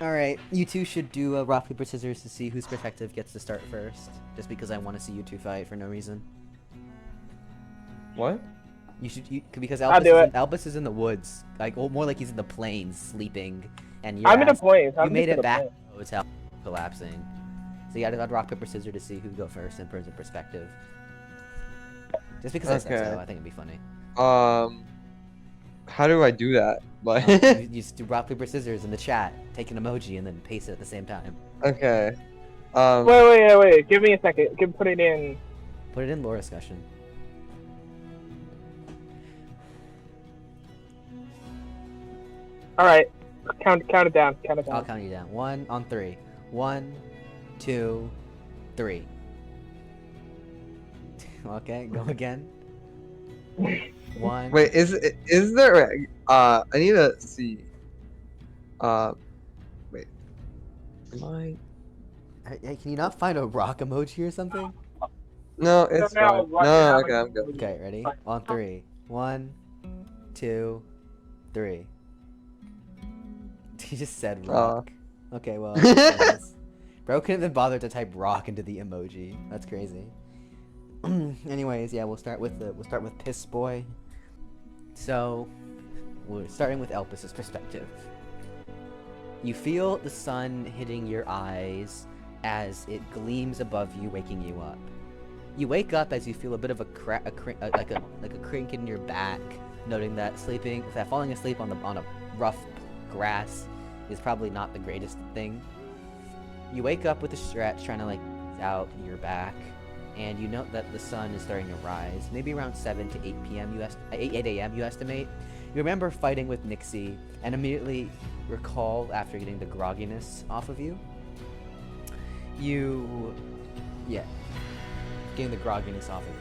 Alright, you two should do a rock, paper, scissors to see whose perspective gets to start first. Just because I want to see you two fight for no reason. What? You should, because I'll do it. Elpis is in the woods. Like, well, more like he's in the plains, sleeping. And you're I'm in the plains. you made it back to the hotel, collapsing. So you gotta rock, paper, scissors to see who go first in terms of perspective. Just because I said so, I think it'd be funny. How do I do that? Like, you just do rock, paper, scissors in the chat, take an emoji, and then paste it at the same time. okay. Wait. Give me a second. Put it in. Put it in lore discussion. All right. Count it down. I'll count you down. 1 on 3. 1, 2, 3. Okay, go again. 1. Wait, is there? I need to see. Wait. Am I? Hey, can you not find a rock emoji or something? No, it's fine. No, okay, I'm good. Okay, ready? On 3. 1, 2, 3. He just said rock. Okay, well. Bro couldn't even bother to type rock into the emoji. That's crazy. Anyways, yeah, we'll start with Piss Boy. So, we're starting with Elpis's perspective. You feel the sun hitting your eyes as it gleams above you, waking you up. You wake up as you feel a bit of a crink in your back, noting that falling asleep on a rough grass is probably not the greatest thing. You wake up with a stretch, trying to out your back, and you note that the sun is starting to rise, maybe around 7 to 8 p.m. 8 a.m. you estimate. You remember fighting with Nixie, and immediately recall after getting the grogginess off of you. Getting the grogginess off of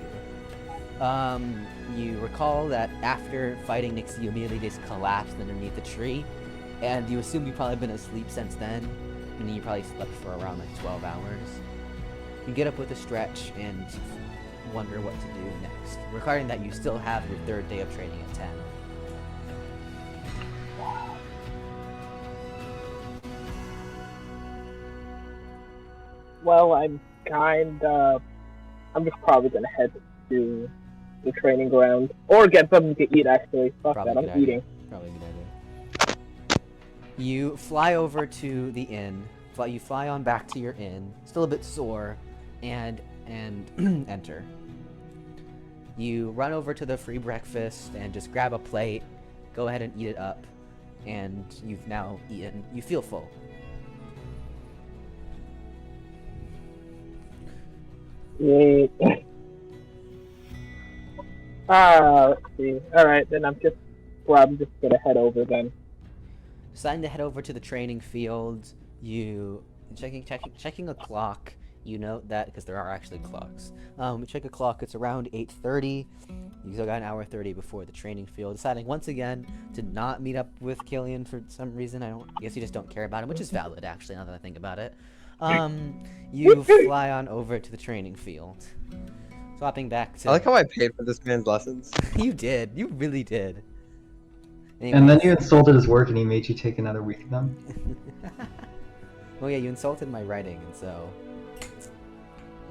you. You recall that after fighting Nixie, you immediately just collapsed underneath the tree, and you assume you've probably been asleep since then, meaning you probably slept for around 12 hours. You get up with a stretch and wonder what to do next, regarding that you still have your 3rd day of training at 10. Well, I'm just probably gonna head to the training ground or get something to eat. Actually, fuck that, I'm eating. Probably a good idea. You fly over to the inn. You fly on back to your inn, still a bit sore, and enter. You run over to the free breakfast and just grab a plate, go ahead and eat it up, and you've now eaten. You feel full. Wait. Let's see. Alright, then I'm just gonna head over then. Deciding to head over to the training field, you checking a clock. You note that, because there are actually clocks. Check a clock, it's around 8:30. You still got an hour 30 before the training field. Deciding once again to not meet up with Kylian for some reason. I guess you just don't care about him, which is valid actually, now that I think about it. You fly on over to the training field. Swapping back to... I like how I paid for this man's lessons. You did. You really did. Anyways. And then you insulted his work and he made you take another week of them. Well, yeah, you insulted my writing, and so...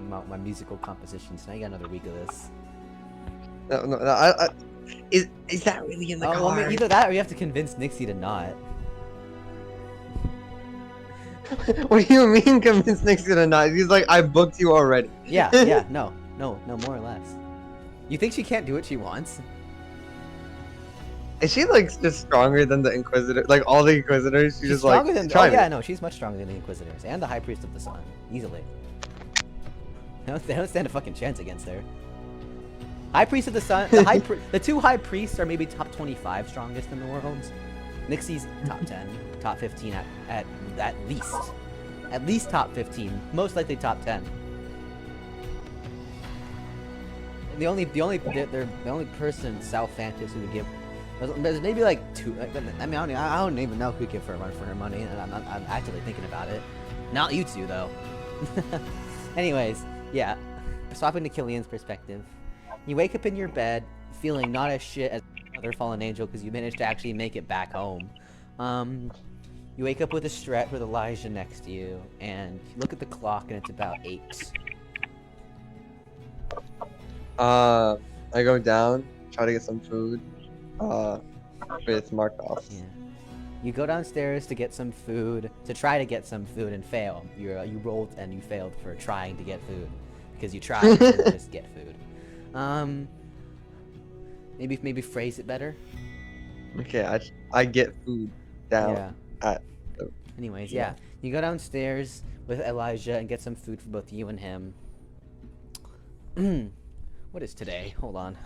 My musical composition, so now you got another week of this. No, is that really in the card? Well, I mean, either that or you have to convince Nixie to not. What do you mean convince Nixie to not? He's like, I booked you already. Yeah, no, more or less. You think she can't do what she wants? Is she just stronger than the Inquisitor? Like all the Inquisitors? She's just stronger than. try Oh me. yeah, no, she's much stronger than the Inquisitors and the High Priest of the Sun, easily. They don't stand a fucking chance against her. High Priest of the Sun, the 2 High Priests are maybe top 25 strongest in the world. Nixie's top 10, top 15 at least. At least top 15, most likely top 10. The only person in South Fantasy who would give, there's maybe like 2. I mean, I don't even know who could give her a run for her money, and I'm actively thinking about it. Not you two though. Anyways, yeah. Swapping to Kylian's perspective, you wake up in your bed feeling not as shit as another fallen angel because you managed to actually make it back home. You wake up with a stretch with Elijah next to you, and you look at the clock, and it's about 8. I go down, try to get some food. With Markov. Yeah. You go downstairs to get some food, to try to get some food, and fail. You rolled and you failed for trying to get food, because you tried to just get food. Maybe phrase it better. Okay, I get food down Yeah. at. Anyways, yeah. You go downstairs with Elijah and get some food for both you and him. What is today? Hold on.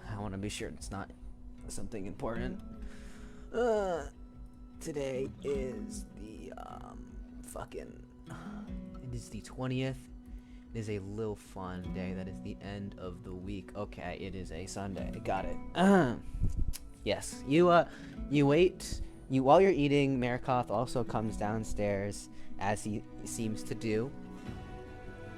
I want to be sure it's not something important. Today is the it is the 20th. It is a little fun day. That is the end of the week. Okay, it is a Sunday. Got it. Yes. You wait. While you're eating, Marikoth also comes downstairs, as he seems to do.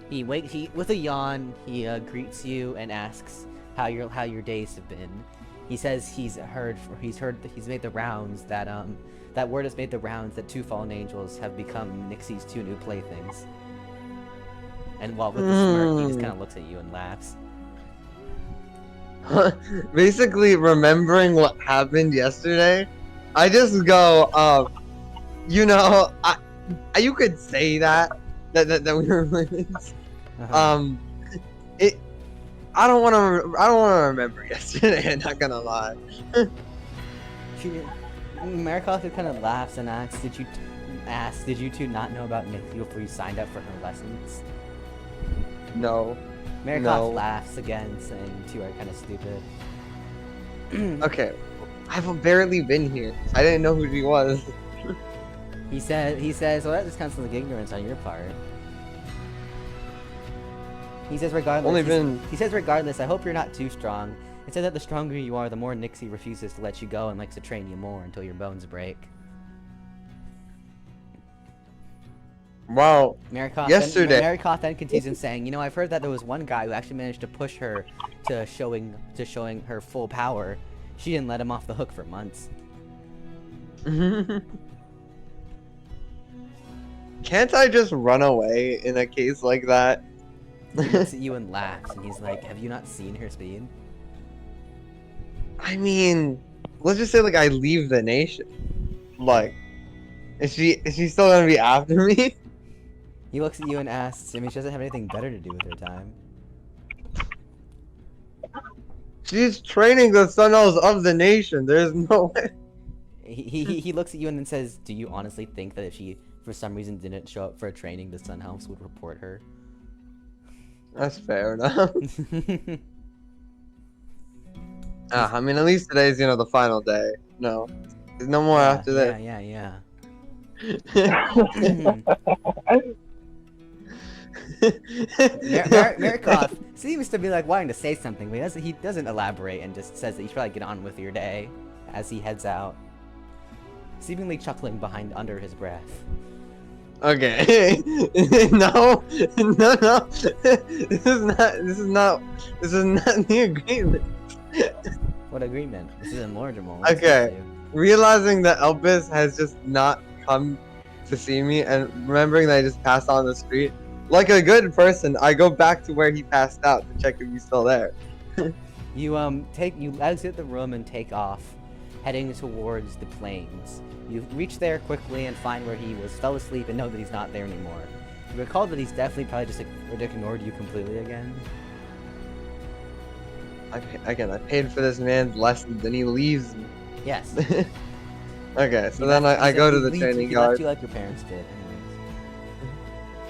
He with a yawn, he greets you and asks how your days have been. He says he's made the rounds that word has made the rounds that 2 fallen angels have become Nixie's 2 new playthings. And while with a smirk, he just kind of looks at you and laughs. Basically, remembering what happened yesterday, I just go, you could say that we were friends. I don't want to remember yesterday. I'm not gonna lie. Marikoth kind of laughs and asks, "Did you two not know about Nixie before you signed up for her lessons?" No. Marikoth laughs again, saying you two are kind of stupid. Okay, I've barely been here. I didn't know who he was. He says, well, that just counts as ignorance on your part. He says, regardless, I hope you're not too strong. It says that the stronger you are, the more Nixie refuses to let you go and likes to train you more until your bones break. Wow. Yesterday. Marikoth then continues in saying, I've heard that there was one guy who actually managed to push her to showing her full power. She didn't let him off the hook for months. Can't I just run away in a case like that? He looks at you and laughs, and he's like, have you not seen her speed? I mean, let's just say I leave the nation. Is she still gonna be after me? He looks at you and asks, she doesn't have anything better to do with her time. She's training the Sun Elves of the nation. There's no way. He looks at you and then says, do you honestly think that if she, for some reason, didn't show up for a training, the Sun Elves would report her? That's fair enough. I mean, at least today's, the final day. No. There's no more after this. Yeah. Marikoth seems to be wanting to say something, but he doesn't elaborate and just says that you should probably get on with your day as he heads out, seemingly chuckling under his breath. Okay. No. This is not the agreement. What agreement? This is in Lord Jamal. Okay. Realizing that Elpis has just not come to see me and remembering that I just passed on the street, like a good person, I go back to where he passed out to check if he's still there. You exit the room and take off, heading towards the plains. You reach there quickly and find where he fell asleep and know that he's not there anymore. You recall that he's definitely probably just ignored you completely again. I paid for this man's lessons and he leaves me. Yes. Okay, so then I go to the training yard. You like your parents did,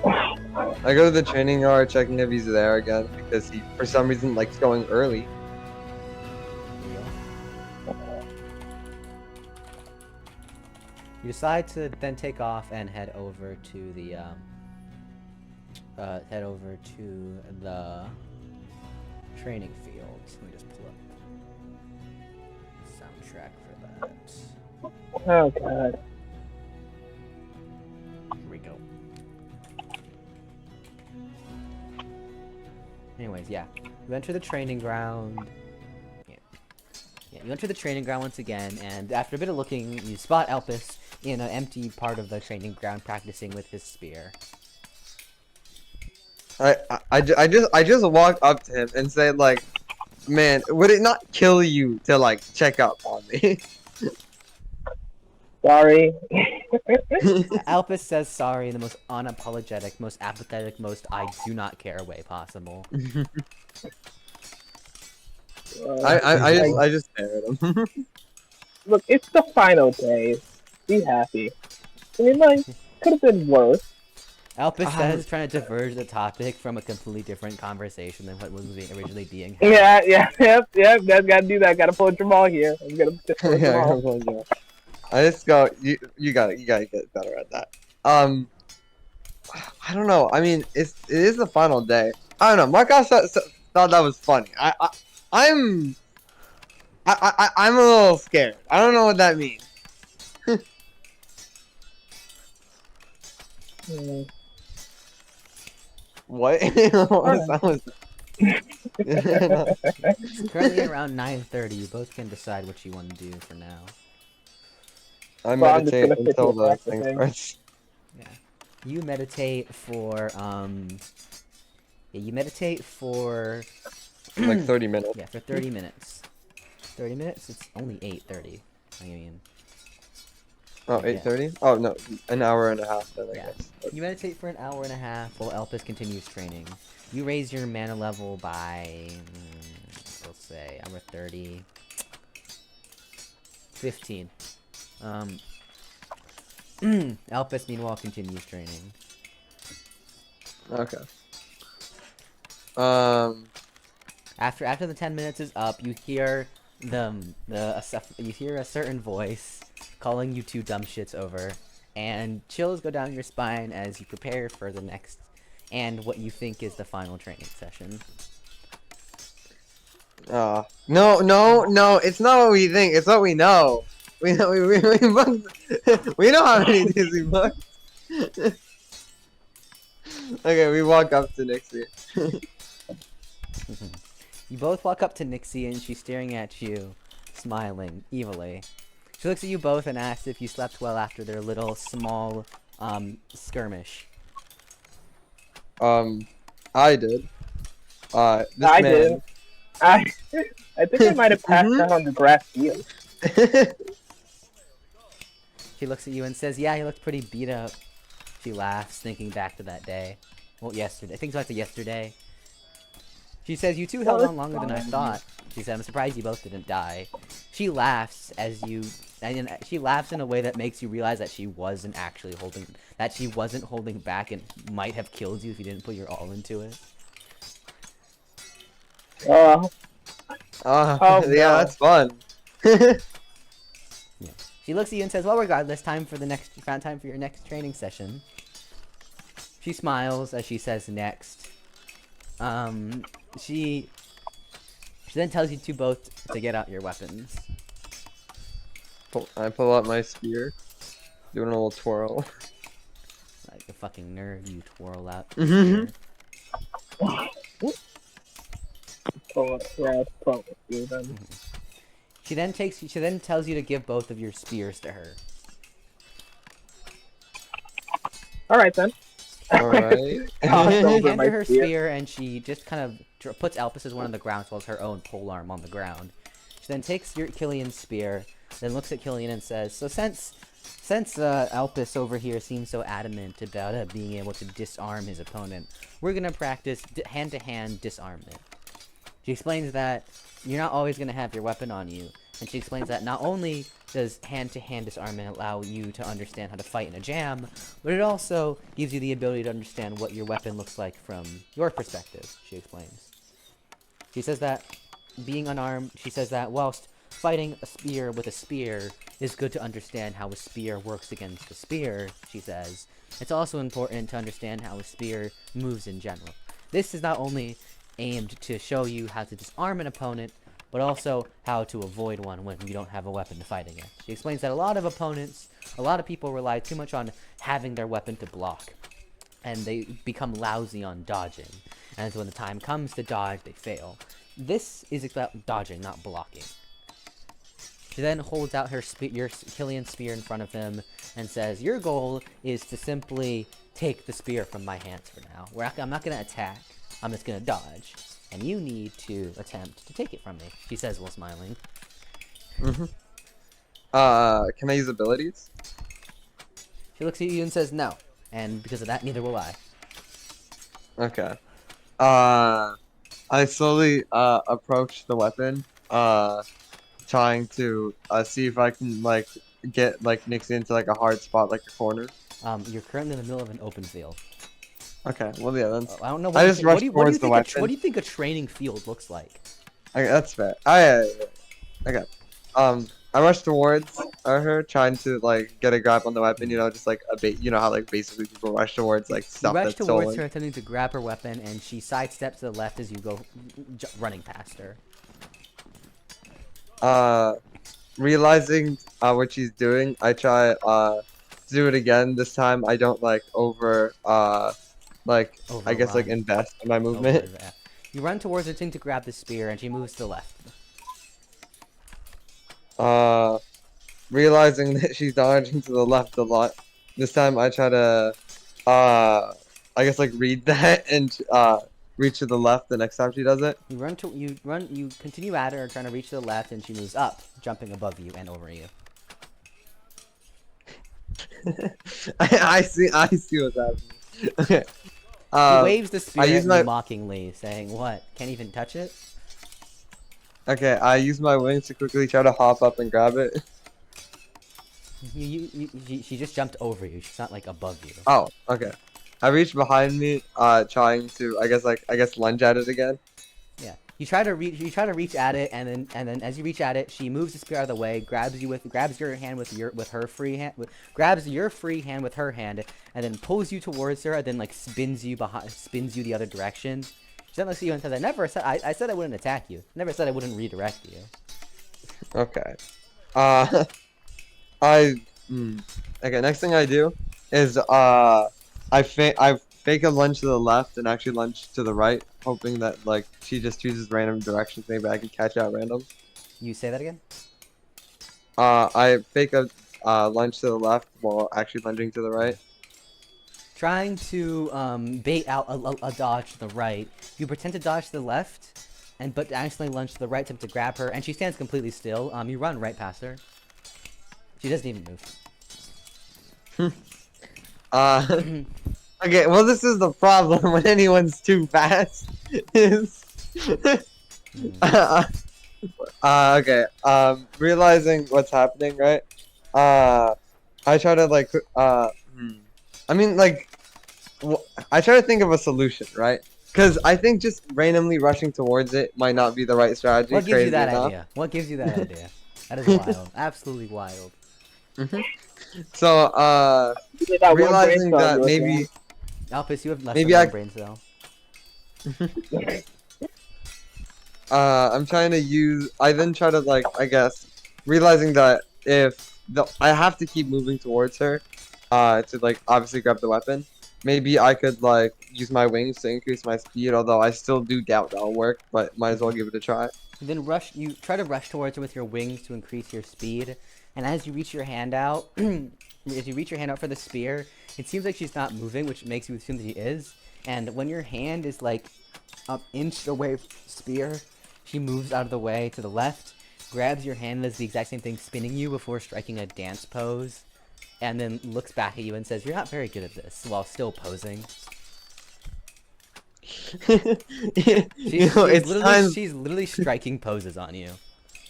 anyways. I go to the training yard checking if he's there again because he, for some reason, likes going early. You decide to then take off and head over to the training fields. Let me just pull up the soundtrack for that. Oh god. Here we go. Anyways, yeah. You enter the training ground. Yeah, you enter the training ground once again, and after a bit of looking, you spot Elpis in an empty part of the training ground practicing with his spear. I just walked up to him and said like, man, would it not kill you to like check up on me? Sorry. Elpis says sorry in the most unapologetic, most apathetic, most I do not care way possible. I just stare at him. Look, it's the final day. Be happy. I mean, like, could have been worse. Elpis says trying to diverge the topic from a completely different conversation than what was originally being had. Yep. Guys gotta do that. Gotta pull Jamal here. I'm gonna pull Jamal. I just go. You gotta get better at that. I don't know. I mean, it is the final day. I don't know. Marcos thought that was funny. I'm a little scared. I don't know what that means. What? What was It's currently around 9:30. You both can decide what you want to do for now. I Well, I'm just meditate gonna until sit here the thing practicing. starts. Yeah. You meditate for Yeah, you meditate for Like 30 minutes. yeah, for 30 minutes. 30 minutes? It's only 8:30. I mean, Oh, 8:30? Oh no, an hour and a half then, I Yeah. guess. you meditate for an hour and a half while Elpis continues training. You raise your mana level by let's say I'm at 30 15. Elpis meanwhile continues training. Okay. After the 10 minutes is up, you hear you hear a certain voice calling you two dumb shits over, and chills go down your spine as you prepare for the next and what you think is the final training session. No, it's not what we think, it's what we know. We know we know how many days we booked. Okay, we walk up to Nixie. You both walk up to Nixie and she's staring at you, smiling evilly. She looks at you both and asks if you slept well after their little small skirmish. I did. This I man... did. I think I might have passed out on the grass field. She looks at you and says, "Yeah, he looked pretty beat up." She laughs, thinking back to that day. Well, yesterday. Thinks back to yesterday. She says, "You two held on longer than I thought." She said, "I'm surprised you both didn't die." She laughs as you, and she laughs in a way that makes you realize that she wasn't actually holding back and might have killed you if you didn't put your all into it. Oh, yeah, no. that's fun. Yeah. She looks at you and says, "Well, regardless, time for your next training session." She smiles as she says next. She then tells you two both to get out your weapons. I pull out my spear, doing a little twirl. Like a fucking nerd, you twirl out. Mhm. She then tells you to give both of your spears to her. Alright then. Alright. Hand her her spear, and she just kind of puts Elpis' one on the ground, as well as her own polearm on the ground. She then takes your Kylian's spear, then looks at Kylian and says, "So since Elpis over here seems so adamant about being able to disarm his opponent, we're gonna practice hand-to-hand disarmament." She explains that you're not always gonna have your weapon on you, and she explains that not only does hand-to-hand disarmament allow you to understand how to fight in a jam, but it also gives you the ability to understand what your weapon looks like from your perspective, she explains. She says that being unarmed, she says that whilst fighting a spear with a spear is good to understand how a spear works against a spear, she says, it's also important to understand how a spear moves in general. This is not only aimed to show you how to disarm an opponent, but also how to avoid one when you don't have a weapon to fight against. She explains that a lot of people rely too much on having their weapon to block, and they become lousy on dodging, and so when the time comes to dodge, they fail. This is about dodging, not blocking. She then holds out her your Kylian spear in front of him and says, "Your goal is to simply take the spear from my hands for now. I'm not gonna attack. I'm just gonna dodge, and you need to attempt to take it from me," she says while smiling. Can I use abilities? She looks at you and says no, and because of that, neither will I. Okay. I slowly approach the weapon, trying to see if I can like get like Nix into like a hard spot, like a corner. You're currently in the middle of an open field. Okay. Well, yeah. That's. I don't know. I just rush towards the weapon. What do you think a training field looks like? Okay, that's fair. Okay. I rush towards her, trying to like get a grab on the weapon. You know, just like a bait. You know how like basically people rush towards like stuff You rush that's towards stolen. her, attempting to grab her weapon, and she sidesteps to the left as you go running past her. Realizing what she's doing, I try to do it again. This time I don't like I guess like Overrun. invest in my movement. Over there. You run towards her, attempting to grab the spear, and she moves to the left. Realizing that she's dodging to the left a lot. This time I try to I guess like read that and reach to the left the next time she does it. You continue at her, trying to reach to the left, and she moves up, jumping above you and over you. I see what's happening. Okay. He waves the spear I use at you mockingly, saying, "What? Can't even touch it?" Okay, I use my wings to quickly try to hop up and grab it. She just jumped over you. She's not like above you. Oh, okay. I reach behind me, trying to, I guess lunge at it again. Yeah. You try to reach at it, and then as you reach at it, she moves the spear out of the way, grabs your hand with her free hand, grabs your free hand with her hand, and then pulls you towards her, and then like spins you the other direction. She then looks at you and says, I said I wouldn't attack you. Never said I wouldn't redirect you." Okay. Okay, next thing I do is I fake a lunge to the left and actually lunge to the right, hoping that like she just chooses random directions. Maybe I can catch out random. You say that again? I fake a lunge to the left while actually lunging to the right. Trying to bait out a dodge to the right. You pretend to dodge to the left, but accidentally lunge to the right, attempt to grab her, and she stands completely still. You run right past her. She doesn't even move. Okay, well this is the problem when anyone's too fast. Is okay. Realizing what's happening, right? I try to like I mean like I try to think of a solution, right? Because I think just randomly rushing towards it might not be the right strategy. What gives you that enough. idea? What gives you that idea? That is wild. Absolutely wild. So realizing that maybe Elpis, you have less maybe than I one brain cell. I'm trying to use. I then try to like, I guess, realizing that if I have to keep moving towards her, to like obviously grab the weapon. Maybe I could like use my wings to increase my speed. Although I still do doubt that'll work, but might as well give it a try. Then you try to rush towards her with your wings to increase your speed, and as you reach your hand out, for the spear, it seems like she's not moving, which makes you assume that she is. And when your hand is like an inch away from the spear, she moves out of the way to the left, grabs your hand, does the exact same thing, spinning you before striking a dance pose, and then looks back at you and says, "You're not very good at this," while still posing. She's literally striking poses on you.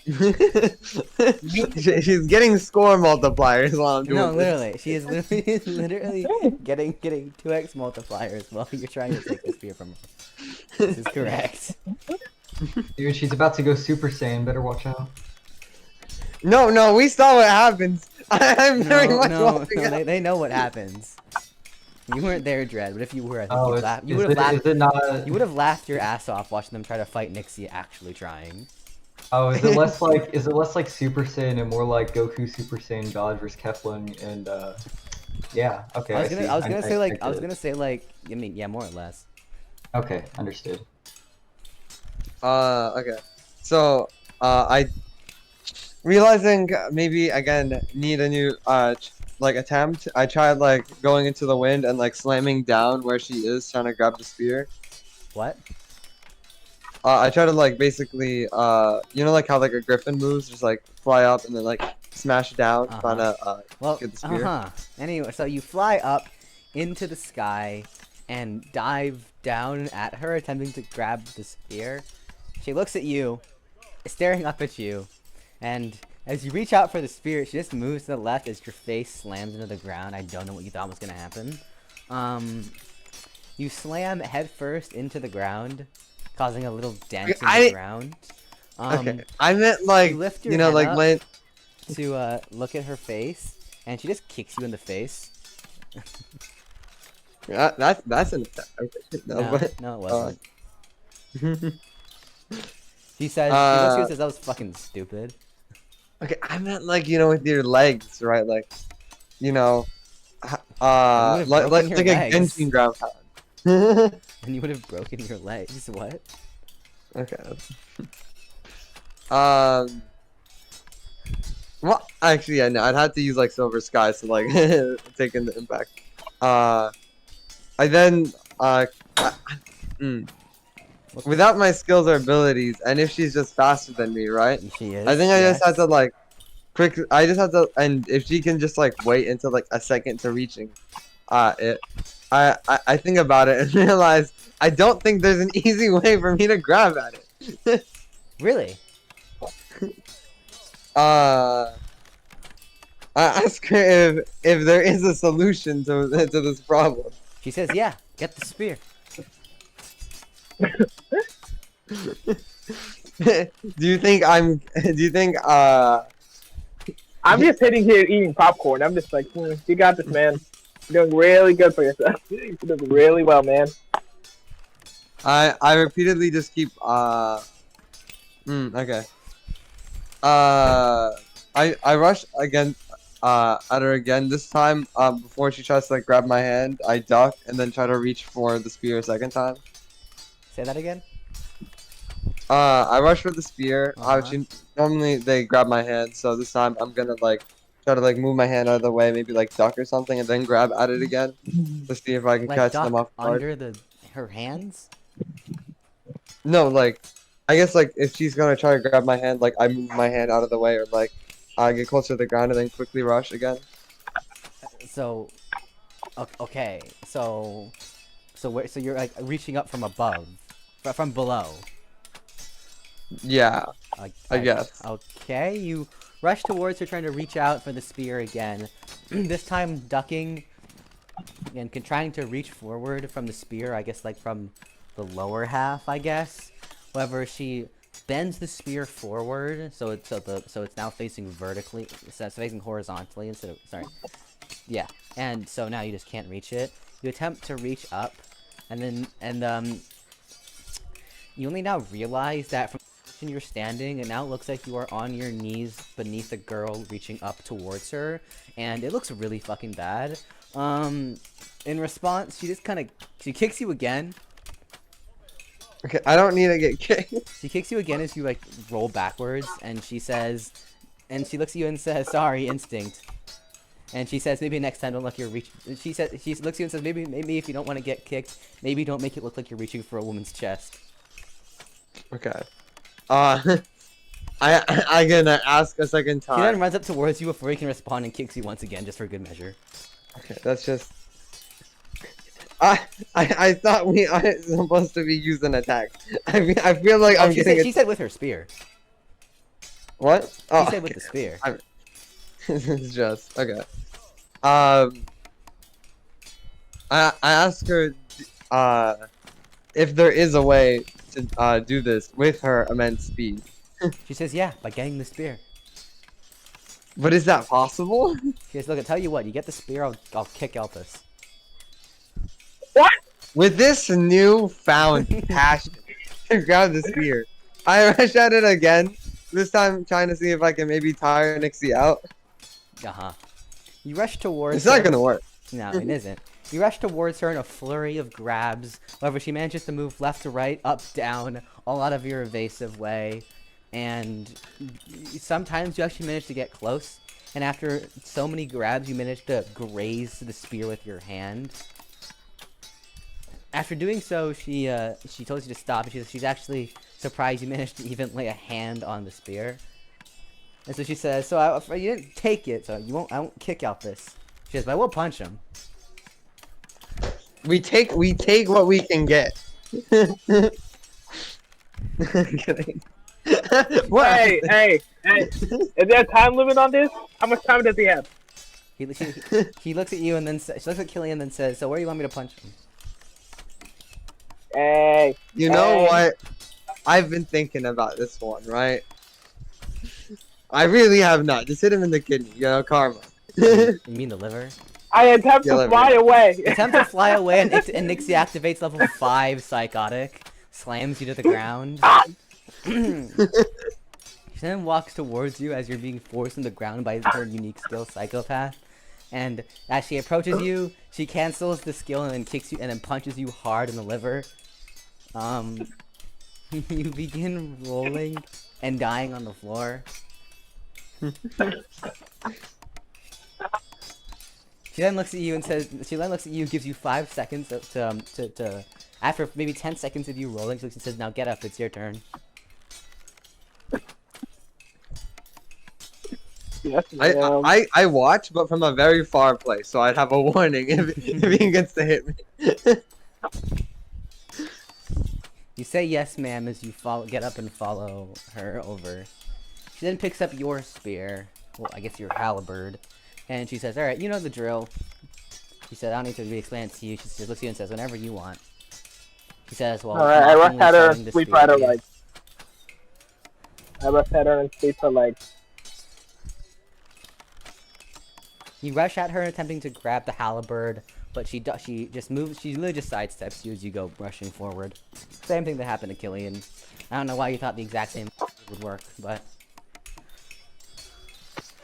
She's getting score multipliers while I'm doing No, this. literally, she is literally getting 2x multipliers while you're trying to take the spear from her. This is correct. Dude, she's about to go Super Saiyan. Better watch out. No, we saw what happens. I'm very much watching out. They know what happens. You weren't there, Dread, but if you were, I think you would have laughed your ass off watching them try to fight Nixie actually trying. Oh, is it less like Super Saiyan and more like Goku Super Saiyan God versus Keflin and yeah, okay. I was gonna say like I mean yeah, more or less. Okay, understood. Okay. So, realizing maybe again need a new like attempt, I tried like going into the wind and like slamming down where she is trying to grab the spear. What? I try to like basically you know like how like a griffin moves, just like fly up and then like smash down, trying to Well, get the spear. Anyway, so you fly up into the sky and dive down at her, attempting to grab the spear. She looks at you, staring up at you, and as you reach out for the spear, she just moves to the left as your face slams into the ground. I don't know what you thought was gonna happen. You slam headfirst into the ground, causing a little dent in the ground. Okay, I meant like you lift your you know head like up when to look at her face, and she just kicks you in the face. that's an attack. Okay. No, But, no, it wasn't. She says, she looks at you and says, that was fucking stupid. okay, I meant like you know with your legs, right? Like, you know, would've like broken your like a legs. Genshin ground pound. And you would have broken your legs. What? Okay. Well, actually, yeah, no, I'd have to use like Silver Skies to like take in the impact. I then without my skills or abilities, and if she's just faster than me, right? She is. I think I yes. just have to like I just have to, and if she can just like wait until like a second to reaching, I think about it and realize I don't think there's an easy way for me to grab at it. Really? I ask her if there is a solution to this problem. She says, yeah, get the spear. Do you think I'm? Do you think I'm just sitting here eating popcorn. I'm just like, you got this, man. You're doing really good for yourself. You're doing really well, man. I repeatedly just keep okay. I rush again at her again. This time before she tries to like grab my hand, I duck and then try to reach for the spear a second time. Say that again? I rush for the spear. Normally they grab my hand, so this time I'm gonna like try to like move my hand out of the way, maybe like duck or something, and then grab at it again to see if I can Like catch duck them off guard. under her hands? No, like I guess like if she's gonna try to grab my hand, like I move my hand out of the way, or like I get closer to the ground and then quickly rush again. So, okay, so you're like reaching up from above, from below. Yeah, I guess. Okay, you rush towards her, trying to reach out for the spear again. This time ducking and trying to reach forward from the spear. I guess like from the lower half. I guess. However, she bends the spear forward, so it's now facing vertically. So it's facing horizontally instead of yeah. And so now you just can't reach it. You attempt to reach up, and you only now realize that from you're standing, and now it looks like you are on your knees beneath a girl reaching up towards her, and it looks really fucking bad. In response, she just she kicks you again. Okay, I don't need to get kicked. She kicks you again as you like roll backwards, and she says, and she looks at you and says, "Sorry, instinct." And she says, "Maybe next time don't look your reach." She looks at you and says, "Maybe if you don't want to get kicked, maybe don't make it look like you're reaching for a woman's chest." Okay. I'm gonna ask a second time. She then runs up towards you before you can respond and kicks you once again, just for good measure. Okay, that's just. I thought we are supposed to be using attack. I feel like I'm getting. She said with her spear. What? She said with the spear. This is just okay. I asked her if there is a way to do this with her immense speed. She says, "Yeah, by getting the spear." But is that possible? She says, "Look, I tell you what, you get the spear, I'll kick Elpis." What? With this newfound passion to grab the spear, I rush at it again. This time, trying to see if I can maybe tire Nixie out. You rush towards. It's not gonna work. No, it isn't. You rush towards her in a flurry of grabs. However, she manages to move left to right, up, down, all out of your evasive way. and sometimes you actually manage to get close. And after so many grabs, you manage to graze the spear with your hand. After doing so, she tells you to stop, and she's actually surprised you managed to even lay a hand on the spear. And so she says, "So you didn't take it, so I won't kick Elpis." She says, "But I will punch him." We take what we can get. What? Hey! Is there a time limit on this? How much time does he have? He looks at you and then she looks at Kylian and then says, "So where do you want me to punch him?" Hey! You know what? I've been thinking about this one, right? I really have not. Just hit him in the kidney, you know, karma. You mean the liver? I attempt to fly away. Attempt to fly away, and Nixie activates level 5 psychotic, slams you to the ground. She then walks towards you as you're being forced on the ground by her unique skill, Psychopath. And as she approaches you, she cancels the skill and then kicks you and then punches you hard in the liver. You begin rolling and dying on the floor. She then looks at you and says, gives you 5 seconds to after maybe 10 seconds of you rolling, she looks and says, "Now get up, it's your turn." Yes, I watch, but from a very far place, so I'd have a warning if he gets to hit me. You say yes, ma'am, as you get up and follow her over. She then picks up your spear, well, I guess your halberd, and she says, "Alright, you know the drill." She said, "I don't need to re-explain it to you." She just looks at you and says, "Whenever you want." She says, "Well, alright, I rush at her and the sweep spear at her at you." legs. I rush at her and sweep her legs. You rush at her, attempting to grab the halberd, but she just moves. She literally just sidesteps you as you go rushing forward. Same thing that happened to Kylian. I don't know why you thought the exact same would work, but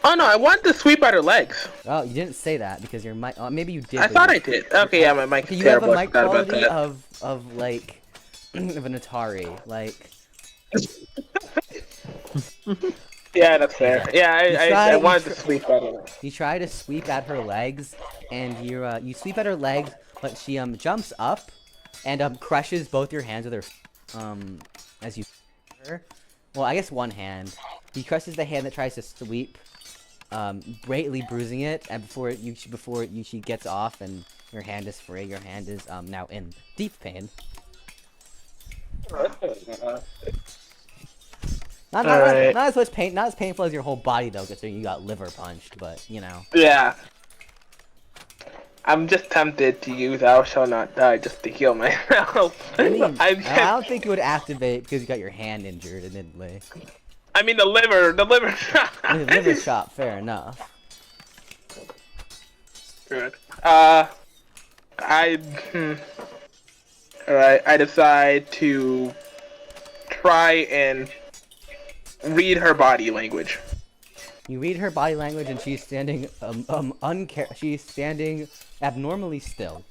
Oh no, I wanted to sweep at her legs. oh, you didn't say that because your mic. Maybe you did. I but thought I did. Okay, yeah, my mic is You have terrible. a I mic forgot about quality that. of like of an Atari, like. Yeah, that's fair. Yeah, I wanted to sweep at her. You try to sweep at her legs, and you sweep at her legs, but she jumps up, and crushes both your hands with her as you her. Well, I guess one hand. He crushes the hand that tries to sweep, greatly bruising it, and before she gets off, and your hand is free. Your hand is now in deep pain. Not as much pain, not as painful as your whole body though, considering you got liver punched. But you know. Yeah. I'm just tempted to use "Thou shall not die" just to heal myself. I mean, I don't think it would activate because you got your hand injured, admittedly. I mean the liver shot. I mean, liver shot, fair enough. Good. Alright, I decide to try and read her body language. You read her body language, and she's standing she's standing abnormally still.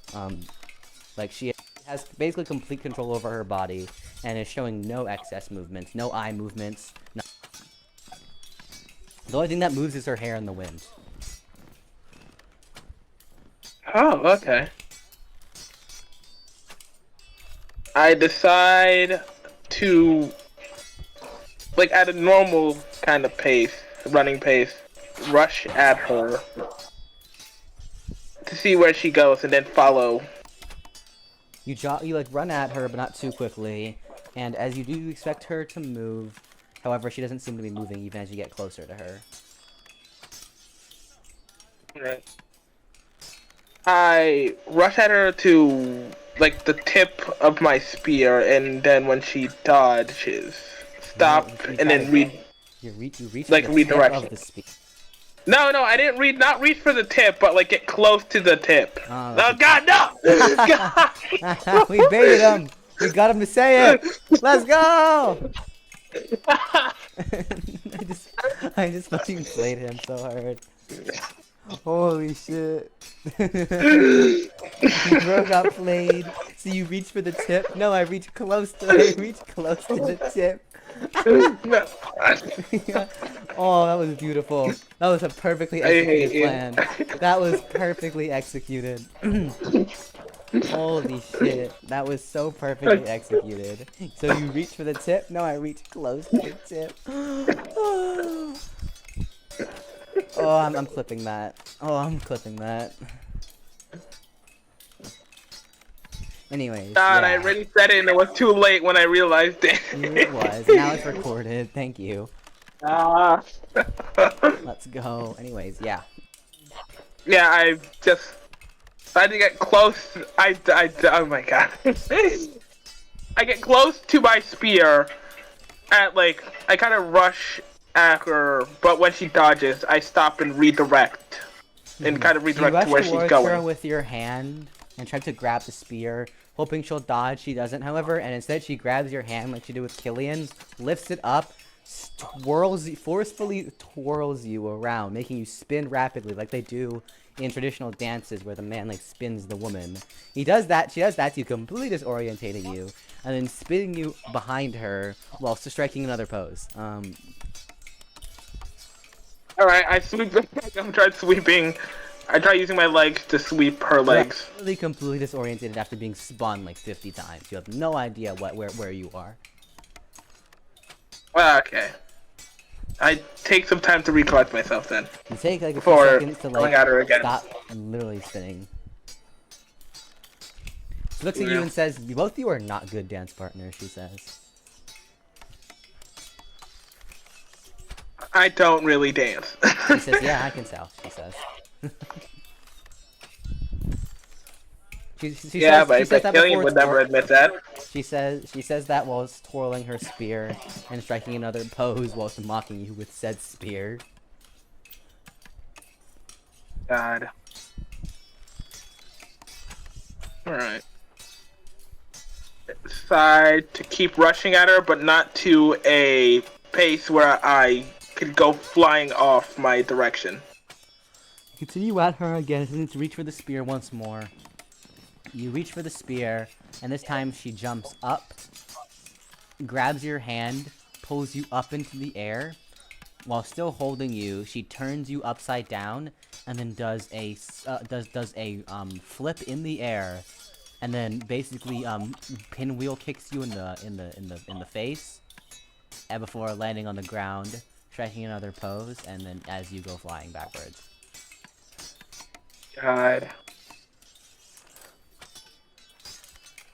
Like she has basically complete control over her body, and is showing no excess movements, no eye movements. No. The only thing that moves is her hair in the wind. Oh, okay. I decide to, like, at a normal kind of pace, running pace, rush at her to see where she goes and then follow. You like run at her, but not too quickly, and as you do expect her to move, however, she doesn't seem to be moving even as you get closer to her. Right. I rush at her to, like, the tip of my spear, and then when she dodges, stop, and then read. You reach like for the redirection. tip of the spear. No, I didn't not reach for the tip, but like get close to the tip. Oh, God, no! God. We baited him. We got him to say it. Let's go. I just fucking played him so hard. Holy shit. Bro got played. So you reach for the tip? No, I reach close to the tip. No. Oh, that was beautiful. That was a perfectly I hate executed you. plan. That was perfectly executed. Holy shit. That was so perfectly executed. So you reach for the tip? No, I reached close to the tip. Oh, I'm clipping that. Oh, I'm clipping that. Anyways, God, I yeah. already said it and it was too late when I realized it. It was. Now it's recorded. Thank you. Ah. Let's go. Anyways, yeah. Yeah, I just tried to get close. Oh my god. I get close to my spear at like, I kind of rush at her, but when she dodges, I stop and redirect. And kind of You redirect rush to where she's towards her going. with your hand and try to grab the spear, hoping she'll dodge. She doesn't, however, and instead she grabs your hand like she did with Kylian, lifts it up, forcefully twirls you around, making you spin rapidly like they do in traditional dances where the man like spins the woman. He does that, she does that to you, completely disorientating you, and then spinning you behind her while striking another pose. Alright, I sweep. I'm trying sweeping. I try using my legs to sweep her legs. Really completely disoriented after being spun like 50 times. You have no idea where you are. Okay. I take some time to recollect myself then. You take like a few Before seconds to going like at her again. stop literally spinning. She looks at you and says, "Both of you are not good dance partners," she says. I don't really dance. She says, "Yeah, I can tell," she says. Yeah, but she says that Kylian before would never admit that. She says that while twirling her spear and striking another pose whilst mocking you with said spear. God. Alright. Decide to keep rushing at her, but not to a pace where I could go flying off my direction. Continue at her again and to reach for the spear once more. You reach for the spear, and this time she jumps up, grabs your hand, pulls you up into the air. While still holding you, she turns you upside down, and then does a flip in the air, and then basically pinwheel kicks you in the face, and before landing on the ground, striking another pose, and then as you go flying backwards. God.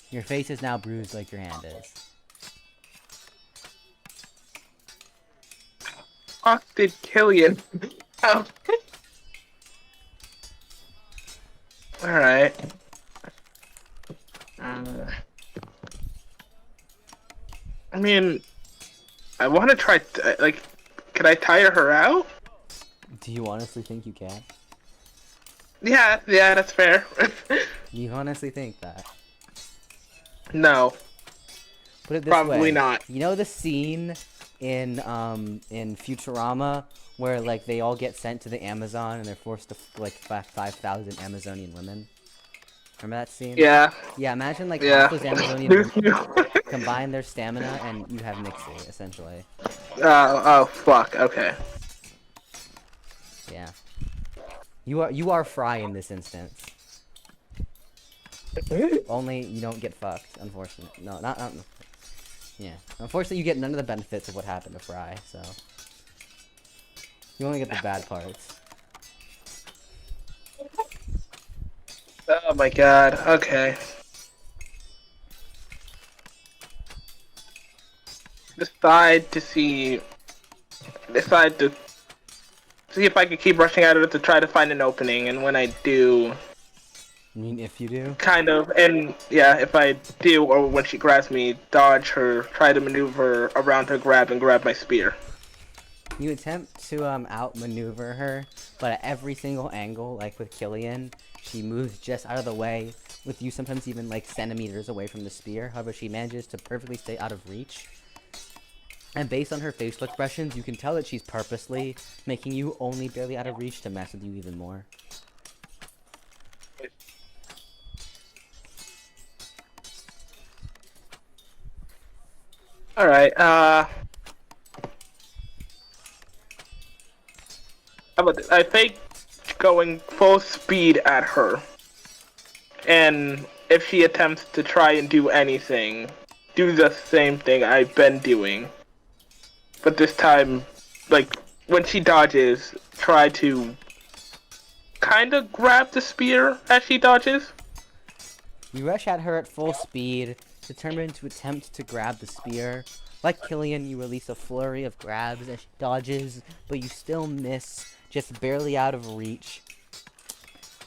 Your face is now bruised like your hand is. Fuck did Kylian? Oh. Alright. I mean, I want to try, like, can I tire her out? Do you honestly think you can? Yeah, that's fair. You honestly think that? No. Put it this Probably way. not. You know the scene in Futurama where like they all get sent to the Amazon and they're forced to like 5,000 Amazonian women? Remember that scene? Yeah. Yeah, imagine like Yeah. half those Amazonian women combine their stamina and you have Nixie, essentially. Oh, fuck, okay. Yeah. You are Fry in this instance. Only you don't get fucked, unfortunately. No, not yeah. Unfortunately, you get none of the benefits of what happened to Fry, so you only get the bad parts. Oh my god, okay. Decide to see if I can keep rushing at her to try to find an opening, and when I do, I mean, if you do? kind of, and yeah, if I do, or when she grabs me, dodge her, try to maneuver around her grab and grab my spear. You attempt to outmaneuver her, but at every single angle, like with Kylian, she moves just out of the way, with you sometimes even like centimeters away from the spear. However, she manages to perfectly stay out of reach. And based on her facial expressions, you can tell that she's purposely making you only barely out of reach to mess with you even more. Alright, I fake going full speed at her. And if she attempts to try and do anything, do the same thing I've been doing. But this time, like, when she dodges, try to kind of grab the spear as she dodges. You rush at her at full speed, determined to attempt to grab the spear. Like Kylian, you release a flurry of grabs as she dodges, but you still miss, just barely out of reach.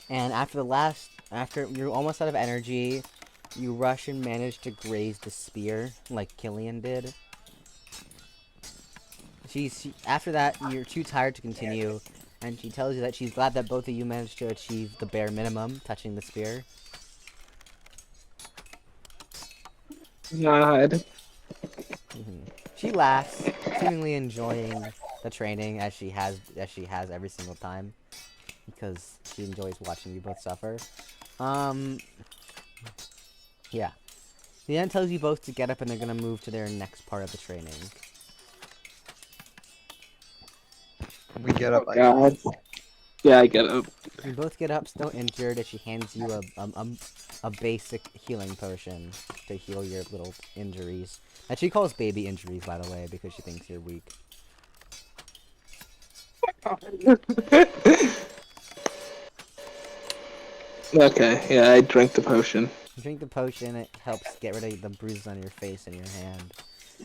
And after you're almost out of energy, you rush and manage to graze the spear, like Kylian did. After that, you're too tired to continue, and she tells you that she's glad that both of you managed to achieve the bare minimum, touching the spear. God. She laughs, seemingly enjoying the training as she has every single time, because she enjoys watching you both suffer. Yeah. She then tells you both to get up and they're gonna move to their next part of the training. We get up. God. Yeah, I get up. You both get up, still injured, as she hands you a basic healing potion to heal your little injuries. That she calls baby injuries, by the way, because she thinks you're weak. Okay, yeah, I drank the potion. You drink the potion, it helps get rid of the bruises on your face and your hand,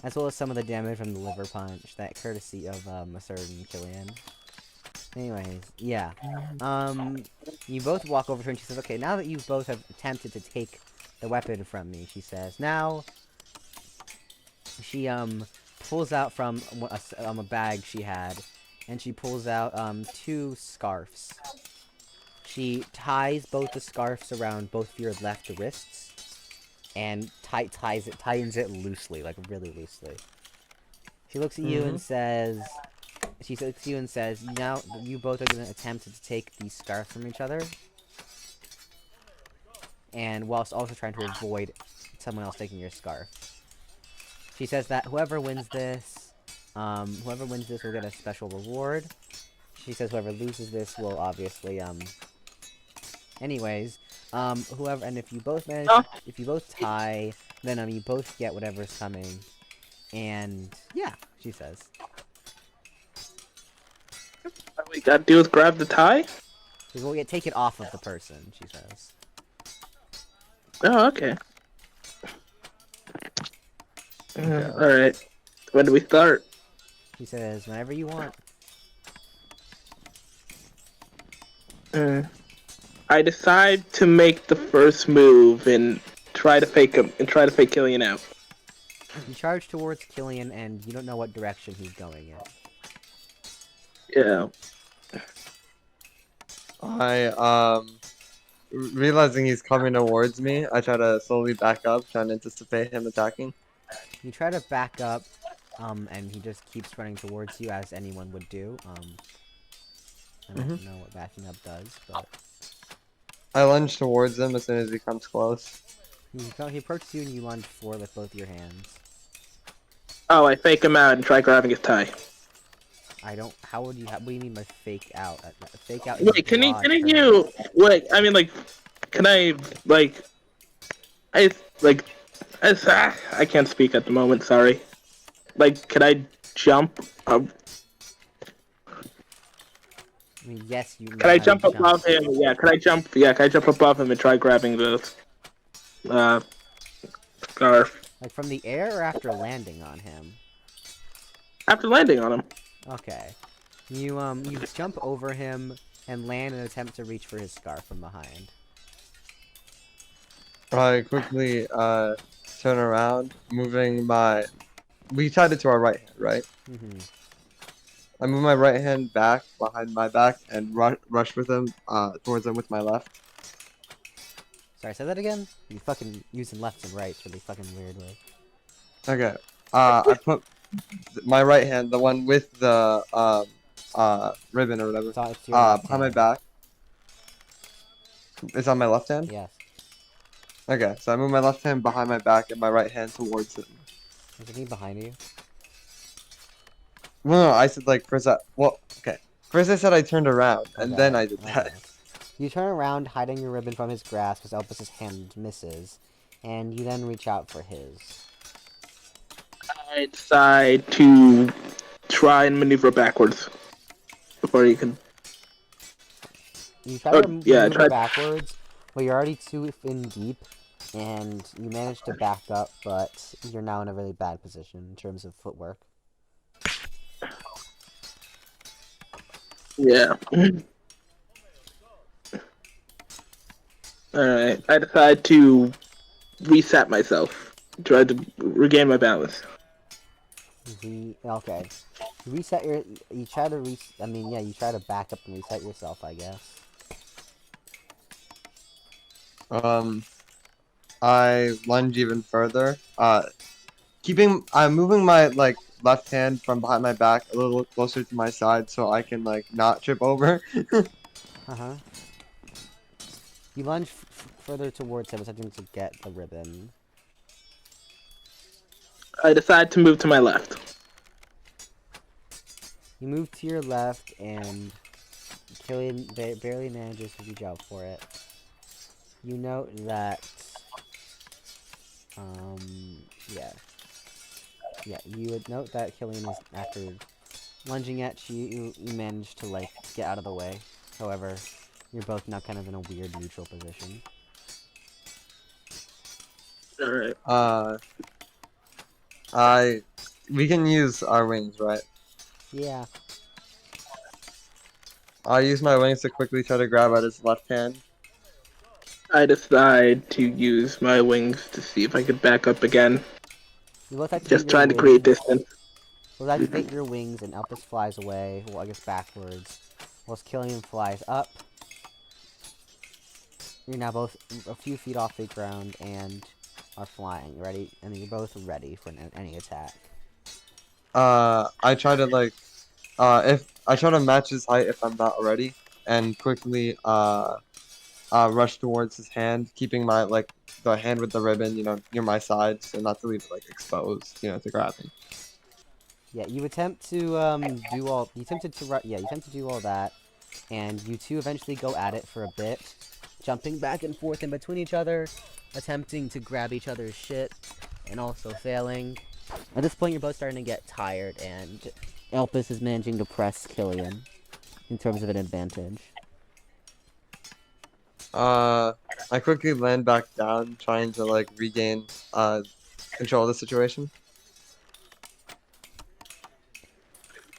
as well as some of the damage from the liver punch, that courtesy of a certain Kylian. Anyways, yeah. You both walk over to her and she says, okay, now that you both have attempted to take the weapon from me, she says, now, she, pulls out from a bag she had, and she pulls out, 2 scarves. She ties both the scarves around both of your left wrists, and tightens it loosely, like really loosely. She looks at you and says, now you both are going to attempt to take these scarves from each other, and whilst also trying to avoid someone else taking your scarf. She says that whoever wins this will get a special reward. She says whoever loses this will obviously, anyways, if you both manage, if you both tie, then, you both get whatever's coming. And, yeah, she says. All we gotta do is grab the tie? She will take it off of the person, she says. Oh, okay. Alright. When do we start? She says, whenever you want. I decide to make the first move and try to fake Kylian out. You charge towards Kylian and you don't know what direction he's going in. Yeah. Realizing he's coming towards me, I try to slowly back up, trying to anticipate him attacking. You try to back up, and he just keeps running towards you as anyone would do. I don't know what backing up does, but... I lunge towards him as soon as he comes close. He approaches you and you lunge forward with both your hands. Oh, I fake him out and try grabbing his tie. What do you mean by fake out? Fake out. Wait, can you, like, I mean, like, can I, like, I can't speak at the moment, sorry. Like, can I jump? I mean, yes, you. Can I jump above him? Yeah, can I jump above him and try grabbing the, scarf? Like from the air or after landing on him? After landing on him. Okay. You jump over him and land and attempt to reach for his scarf from behind. I quickly turn around, moving my... We tied it to our right hand, right? Mm-hmm. I move my right hand back behind my back and rush with him towards him with my left. Sorry, say that again? You fucking using lefts and rights really fucking weird way. Okay. I put my right hand, the one with the ribbon or whatever, It's your left behind my hand. back. It's on my left hand? Yes. Okay, so I move my left hand behind my back and my right hand towards him. Is he behind you? No, I said like press that. Well, okay. First I said I turned around, and Okay, then I did that. okay. You turn around, hiding your ribbon from his grasp as Elpis's hand misses, and you then reach out for his. I decide to try and maneuver backwards before you can. You try to Yeah, maneuver backwards, but you're already too in deep, and you manage to back up, but you're now in a really bad position in terms of footwork. Yeah. Alright, I decide to reset myself. Try to regain my balance. Okay. Reset your. You try to I mean, yeah, you try to back up and reset yourself, I guess. I lunge even further. I'm moving my like left hand from behind my back a little closer to my side so I can like not trip over. Uh-huh. You lunge further towards him, attempting to get the ribbon. I decide to move to my left. You move to your left, and Kylian barely manages to reach out for it. You note that, yeah. Yeah, you would note that Kylian is, after lunging at you, you managed to, like, get out of the way. However, you're both now kind of in a weird neutral position. Alright. We can use our wings, right? Yeah. I'll use my wings to quickly try to grab at his left hand. I decide to use my wings to see if I could back up again. You both activate Just your trying to create wings. distance. We'll activate your wings, and Elpis flies away, well, I guess backwards, whilst Kylian flies up. You're now both a few feet off the ground and are flying, ready, and you're both ready for any attack. I try to like, if I try to match his height if I'm not already, and quickly rush towards his hand, keeping my like the hand with the ribbon, you know, near my side, so not to leave it like exposed, you know, to grab him. Yeah, you attempt to do all. You attempted to you attempt to do all that, and you two eventually go at it for a bit, jumping back and forth in between each other, attempting to grab each other's shit, and also failing. At this point, you're both starting to get tired, and Elpis is managing to press Kylian in terms of an advantage. I quickly land back down, trying to like regain control of the situation.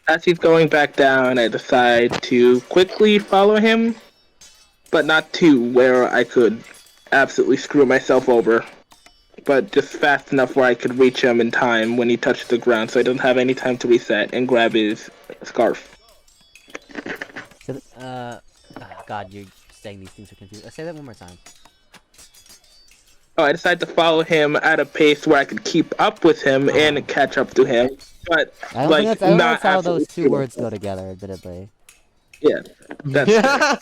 As he's going back down, I decide to quickly follow him, but not to where I could absolutely screw myself over, but just fast enough where I could reach him in time when he touched the ground, so I don't have any time to reset and grab his scarf. So, God, you're saying these things are confused. Say that one more time. Oh, I decided to follow him at a pace where I could keep up with him and catch up to him, but I don't like think that's not how those two absolutely- words go together, admittedly. Yeah, that's Yeah.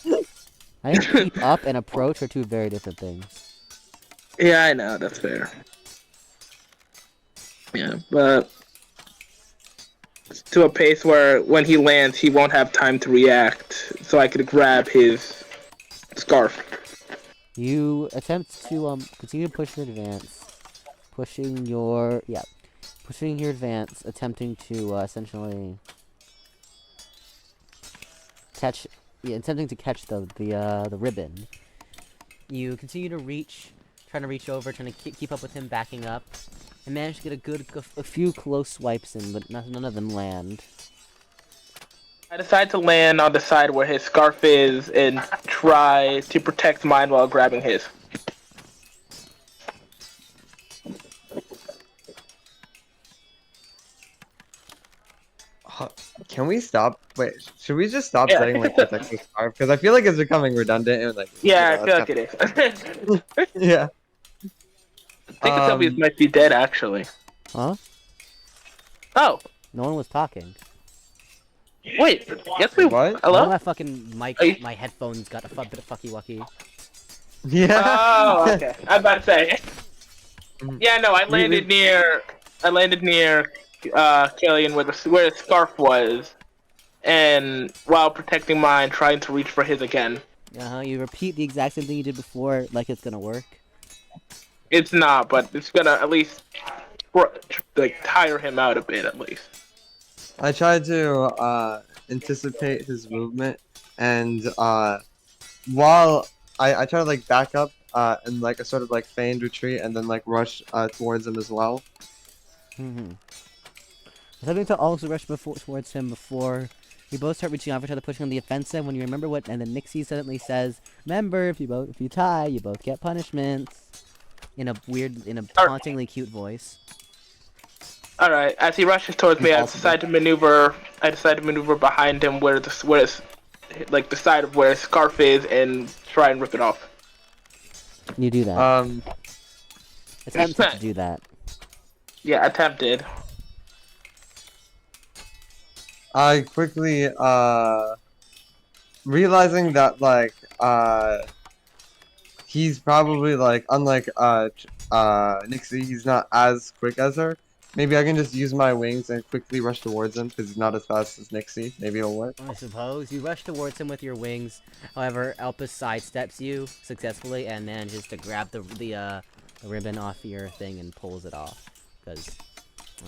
I think keep up and approach are two very different things. yeah, I know that's fair. Yeah, but to a pace where when he lands, he won't have time to react, so I could grab his scarf. You attempt to continue to push your advance, pushing your advance, attempting to essentially catch, attempting to catch the ribbon. You continue to reach, trying to reach over, trying to keep up with him, backing up, and manage to get a few close swipes in, but none of them land. I decide to land on the side where his scarf is and try to protect mine while grabbing his. Can we stop? Wait, should we just stop Yeah. saying like protect the scarf? Because I feel like it's becoming redundant and like. Yeah, you know, I feel like it is. Yeah. I think some of these might be dead, actually. Huh? Oh, No one was talking. wait. Yes, we. What? Hello? My fucking mic, Are you- my headphones got a bit of fucky wucky. Yeah. Oh, okay. I'm about to say. Yeah, no, I landed near Kylian where his scarf was, and while protecting mine, trying to reach for his again. You repeat the exact same thing you did before, like it's gonna work. It's not, but it's gonna at least like tire him out a bit at least. I tried to anticipate his movement, and while I try to like back up and like a sort of like feigned retreat, and then like rush towards him as well. Attempting to also rush towards him before you both start reaching out for each other, pushing on the offensive. When you remember what, and then Nixie suddenly says, "Remember, if you tie, you both get punishments." In a hauntingly cute voice. All right. As he rushes towards me, I decide to maneuver behind him, where it's like the side of where his scarf is, and try and rip it off. You do that. Attempted to do that. Yeah, attempted. I quickly realizing that like he's probably like unlike Nixie, he's not as quick as her. Maybe I can just use my wings and quickly rush towards him because he's not as fast as Nixie. Maybe it'll work. I suppose you rush towards him with your wings. However, Elpis sidesteps you successfully and manages to grab the ribbon off your thing and pulls it off. Because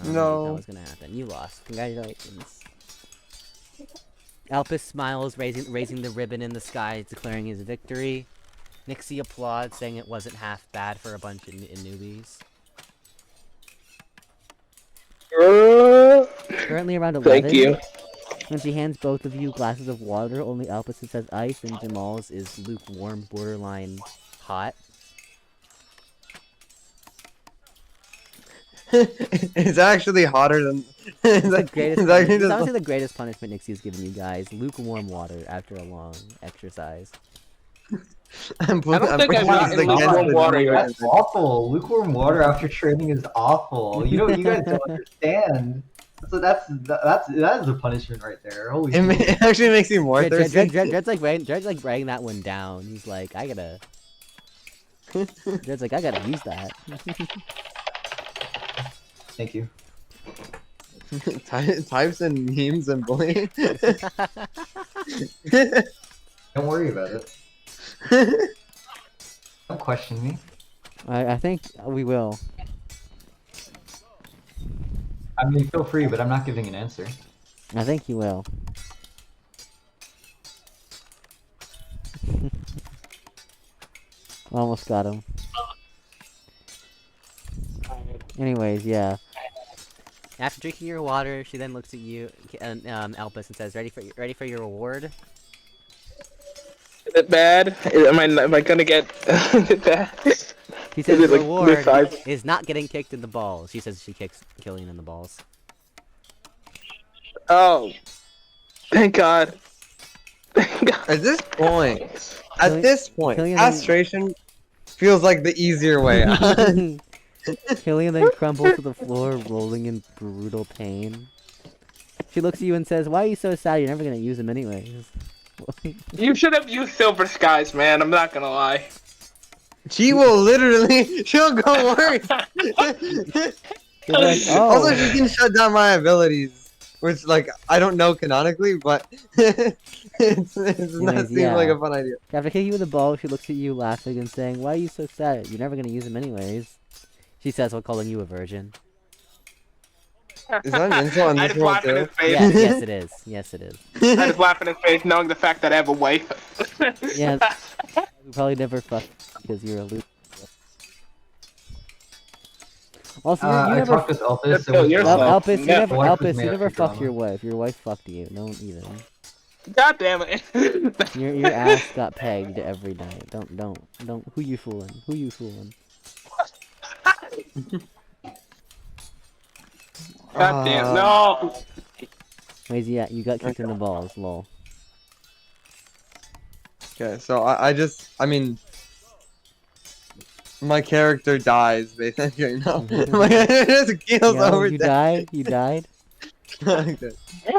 that was gonna happen. You lost. Congratulations. Elpis smiles, raising the ribbon in the sky, declaring his victory. Nixie applauds, saying it wasn't half bad for a bunch of newbies. Currently around 11. Thank you. When she hands both of you glasses of water, only Elpis says ice, and Jamal's is lukewarm, borderline hot. It's actually hotter than. It's honestly the greatest punishment Nixie's given you guys. Lukewarm water after a long exercise. I don't think I've gotten lukewarm water yet. That's awful. Lukewarm water after training is awful. You guys don't understand. So that is a punishment right there. Holy shit. It actually makes me more thirsty. Dred's like writing that one down. He's like, I gotta. Dred's like, I gotta use that. Thank you. Types and memes and bullying. Don't worry about it. Don't question me. I think we will. I mean, feel free, but I'm not giving an answer. I think you will. Almost got him. Anyways, yeah. After drinking your water, she then looks at you, Elpis, and says, "Ready for your reward?" Is it bad? Am I gonna get it bad? He says the like reward is not getting kicked in the balls. She says she kicks Kylian in the balls. Oh, thank God. Thank God. At this point, Kylian castration feels like the easier way out. Kylian then crumbles to the floor, rolling in brutal pain. She looks at you and says, "Why are you so sad? You're never gonna use them anyways." You should have used Silver Skies, man. I'm not gonna lie. She will literally, she'll go work. Like, oh. Also, she can shut down my abilities, which, like, I don't know canonically, but it's not seem like a fun idea. After kicking you in the ball, she looks at you laughing and saying, "Why are you so sad? You're never gonna use them anyways." She says while calling you a virgin. Is that an insult on I this just one laugh in too? his face. Yes, it is. Yes, it is. I just laugh in his face knowing the fact that I have a wife. Yeah, we probably never fucked because you're a loser. Also, you I never. talked with Elpis. Kill yourself. Elpis, you Yeah, never, wife was Elpis, made you never after fucked drama. your wife. Your wife fucked you. Don't even. God damn it. Your ass got pegged every night. Don't. Who you fooling? Who you fooling? God damn. No. Wait, yeah, you got kicked in the balls, lol. Okay, so I mean, my character dies basically. No, my just keels Yo, over. you died? You died? Okay.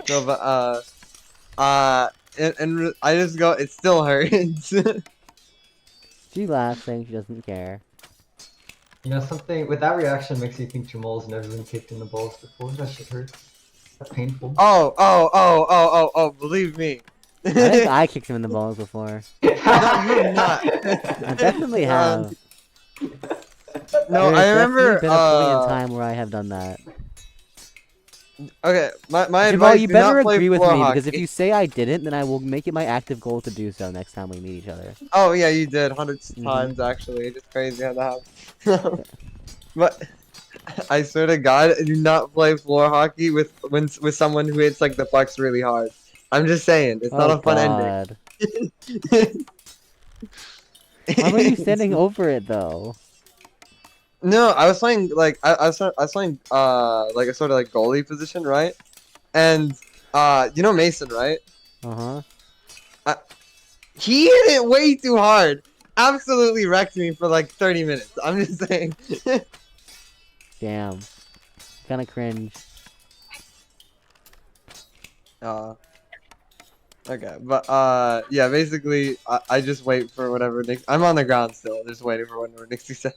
So, but and I just go. It still hurts. She laughs, saying she doesn't care. You know, something with that reaction makes you think Jamal's never been kicked in the balls before. That shit hurts. That's painful. Oh, believe me. I think I kicked him in the balls before. No, you have not. I definitely have. No, There's I definitely remember, been a point in time where I have done that. okay, my Jamal, advice, you do better not play agree with floor me, because if hockey. you say I didn't, then I will make it my active goal to do so next time we meet each other. Oh, yeah, you did hundreds of Mhm. times, actually. It's just crazy how that happened. But I swear to God, do not play floor hockey with someone who hits, like, the pucks really hard. I'm just saying, it's not Oh a fun ending. god. Why were you standing over it, though? No, I was playing like I was playing like a sort of like goalie position, right? And you know Mason, right? Uh-huh. He hit it way too hard. Absolutely wrecked me for like 30 minutes. I'm just saying. Damn. Kinda cringe. Okay, but yeah, basically I just wait for whatever Nick. I'm on the ground still, just waiting for whatever Nixie says.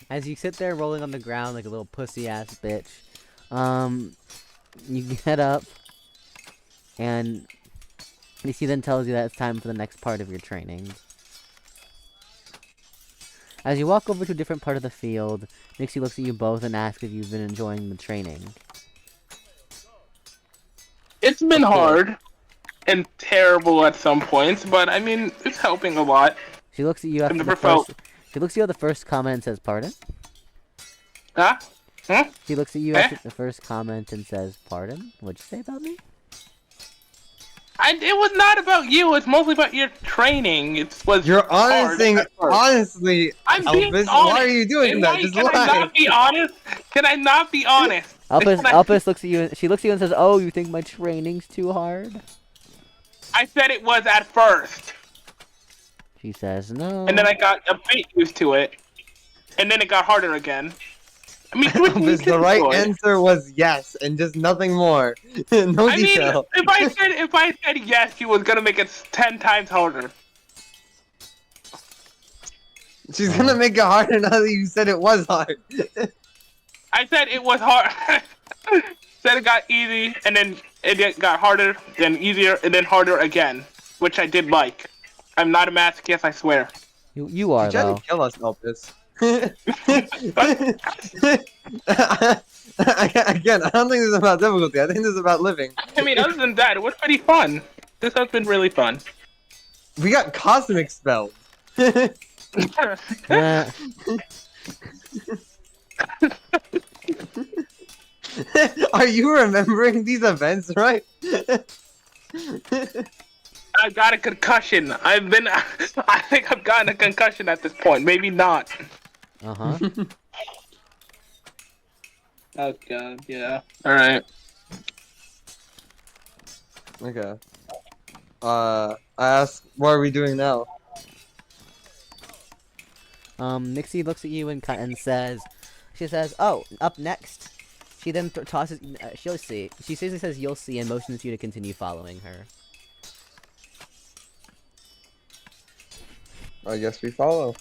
As you sit there rolling on the ground like a little pussy-ass bitch, you get up, and Nixie then tells you that it's time for the next part of your training. As you walk over to a different part of the field, Nixie looks at you both and asks if you've been enjoying the training. It's been Of course. hard and terrible at some points, but I mean, it's helping a lot. She looks at you after never the felt- first. She looks at you at the first comment and says, "Pardon?" Huh? Hmm? She looks at you Eh? after the first comment and says, "Pardon? What'd you say about me?" It was not about you. It's mostly about your training. It was. You're hard honestly, at first. honestly, I'm being Elpis, honest. why are you doing that? Just Can I lie. not be honest? Can I not be honest? Elpis looks at you. She looks at you and says, "Oh, you think my training's too hard?" I said it was at first, She says, "No." and then I got a bit used to it, and then it got harder again. I mean, which Elpis, the right answer was yes, and just nothing more. No I mean, detail. if I said yes, she was gonna make it 10 times harder. She's gonna make it harder now that you said it was hard. I said it was hard. Said it got easy, and then it got harder, then easier, and then harder again, which I did like. I'm not a masochist, I swear. You are You tried though. to kill us, Elpis. Again, I don't think this is about difficulty. I think this is about living. I mean, other than that, it was pretty fun. This has been really fun. We got cosmic spelled. Eh, Are you remembering these events, right? I got a concussion. I think I've gotten a concussion at this point. Maybe not. uh-huh. Oh god, yeah. Alright. Okay. I asked, what are we doing now? Nixie looks at you and says, she says, "Oh, up next." She then tosses, she'll see. She says, "You'll see," and motions you to continue following her. I guess we follow.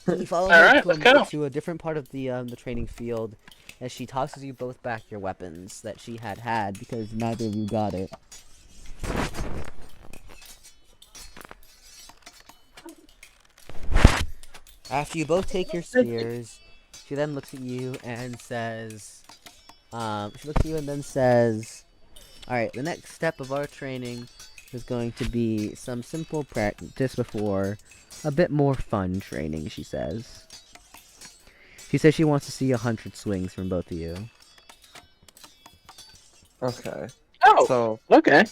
You follow Alright, her let's go. to a different part of the training field, as she tosses you both back your weapons that she had because neither of you got it. After you both take your spears, she then looks at you and says, she looks at you and then says, "Alright, the next step of our training is going to be some simple practice before a bit more fun training," she says. She says she wants to see 100 swings from both of you. Okay. Oh, So, okay.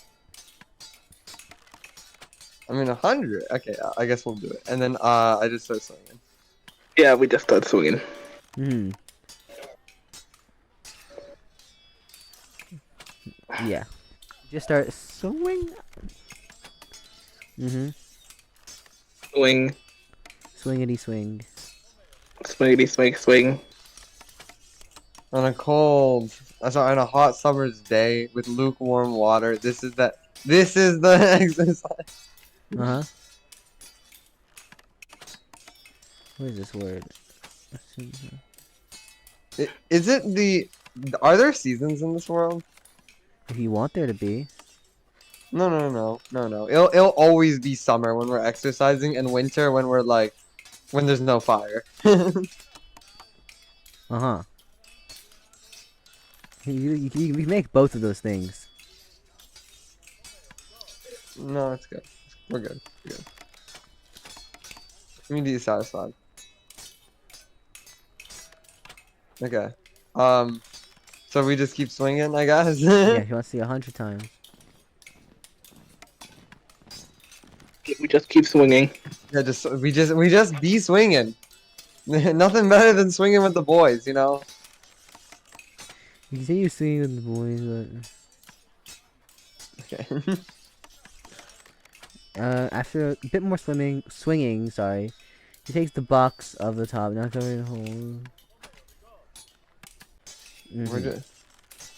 I mean, 100. Okay, I guess we'll do it. And then, I just start swinging. Yeah, we just started swinging. Hmm. Yeah. Just start swing. Mm-hmm. Swing. Swingity swing. Swingity swing swing. On a on a hot summer's day with lukewarm water, this is the exercise. Uh-huh. What is this word? Is it the? Are there seasons in this world? If you want there to be. No. It'll always be summer when we're exercising, and winter when we're like, when there's no fire. Uh-huh. You make both of those things. No, it's good. We're good. We're good. Community is satisfied. Okay. So we just keep swinging, I guess. Yeah, if you want to see 100 times. We just keep swinging. Yeah, we just be swinging. Nothing better than swinging with the boys, you know. You say you swing with the boys, Okay. but after a bit more swinging, sorry, he takes the box of the top, not covering the hole. We're just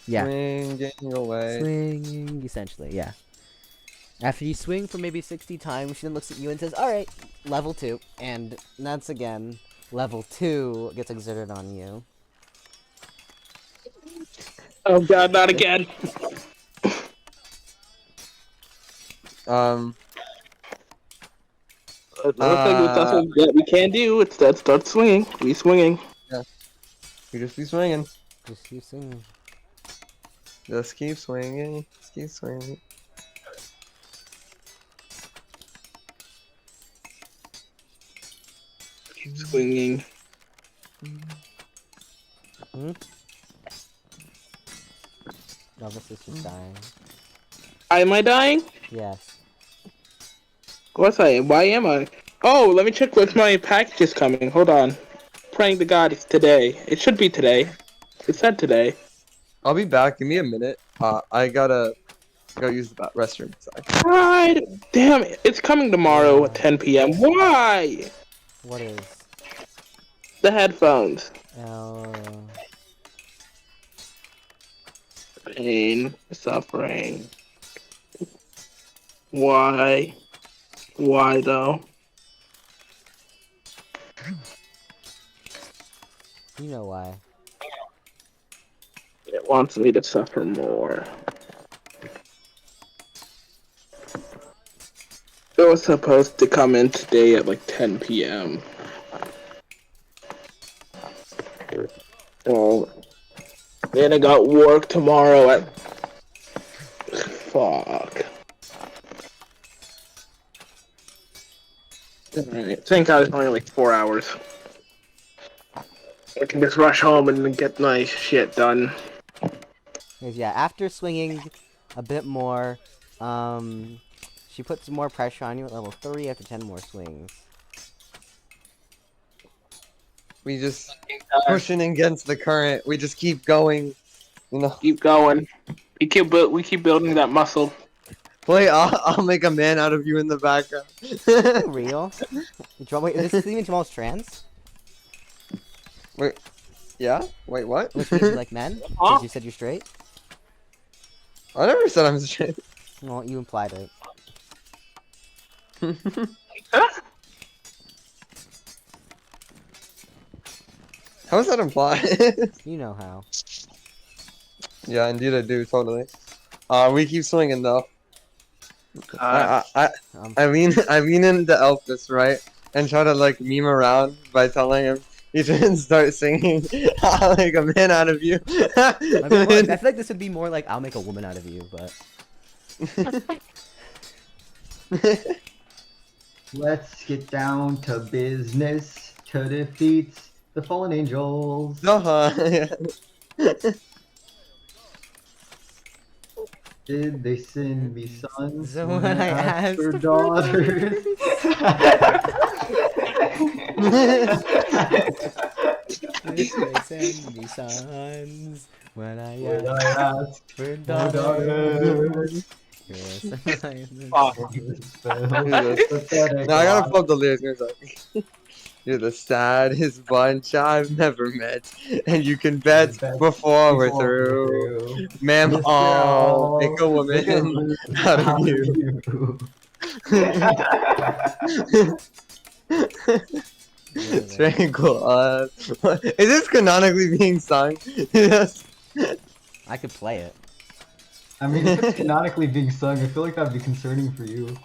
Yeah. swinging away. Swinging, essentially, yeah. After you swing for maybe 60 times, she then looks at you and says, "Alright, level 2. And that's again, level 2 gets exerted on you. Oh god, not again. Looks like it's something that we can do. It's that start swinging. We swinging. Yeah. We just be swinging. Just keep swinging. Just keep swinging. Just keep swinging. Keep swinging. Hmm? Novice is just dying. Am I dying? Yes. Of course I am. Why am I? Oh, let me check what my package is coming. Hold on. Praying to God it's today. It should be today. It said today. I'll be back. Give me a minute. I gotta go use the restroom. Sorry. God damn it. It's coming tomorrow at 10 p.m. Why? What is? The headphones. Pain. Suffering. Why? Why though? You know why. It wants me to suffer more. It was supposed to come in today at like 10 p.m. Oh. Then I got work tomorrow at... Fuck. Alright, thank God it's only like 4 hours. I can just rush home and get my shit done. Yeah, after swinging a bit more, she puts more pressure on you at level 3 after 10 more swings. We just pushing against the current. We just keep going. You know. Keep going. We keep building that muscle. Wait, I'll make a man out of you in the background. Real? Wait, is this even Jamal's trans? Wait, yeah? Wait, what? Which means you like men? Huh? Because you said you're straight? I never said I'm straight. Well, you implied it. Huh? How is that implied? You know how. Yeah, indeed I do, totally. We keep swinging though. I lean into Elpis, right? And try to like meme around by telling him he should start singing I'll make a man out of you. I feel like this would be more like I'll make a woman out of you, but... Let's get down to business to defeat the fallen angels. Yeah. Did they send me sons So when when I asked for asked daughters? They send me sons when I When I ask asked for for daughters. daughters. Yes, No, I gotta pull up the lyrics. It's like, you're the saddest bunch I've never met, and you can bet before we're through. Ma'am, I'll make a woman out of you. It's very cool. Is this canonically being sung? Yes. I could play it. I mean, if it's canonically being sung, I feel like that'd be concerning for you.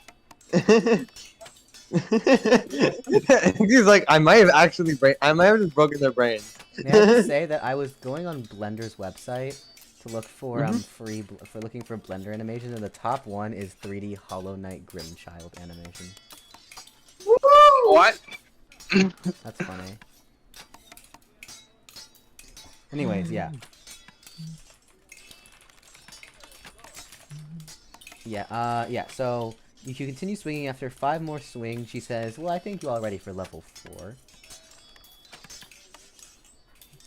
He's like, I might have actually I might have just broken their brains. May I just say that I was going on Blender's website to look for looking for Blender animations, and the top one is 3D Hollow Knight Grimchild animation. What? That's funny. Anyways, yeah. Yeah, so if you continue swinging after 5 more swings, she says, well, I think you're all ready for level 4.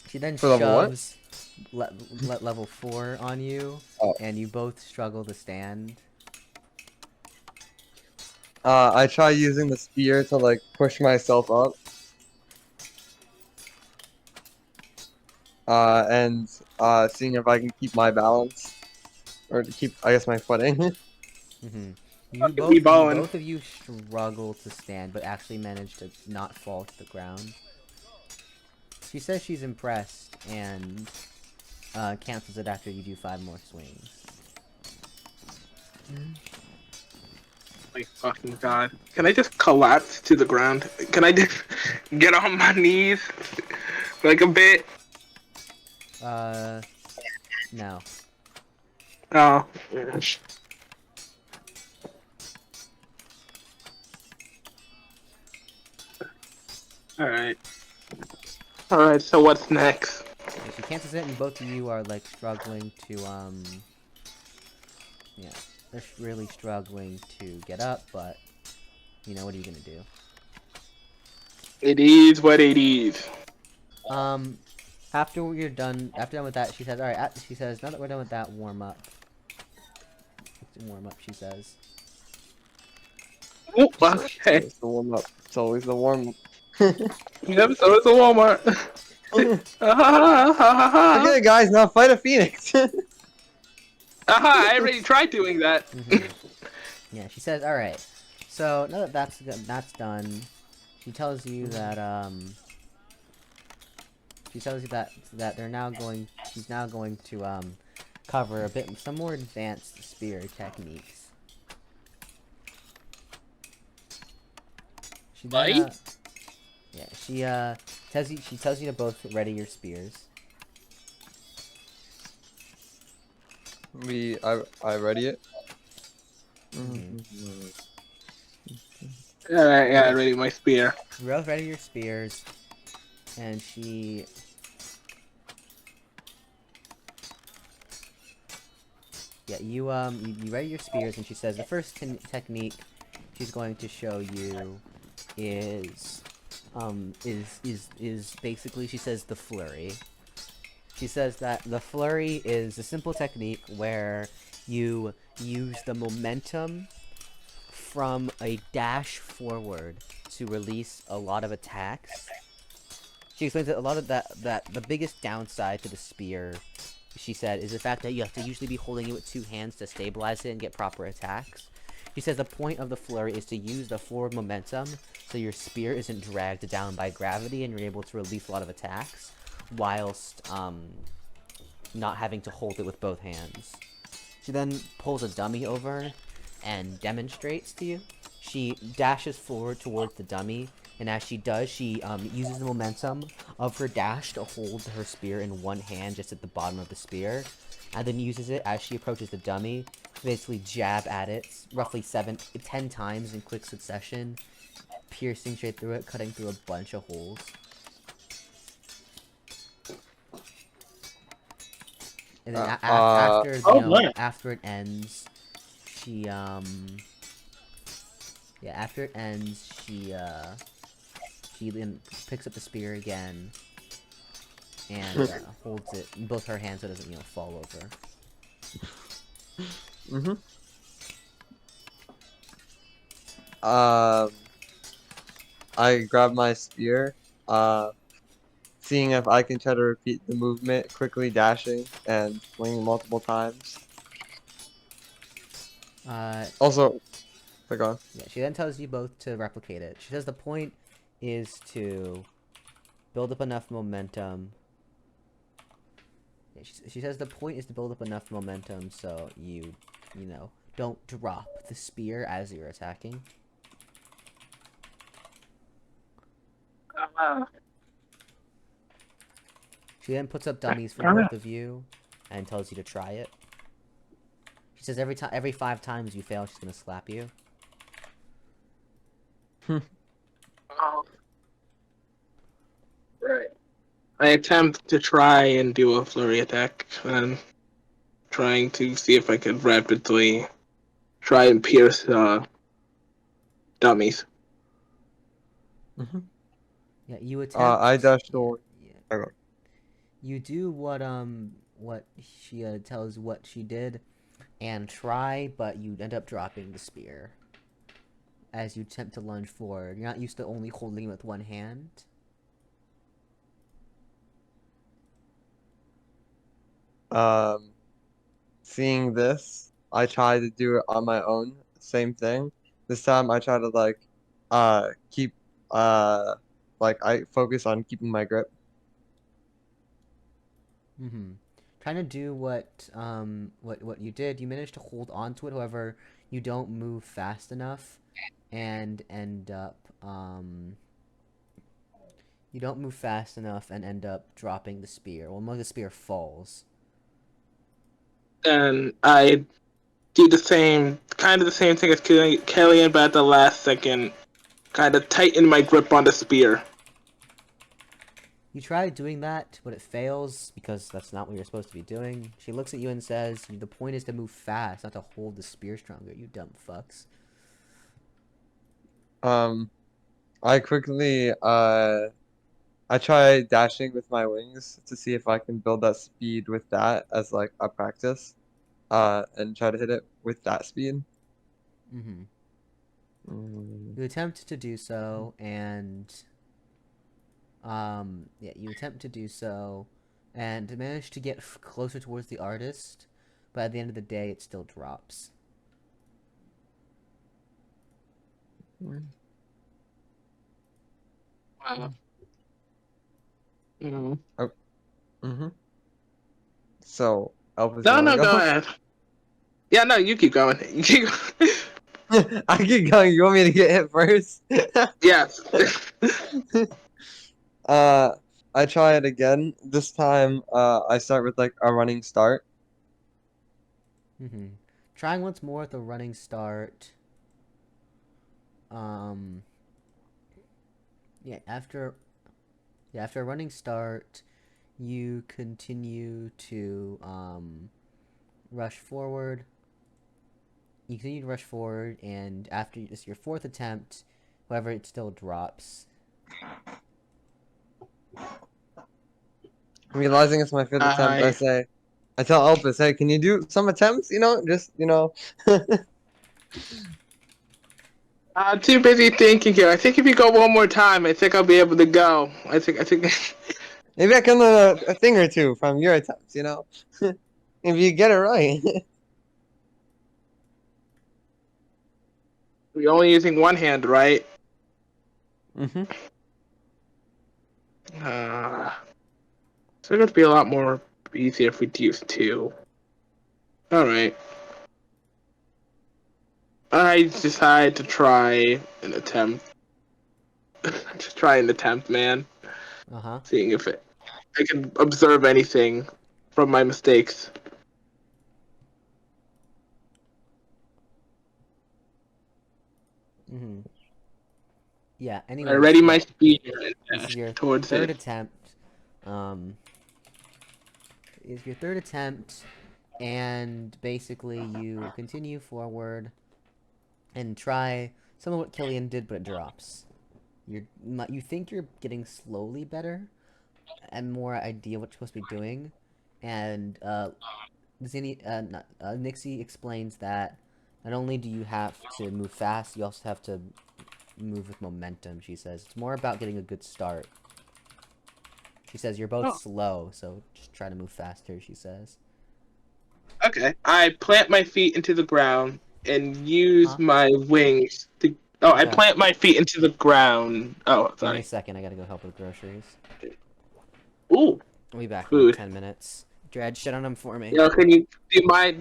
She then For level what? shoves level 4 on you, and you both struggle to stand. I try using the spear to like push myself up. And seeing if I can keep my balance. Or to keep, I guess, my footing. Both of you struggle to stand, but actually manage to not fall to the ground. She says she's impressed, and cancels it after you do 5 more swings. My fucking god. Can I just collapse to the ground? Can I just get on my knees? Like a bit? No. Oh. Alright. Alright, so what's next? She cancels it, and both of you are, like, struggling to, yeah. They're really struggling to get up, but, you know, what are you gonna do? It is what it is. After you're done, with that, she says, alright, she says, now that we're done with that, warm up. Warm up, she says. Oh, okay. It's the warm up. It's always the warm up. Yep, so it's a Walmart. Okay, guys, now fight a phoenix. Aha, I already tried doing that. Yeah, she says, alright. So, now that that's done, she tells you that, they're now going, she's now going to, cover some more advanced spear techniques. She then, yeah, she tells you to both ready your spears. I ready it. Alright, yeah, I ready my spear. You both ready your spears, and she... Yeah, you ready your spears, and she says the first technique she's going to show you is basically, she says, the flurry. She says that the flurry is a simple technique where you use the momentum from a dash forward to release a lot of attacks. She explains that a lot of that the biggest downside to the spear, she said, is the fact that you have to usually be holding it with 2 hands to stabilize it and get proper attacks. She says the point of the flurry is to use the forward momentum so your spear isn't dragged down by gravity and you're able to release a lot of attacks whilst not having to hold it with both hands. She then pulls a dummy over and demonstrates to you. She dashes forward towards the dummy, and as she does, she uses the momentum of her dash to hold her spear in one hand just at the bottom of the spear, and then uses it as she approaches the dummy to basically jab at it roughly 10 times in quick succession, piercing straight through it, cutting through a bunch of holes. And then after it ends, she she then picks up the spear again and holds it in both her hands so it doesn't, fall over. I grab my spear, seeing if I can try to repeat the movement, quickly dashing and swinging multiple times. Also, go on. Yeah, she then tells you both to replicate it. She says the point is to build up enough momentum. Yeah, she says the point is to build up enough momentum so you know, don't drop the spear as you're attacking. She then puts up dummies for both of you and tells you to try it. She says every 5 times you fail, she's gonna slap you. Oh. Right. I attempt to try and do a flurry attack, and trying to see if I could rapidly try and pierce dummies. Yeah, you attempt. I dashed forward. Yeah. You do what she tells what she did, and try, but you end up dropping the spear as you attempt to lunge forward. You're not used to only holding it with one hand. Seeing this, I try to do it on my own. Same thing. This time I try to keep I focus on keeping my grip. Trying to do what you did. You managed to hold on to it. However, you don't move fast enough, and end up you don't move fast enough and end up dropping the spear. Well, the spear falls. And I do the same thing as Kylian, but at the last second, kind of tighten my grip on the spear. You try doing that, but it fails because that's not what you're supposed to be doing. She looks at you and says, the point is to move fast, not to hold the spear stronger, you dumb fucks. I quickly, I try dashing with my wings to see if I can build that speed with that as like a practice, and try to hit it with that speed. You attempt to do so, and you attempt to do so, and manage to get closer towards the artist, but at the end of the day, it still drops. So, Elpis, No, go ahead. Yeah, no, you keep going. I keep going. You want me to get hit first? Yes. I try it again. This time, I start with like a running start. Trying once more with a running start. After a running start, you continue to rush forward. You continue to rush forward, and after this, your 4th attempt, however, it still drops. Realizing it's my 5th attempt, I tell Elpis, hey, can you do some attempts? Too busy thinking here. I think if you go one more time, I think I'll be able to go. I think. Maybe I can learn a thing or two from your attempts, if you get it right. We're only using one hand, right? So it's going to be a lot more easier if we use 2. Alright. I decide to try an attempt. Just try an attempt, man. Seeing if I can observe anything from my mistakes. Yeah, anyway. I ready my speed this is your towards 3rd it. attempt. Is your 3rd attempt, and basically you continue forward and try some of what Kylian did, but it drops. You think you're getting slowly better and more idea what you're supposed to be doing, and Nixie explains that not only do you have to move fast, you also have to move with momentum. She says it's more about getting a good start. She says you're both slow, so just try to move faster, she says. Okay. I plant my feet into the ground and use my wings to Oh, I Okay. plant my feet into the ground. Oh, Give me a sorry. second. I gotta go help with groceries. Ooh, I'll be back in food. like 10 minutes. Dred, shit on them for me. Yeah, can you? Do you mind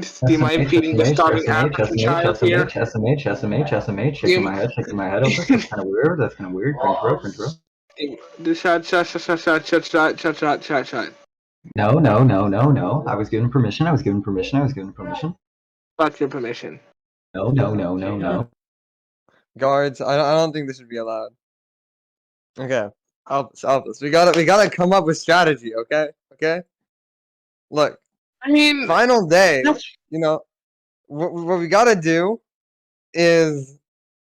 feeding the starving African child here? SMH, shaking You, my head, Elpis. That's kind of weird. Print row. the shot. No. I was given permission. Fuck your permission. No. Guards, I don't think this should be allowed. Okay. Elpis. We gotta come up with strategy, okay? Okay? Look, I mean, final day, no, you know, what we gotta do is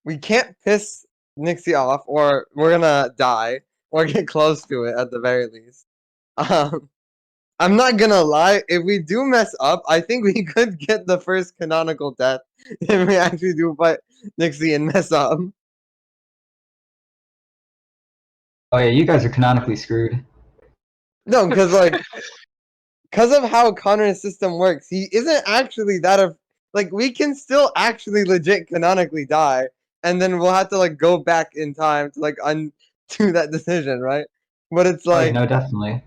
we can't piss Nixie off or we're gonna die or get close to it at the very least. Um, I'm not gonna lie, if we do mess up, I think we could get the first canonical death if we actually do fight Nixie and mess up. Oh yeah, you guys are canonically screwed. No, because of how Connor's system works, he isn't actually that of like we can still actually legit canonically die, and then we'll have to like go back in time to like undo that decision, right? But it's Oh yeah, like, no, definitely.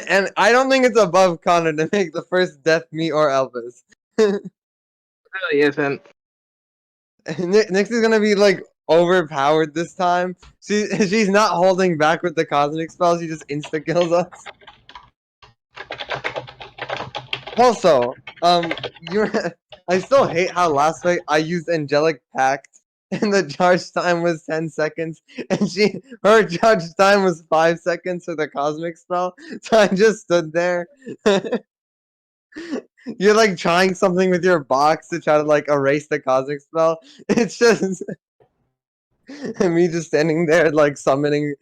and I don't think it's above Connor to make the first death me or Elvis. really isn't. Nyx is gonna be like overpowered this time. She's not holding back with the cosmic spell. She just insta kills us. Also, you I still hate how last fight I used Angelic Pact and the charge time was 10 seconds and her charge time was 5 seconds for the cosmic spell. So I just stood there. You're like trying something with your box to try to like erase the cosmic spell. It's just me just standing there like summoning.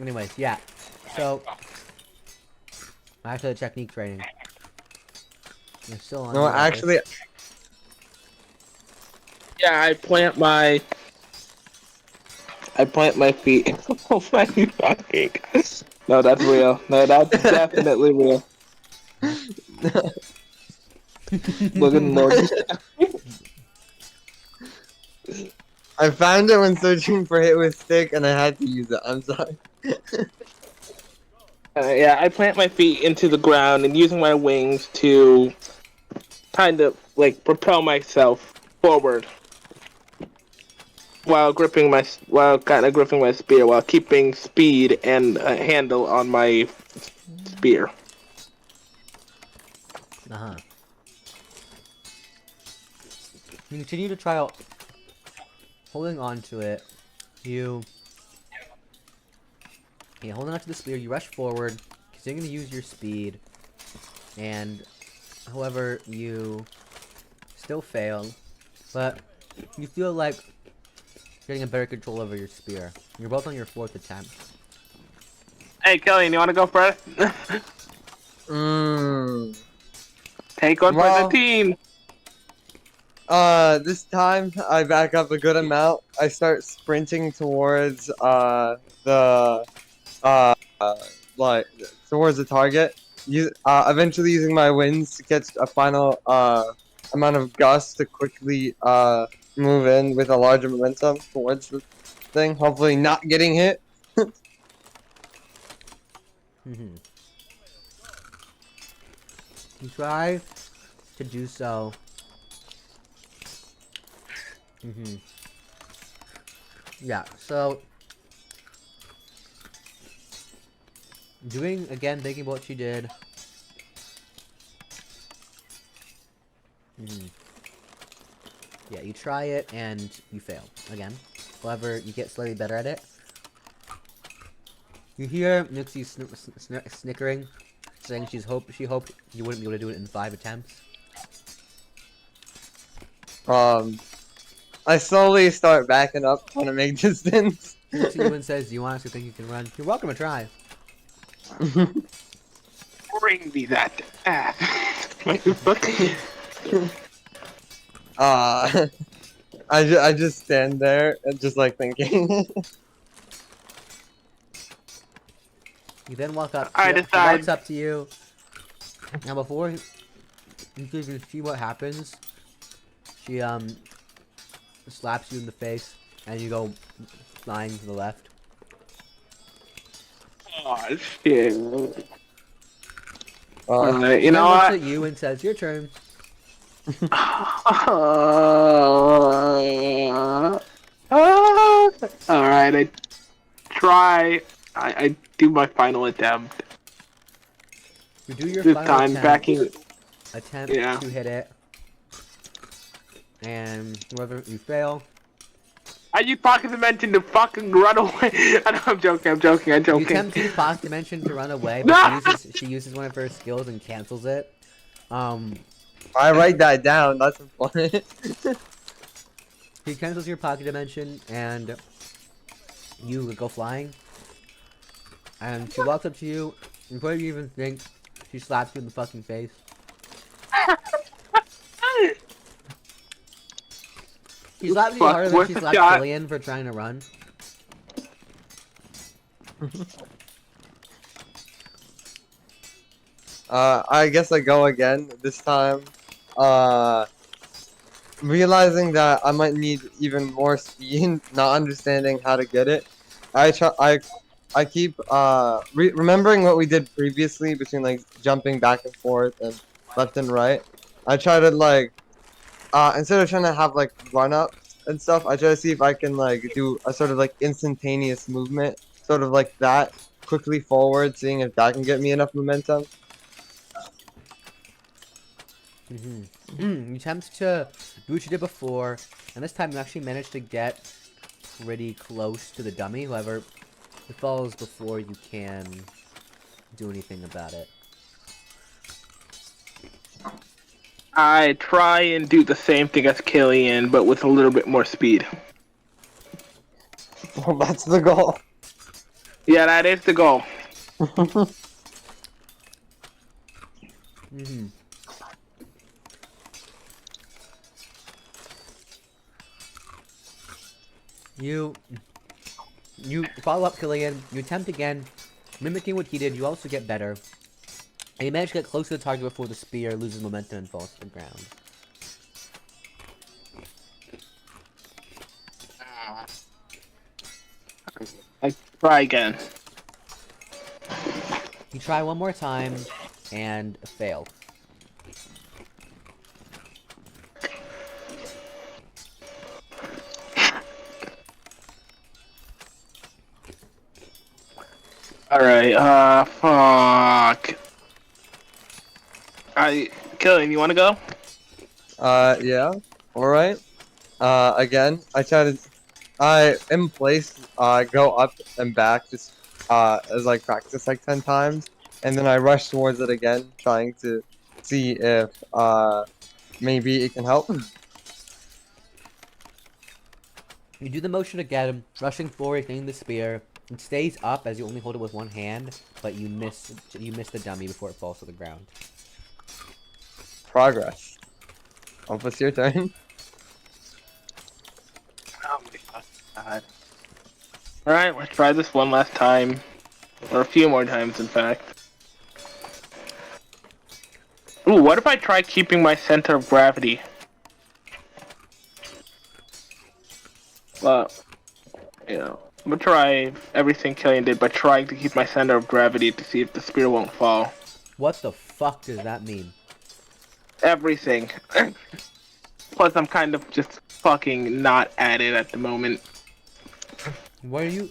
Anyways, yeah. So, back to the technique training. You're still on. No, your office. actually, Yeah, I plant my feet. Oh my fucking. No, that's real. No, that's definitely real. Looking more. I found it when searching for hit with stick and I had to use it. I'm sorry. Yeah, I plant my feet into the ground and using my wings to kind of like propel myself forward while gripping my spear while keeping speed and a handle on my spear. Uh-huh. You continue to try out holding on to it. Yeah, holding on to the spear, you rush forward, continuing to use your speed, and however, you still fail, but you feel like you're getting a better control over your spear. You're both on your 4th attempt. Hey, Kylian, you want to go first? Take one for the team. This time I back up a good amount. I start sprinting towards like towards the target. Eventually using my wings to catch a final amount of gust to quickly move in with a larger momentum towards the thing. Hopefully not getting hit. You try to do so. Yeah, so thinking about what you did. Yeah, you try it and you fail again. However, you get slightly better at it. You hear Nixie snickering, saying she hoped you wouldn't be able to do it in 5 attempts. I slowly start backing up, trying to make distance. Nixie even says, "Do you honestly think you can run? You're welcome to try." Bring me that ass. I just stand there and just like thinking. You then walk up. I She decide. walks up to you. Now, before you can see what happens, She slaps you in the face, and you go flying to the left. Oh shit. You She know then looks what? at you and says, "Your turn." Alright, I try. I do my final attempt. You do your This final time, backing. attempt Yeah. to hit it, and whether you fail, I use pocket dimension to fucking run away. I know, I'm joking. I'm you joking. attempt to use Pocket Dimension to run away, but she uses one of her skills and cancels it. I write that down. That's important. She cancels your Pocket Dimension, and you go flying. And she walks up to you, and before you even think, she slaps you in the fucking face. She slaps you harder than she slapped Kylian for trying to run. I guess I go again this time. Realizing that I might need even more speed, not understanding how to get it. I keep remembering what we did previously between like jumping back and forth and left and right. I try to like instead of trying to have like run ups and stuff, I try to see if I can like do a sort of like instantaneous movement, sort of like that, quickly forward, seeing if that can get me enough momentum. You attempt to do what you did before, and this time you actually managed to get pretty close to the dummy. However, it falls before you can do anything about it. I try and do the same thing as Kylian, but with a little bit more speed. Well, that's the goal. Yeah, that is the goal. You follow up Kylian, you attempt again, mimicking what he did, you also get better. And you manage to get close to the target before the spear loses momentum and falls to the ground. I try again. You try one more time, and fail. Alright, fuck. Kylian, you wanna go? Yeah. Alright. Again, I in place, go up and back just, as like practice like 10 times. And then I rush towards it again, trying to see if, maybe it can help. You do the motion again, rushing forward, hitting the spear. It stays up as you only hold it with one hand, but you miss the dummy before it falls to the ground. Progress. Elpis, your turn. Oh my god. Alright, let's try this one last time. Or a few more times, in fact. Ooh, what if I try keeping my center of gravity? Well, you know, I'm gonna try everything Kylian did by trying to keep my center of gravity to see if the spear won't fall. What the fuck does that mean? Everything. Plus, I'm kind of just fucking not at it at the moment. What do you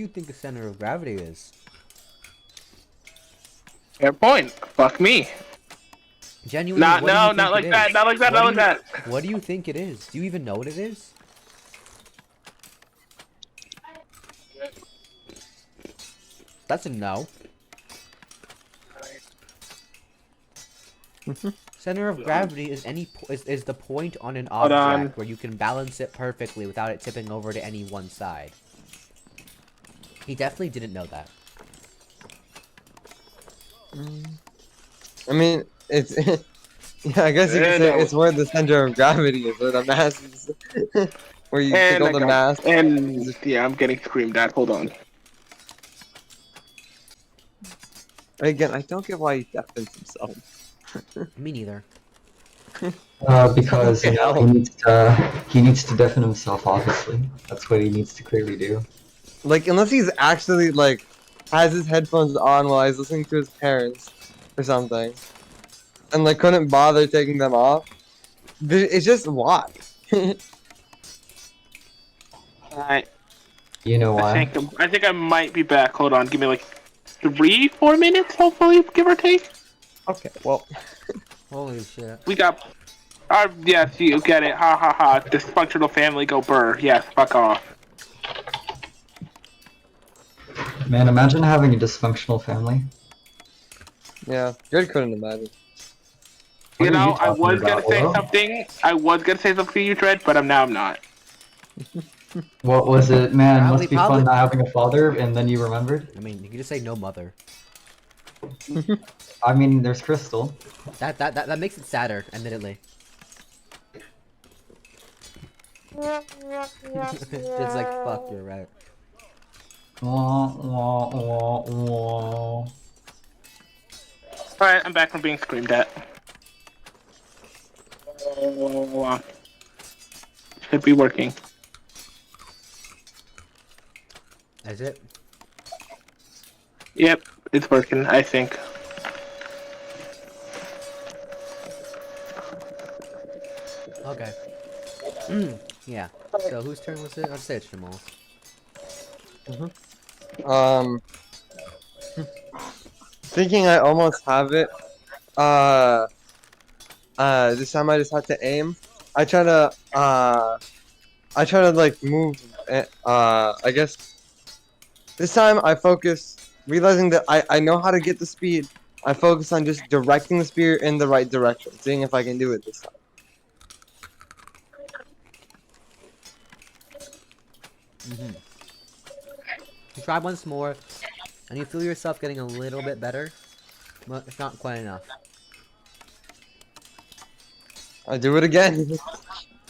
think the center of gravity is? Fair point. Fuck me. Genuinely, Not what do you think like it that. is? Not like that. What Not do like that. What do you think it is? Do you even know what it is? That's a no. Center of gravity is is the point on an object where you can balance it perfectly without it tipping over to any one side. He definitely didn't know that. I mean, it's yeah. I guess you could say it's where the center of gravity is, where the mass is, where you tickle the mass. And yeah, I'm getting screamed at. Hold on. Again, I don't get why he deafens himself. Me neither. Because you know, Hell. he needs to deafen himself. Obviously, that's what he needs to clearly do. Like, unless he's actually, like, has his headphones on while he's listening to his parents or something. And, like, couldn't bother taking them off. It's just why? Alright. You know I why? think I might be back. Hold on, give me like 3-4 minutes, hopefully, give or take. Okay, well. Holy shit. We got. Yes, you get it. Ha ha ha. Dysfunctional family go burr. Yes, fuck off. Man, imagine having a dysfunctional family. Yeah, good couldn't imagine. What You are know, you I was talking gonna about, say Will? something. I was gonna say something to you, Dread, but I'm not. What was it? Man, Probably- must be probably- fun not having a father, and then you remembered? I mean, you can just say no mother. I mean, there's Crystal. That makes it sadder, admittedly. It's like, fuck, you're right. Wah, wah, wah, wah. Alright, I'm back from being screamed at. Should be working. Is it? Yep, it's working, I think. Okay. Yeah. So whose turn was it? I'd say it's Jamal's. Thinking I almost have it. This time I just have to aim. I try to like move. I guess this time I focus, realizing that I know how to get the speed. I focus on just directing the spear in the right direction, seeing if I can do it this time. You try once more, and you feel yourself getting a little bit better, but it's not quite enough. I do it again.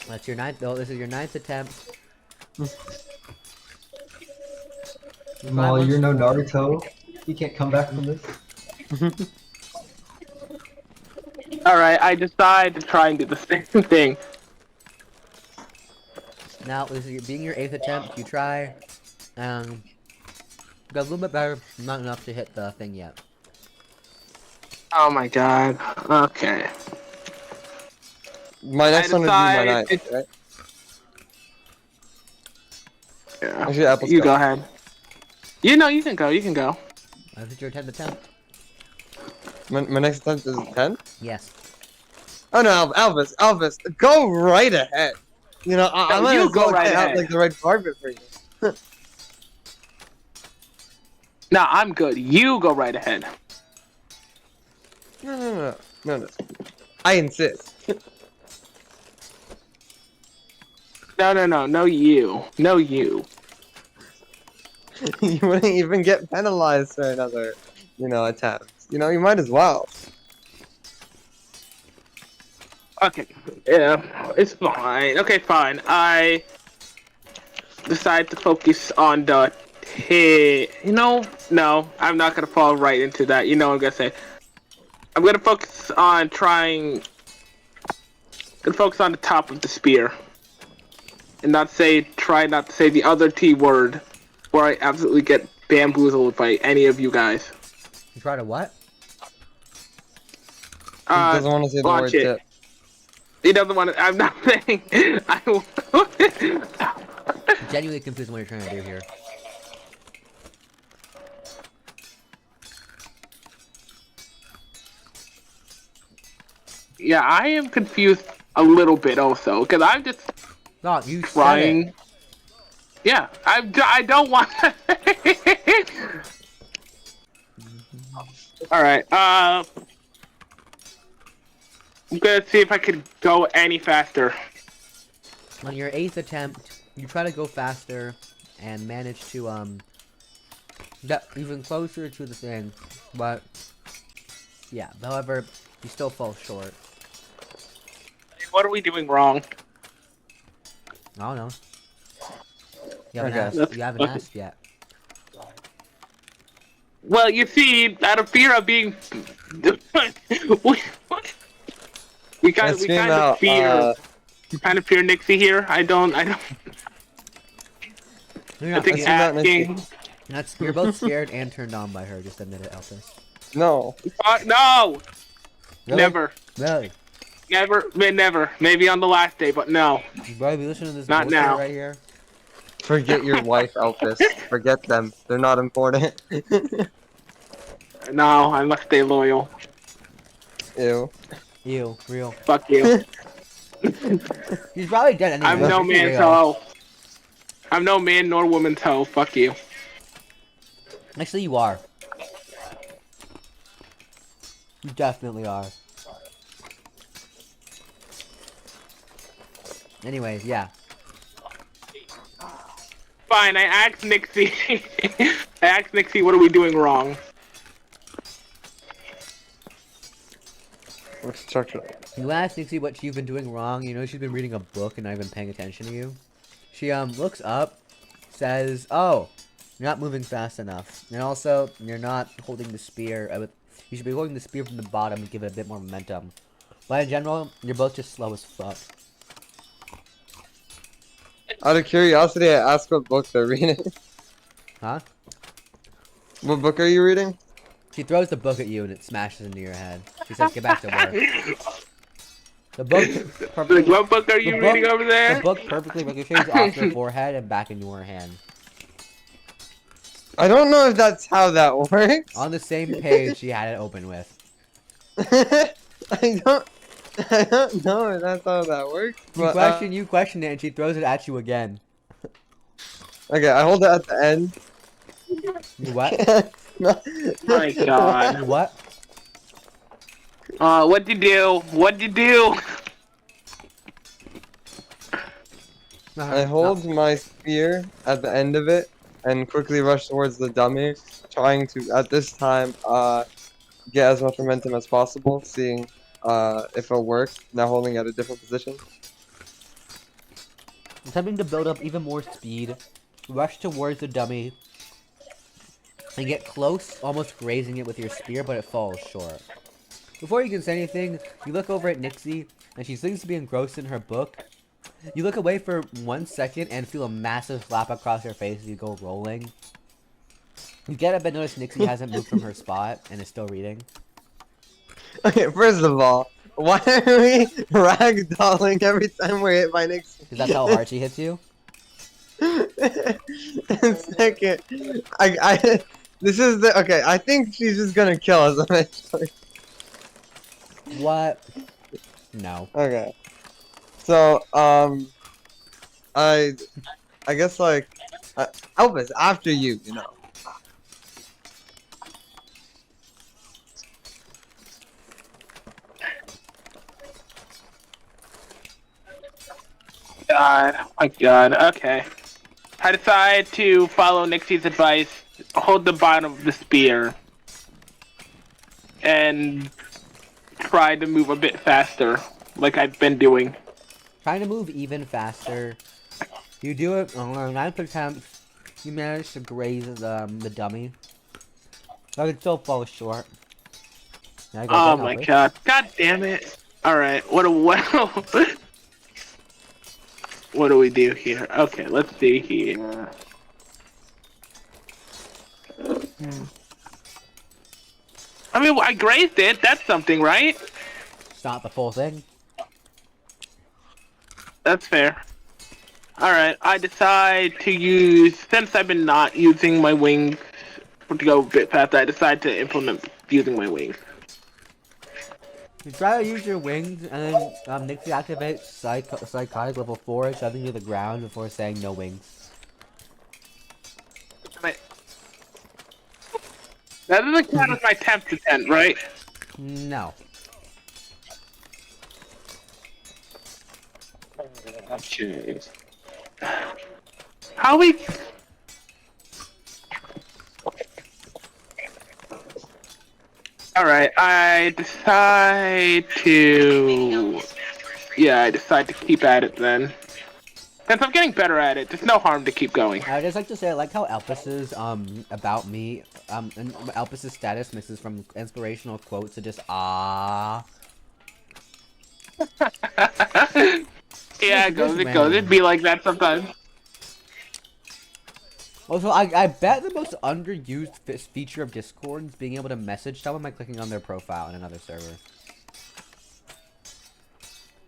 That's your ninth. Oh, this is your ninth attempt. You try Well, once you're no more. Naruto. You can't come back from this. Alright, I decide to try and do the same thing. Now, this is being your 8th attempt. You try, got a little bit better, not enough to hit the thing yet. Oh my god. Okay. My next one would be my decide ninth, it's- right? Yeah. Actually, Apple's You go ahead. You know, you can go. This is your 10th attempt. My next attempt is 10? Yes. Oh no, Elvis, go right ahead. You know, I No, might you as go well right get out ahead. like the red carpet for you. Nah, I'm good. You go right ahead. No. I insist. No. No, you. No, you. You wouldn't even get penalized for another, attempt. You know, you might as well. Okay. Yeah, it's fine. Okay, fine. I decide to focus on the hit. No, I'm not gonna fall right into that. You know what I'm gonna say. I'm gonna focus on trying. Gonna focus on the top of the spear, and try not to say the other T word, where I absolutely get bamboozled by any of you guys. You try to what? He doesn't want to say the launch word it. tip. He doesn't want to. I'm not saying. I'm genuinely confused on what you're trying to do here. Yeah, I am confused a little bit also, because I'm just No, you said trying. it. Yeah, I don't want. All right. I'm gonna see if I can go any faster. On your 8th attempt, you try to go faster and manage to get even closer to the thing, but yeah. However, you still fall short. What are we doing wrong? I don't know. You haven't Okay. asked. You haven't asked yet. Well, you see, out of fear of being, you We kind of fear. We kind of fear Nixie here. I don't. You're I not think Let's do that next asking. You're both scared and turned on by her. Just admit it, Elpis. No. No. Really? Never. Really? Never. Maybe on the last day, but no. You better be listening to this Not bullshit now. right here. Forget your wife, Elpis. Forget them. They're not important. No, I must stay loyal. Ew. Ew, real. Fuck you. He's probably dead anyway. I'm no Let's be man's real. hoe. I'm no man nor woman's hoe. Fuck you. Actually, you are. You definitely are. Anyways, yeah. Fine, I asked Nixie. What are we doing wrong? Let's check it. You asked Nixie what she's been doing wrong. You know she's been reading a book and not even paying attention to you. She looks up, says, "Oh, you're not moving fast enough, and also you're not holding the spear. You should be holding the spear from the bottom and give it a bit more momentum. But in general, you're both just slow as fuck." Out of curiosity, I asked what book they're reading. Huh? What book are you reading? She throws the book at you and it smashes into your head. She says, "Get back to work." The book. Like, what book are you The reading book- over there? The book perfectly ricochets off your forehead and back in your hand. I don't know if that's how that works. On the same page she had it open with. I don't know if that's how that works. But, You question it and she throws it at you again. okay, I hold it at the end. You what? No. My God. You what? What'd you do? What'd you do? I hold my spear at the end of it and quickly rush towards the dummy, trying to, at this time, get as much momentum as possible, seeing if it'll work, now holding at a different position. Attempting to build up even more speed, rush towards the dummy, and get close, almost grazing it with your spear, but it falls short. Before you can say anything, you look over at Nixie, and she seems to be engrossed in her book. You look away for 1 second and feel a massive slap across your face as you go rolling. You get up and notice Nixie hasn't moved from her spot and is still reading. Okay, first of all, why are we ragdolling every time we're hit by Nixie? Because that's how hard she hits you. And second, this is the, okay, I think she's just gonna kill us eventually. What? No. Okay. So, I guess, like, Elpis, after you, you know. God, my God. Okay. I decide to follow Nixie's advice, hold the bottom of the spear, and try to move a bit faster, like I've been doing. Trying to move even faster. You do it on 9 attempts. You manage to graze the dummy. But it still falls short. Now you go Oh again, my Elpis. God. God damn it. Alright, what do we do here? Okay, let's see here. I mean, I grazed it. That's something, right? It's not the full thing. That's fair. Alright, I decide to use, since I've been not using my wings to go a bit faster, I decide to implement using my wings. You try to use your wings, and then Nixie activates Psychotic level 4, shoving you to the ground before saying no wings. That doesn't count as my 10th attempt, right? No. Okay. How we... Alright, I decide to... Yeah, I decide to keep at it then. Since I'm getting better at it, there's no harm to keep going. I'd just like to say, I like how Elpis's, about me, and Elpis's status mixes from inspirational quotes to just, ah. Yeah, it goes. It goes. It'd be like that sometimes. Also, I bet the most underused feature of Discord is being able to message someone by clicking on their profile in another server.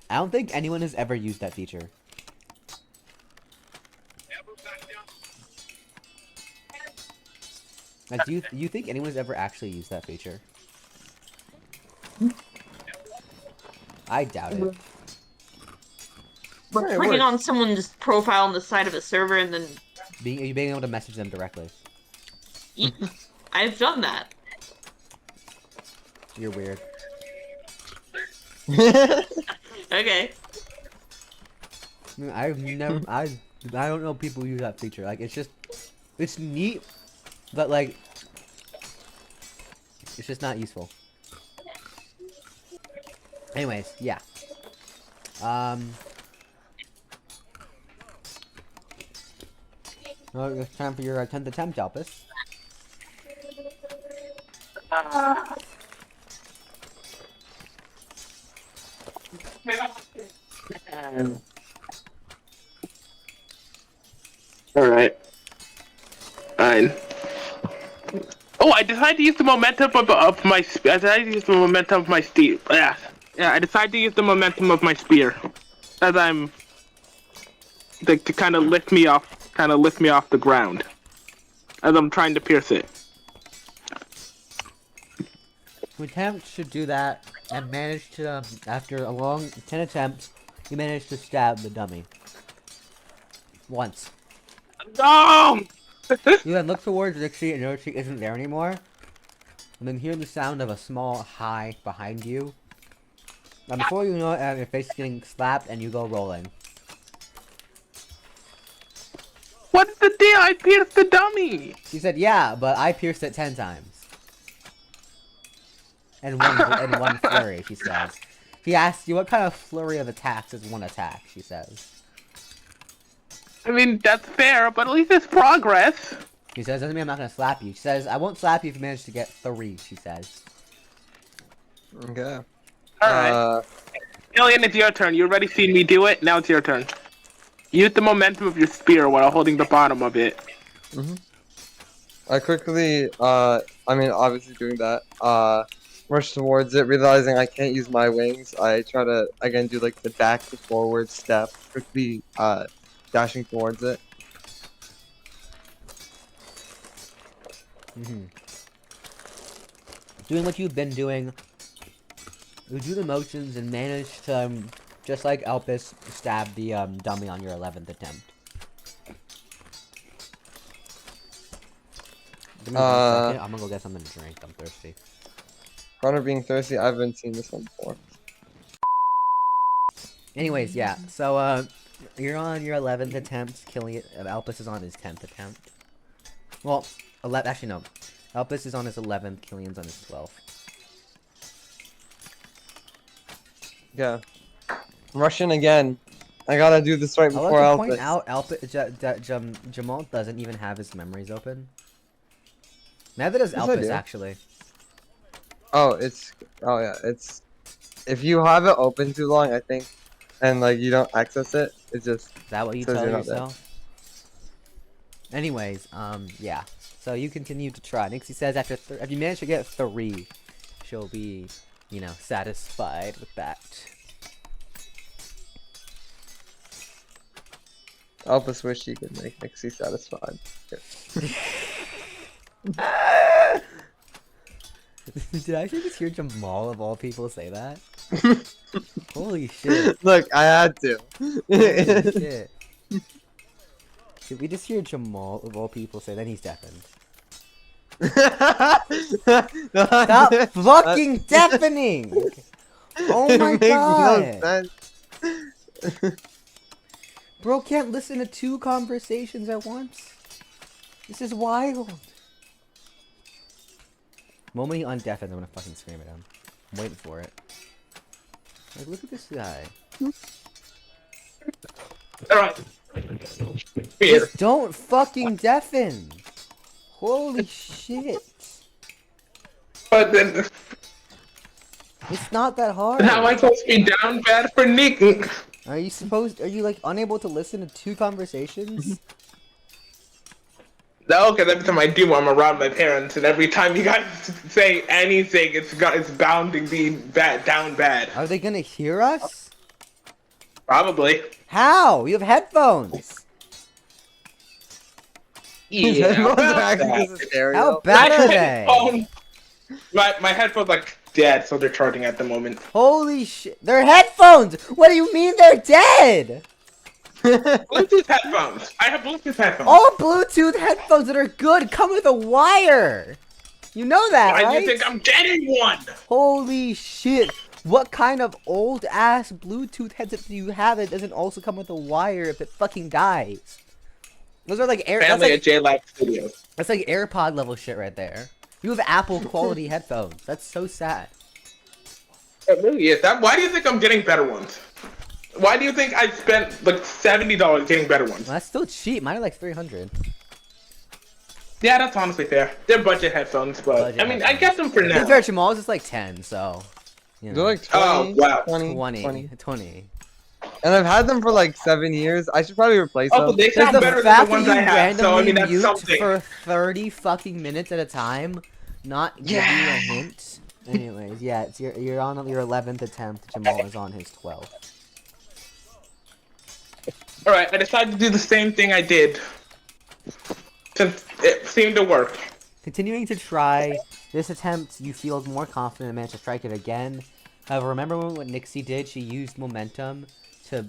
I don't think anyone has ever used that feature. Like, do you think anyone has ever actually used that feature? I doubt it. But clicking on someone's profile on the side of a server and then Being able to message them directly. I've done that. You're weird. Okay. I've never I don't know people who use that feature. Like it's neat, but like it's just not useful. Anyways, yeah. Well, it's time for your 10th attempt, Elpis. Alright. Fine. Oh, I decided to use the momentum of my spear. I decided to use the momentum of my spear. Yeah. Yeah, I decided to use the momentum of my spear. As I'm... to kind of lift me off the ground. As I'm trying to pierce it. You attempt to do that and manage to, after a long 10 attempts, you manage to stab the dummy. Once. No! You then look towards Dixie and notice she isn't there anymore. And then hear the sound of a small hi behind you. And before you know it, your face is getting slapped and you go rolling. What's the deal? I pierced the dummy! She said, yeah, but I pierced it 10 times. And one flurry, she says. She asks you what kind of flurry of attacks is one attack, she says. I mean, that's fair, but at least it's progress. She says, doesn't mean I'm not gonna slap you. She says, I won't slap you if you manage to get 3, she says. Okay. Alright. Kylian, it's your turn. You already seen me do it, now it's your turn. Use the momentum of your spear while holding the bottom of it. I quickly, I mean, obviously doing that, rush towards it, realizing I can't use my wings. I try to, again, do like the back to forward step, quickly, dashing towards it. Doing what you've been doing. You do the motions and manage to, just like Elpis, stab the dummy on your 11th attempt. Give me 1 second. I'm gonna go get something to drink. I'm thirsty. Runner being thirsty, I haven't seen this one before. Anyways, yeah. So, you're on your 11th attempt. Kylian, Elpis is on his 10th attempt. Well, actually no. Elpis is on his 11th. Kylian's on his 12th. Yeah. I'm rushing again. I gotta do this right I before like to Elpis. point out, Jamal doesn't even have his memories open. Neither does Yes, I Elpis, do. actually. Oh, yeah, it's, if you have it open too long, I think, and like you don't access it, it just, Is that what you says tell you're not there. yourself? Anyways, yeah. So you continue to try. Nixie says if you manage to get 3, she'll be, you know, satisfied with that. Elpis wish he could make Nixie satisfied. Did I actually just hear Jamal of all people say that? Holy shit. Look, I had to. Holy shit. Did we just hear Jamal of all people say that? He's deafened. Stop fucking deafening! Oh my god! Bro can't listen to 2 conversations at once. This is wild. The moment he undeafens, I'm gonna fucking scream at him. I'm waiting for it. Like, look at this guy. Alright. Just don't fucking deafen! Holy shit! But then... It's not that hard. And how am I supposed to be down bad for Nick? Are you like unable to listen to 2 conversations? No, because every time I do, I'm around my parents, and every time you guys say anything, it's bound to be down bad. Are they gonna hear us? Probably. How? You have headphones. His headphones are about actually that. just a stereo. How bad are they? My headphones like dead, so they're charging at the moment. Holy shit! They're headphones. What do you mean they're dead? Bluetooth headphones. I have Bluetooth headphones. All Bluetooth headphones that are good come with a wire. You know that, Why right? do you think I'm getting one? Holy shit! What kind of old ass Bluetooth headset do you have that doesn't also come with a wire if it fucking dies? Those are like Family at J-Lab Studios. that's like AirPod level shit right there. You have Apple quality headphones. That's so sad. It really is. Why do you think I'm getting better ones? Why do you think I spent like $70 getting better ones? Well, that's still cheap. Mine are like 300. Yeah, that's honestly fair. They're budget headphones, but Budget I mean, headphones. I get them for To be now. fair, Jamal's is like 10, so. You They're know. like 20, Oh, wow. 20. And I've had them for like 7 years. I should probably replace Oh, them. they There's sound the better than fact the ones that I you have, so I randomly mean, that's mute something. for 30 fucking minutes at a time, not give you a hint. Anyways, yeah, it's you're on your 11th attempt. Jamal is on his 12th. Alright, I decided to do the same thing I did. Since it seemed to work. Continuing to try, this attempt you feel more confident and manage to strike it again. However, remember what Nixie did? She used momentum to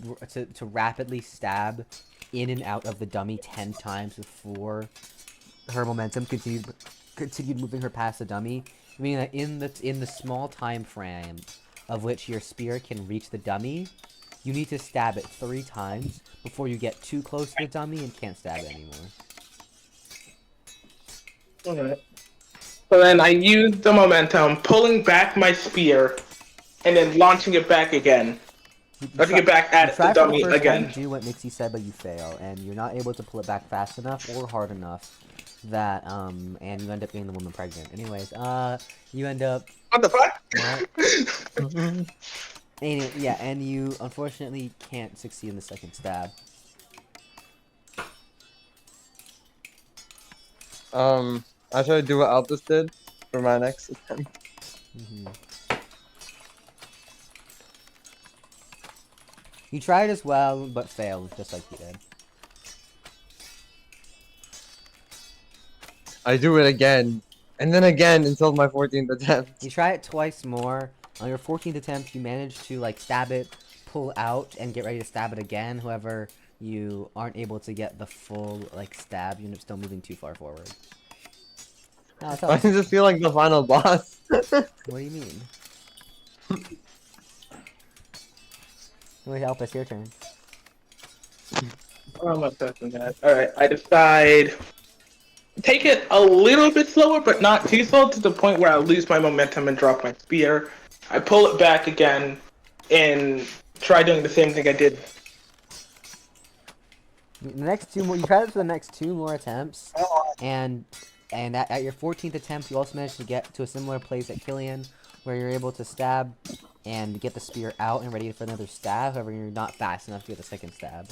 rapidly stab in and out of the dummy 10 times before her momentum continued moving her past the dummy. Meaning that in the small time frame of which your spear can reach the dummy, you need to stab it 3 times before you get too close to the dummy and can't stab it anymore. Alright. So then I used the momentum, pulling back my spear, and then launching it back again. Launching it back at the dummy again. Do what Nixie said, but you fail, and you're not able to pull it back fast enough or hard enough that and you end up getting the woman pregnant. Anyways, you end up. What the fuck? Yeah, and you unfortunately can't succeed in the second stab. I try to do what Elpis did for my next attempt. You tried as well, but failed, just like you did. I do it again, and then again until my 14th attempt. You try it twice more. On your 14th attempt, you manage to like stab it, pull out, and get ready to stab it again. However, you aren't able to get the full like stab. You end up still moving too far forward. Oh, I just feel like the final boss. what do you mean? Wait, Elpis, your turn. Oh, I'm upset with that. Alright, I decide. Take it a little bit slower, but not too slow to the point where I lose my momentum and drop my spear. I pull it back again and try doing the same thing I did. The next 2 more, you tried it for the next 2 more attempts, and at your 14th attempt, you also managed to get to a similar place at Kylian, where you're able to stab and get the spear out and ready for another stab. However, you're not fast enough to get the second stab.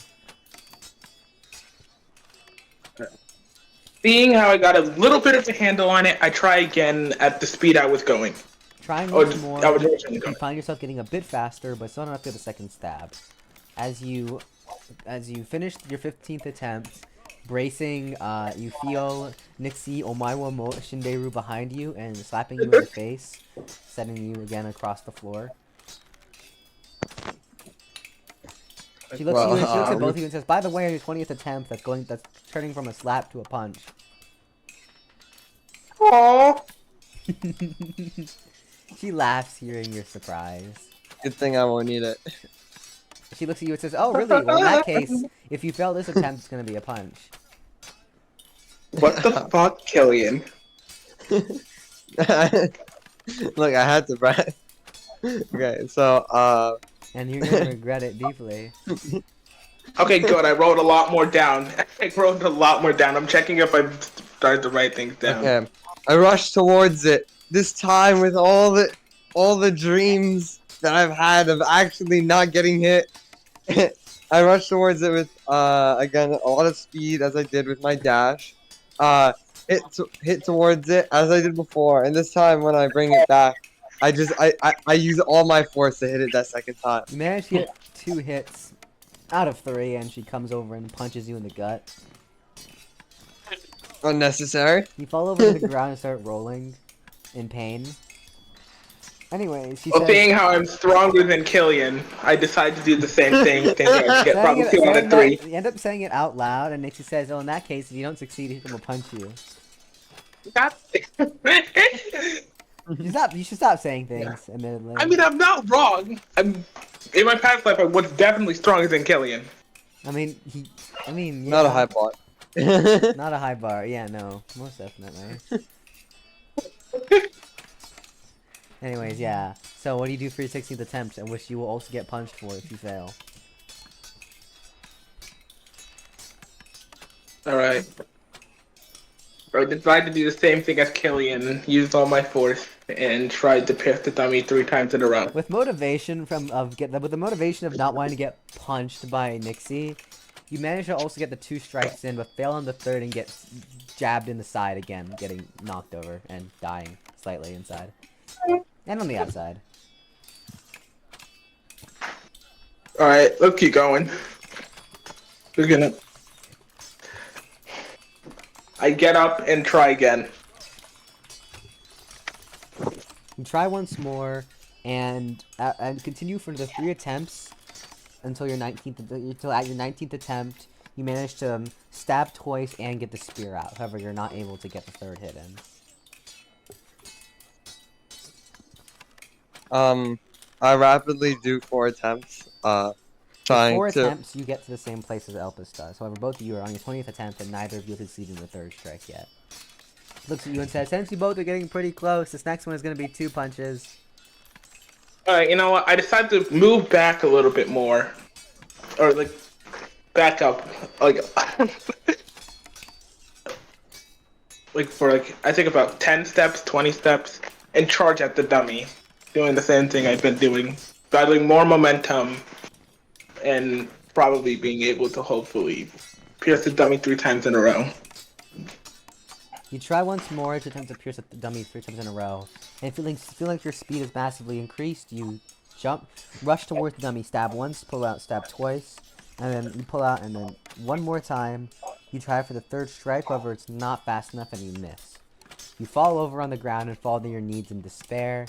Seeing how I got a little bit of a handle on it, I try again at the speed I was going. Trying Oh, once more, I was originally you going. find yourself getting a bit faster, but still not enough to get the second stab. As you finished your 15th attempt, bracing, you feel Nixie Omaiwa Mo Shinderu behind you and slapping you in the face, setting you again across the floor. She looks at you and she looks at both of you and says, "By the way, on your 20th attempt, that's turning from a slap to a punch." Aww. She laughs hearing your surprise. Good thing I won't need it. She looks at you and says, "Oh, really? Well, in that case, if you fail this attempt, it's gonna be a punch." What the fuck, Kylian? Look, I had to brag. Okay, so And you're gonna regret it deeply. Okay, good. I wrote a lot more down. I wrote a lot more down. I'm checking if I started to write things down. okay, I rushed towards it. This time with all the all the dreams that I've had of actually not getting hit. I rushed towards it with again a lot of speed as I did with my dash. Hit towards it as I did before, and this time when I bring it back, I use all my force to hit it that second time. You manage to get 2 hits out of 3, and she comes over and punches you in the gut. Unnecessary. You fall over to the ground and start rolling in pain. Anyways, she Well, says, seeing how I'm stronger than Kylian, I decided to do the same thing. Thinking I'd get probably 2 out of 3. You end up saying it out loud, and Nixie says, "Oh, in that case, if you don't succeed, he will punch you." You should stop saying things. Admittedly. I mean, I'm not wrong. In my past life, I was definitely stronger than Kylian. I mean, yeah, Not a high bar. not a high bar. Yeah, no, most definitely. Anyways, yeah. So, what do you do for your 16th attempt, and which you will also get punched for if you fail? Alright. I decided to do the same thing as Kylian, used all my force, and tried to pierce the dummy 3 times in a row. With motivation with the motivation of not wanting to get punched by Nixie, you manage to also get the 2 strikes in, but fail on the 3rd and get jabbed in the side again, getting knocked over and dying slightly inside. And on the outside. Alright, let's keep going. We're gonna... I get up and try again. You try once more, and continue for the 3 attempts until your 19th. Until at your 19th attempt, you manage to stab twice and get the spear out. However, you're not able to get the 3rd hit in. I rapidly do 4 attempts. Trying 4 to. attempts, you get to the same place as Elpis does. However, both of you are on your 20th attempt, and neither of you have succeeded in the 3rd strike yet. Looks at you and says, "Since you both are getting pretty close, this next one is going to be 2 punches." Alright, you know what? I decided to move back a little bit more. Or, like, back up. Like, like for, like, I think about 10 steps, 20 steps, and charge at the dummy. Doing the same thing I've been doing. Gathering more momentum, and probably being able to hopefully pierce the dummy 3 times in a row. You try once more to attempt to pierce the dummy 3 times in a row, and feeling like your speed is massively increased, you rush towards the dummy, stab once, pull out, stab twice, and then you pull out, and then one more time, you try for the 3rd strike, however it's not fast enough and you miss. You fall over on the ground and fall to your knees in despair,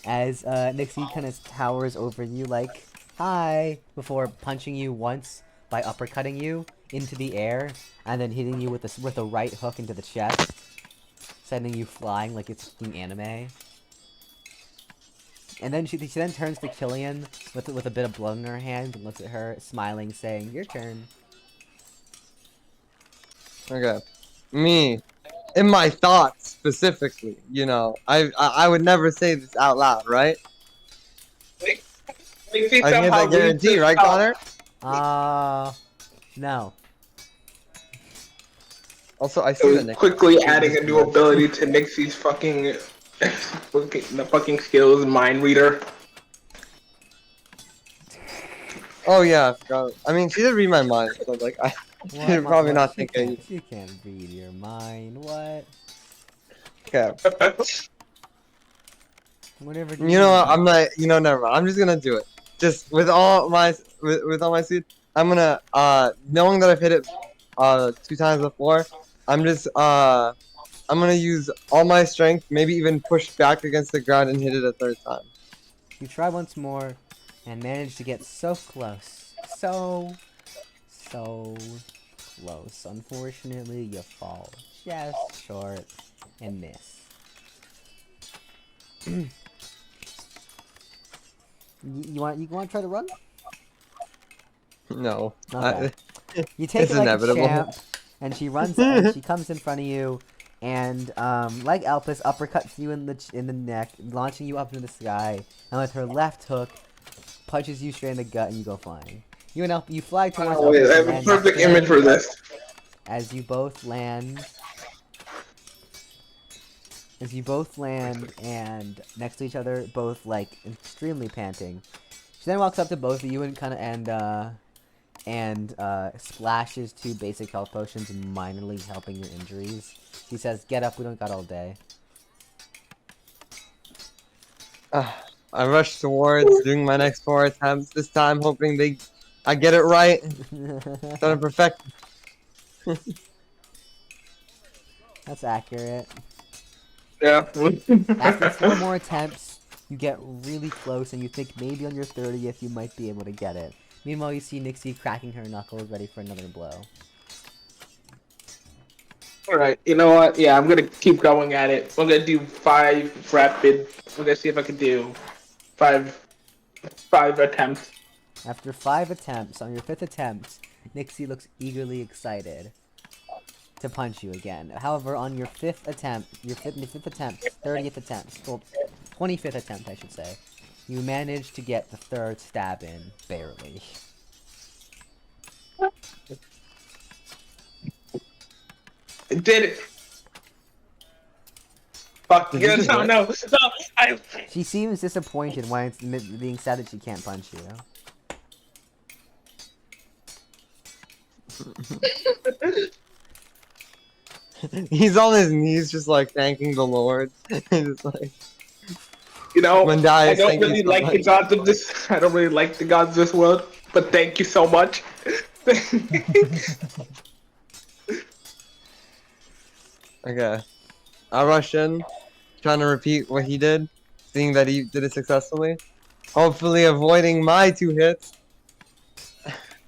as Nixie kind of towers over you like, "Hi," before punching you once by uppercutting you into the air, and then hitting you with a right hook into the chest, sending you flying like it's fucking anime. And then she then turns to Kylian with a bit of blood in her hand and looks at her, smiling, saying, "Your turn." Okay. Me. In my thoughts, specifically, you know, I would never say this out loud, right? I get that guarantee, right, Connor? No. Also, I see the Quickly adding a new ability to Nixie's fucking the fucking skills, mind reader. Oh yeah, I forgot. I mean, she did read my mind, so like I should probably not think I. You can't read your mind. What? Okay. Whatever. You know what? I'm not. You know, never mind. I'm just gonna do it. Just with all my speed, I'm gonna knowing that I've hit it 2 times before. I'm gonna use all my strength, maybe even push back against the ground and hit it a 3rd time. You try once more, and manage to get so close. So close. Unfortunately, you fall just short and miss. You want to try to run? No. Okay. You take It's it like inevitable. a champ, and she runs. And she comes in front of you, and like Elpis, uppercuts you in the neck, launching you up into the sky, and with her left hook, punches you straight in the gut, and you go flying. You fly towards Oh, wait, Elpis I and have a land perfect straight image for this. as you both land as you both land and next to each other, both like extremely panting. She then walks up to both of you and splashes 2 basic health potions, minorly helping your injuries. She says, "Get up, we don't got all day." I rush towards doing my next 4 attempts. This time, hoping I get it right. Trying to perfect. That's accurate. Yeah. After 4 more attempts, you get really close and you think maybe on your 30th you might be able to get it. Meanwhile, you see Nixie cracking her knuckles, ready for another blow. Alright, you know what? Yeah, I'm gonna keep going at it. I'm gonna do 5 rapid. I'm gonna see if I can do 5 attempts. After 5 attempts, on your 5th attempt, Nixie looks eagerly excited to punch you again. However, on your 5th attempt, 30th attempt, well, 25th attempt, I should say, you manage to get the 3rd stab in, barely. I did it. Fuck, Did you just no, what? no, I... She seems disappointed when it's being said that she can't punch you. He's on his knees, just like thanking the Lord. Just like, You know, Mandai, I don't thank you really so like the much. gods of this. I don't really like the gods of this world, but thank you so much. Okay. I rush in, trying to repeat what he did, seeing that he did it successfully. Hopefully avoiding my 2 hits.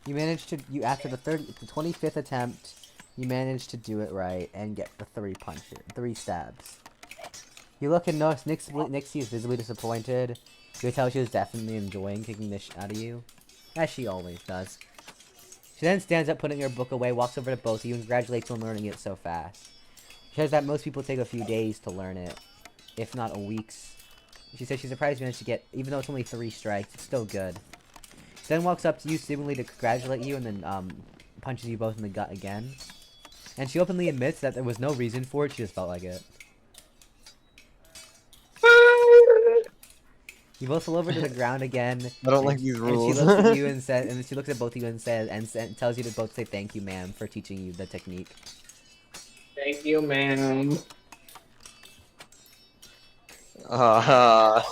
You managed to, after the 25th attempt, you managed to do it right and get the 3 stabs. You look and notice Nixie is visibly disappointed. You can tell she was definitely enjoying kicking this out of you, as she always does. She then stands up, putting her book away, walks over to both of you, and congratulates you on learning it so fast. She says that most people take a few days to learn it, if not a week's. She says she's surprised you managed to get, even though it's only 3 strikes, it's still good. She then walks up to you, seemingly to congratulate you, and then punches you both in the gut again. And she openly admits that there was no reason for it, she just felt like it. You both fall over to the ground again. I don't like these rules. And she looks at you and says, and she looks at both of you and says, and tells you to both say thank you, ma'am, for teaching you the technique. Thank you, man.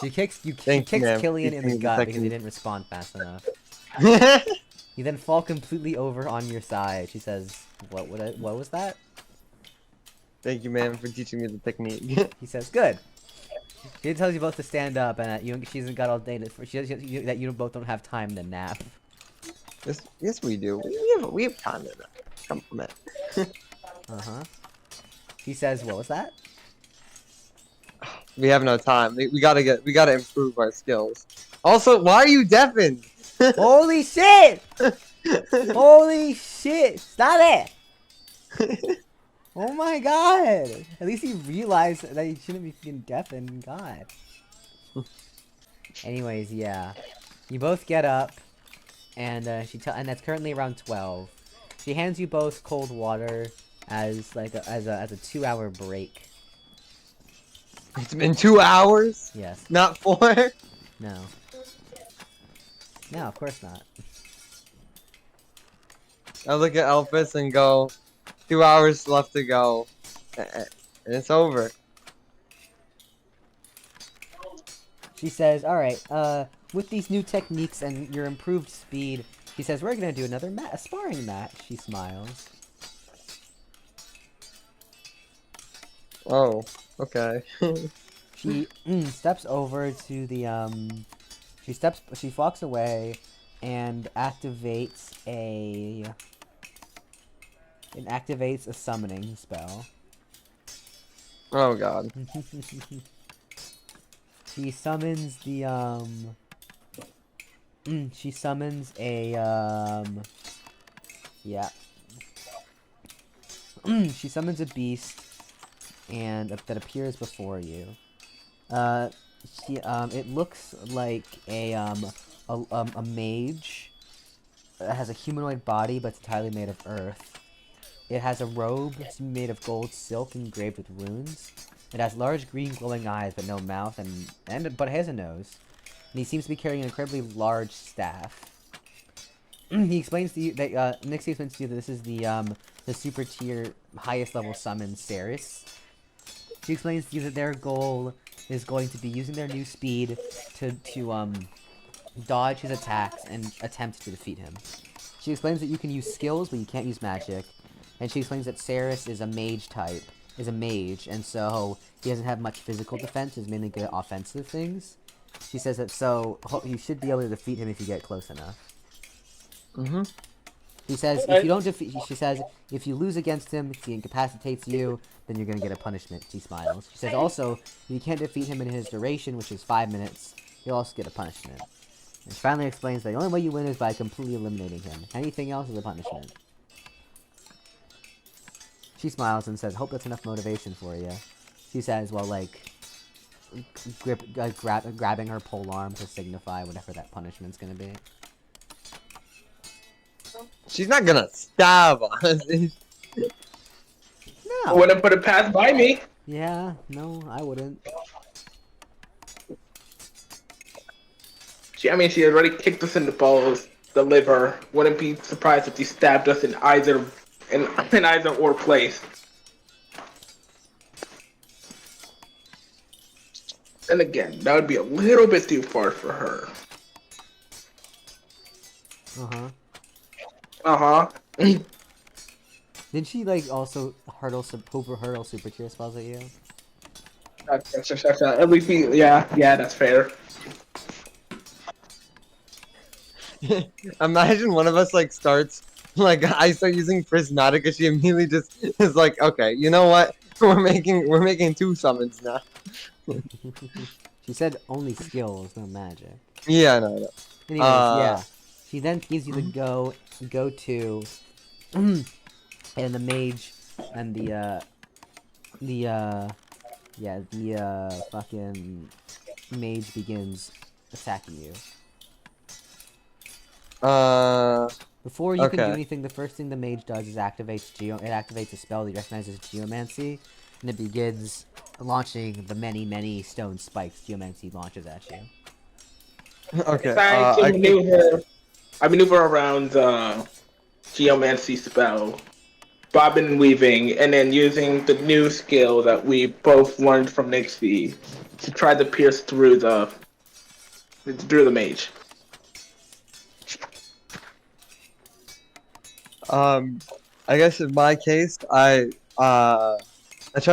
She kicks Thank you, ma'am, for Kylian in the teaching gut the because he technique. didn't respond fast enough. You then fall completely over on your side. She says, what was that? Thank you, ma'am, for teaching me the technique. He says, good. She tells you both to stand up and that she hasn't got all day that you both don't have time to nap. Yes, we do. We have time to compliment. Uh-huh. He says, what was that? We have no time. We gotta improve our skills. Also, why are you deafened? Holy shit! Holy shit! Stop it! Oh my god! At least he realized that he shouldn't be being deafened. God. Anyways, yeah. You both get up, and and that's currently around 12. She hands you both cold water as like as a 2-hour break. It's been 2 hours, Yes. not 4. No. No, of course not. I look at Elpis and go, 2 hours left to go, and it's over. She says, alright, with these new techniques and your improved speed, she says, we're gonna do another a sparring match. She smiles. Oh, okay. She steps over to the, she walks away and activates a summoning spell. Oh god. She summons the, she summons a, yeah. She summons a beast, and that appears before you. It looks like a mage. It has a humanoid body, but it's entirely made of earth. It has a robe made of gold silk engraved with runes. It has large green glowing eyes but no mouth but it has a nose. And he seems to be carrying an incredibly large staff. He explains to you that Nixie explains to you that this is the super tier highest level summon Ceres. She explains to you that their goal is going to be using their new speed to dodge his attacks and attempt to defeat him. She explains that you can use skills, but you can't use magic. And she explains that Ceres is a mage type, and so he doesn't have much physical defense, he's mainly good at offensive things. She says that you should be able to defeat him if you get close enough. Mm-hmm. He says if you don't defeat, she says if you lose against him, if he incapacitates you, then you're gonna get a punishment. She smiles. She says also if you can't defeat him in his duration, which is 5 minutes, you'll also get a punishment. And she finally explains that the only way you win is by completely eliminating him. Anything else is a punishment. She smiles and says, hope that's enough motivation for you. She says, well, like, grabbing her polearm to signify whatever that punishment's gonna be. She's not gonna stab us. I wouldn't put it past by me. Yeah, no, I wouldn't. She already kicked us in the balls, the liver. Wouldn't be surprised if she stabbed us in either or place. And again, that would be a little bit too far for her. Did she like also hurdle super tier spells at you? At least yeah, that's fair. Imagine one of us like starts like I start using Prismatica, she immediately just is like, okay, you know what? We're making 2 summons now. She said only skills, no magic. Yeah, no. Anyways, yeah. She then gives you the go to and the mage and the fucking mage begins attacking you. Before you can do anything, the first thing the mage does is activates a spell that you recognize as Geomancy, and it begins launching the many stone spikes Geomancy launches at you. Okay. I maneuver around Geomancy spell, bobbing and weaving, and then using the new skill that we both learned from Nixie to try to pierce through the mage. I guess in my case, I try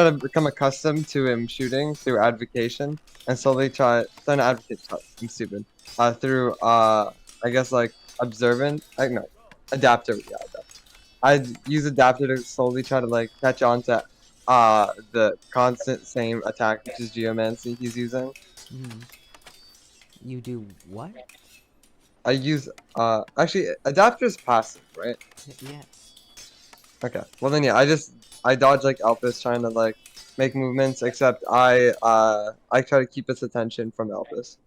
to become accustomed to him shooting through advocation, and slowly try to advocate. I'm stupid. Through I guess like observant. Adapter. Yeah, adapter. I use adapter to slowly try to like catch on to the constant same attack, which is Geomancy he's using. You do what? I use actually adapter's passive, right? Yes. Okay. Well then yeah, I dodge like Elpis trying to like make movements, except I try to keep its attention from Elpis.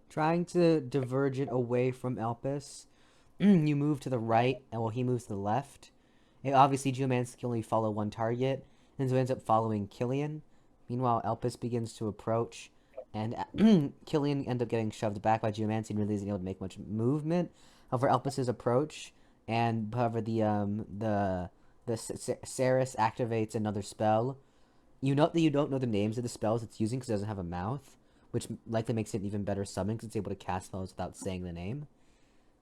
Trying to diverge it away from Elpis, you move to the right, and while he moves to the left. And obviously, Geomancy can only follow one target, and so ends up following Kylian. Meanwhile, Elpis begins to approach, and Kylian ends up getting shoved back by Geomancy and really isn't able to make much movement. However, Elpis's approach, and however the Ceres activates another spell. You note that you don't know the names of the spells it's using because it doesn't have a mouth, which likely makes it an even better summon because it's able to cast spells without saying the name.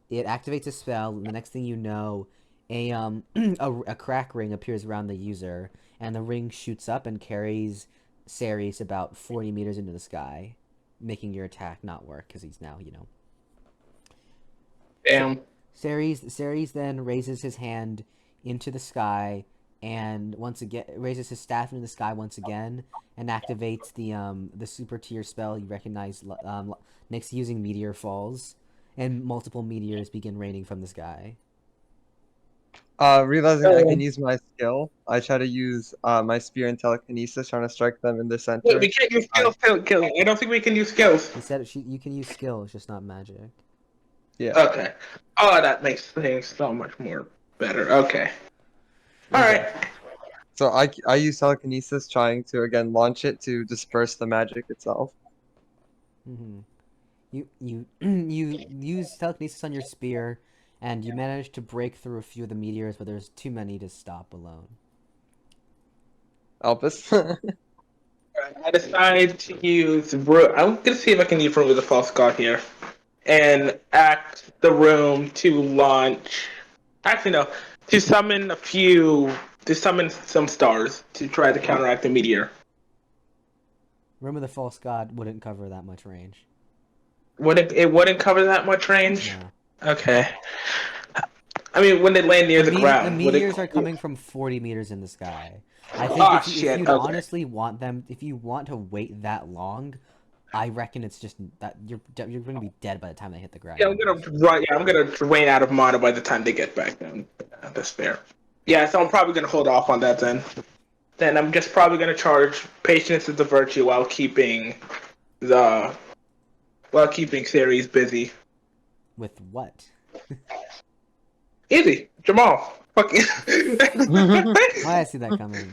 It activates a spell, and the next thing you know, a crack ring appears around the user, and the ring shoots up and carries Ceres about 40 meters into the sky, making your attack not work because he's now, Damn. Ceres then raises his hand into the sky, and once again raises his staff into the sky once again, and activates the super tier spell you recognize next using meteor falls, and multiple meteors begin raining from the sky. Realizing I can use my skill, I try to use my spear and telekinesis, trying to strike them in the center. Wait, we can't use skills, Kylian. I don't think we can use skills. He said you can use skills, just not magic. Yeah. Okay. Oh, that makes things so much more better. Okay. All right. So I use telekinesis, trying to again launch it to disperse the magic itself. Mm-hmm. You use telekinesis on your spear, and you manage to break through a few of the meteors, but there's too many to stop alone. Elpis. I decide to use. I'm gonna see if I can use Room with the False God here, and act the room to launch. Actually, no, to summon some stars to try to counteract the meteor. Room of the False God wouldn't cover that much range. It wouldn't cover that much range? No. Okay. I mean, when they land near the The ground, would meteors it... are coming from 40 meters in the sky. I think Oh, if shit, you'd okay. honestly want them, if you want to wait that long, I reckon it's just that you're going to be dead by the time they hit the ground. Yeah, I'm gonna drain out of mana by the time they get back down. That's fair. Yeah, so I'm probably gonna hold off on that then. Then I'm just probably gonna charge Patience as a virtue while keeping Ceres busy. With what? Easy, Jamal. Fucking. Why I see that coming.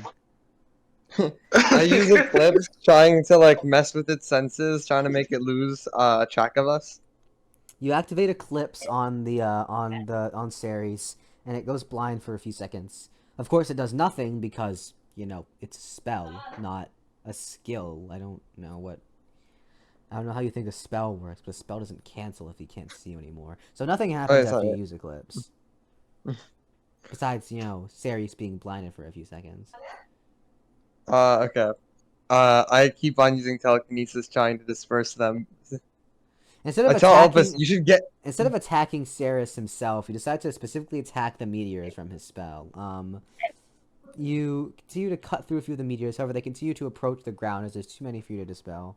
I use Eclipse, trying to like mess with its senses, trying to make it lose track of us. You activate Eclipse on on Ceres, and it goes blind for a few seconds. Of course, it does nothing because it's a spell, not a skill. I don't know how you think a spell works, but a spell doesn't cancel if you can't see you anymore. So nothing happens after you use Eclipse. Besides, Ceres being blinded for a few seconds. Okay. I keep on using telekinesis, trying to disperse them. Instead of I tell Elpis, you should get. Instead of attacking Ceres himself, he decides to specifically attack the meteors from his spell. You continue to cut through a few of the meteors, however, they continue to approach the ground as there's too many for you to dispel.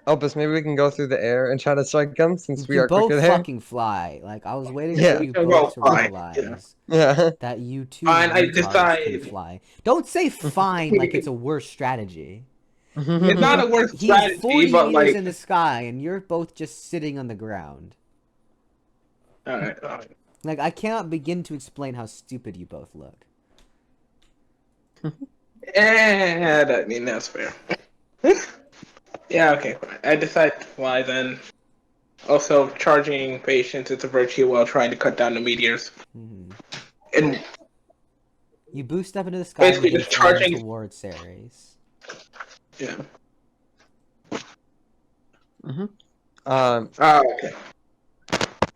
Elpis, maybe we can go through the air and try to strike them since we You are both quicker there. fucking fly. Like, I was waiting Yeah. for you Yeah, both to fly. realize Yeah. that you two Fine, I retards decide. can fly. Don't say fine like it's a worse strategy. It's not a worse He's strategy, 40 but meters like. in the sky, and you're both just sitting on the ground. Alright. Like, I cannot begin to explain how stupid you both look. I mean, that's fair. Yeah, okay, fine. I decide to fly then. Also, charging Patience is a virtue while trying to cut down the meteors. Mhm. And You boost up into the sky and Basically begin just flying charging- towards Ceres. yeah. Okay.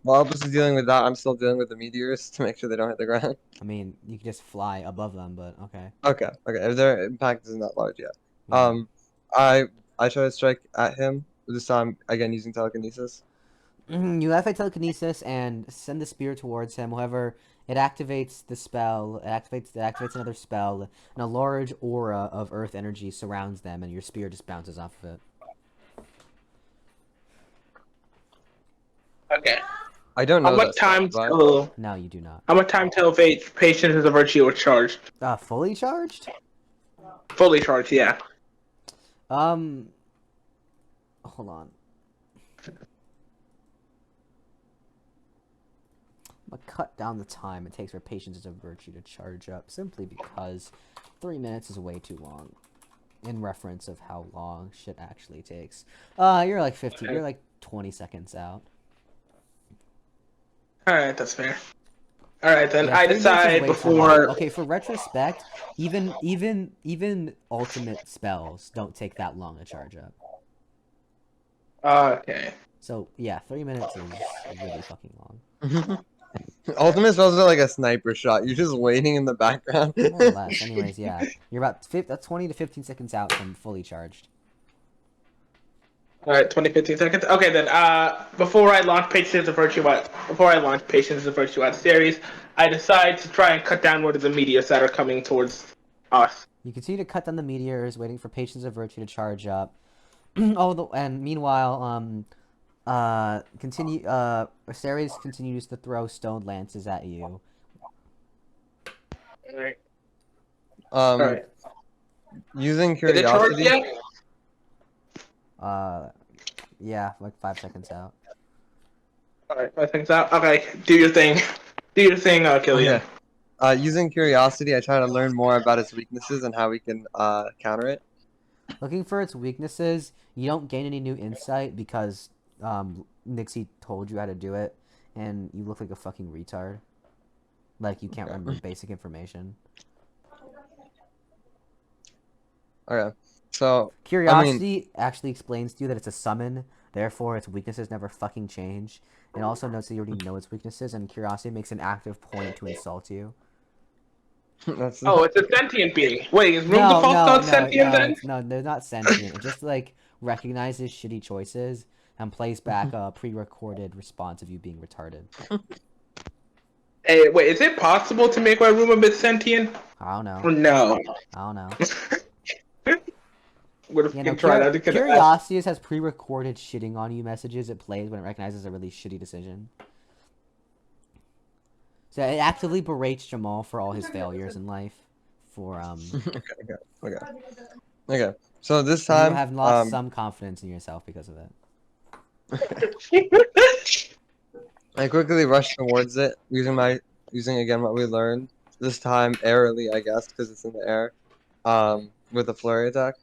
While Elpis is dealing with that, I'm still dealing with the meteors to make sure they don't hit the ground. I mean, you can just fly above them, but okay. Okay. If their impact isn't that large yet. Yeah. I try to strike at him this time again using telekinesis. You activate telekinesis and send the spear towards him. However, it activates the spell. It activates another spell, and a large aura of earth energy surrounds them, and your spear just bounces off of it. Okay. I don't know. How much that stuff, time but- till No, you do not. how much time till Patience is a virtue was charged? Fully charged? Fully charged, yeah. Hold on. I'm gonna cut down the time it takes for Patience as a virtue to charge up, simply because 3 minutes is way too long. In reference of how long shit actually takes. You're like 15. You're like 20 seconds out. Alright, that's fair. Alright, then Yeah, I 3 minutes is decide way too long. before. Okay, for retrospect, even ultimate spells don't take that long to charge up. Okay. So yeah, 3 minutes is really fucking long. Ultimate spells are like a sniper shot. You're just waiting in the background. More or less. Anyways, yeah, you're about 20 to 15 seconds out from fully charged. Alright, 15 seconds. Okay, then, before I launch Patience as a virtue at Ceres, I decide to try and cut down one of the meteors that are coming towards us. You continue to cut down the meteors, waiting for Patience of Virtue to charge up. And meanwhile, Ceres continues to throw stone lances at you. Alright. Using Is it charged curiosity. yet? Yeah, like 5 seconds out. Alright, 5 seconds out. Okay, do your thing. Do your thing, Kylian. Okay. using curiosity, I try to learn more about its weaknesses and how we can counter it. Looking for its weaknesses, you don't gain any new insight because Nixie told you how to do it, and you look like a fucking retard. Like you can't remember basic information. Okay, so Curiosity actually explains to you that it's a summon, therefore its weaknesses never fucking change. It also notes that you already know its weaknesses, and curiosity makes an active point to insult you. that's Oh, it's a sentient being. Wait, is room No, default no, not no, sentient no, then? no, they're not sentient. It just like recognizes shitty choices and plays back a pre-recorded response of you being retarded. Hey, wait, is it possible to make my room a bit sentient? I don't know. Or no? I don't know. Would have Yeah, no, tried. I could have asked. Curiosity has pre-recorded shitting on you messages it plays when it recognizes a really shitty decision. So it actively berates Jamal for all his failures in life. For Okay. So this you time, have lost some confidence in yourself because of it. I quickly rush towards it, using again what we learned. This time airily, I guess, because it's in the air. With a flurry attack.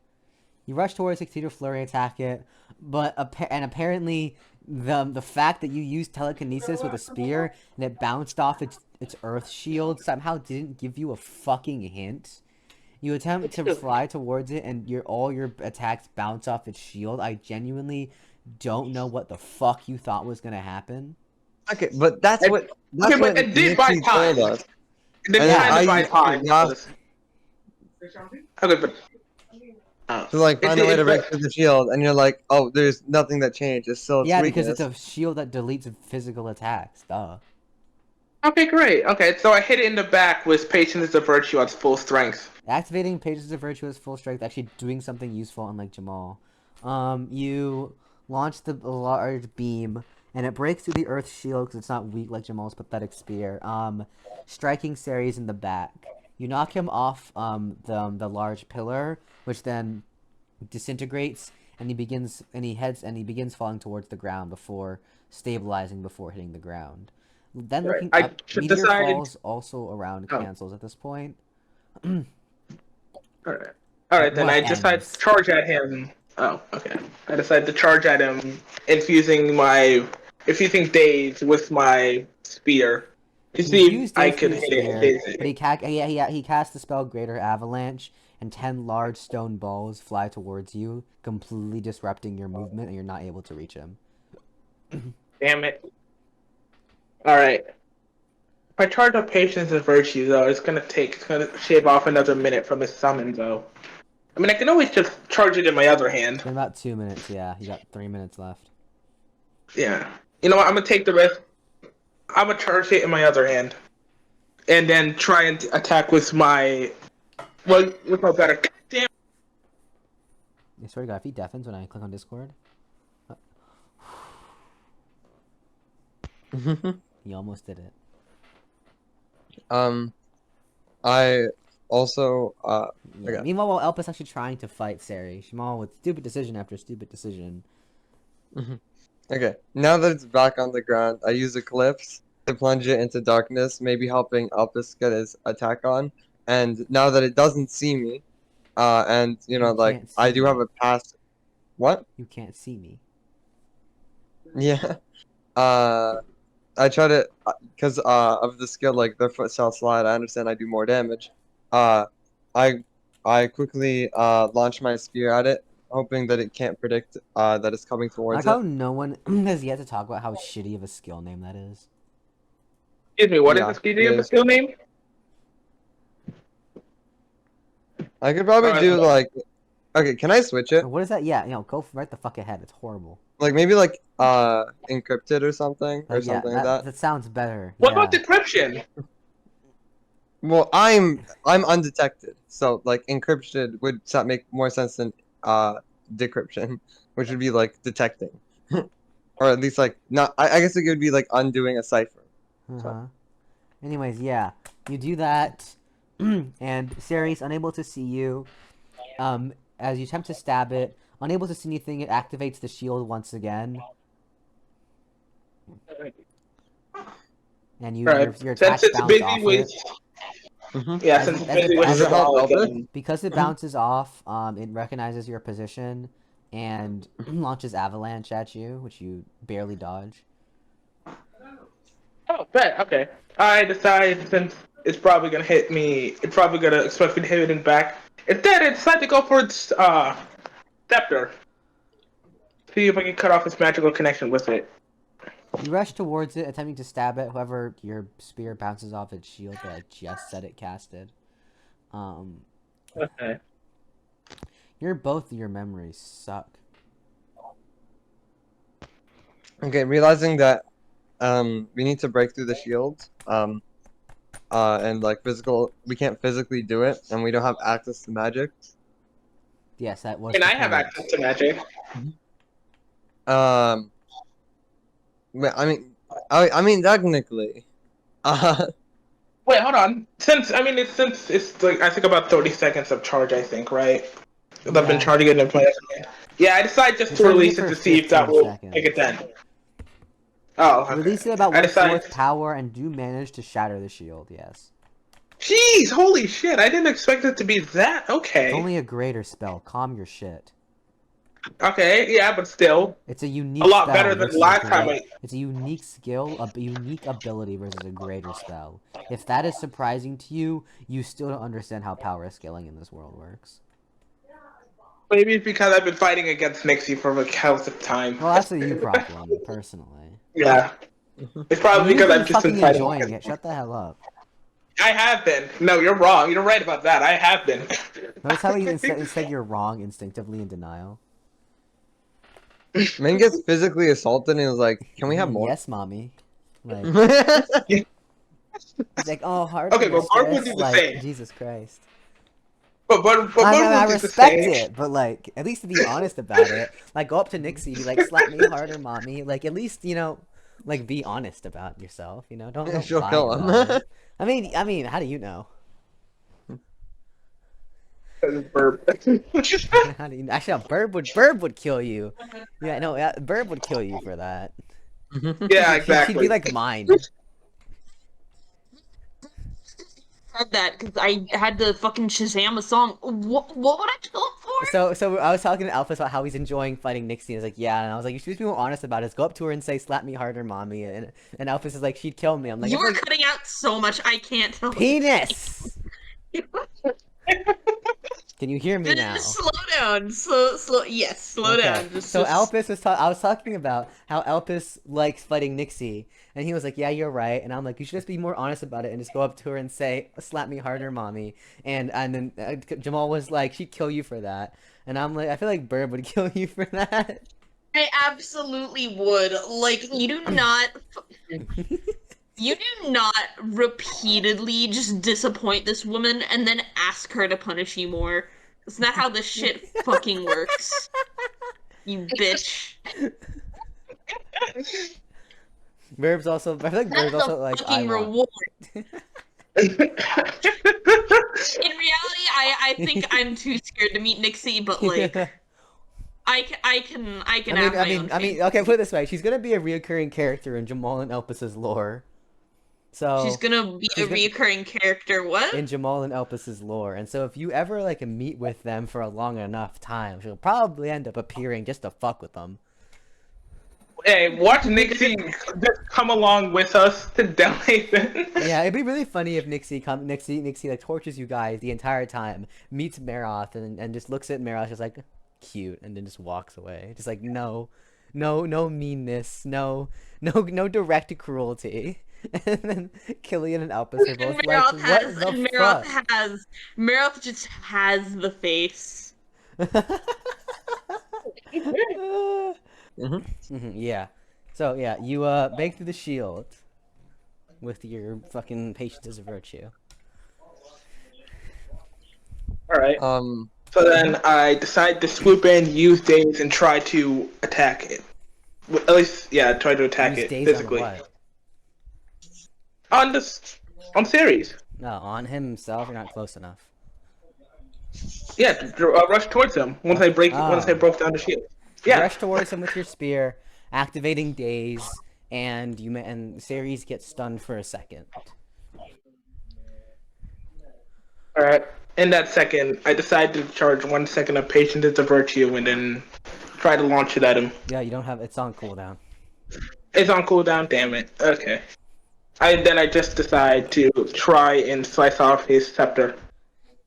You rush towards it, succeed to flurry attack it, but apparently the fact that you used telekinesis with a spear and it bounced off its earth shield somehow didn't give you a fucking hint. You attempt to fly towards it and all your attacks bounce off its shield. I genuinely don't know what the fuck you thought was gonna happen. Okay, but that's what it did buy Nixie time. told us. It did And kind of buy I time. lost Okay, but to like find a way to break through the shield, and you're like, oh, there's nothing that changed. It's still its Yeah, weakness. because it's a shield that deletes physical attacks. Duh. Okay, great. Okay, so I hit it in the back with Patience is a Virtue at full strength. Activating Pages of Virtue is full strength, actually doing something useful, unlike Jamal. You launch the large beam, and it breaks through the Earth's shield because it's not weak like Jamal's pathetic spear. Striking Ceres in the back. You knock him off the large pillar, which then disintegrates, and he begins falling towards the ground before stabilizing before hitting the ground. Then looking up, Meteor Falls also around cancels at this point. Alright, then I decide to charge at him. Oh, okay. I decide to charge at him, infusing Daze with my spear. To see if I could hit it. But he cast the spell Greater Avalanche, and 10 large stone balls fly towards you, completely disrupting your movement, and you're not able to reach him. Damn it. Alright. If I charge up Patience and Virtue, though, it's gonna shave off another minute from his summon, though. I mean, I can always just charge it in my other hand. In about 2 minutes, yeah. You got 3 minutes left. Yeah. You know what? I'm gonna take the risk. I'm gonna charge it in my other hand. And then try and attack with my... Well, with my better... Damn. I swear to God, if he deafens when I click on Discord... He almost did it. I also Yeah. okay. Meanwhile, while Elpis actually trying to fight Sari, Jamal with stupid decision after stupid decision. Okay, now that it's back on the ground, I use Eclipse to plunge it into darkness, maybe helping Elpis get his attack on. And now that it doesn't see me, and like I do have a pass. What? You can't see me. Yeah. I try to, because of the skill like the foot cell slide. I understand I do more damage. I quickly launch my spear at it, hoping that it can't predict that it's coming towards Like how no one has yet to talk about how shitty of a skill name that is. Excuse me, what is the skill name? I could probably do like, okay, can I switch it? What is that? Yeah, go right the fuck ahead. It's horrible. Like maybe like encrypted or something like that. That sounds better. What about decryption? Well, I'm undetected, so like encryption would make more sense than decryption, which would be like detecting, or at least like not. I guess it would be like undoing a cipher. So. Anyways, yeah, you do that, and Ceres, unable to see you, as you attempt to stab it, unable to see anything, it activates the shield once again. And your attacks bounce off it. Yeah, As since it- as it- maybe with as it help Jamal Elpis? again. Because it bounces off, it recognizes your position and launches avalanche at you, which you barely dodge. Oh, bet. Okay. I decide since it's probably gonna hit me, it's probably gonna expect me to hit it back. Instead, I decide to go for its scepter. See if I can cut off its magical connection with it. You rush towards it, attempting to stab it. However, your spear bounces off its shield that I just said it casted. Okay. Both of your memories suck. Okay, realizing that we need to break through the shield. And like we can't physically do it, and we don't have access to magic. Yes, that I was mean, the I have point. access to magic. I mean technically. Wait, hold on. Since it's like I think about 30 seconds of charge. I think right. I've been Yeah. charging it in my. Yeah, I decided just You're to charging release it it for to see if that 15 will seconds. make it then. Oh, okay. Release it about I one-fourth decided. power and do manage to shatter the shield, yes. Jeez, holy shit! I didn't expect it to be that. It's Okay. only a greater spell. Calm your shit. Okay, yeah, but still, It's a unique a lot spell better than versus last time. It's a unique skill, a unique ability versus a greater spell. If that is surprising to you, you still don't understand how power scaling in this world works. Maybe it's because I've been fighting against Nixie for like counts of time. Well, that's a you problem, personally. Yeah, it's probably You've because been I've just been fucking fighting. enjoying it. Shut the hell up. I have been. No, you're wrong. You're right about that. I have been. Notice how he instead you're wrong instinctively in denial. Man gets physically assaulted and is like, "Can we have more?" Yes, mommy. Like, Yeah. he's like, oh, hard. Okay, but Barb would do the like, same. Jesus Christ. But I Barb would do the respect same. it, but like, at least to be honest about it. Like, go up to Nixie, be like, slap me harder, mommy. Like, at least like, be honest about yourself. Don't She'll lie kill about him. it. I mean, how do you know? Burp. How do you know? Actually, Burb would kill you. Yeah, no, Burb would kill you for that. Yeah, She'd exactly. be like mine. Said that because I had to fucking Shazam a song. What would I kill him for? So I was talking to Alphys about how he's enjoying fighting Nixie. And I was like, yeah, and I was like, you should be more honest about it. Go up to her and say, slap me harder, mommy. And Alphys is like, she'd kill me. I'm like, You it's are like, cutting out so much. I can't tell. penis. Can you hear me now? Just slow down. Slow. Yes, slow Okay. down. So Elpis was I was talking about how Elpis likes fighting Nixie, and he was like, "Yeah, you're right." And I'm like, "You should just be more honest about it and just go up to her and say, slap me harder, mommy." And then Jamal was like, "She'd kill you for that." And I'm like, "I feel like Burb would kill you for that." I absolutely would. Like, you do not. You do not repeatedly just disappoint this woman and then ask her to punish you more. It's not how this shit fucking works. You bitch. Burb's also. I feel like Burb's That's also a like fucking I want. reward. In reality, I think I'm too scared to meet Nixie, but like, I can have my own I mean, fame. okay, put it this way: she's gonna be a reoccurring character in Jamal and Elpis's lore. So She's gonna be a reoccurring character. What? in Jamal and Elpis's lore, and so if you ever like meet with them for a long enough time, she'll probably end up appearing just to fuck with them. Hey, watch Nixie just come along with us to Delhaven. Yeah, it'd be really funny if Nixie like tortures you guys the entire time, meets Meroth, and just looks at Meroth just like cute, and then just walks away, just like no meanness, no direct cruelty. And then Kylian and Elpis are both like, what the fuck? Meroth just has the face. Yeah. So yeah, you break through the shield with your fucking patience as a virtue. Alright. So then I decide to swoop in, use daze, and try to attack it. At least, yeah, try to attack Use it daze physically. on what? On series. No, on him himself. You're not close enough. Yeah, to rush towards him once I broke down the shield. Yeah. Rush towards him with your spear, activating daze, and Ceres gets stunned for a second. Alright. In that second, I decided to charge 1 second of patience as a virtue and then try to launch it at him. Yeah, you don't have. It's on cooldown. It's on cooldown, damn it. Okay. I just decide to try and slice off his scepter.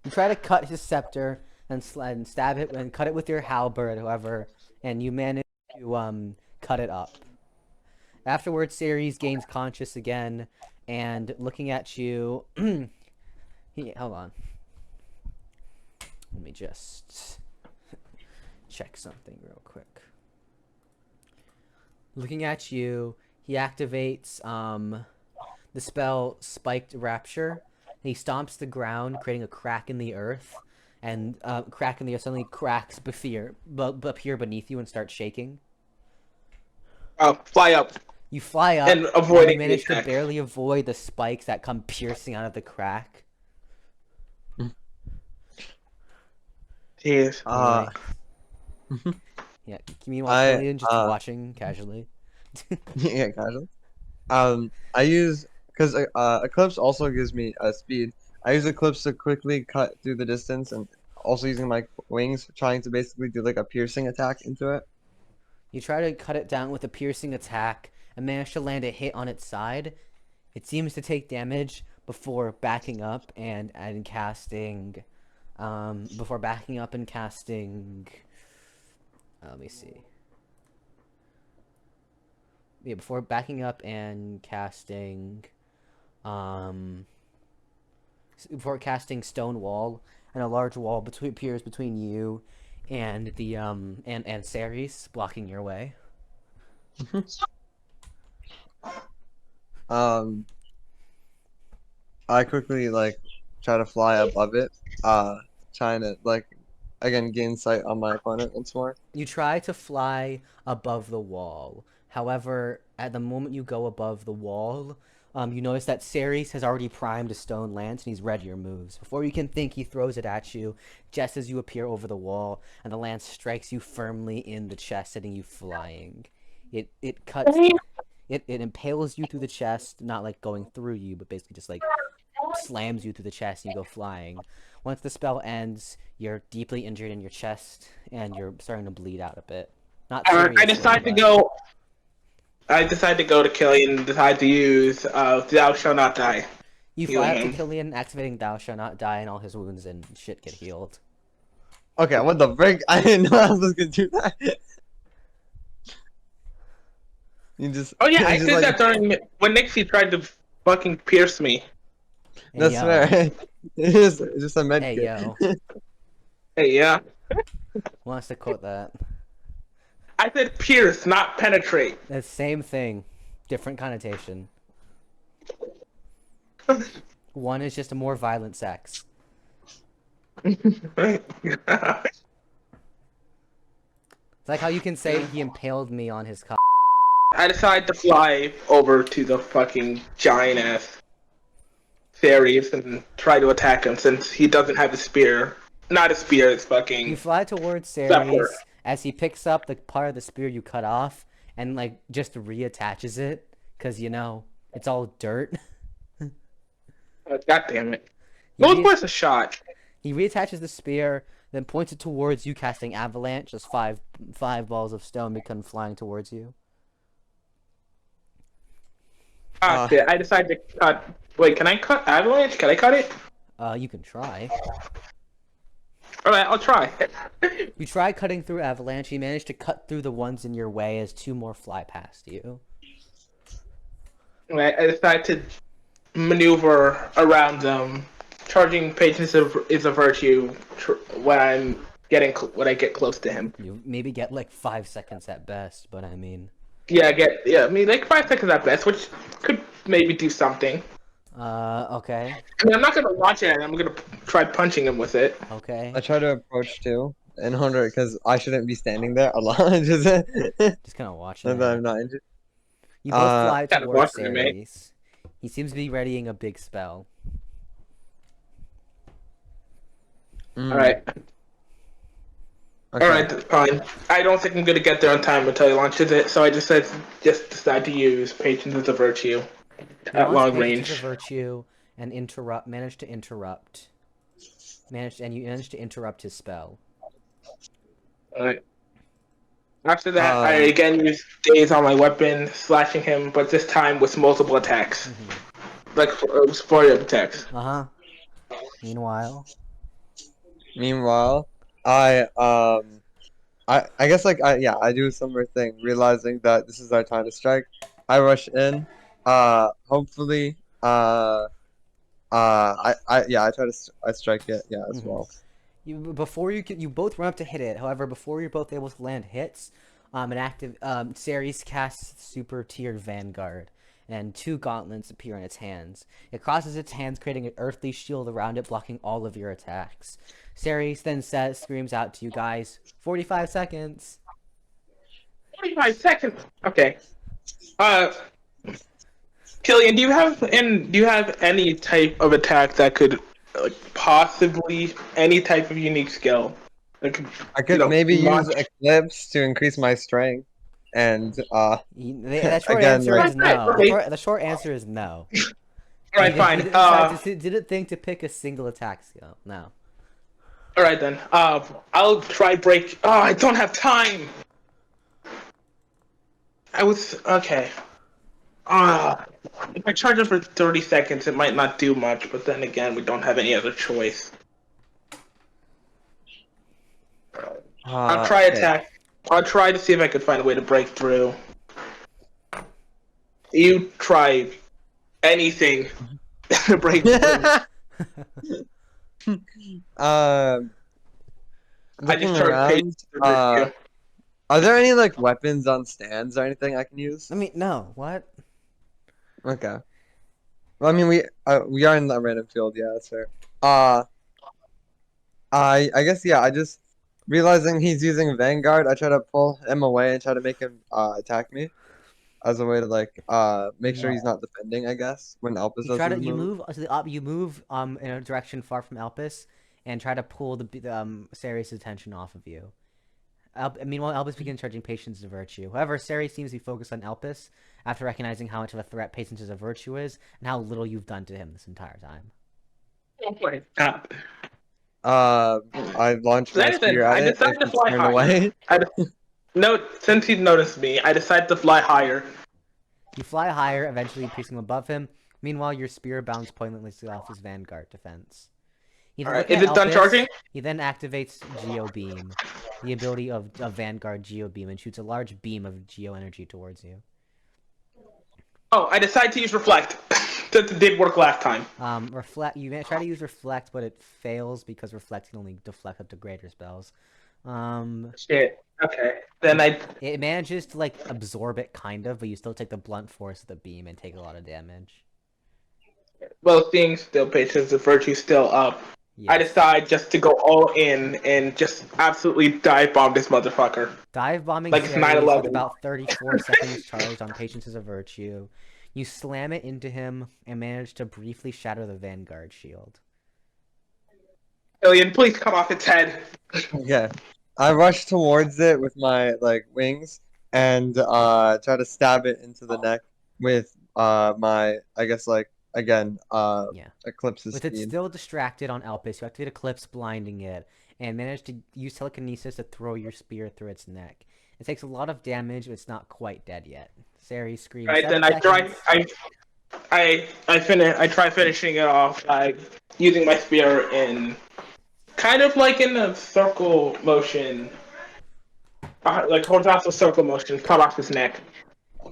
You try to cut his scepter and stab it and cut it with your halberd, however, and you manage to cut it up. Afterwards, Ceres gains conscious again, and looking at you, hold on. Let me just check something real quick. Looking at you, he activates the spell Spiked Rapture, and he stomps the ground, creating a crack in the earth, and crack in the earth suddenly cracks appear beneath you and start shaking. Fly up. You fly up And avoid you manage to barely avoid the spikes that come piercing out of the crack. Jeez. Yeah, meanwhile, Kylian just uh, watching casually. Yeah, casual. I use because Eclipse also gives me speed. I use Eclipse to quickly cut through the distance, and also using my wings, trying to basically do like a piercing attack into it. You try to cut it down with a piercing attack and manage to land a hit on its side. It seems to take damage before backing up and casting. Before backing up and casting. Let me see. Yeah, before backing up and casting. Before casting Stone Wall, and a large wall appears between you and the and Ceres, blocking your way. I quickly like try to fly above it, trying to like again gain sight on my opponent once more. You try to fly above the wall. However, at the moment you go above the wall, you notice that Ceres has already primed a stone lance and he's ready your moves. Before you can think, he throws it at you just as you appear over the wall, and the lance strikes you firmly in the chest, setting you flying. It cuts. It impales you through the chest, not like going through you, but basically just like slams you through the chest and you go flying. Once the spell ends, you're deeply injured in your chest and you're starting to bleed out a bit. Not seriously, I decide to but- go. I decide to go to Kylian and decide to use Thou Shall Not Die. You fly up to him. Kylian, activating Thou Shall Not Die, and all his wounds and shit get healed. Okay, what the frick? I didn't know I was gonna do that. You just. Oh yeah, you I just, did like, that during when Nixie tried to fucking pierce me. Hey, That's yo. fair. It's just a med Hey, kit. yo. Hey, yeah. Who wants to quote that? I said pierce, not penetrate. The same thing. Different connotation. One is just a more violent sex. It's like how you can say he impaled me on his cock. I decide to fly over to the fucking giant ass fairies and try to attack him since he doesn't have a spear. Not a spear, it's fucking. You fly towards Scepter. Ceres as he picks up the part of the spear you cut off and like just reattaches it, cause you know it's all dirt. God damn it. What was a shot? He reattaches the spear, then points it towards you, casting avalanche. Just five balls of stone become flying towards you. Ah, shit. I decided to cut. Wait, can I cut avalanche? Can I cut it? You can try. Alright, I'll try. You try cutting through avalanche. You manage to cut through the ones in your way as two more fly past you. Alright, I decide to maneuver around them. Charging patience is a virtue when when I get close to him. You maybe get like 5 seconds at best, but I mean. Yeah, I mean like 5 seconds at best, which could maybe do something. Okay. I mean, I'm not gonna launch it. I'm gonna try punching him with it. Okay. I try to approach too, in order because I shouldn't be standing there alone. Just Just kind of watching. so that I'm not injured. You both fly Kinda towards watching it, mate. Ceres. He seems to be readying a big spell. Alright. Okay. Alright, fine. I don't think I'm gonna get there on time until he launches it, so I just decide to use patience as a virtue You at launch long Patience range. is a virtue and manage to interrupt. you managed to interrupt his spell. Alright. After that, I Um, again used daze on my weapon, slashing him, but this time with multiple attacks. Like, it was 40 attacks. Uh-huh. Meanwhile, Meanwhile, I guess like I do a similar thing, realizing that this is our time to strike. I rush in. Hopefully, I try to I strike it, yeah, as well. you both run up to hit it. However, before you're both able to land hits, Ceres casts super tiered Vanguard, and 2 gauntlets appear in its hands. It crosses its hands, creating an earthly shield around it, blocking all of your attacks. Ceres then screams out to you guys, 45 seconds. 45 seconds. Okay. Kylian, do you have any type of attack that could possibly any type of unique skill that could I could maybe use Eclipse to increase my strength, and The short again, answer like, is no. Okay. The short answer is no. Alright, fine. Didn't think to pick a single attack skill. No. Alright then. I'll try break. Oh, I don't have time. I was okay. If I charge it for 30 seconds, it might not do much, but then again, we don't have any other choice. I'll try attack. I'll try to see if I could find a way to break through. You try anything to break through. I looking just started around, pacing. are there any like weapons on stands or anything I can use? I mean, no. What? Okay. Well, I mean, we are in the random field. Yeah, that's fair. I guess yeah. I just realizing he's using Vanguard. I try to pull him away and try to make him attack me, as a way to like make sure he's not defending. I guess when Elpis does his move. You move in a direction far from Elpis and try to pull the Ceres' attention off of you. Meanwhile, Elpis begins charging Patience as a virtue. However, Ceres seems to be focused on Elpis after recognizing how much of a threat Patience as a virtue is and how little you've done to him this entire time. Oh my god. I launched my spear at I it. decided to It fly turned higher. away. Since he noticed me, I decided to fly higher. You fly higher, eventually piercing above him. Meanwhile, your spear bounces pointlessly off his Vanguard defense. Alright, is it done charging? He then activates Geo Beam, the ability of Vanguard Geo Beam, and shoots a large beam of Geo energy towards you. Oh, I decided to use Reflect. That did work last time. Reflect. You try to use Reflect, but it fails because Reflect can only deflect up to greater spells. Shit. Okay. Then It manages to like absorb it, kind of, but you still take the blunt force of the beam and take a lot of damage. Well, seeing still Patience the virtue still up, yes. I decide just to go all in and just absolutely dive bomb this motherfucker. Dive bombing like 9/11 with about 34 seconds charged on Patience as a virtue. You slam it into him and manage to briefly shatter the Vanguard shield. Kylian, please come off its head. Okay. I rush towards it with my like wings and try to stab it into the neck with my I guess like again Eclipse's with speed. it still distracted on Elpis, you activate Eclipse, blinding it, and manage to use telekinesis to throw your spear through its neck. It takes a lot of damage, but it's not quite dead yet. Ceres screams. Right, then I try finishing it off by using my spear in kind of like in a circle motion, like horizontal circle motion, cut off his neck.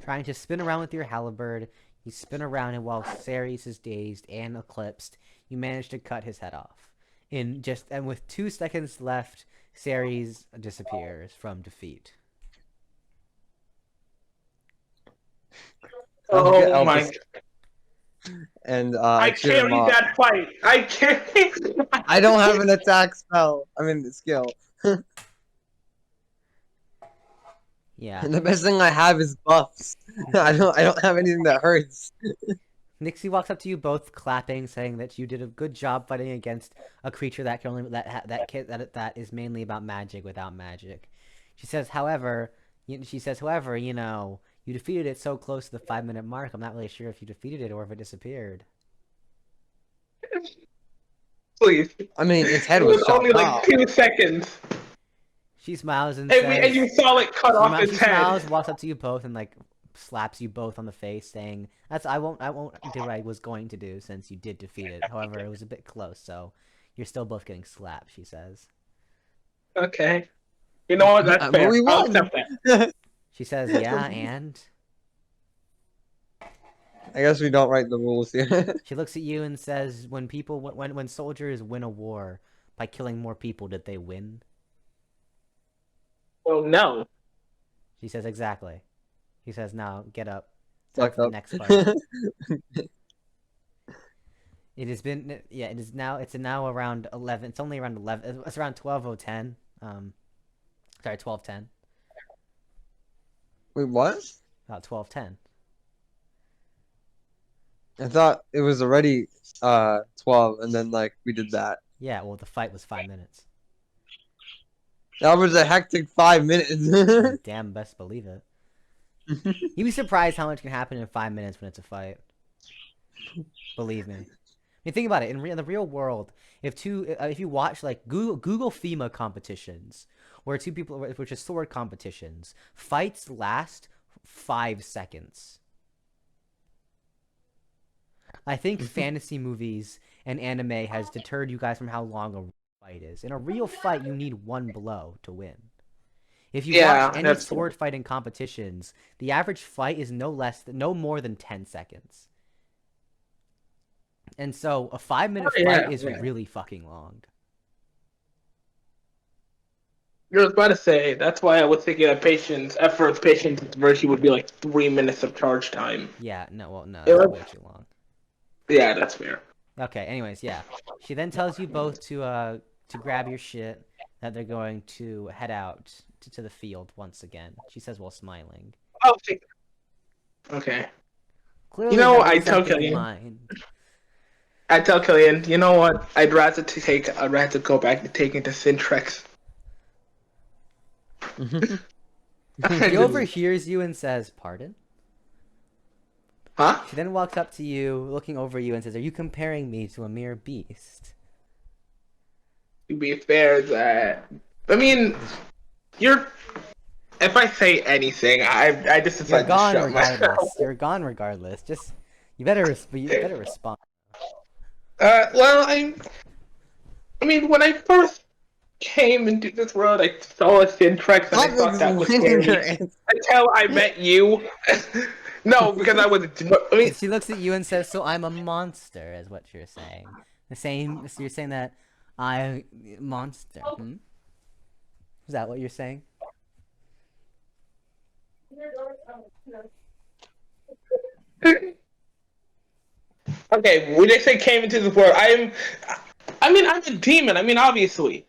Trying to spin around with your halberd, you spin around, and while Ceres is dazed and eclipsed, you manage to cut his head off. And with 2 seconds left, Ceres disappears from defeat. Oh my! And I carried that fight. I don't have an attack spell. I mean, skill. Yeah. And the best thing I have is buffs. I don't have anything that hurts. Nixie walks up to you both, clapping, saying that you did a good job fighting against a creature that can only that is mainly about magic without magic. She says, however, you know, you defeated it so close to the 5-minute mark. I'm not really sure if you defeated it or if it disappeared. Please. I mean, its head It was was chopped only like off. 2 seconds. She smiles and And you says, saw it cut off its she head. smiles, walks up to you both, and like slaps you both on the face, saying, "That's I won't do what I was going to do since you did defeat it. However, it was a bit close, so you're still both getting slapped." She says. Okay. You know what? That's But fair. we I'll won. accept that. She says, "Yeah, and." I guess we don't write the rules here. She looks at you and says, when soldiers win a war by killing more people, did they win?" Well, no. She says, "Exactly." He says, "Now get up. Time Fuck for the up. next part." It has been, yeah, it is now, it's now around 11, it's only around 11, it's around 12:10, sorry, 12:10, Wait, what? about 12:10. I thought it was already 12, and then like we did that. Yeah, well, the fight was 5 minutes. That was a hectic 5 minutes. Damn, best believe it. You'd be surprised how much can happen in 5 minutes when it's a fight. Believe me. I mean, think about it. In the real world, if you watch like Google FEMA competitions, where two people, which is sword competitions, fights last 5 seconds. I think fantasy movies and anime has deterred you guys from how long a fight is. In a real fight, you need 1 blow to win. If you watch any sword fighting competitions, the average fight is no more than 10 seconds. And so a 5-minute fight is really fucking long. I was about to say, that's why I was thinking that at first patience version would be like 3 minutes of charge time. Yeah, no, that's way too long. Yeah, that's fair. Okay, anyways, yeah. She then tells you both to grab your shit, that they're going to head out to the field once again. She says while smiling. Oh, okay. Clearly, You know, having I tell something in Kylian. mind. I tell Kylian, you know what? I'd rather go back to taking the Syntrex. He overhears you and says, "Pardon?" Huh? She then walks up to you, looking over you, and says, "Are you comparing me to a mere beast?" To be fair, I mean, if I say anything, I just You're decide to gone shut my regardless. mouth. You're gone regardless. Just you better respond. Well, I mean, when I first came into this world, I saw a Syntrex and I thought that was scary until I met you. No, because I was. I mean, She looks at you and says, "So I'm a monster," is what you're saying. So you're saying that I'm a monster. Hmm? Is that what you're saying? okay, when they say came into this world, I'm a demon. I mean, obviously,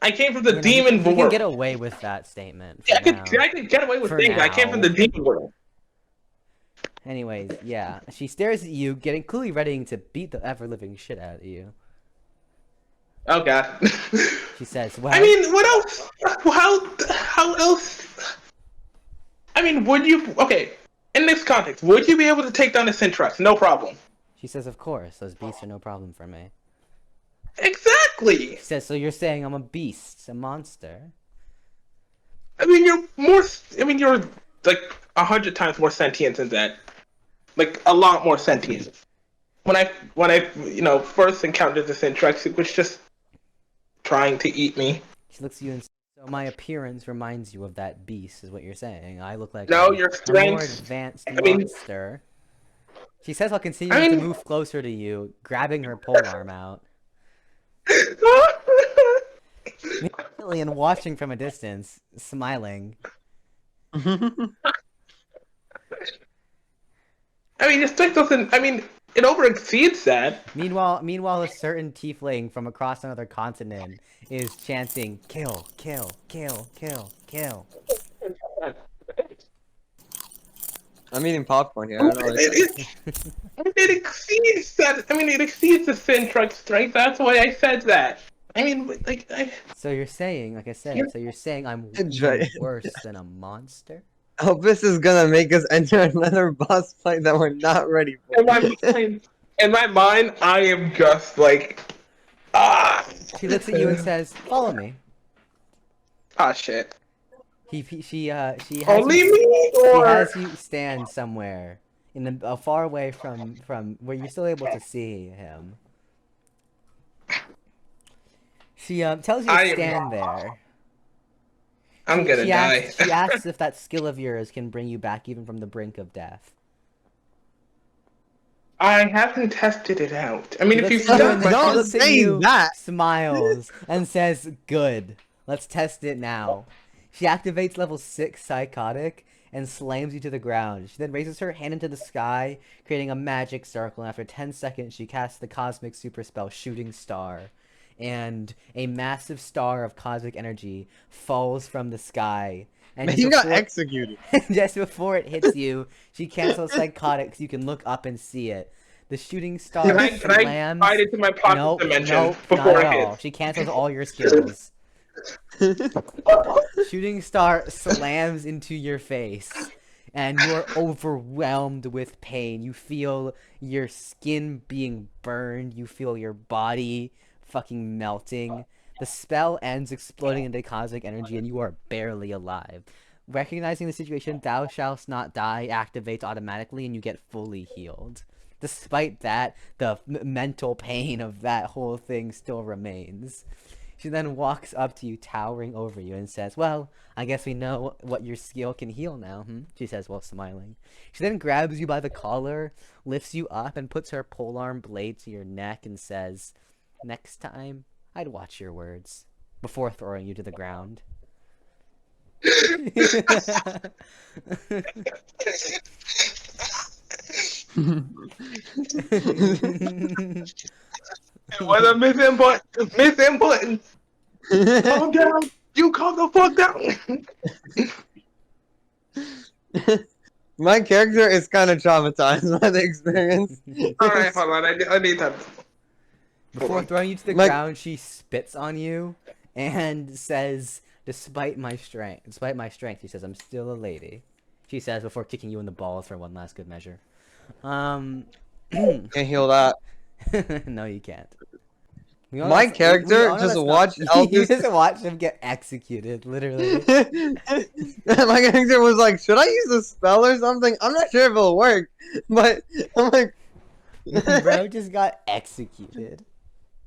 I came from the demon you world. can get away with that statement. Yeah, I could get away with For things. I came from the now. demon world. Anyways, yeah. She stares at you, getting clearly ready to beat the ever-living shit out of you. Oh god. She says, "Well, I mean, what else? How else? I mean, would you? Okay, in this context, would you be able to take down the Syntrex? No problem. She says, "Of course, those beasts are no problem for me." Exactly. She says, "So you're saying I'm a beast, a monster?" I mean, you're like 100 times more sentient than that. Like a lot more sentient. When I first encountered the Syntrex, it was just trying to eat me. She looks at you and says, "So my appearance reminds you of that beast," is what you're saying. I look like No, a your more strength. advanced I mean- monster. She says while continuing to move closer to you, grabbing her polearm out. Kylian watching from a distance, smiling. I mean, your strength doesn't. I mean, it over exceeds that. Meanwhile, a certain tiefling from across another continent is chanting, "Kill, kill, kill, kill, kill." I'm eating popcorn here. I don't know. It exceeds that. I mean, it exceeds the Syntrex strength. That's why I said that. I mean, like, So you're saying, like I said, so you're saying I'm That's right. even worse than a monster? Elpis is gonna make us enter another boss fight that we're not ready for. in my mind, I am just like, She looks at you and says, "Follow me." Ah, shit. She has Only you, me, she or has you stand somewhere in the far away from where you're still able to see him. She tells you to stand there. I'm gonna die. She asks if that skill of yours can bring you back even from the brink of death. I haven't tested it out. I mean, if you She looks at you and stop then she Don't looks at say you, that. smiles, and says, "Good. Let's test it now." She activates level 6 psychotic and slams you to the ground. She then raises her hand into the sky, creating a magic circle, and after 10 seconds she casts the cosmic super spell Shooting Star. And a massive star of cosmic energy falls from the sky. And He got executed. just before it hits you, she cancels psychotic so you can look up and see it. The shooting star Can I slams. hide it to my pocket Nope, dimension nope, before not it at all. hits? She cancels all your skills. Shooting star slams into your face, and you are overwhelmed with pain. You feel your skin being burned. You feel your body fucking melting. The spell ends exploding into cosmic energy, and you are barely alive. Recognizing the situation, Thou Shalt Not Die activates automatically, and you get fully healed. Despite that, the mental pain of that whole thing still remains. She then walks up to you, towering over you, and says, "Well, I guess we know what your skill can heal now, She says while smiling. She then grabs you by the collar, lifts you up, and puts her polearm blade to your neck and says, "Next time, I'd watch your words," before throwing you to the ground. What a misinput! Misinput! Calm down! You calm the fuck down! My character is kind of traumatized by the experience. Alright, hold on. I need that. Before throwing you to the ground, she spits on you and says, despite my strength, she says, "I'm still a lady." She says before kicking you in the balls for one last good measure. Can't heal that. No, you can't. My character just watched You Elpis. just watch him get executed, literally. My character was like, "Should I use a spell or something? I'm not sure if it'll work." But I'm like, Bro just got executed.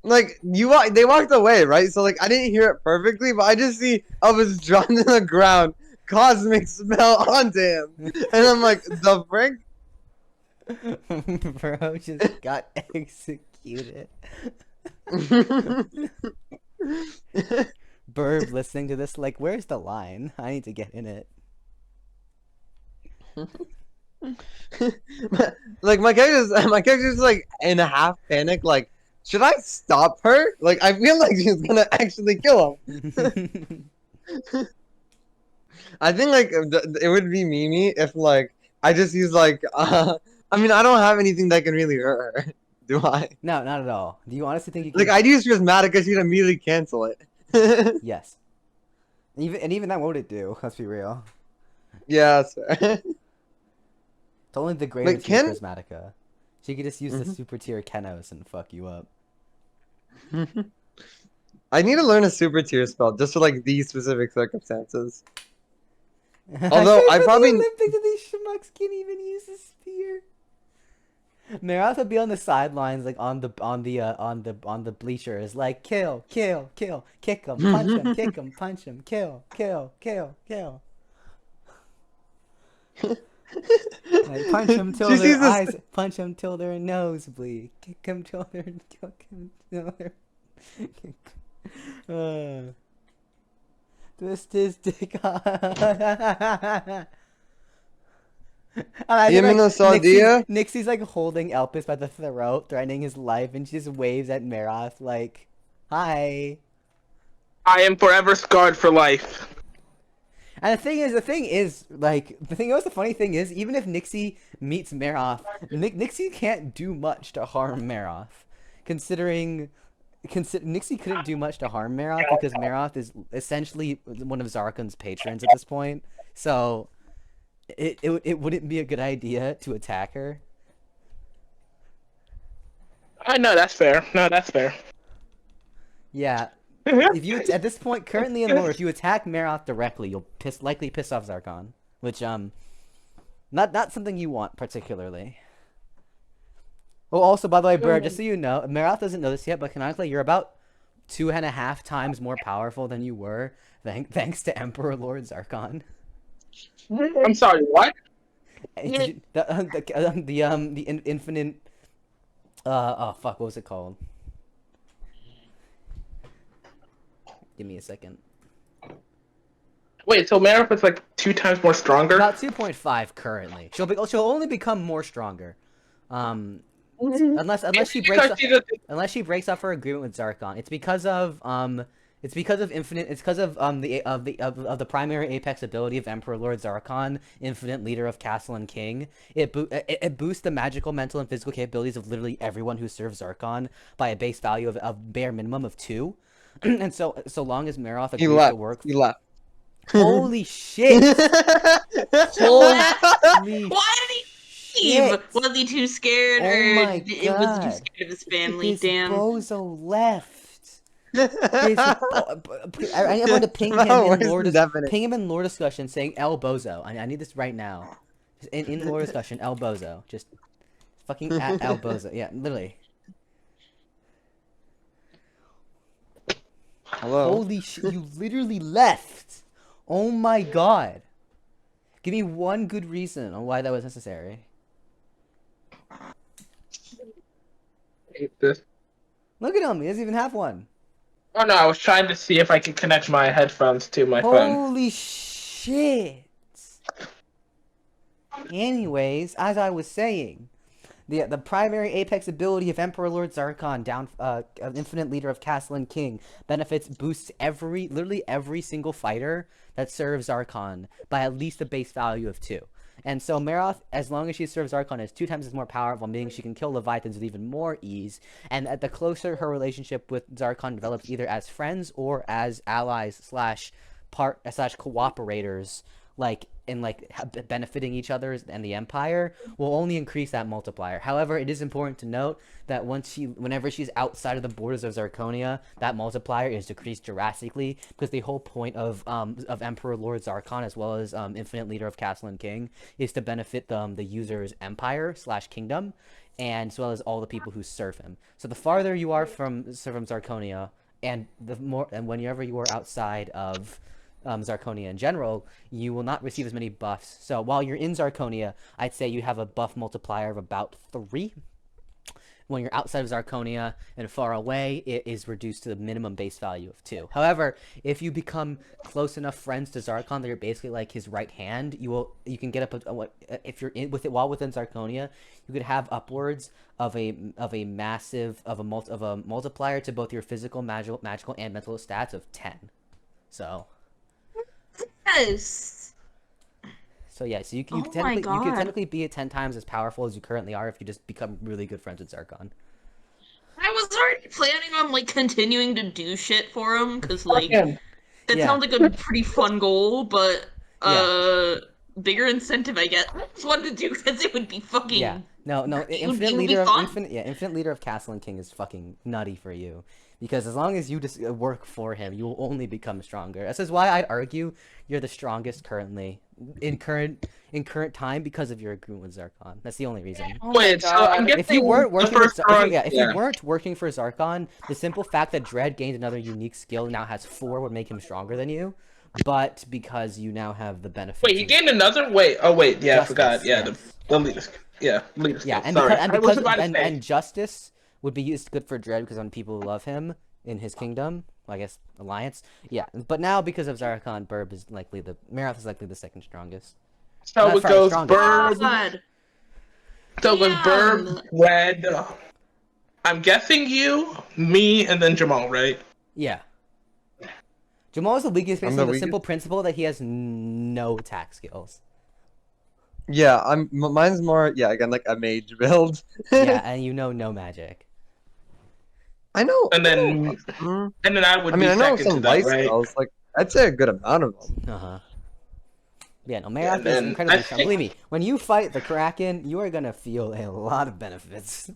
like they walked away, right? So like I didn't hear it perfectly, but I just see Elvis drawn to the ground, cosmic spell onto him, and I'm like, the frick? Bro just got executed. Burb listening to this like, where's the line? I need to get in it. Like my character's like in a half panic, like, should I stop her? Like I feel like she's gonna actually kill him. I think like it would be Mimi if like I just use like I mean I don't have anything that can really hurt her, do I? No, not at all. Do you honestly think you can? Like I'd use Prismatica, she'd immediately cancel it. Yes. Even that won't it do? Let's be real. Yeah, that's fair. It's only the greatest Prismatica. She could just use the super tier Kenos and fuck you up. I need to learn a super tier spell just for like these specific circumstances. Although I probably Olympics of these schmucks can't even use a spear. Marath would be on the sidelines, like on the bleachers, like kill, kick him, punch him, kick him, punch him, kill. Like, punch them till their eyes, punch them till their nose bleed, kick them till their, twist his dick. Nixie's like holding Elpis by the throat, threatening his life, and she just waves at Marath like, "Hi." I am forever scarred for life. And the thing is, the funny thing is, even if Nixie meets Marath, Nixie can't do much to harm Marath. Considering Nixie couldn't do much to harm Marath because Marath is essentially one of Zarkon's patrons at this point. So it wouldn't be a good idea to attack her. I know that's fair. No, that's fair. Yeah. If you at this point currently in lore, if you attack Meroth directly, you'll likely piss off Zarkon, which not something you want particularly. Oh, also by the way, Bird, just so you know, Meroth doesn't know this yet, but canonically you're about 2.5 times more powerful than you were thanks to Emperor Lord Zarkon. I'm sorry, what? The infinite. Oh fuck, what was it called? Give me a second. Wait, so Marif is like 2 times more stronger? About 2.5 currently. She'll only become more stronger. Unless she breaks off her agreement with Zarkon. It's because of the primary apex ability of Emperor Lord Zarkon, Infinite Leader of Castle and King. It boosts the magical, mental, and physical capabilities of literally everyone who serves Zarkon by a base value of bare minimum of 2. And so long as Meroth agrees to work. He left. Holy shit! Holy Why did he leave? Was he too scared, Oh or my was he God. too scared of his family? This Damn. bozo left. I'm going to ping him in lore discussion saying El Bozo. I need this right now. Just in lore discussion, El Bozo. Just fucking at El Bozo. Yeah, literally. Hello. Holy shit, you literally left. Oh my god. Give me one good reason on why that was necessary. Hate this. Look at him, he doesn't even have one. Oh no, I was trying to see if I could connect my headphones to my phone. Holy shit. Anyways, as I was saying, the primary apex ability of Emperor Lord Zarkon, Infinite Leader of Castle and King, boosts literally every single fighter that serves Zarkon by at least a base value of 2. And so Meroth, as long as she serves Zarkon, is 2 times as more powerful, meaning she can kill Leviathans with even more ease. And the closer her relationship with Zarkon develops, either as friends or as allies / cooperators, benefiting each other and the Empire, will only increase that multiplier. However, it is important to note that whenever she's outside of the borders of Zarkonia, that multiplier is decreased drastically, because the whole point of Emperor Lord Zarkon, as well as Infinite Leader of Castle and King, is to benefit the user's empire / kingdom, and as well as all the people who serve him. So the farther you are from Zarkonia, and whenever you are outside of Zarkonia in general, you will not receive as many buffs. So while you're in Zarkonia, I'd say you have a buff multiplier of about 3. When you're outside of Zarkonia and far away, it is reduced to the minimum base value of 2. However, if you become close enough friends to Zarkon that you're basically like his right hand, you can get up if you're while within Zarkonia, you could have upwards of a multiplier to both your physical, magical, and mental stats of 10. So. Yes. So yeah, so you can technically be 10 times as powerful as you currently are if you just become really good friends with Zarkon. I was already planning on continuing to do shit for him, because that sounds like a pretty fun goal, but bigger incentive I get. I just wanted to do because it would be fucking. Yeah. No. Infinite Leader of Castle and King is fucking nutty for you. Because as long as you just work for him, you will only become stronger. This is why I'd argue you're the strongest currently in current time because of your agreement with Zarkon. That's the only reason. Wait, so I'm guessing if you weren't working you weren't working for Zarkon, the simple fact that Dread gained another unique skill and now has 4 would make him stronger than you. But because you now have the benefit. Wait, he gained another? Wait, yeah, Justice, I forgot. Yeah, yes. the leader. Yeah, leader. Yeah, and sorry. and Justice would be used good for Dread because when people love him in his kingdom, I guess Alliance. Yeah, but now because of Zarkon, Meroth is likely the second strongest. So Not it sorry, goes strongest. Burb. So it goes Burb, Red. I'm guessing you, me, and then Jamal, right? Yeah. Jamal is the weakest based the on the weakest? simple principle that he has no attack skills. Yeah, mine's more again like a mage build. Yeah, and no magic. I know. And then I would. I mean, be I know second to some that, light right? spells. Like I'd say a good amount of them. Yeah, no, Meroth is then incredibly strong. Believe me, when you fight the Kraken, you are gonna feel a lot of benefits.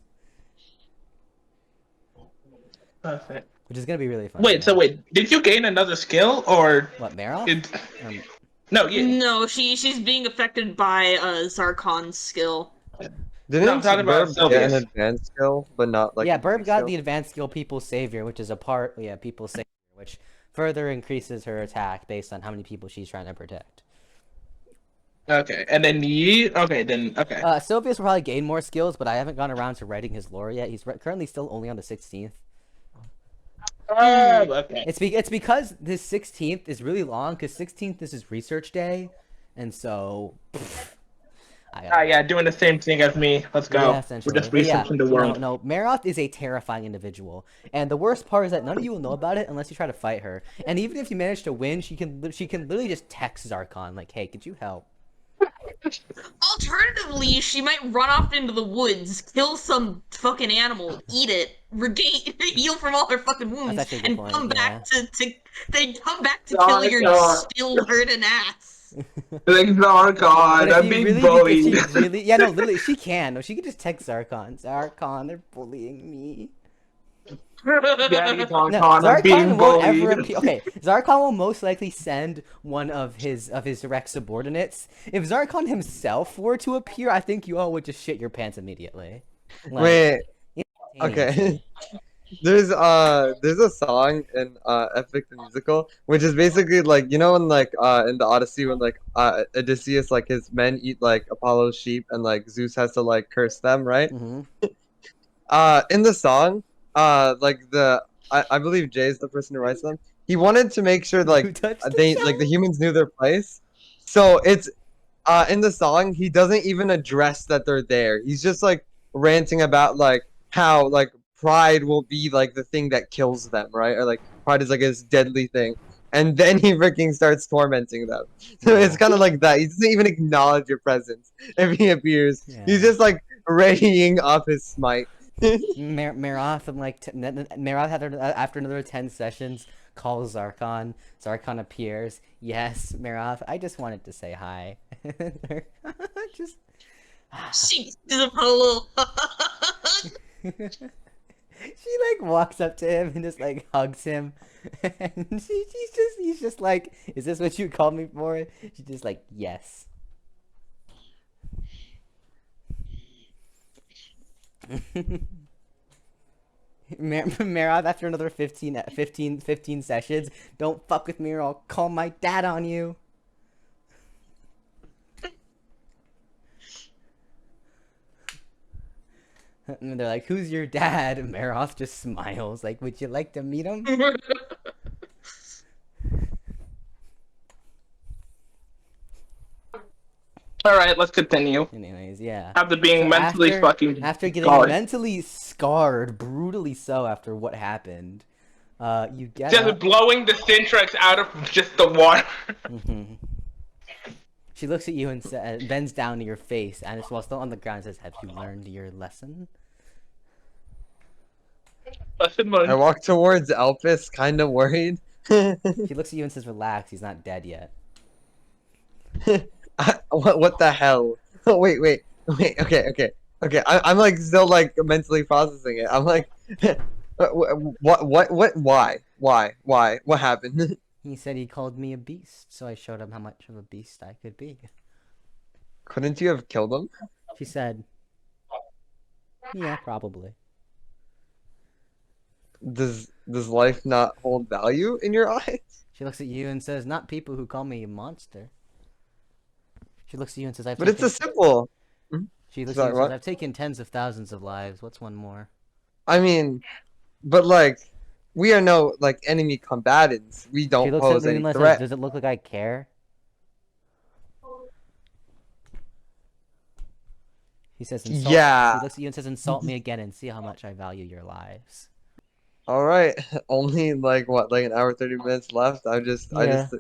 Perfect. which is gonna be really fun. Wait, so wait, did you gain another skill or What, Meryl? did... Um, No, you... No, she's being affected by Zarkon's skill. No, Didn't I'm talking about Burb get an Sylvius. advanced skill, but not like yeah, a beginning Burb got skill? the advanced skill People's Savior, which is a part. Yeah, People's Savior, which further increases her attack based on how many people she's trying to protect. Okay, and then you... Okay, then... Okay. Sylvius will probably gain more skills, but I haven't gone around to writing his lore yet. He's currently still only on the 16th. Okay. It's because this 16th is really long, because 16th is his research day, and so... Yeah, doing the same thing as me. Let's go. Yeah, essentially. We're just But yeah, researching the world. No, Meroth is a terrifying individual, and the worst part is that none of you will know about it unless you try to fight her. And even if you manage to win, she can literally just text Zarkon like, "Hey, could you help?" Alternatively, she might run off into the woods, kill some fucking animal, eat it, regain, heal from all her fucking wounds, actually a good and point, come yeah. back then come back to kill your still hurting ass. Like, Zarkon, But if I'm you being really, bullied. if she really, yeah, no, literally, she can. No, she can just text Zarkon. Zarkon, they're bullying me. Daddy Zarkon, No, I'm being Zarkon won't bullied. ever appear. Okay, Zarkon will most likely send one of his direct subordinates. If Zarkon himself were to appear, I think you all would just shit your pants immediately. Like, Wait, instantaneously. okay. There's a song in Epic the Musical, which is basically like, you know, when like in the Odyssey when like Odysseus, like his men eat like Apollo's sheep and like Zeus has to like curse them, right? Mhm. In the song, like I believe Jay is the person who writes them. He wanted to make sure Who like touched the they like the humans knew their place. So it's in the song he doesn't even address that they're there. He's just like ranting about like how like pride will be like the thing that kills them, right? Or like pride is like this deadly thing. And then he freaking starts tormenting them. So it's kind of like that. He doesn't even acknowledge your presence if he appears. Yeah. He's just like readying up his smite. Meroth and like Meroth after another 10 sessions calls Zarkon. Zarkon appears. Yes, Meroth, I just wanted to say hi. Just She gives him a little. she like walks up to him and just like hugs him. And he's just like, "Is this what you called me for?" She's just like, "Yes." Meroth, after another 15 sessions, "Don't fuck with me or I'll call my dad on you." And they're like, "Who's your dad?" And Meroth just smiles like, "Would you like to meet him?" Alright, let's continue. Anyways, yeah. After being mentally fucking after getting scarred. mentally scarred, brutally so after what happened, you get Just up. blowing the Syntrax out of just the water. Mhm. She looks at you and bends down to your face, and while still on the ground says, "Have you learned your lesson?" I walk towards Elpis, kind of worried. She looks at you and says, "Relax, he's not dead yet." What the hell? Oh, wait. Okay. I'm like still like mentally processing it. I'm like, what? Why? What happened? He said he called me a beast, so I showed him how much of a beast I could be. Couldn't you have killed him? She said, "Yeah, probably." Does life not hold value in your eyes? She looks at you and says, "Not people who call me a monster." She looks at you and says, But it's a symbol. She looks Sorry, at you and what? says, "I've taken tens of thousands of lives. What's one more?" I mean, but like, we are no like enemy combatants. We She don't looks pose at me any and says, threat. "Does it look like I care?" He says, "Insult." Yeah. She looks at you and says, "Insult me again and see how much I value your lives." All right. Only like what, like an hour 30 minutes left. I just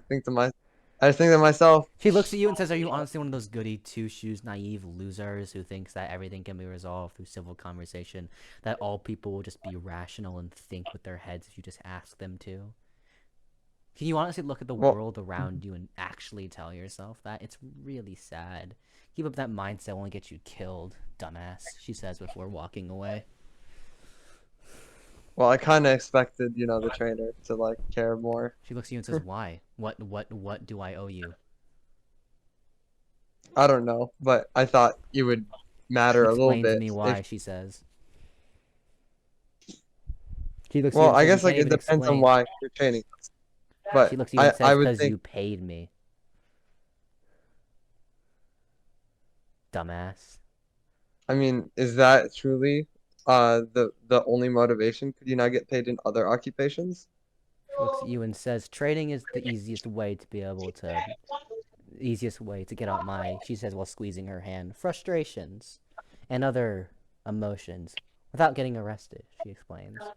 think to myself. She looks at you and says, "Are you honestly one of those goody two-shoes, naive losers who thinks that everything can be resolved through civil conversation, that all people will just be rational and think with their heads if you just ask them to? Can you honestly look at the world around you and actually tell yourself that? It's really sad. Keep up that mindset, it won't get you killed, dumbass," she says before walking away. Well, I kind of expected, you know, the trainer to like care more. She looks at you and says, "Why? What do I owe you?" I don't know, but I thought it would matter a little Explain to bit me why, if. she says. She looks at you Well, and I says, "You guess can't like it even depends on explain." why you're training us. She But looks at you and I says, would "'Cause think. you paid me, dumbass." I mean, is that truly the only motivation? Could you not get paid in other occupations? She looks at you and says, "Trading is the easiest way to be able to, easiest way to get out my," she says while squeezing her hand, "frustrations and other emotions without getting arrested," she explains.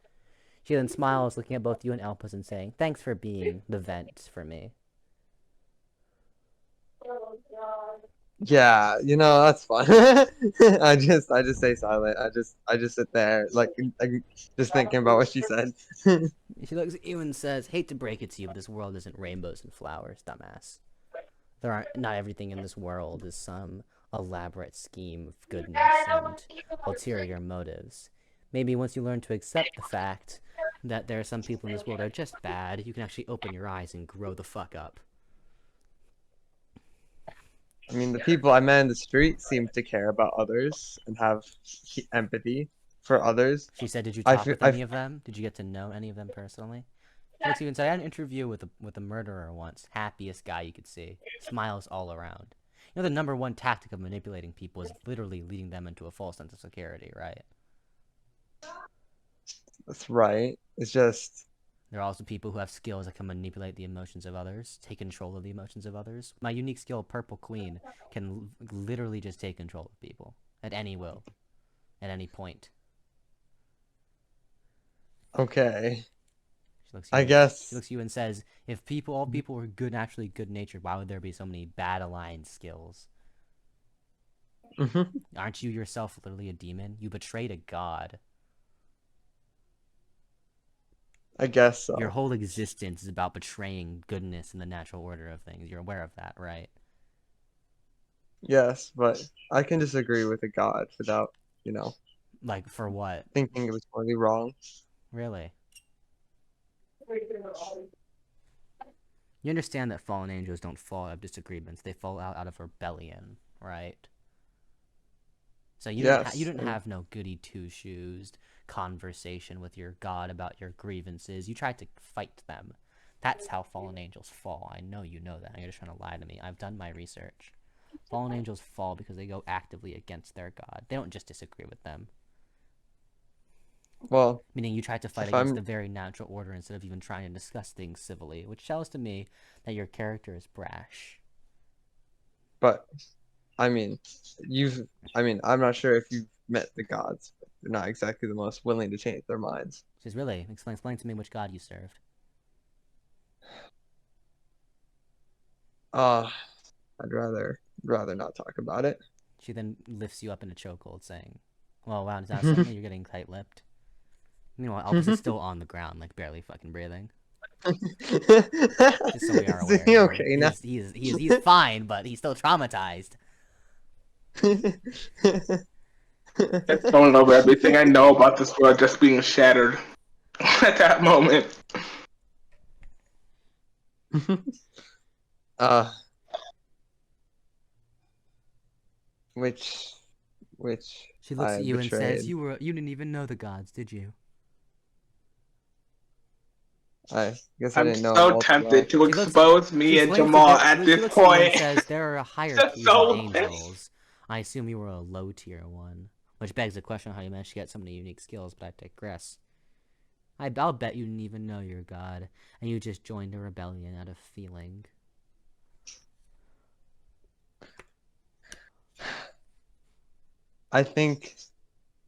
She then smiles, looking at both you and Elpis and saying, "Thanks for being the vent for me." Yeah, you know, that's fine. I just stay silent. I just sit there like just thinking about what she said. She looks at you and says, "Hate to break it to you, but this world isn't rainbows and flowers, dumbass. There aren't, not everything in this world is some elaborate scheme of goodness and ulterior motives. Maybe once you learn to accept the fact that there are some people in this world that are just bad, you can actually open your eyes and grow the fuck up." I mean, the people I met in the street seem to care about others and have empathy for others. She said, "Did you I talk feel, with any of them? Did you get to know any of them personally?" She looks at you and says, "I had an interview with a murderer once. Happiest guy you could see. Smiles all around. You know the number one tactic of manipulating people is literally leading them into a false sense of security, right? that's right. It's just There are also people who have skills that can manipulate the emotions of others, take control of the emotions of others. My unique skill, Purple Queen, can literally just take control of people at any will, at any point." okay. She looks at I you and she guess. looks at you and says, "If all people were good, naturally good natured, why would there be so many bad aligned skills? Mhm. Aren't you yourself literally a demon? You betrayed a god. I guess Your so. whole existence is about betraying goodness in the natural order of things. You're aware of that, right?" Yes, but I can disagree with a god without, you know, Like, for what? thinking it was totally wrong. Really? You understand that fallen angels don't fall out of disagreements. They fall out of rebellion, right? So you Yes. didn't have no goody two shoes conversation with your god about your grievances. You tried to fight them. That's how fallen angels fall. I know you know that. You're just trying to lie to me. I've done my research. Fallen angels fall because they go actively against their god. They don't just disagree with them. Well, Meaning you tried to fight if against I'm, the very natural order instead of even trying to discuss things civilly, which tells to me that your character is brash. but I mean, I'm not sure if you've met the gods, but they're not exactly the most willing to change their minds. She says, "Really? Explain to me which god you serve." Uh, I'd rather not talk about it. She then lifts you up in a chokehold, saying, "Well, wow, now suddenly you're getting tight-lipped." Meanwhile, Elpis is still on the ground, like barely fucking breathing. Just so we are Is aware he here. okay now? He's fine, but he's still traumatized. It's going over everything I know about this world just being shattered at that moment. uh, which which She looks I at you and says, betrayed. You didn't even know the gods, did you?" I guess I I'm didn't know him so all too tempted well. to expose She me and explains that Jamal at she this looks at you and point. says, "There are Just hierarchies of so angels. I assume you were a low tier one." Which begs the question how you managed to get so many unique skills, but I digress. I'll bet you didn't even know your god, and you just joined a rebellion out of feeling. I think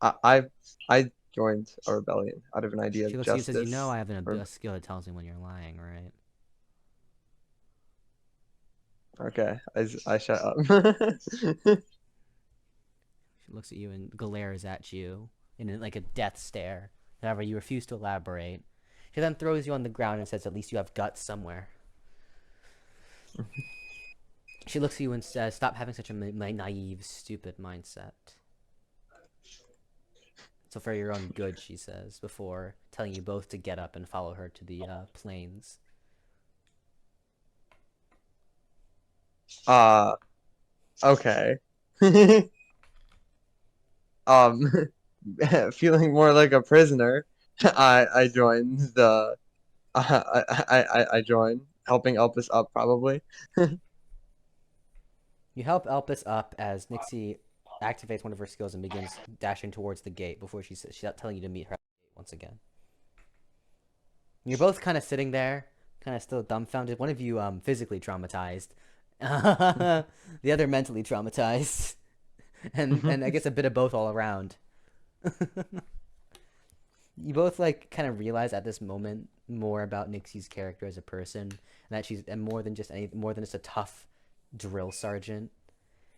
I joined a rebellion out of an idea She of looks at you and says, "You know justice. I have Or, a skill that tells me when you're lying, right?" okay, I shut up. She looks at you and glares at you in like a death stare. However, you refuse to elaborate. She then throws you on the ground and says, "At least you have guts somewhere." She looks at you and says, "Stop having such a naive, stupid mindset. So for your own good, she says, before telling you both to get up and follow her to the plains. Okay. Feeling more like a prisoner, I join the I join, helping Elpis up probably. You help Elpis up as Nixie activates one of her skills and begins dashing towards the gate before she's telling you to meet her at the gate once again. You're both kind of sitting there, kind of still dumbfounded. One of you physically traumatized, the other mentally traumatized, and I guess a bit of both all around. You both like kind of realize at this moment more about Nixie's character as a person, and that she's more than just a tough drill sergeant.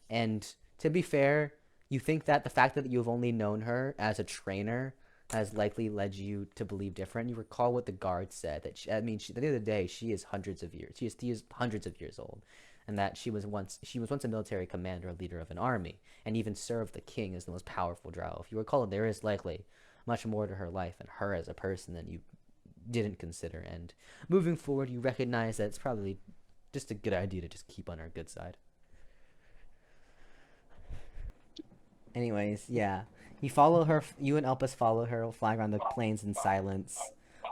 And to be fair, you think that the fact that you've only known her as a trainer has likely led you to believe different. You recall what the guard said, that at the end of the day, she is hundreds of years old, and that she was once a military commander, a leader of an army, and even served the king as the most powerful drow. If you recall, there is likely much more to her life and her as a person than you didn't consider. And moving forward, you recognize that it's probably just a good idea to just keep on her good side. Anyways, yeah. You follow her, you and Elpis follow her, flying around the plains in silence.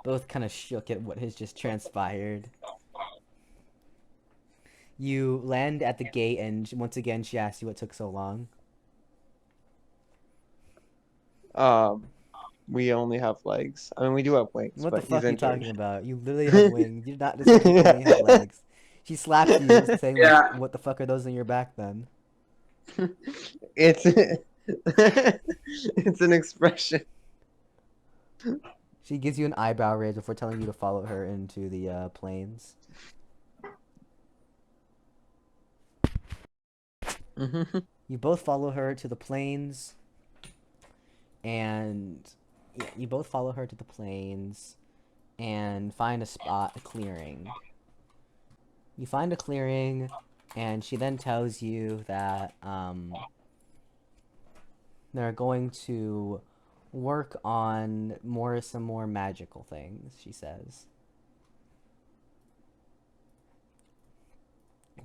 Both kind of shook at what has just transpired. You land at the gate, and once again, she asks you what took so long. We only have legs. I mean, we do have wings, What but the fuck he's are you injured. talking about? You literally have wings. You're not just saying you only have legs. She slaps you, saying, Yeah. like, what the fuck are those on your back then? It's it's an expression. She gives you an eyebrow raise before telling you to follow her into the plains. You both follow her to the plains, and yeah, you both follow her to the plains and find a spot, a clearing. You find a clearing, and she then tells you that they're going to work on some more magical things, she says.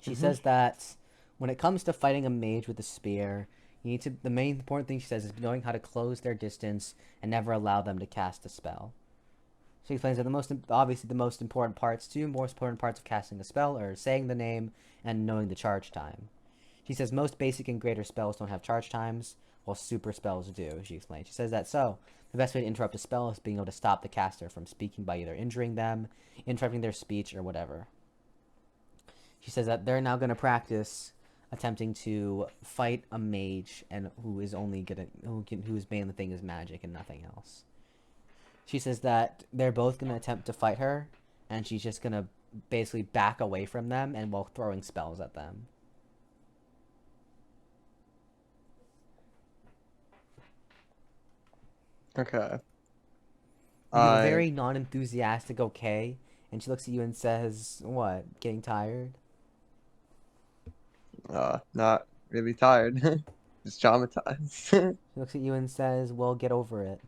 She says that when it comes to fighting a mage with a spear, the main important thing, she says, is knowing how to close their distance and never allow them to cast a spell. She explains that two most important parts of casting a spell are saying the name and knowing the charge time. She says most basic and greater spells don't have charge times, while super spells do, she explains. She says that the best way to interrupt a spell is being able to stop the caster from speaking by either injuring them, interrupting their speech, or whatever. She says that they're now going to practice attempting to fight a mage and who is whose main thing is magic and nothing else. She says that they're both going to attempt to fight her, and she's just going to basically back away from them and while throwing spells at them. Okay. You give a very non-enthusiastic okay, and she looks at you and says, what, getting tired? Not really tired. Just traumatized. She looks at you and says, well, get over it.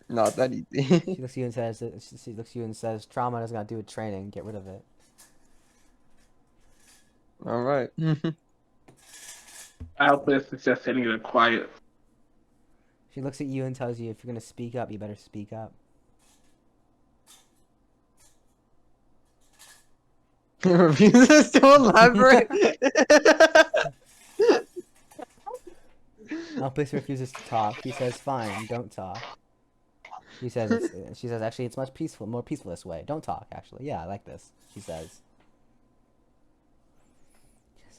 Not that easy. She looks at you and says, trauma doesn't got to do with training. Get rid of it. All right. Elpis is just sitting there quiet. She looks at you and tells you, if you're gonna speak up, you better speak up. Refuses to elaborate. Elpis refuses to talk. He says, fine, don't talk. She says, actually, it's more peaceful this way. Don't talk, actually. Yeah, I like this, she says.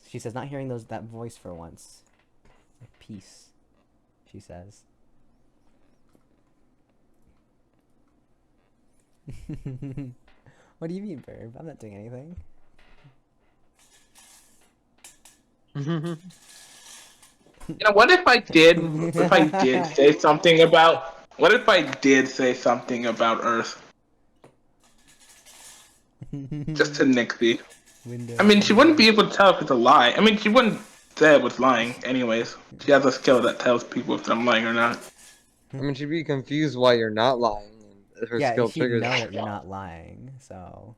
She says, not hearing that voice for once. Like peace, she says. What do you mean, Burb? I'm not doing anything. What if I did say something about Earth? Just to Nixie. Window. I mean, she wouldn't be able to tell if it's a lie. I mean, she wouldn't said was lying. Anyways, she has a skill that tells people if I'm lying or not. I mean, she'd be confused why you're not lying, and her Yeah, skill she'd triggers know that. that you're not lying, so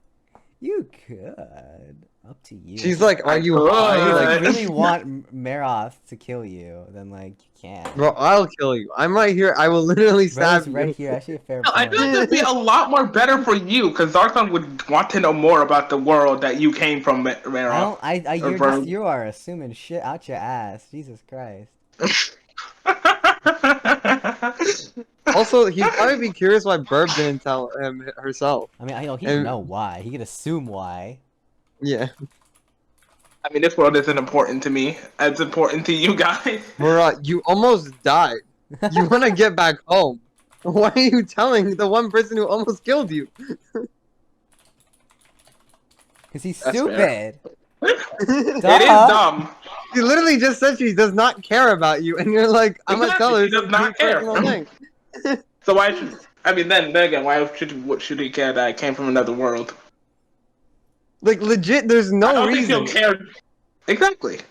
you could. Up to you. She's like, "Are you could. high?" if Like, you really want Meroth to kill you, then like you can. bro, I'll kill you. I'm right here. I will literally stab Bro's you. right here. Actually, a fair No, I point. feel like it'd be a lot more better for you, because Zarkon would want to know more about the world that you came from, I Meroth. don't. Or You're Verb. just. You are assuming shit out your ass. Jesus Christ. Also, he'd probably be curious why Burb didn't tell him herself. I mean, I know he'd And- know why. He could assume why. Yeah. I mean, this world isn't important to me. It's important to you guys. Murat, you almost died. You want to get back home. Why are you telling the one person who almost killed you? Cause he's That's stupid. It is dumb. She literally just said she does not care about you, and you're like, I'm gonna tell her Exactly, she does not it's a personal care. thing. So why should... I mean, then again, why should he care that I came from another world? Like, legit, there's I no don't reason. think he'll care. Exactly.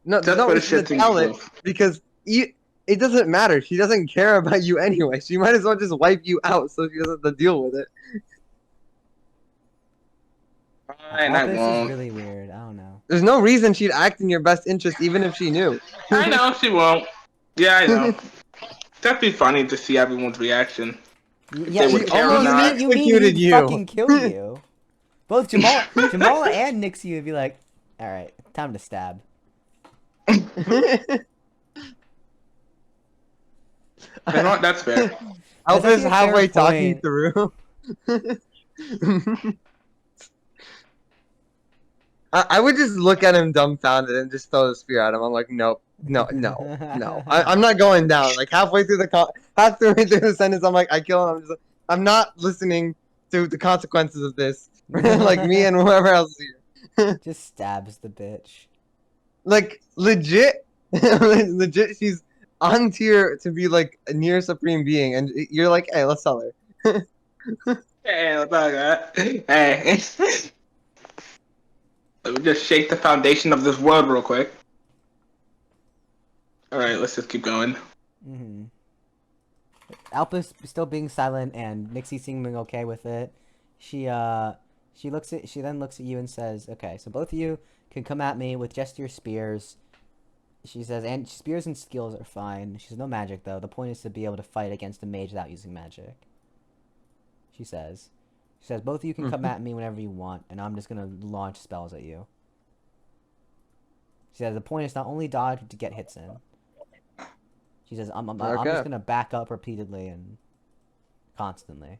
No, Just no for the reason shit to tell it, because it doesn't matter. She doesn't care about you anyway. She might as well just wipe you out so she doesn't have to deal with it. Fine, I Elpis is won't. really weird. I don't know. There's no reason she'd act in your best interest even if she knew. I know she won't. Yeah, I know. That'd be funny to see everyone's reaction. Yeah, they would care or you not. mean Executed he'd you. fucking kill you? Both Jamal and Nixie would be like, all right, time to stab. You know what? That's fair. That's Elvis actually a halfway fair talking point. through. I would just look at him dumbfounded and just throw the spear at him. I'm like, nope, no. I'm not going down. Like halfway through halfway through the sentence, I'm like, I kill him. I'm not listening to the consequences of this. Like me and whoever else here. Just stabs the bitch. Like legit, legit. She's on tier to be like a near supreme being, and you're like, hey, let's tell her. Hey, look at that. Hey. Let me just shake the foundation of this world real quick. Alright, let's just keep going. Mm-hmm. Elpis still being silent and Nixie seeming okay with it. She then looks at you and says, "Okay, so both of you can come at me with just your spears." She says, "And spears and skills are fine." She says, "No magic though. The point is to be able to fight against a mage without using magic." She says, "Both of you can come at me whenever you want, and I'm just gonna launch spells at you." She says, "The point is not only dodge to get hits in." She says, I'm just gonna back up repeatedly and constantly."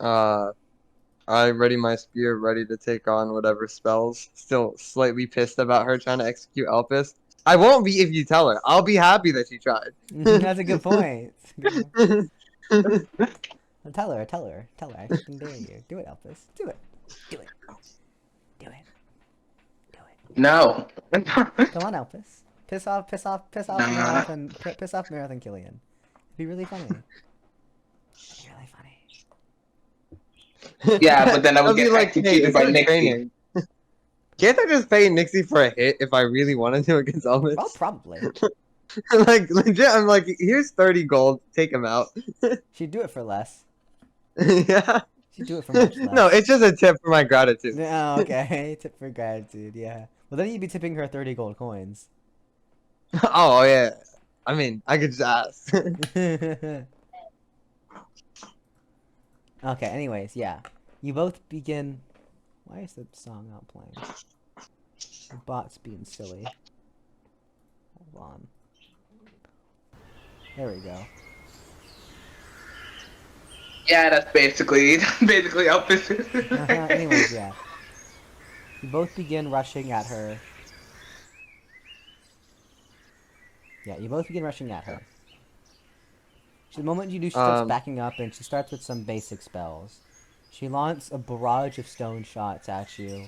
I ready my spear, ready to take on whatever spells. Still slightly pissed about her trying to execute Elpis. I won't be if you tell her. I'll be happy that she tried. That's a good point. Tell her. I fucking dare you. Do it, Elpis. Do it. No. Come on, Elpis. Piss off Meroth and piss off Meroth and Kylian. It'd be really funny. Yeah, but then I would I'll be get like, executed hey, by it's Nixie. training. Can't I just pay Nixie for a hit if I really wanted to against Elvis? Well, probably. Like legit, I'm like, here's 30 gold, take him out. She'd do it for less. Yeah. She'd do it for much less. No, it's just a tip for my gratitude. Oh, okay. Tip for gratitude, yeah. Well, then you'd be tipping her 30 gold coins. Oh yeah. I mean, I could just ask. Okay, anyways, yeah. You both begin... Why is the song not playing? The bot's being silly. Hold on. There we go. Yeah, that's basically Elpis. Anyways, yeah. You both begin rushing at her. Yeah, you both begin rushing at her. The moment you do, she starts backing up, and she starts with some basic spells. She launches a barrage of stone shots at you,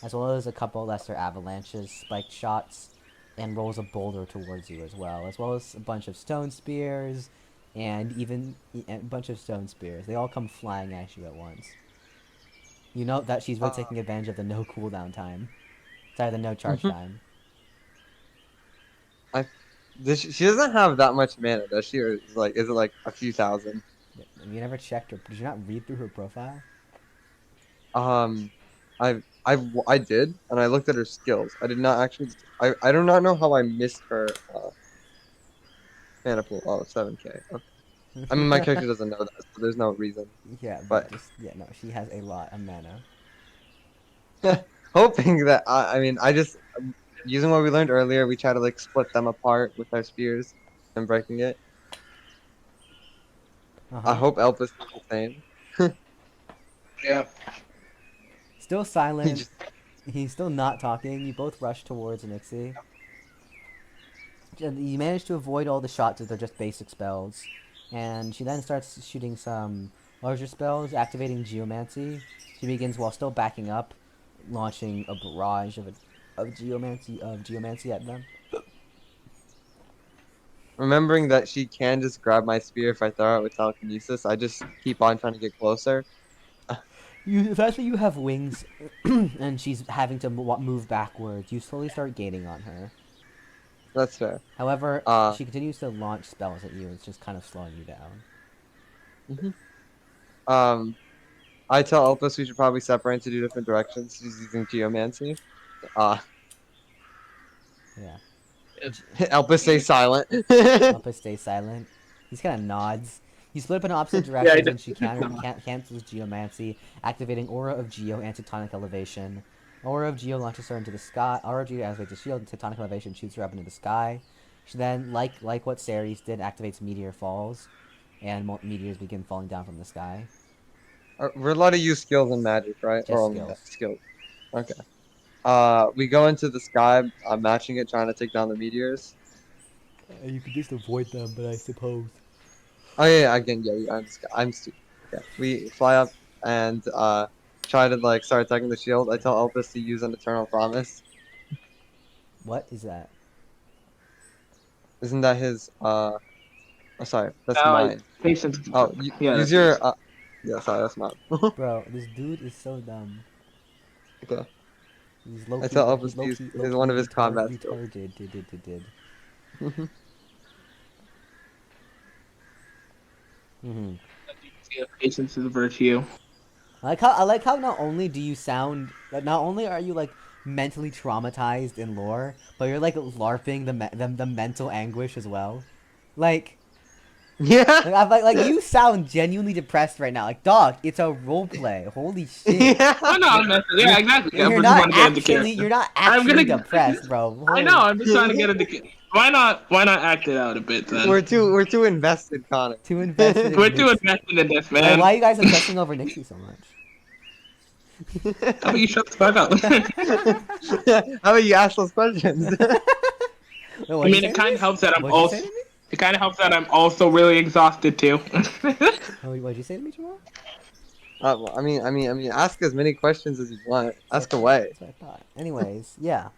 as well as a couple lesser avalanches, spiked shots, and rolls a boulder towards you as well as a bunch of stone spears, and even a bunch of stone spears. They all come flying at you at once. You know that she's really taking advantage of the no cooldown time. Sorry, the no charge time. She doesn't have that much mana, does she? Or is it like a few thousand? Have you never checked her? Did you not read through her profile? Um, I did, and I looked at her skills. I did not actually. I do not know how I missed her mana pool. Oh, 7K. Okay. I mean, my character doesn't know that, so there's no reason. Yeah, but no, she has a lot of mana. Hoping that I just using what we learned earlier, we try to like split them apart with our spears and breaking it. I hope Elpis does the same. Yeah. Still silent. He's still not talking. You both rush towards Nixie. You manage to avoid all the shots that are just basic spells. And she then starts shooting some larger spells, activating Geomancy. She begins, while still backing up, launching a barrage of Geomancy at them. Remembering that she can just grab my spear if I throw it with telekinesis, I just keep on trying to get closer. The fact that you have wings, and she's having to move backwards, you slowly start gaining on her. That's fair. However, she continues to launch spells at you. It's just kind of slowing you down. I tell Elpis we should probably separate into 2 different directions. She's using Geomancy. Yeah. Elpis stays silent. Elpis stays silent. He's kind of nods. You split up in opposite directions, and she cancels Geomancy, activating Aura of Geo and Tectonic Elevation. Aura of Geo launches her into the sky. Aura of Geo activates the shield, and Tectonic Elevation shoots her up into the sky. She then, like what Ceres did, activates Meteor Falls, and meteors begin falling down from the sky. We're allowed to use skills and magic, right? Just or skills. Okay. We go into the sky, matching it, trying to take down the meteors. You could just avoid them, but I suppose. Oh yeah, again, yeah. I'm stupid. Okay. We fly up and try to like start attacking the shield. I tell Elpis to use an Eternal Promise. What is that? Isn't that his? Oh, sorry, that's mine. Patience. Oh, use your. Yeah, sorry, that's mine. Bro, this dude is so dumb. Okay. He's low-key, I tell Elpis to use one of his combat skills. Patience is a virtue. I like how not only do you sound, not only are you like mentally traumatized in lore, but you're like larping the mental anguish as well. Like, Yeah. like you sound genuinely depressed right now. Like, dog, it's a role play. Holy shit. Yeah. I know, yeah, exactly. You're not actually depressed, bro. I know. I'm just trying to get into. Why not act it out a bit then? We're too invested, Connor. Too invested. We're too invested in this, man. Like, why are you guys obsessing over Nixie so much? How about you shut the fuck up? How about you ask those questions? I mean, it kind of helps that I'm also. It kind of helps that I'm also really exhausted too. What'd you say to me, Jamal? Well, I mean, ask as many questions as you want. Ask away. That's what I thought. Anyways, yeah.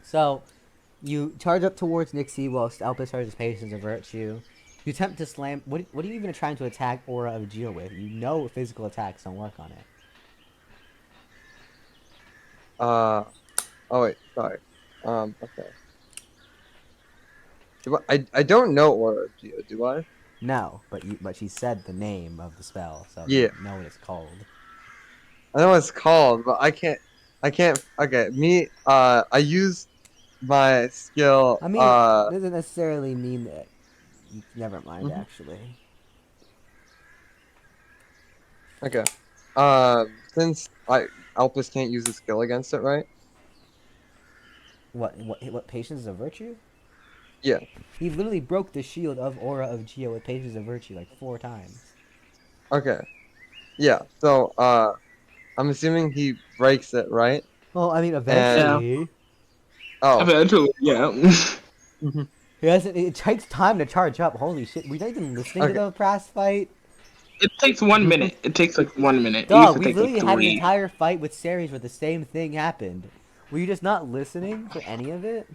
So, you charge up towards Nixie whilst Elpis charges Patience of Virtue. You attempt to slam. What are you even trying to attack Aura of Geo with? You know physical attacks don't work on it. Oh wait, sorry. Okay. I don't know Aura of Geo, do I? No, but she said the name of the spell, so yeah. You know what it's called. I know what it's called, but I can't. Okay, I use my skill. I mean, it doesn't necessarily mean that. Never mind, actually. Okay. Since Elpis can't use a skill against it, right? What Patience is a virtue? Yeah. He literally broke the shield of Aura of Geo with Patience of Virtue like 4 times. Okay. Yeah. So I'm assuming he breaks it, right? Well, I mean, eventually. Yeah. Oh. Eventually, yeah. It takes time to charge up. Holy shit! We're not even listening to the past fight. It takes 1 minute. It takes like 1 minute. Dog, we literally had an entire fight with Ceres where the same thing happened. Were you just not listening for any of it?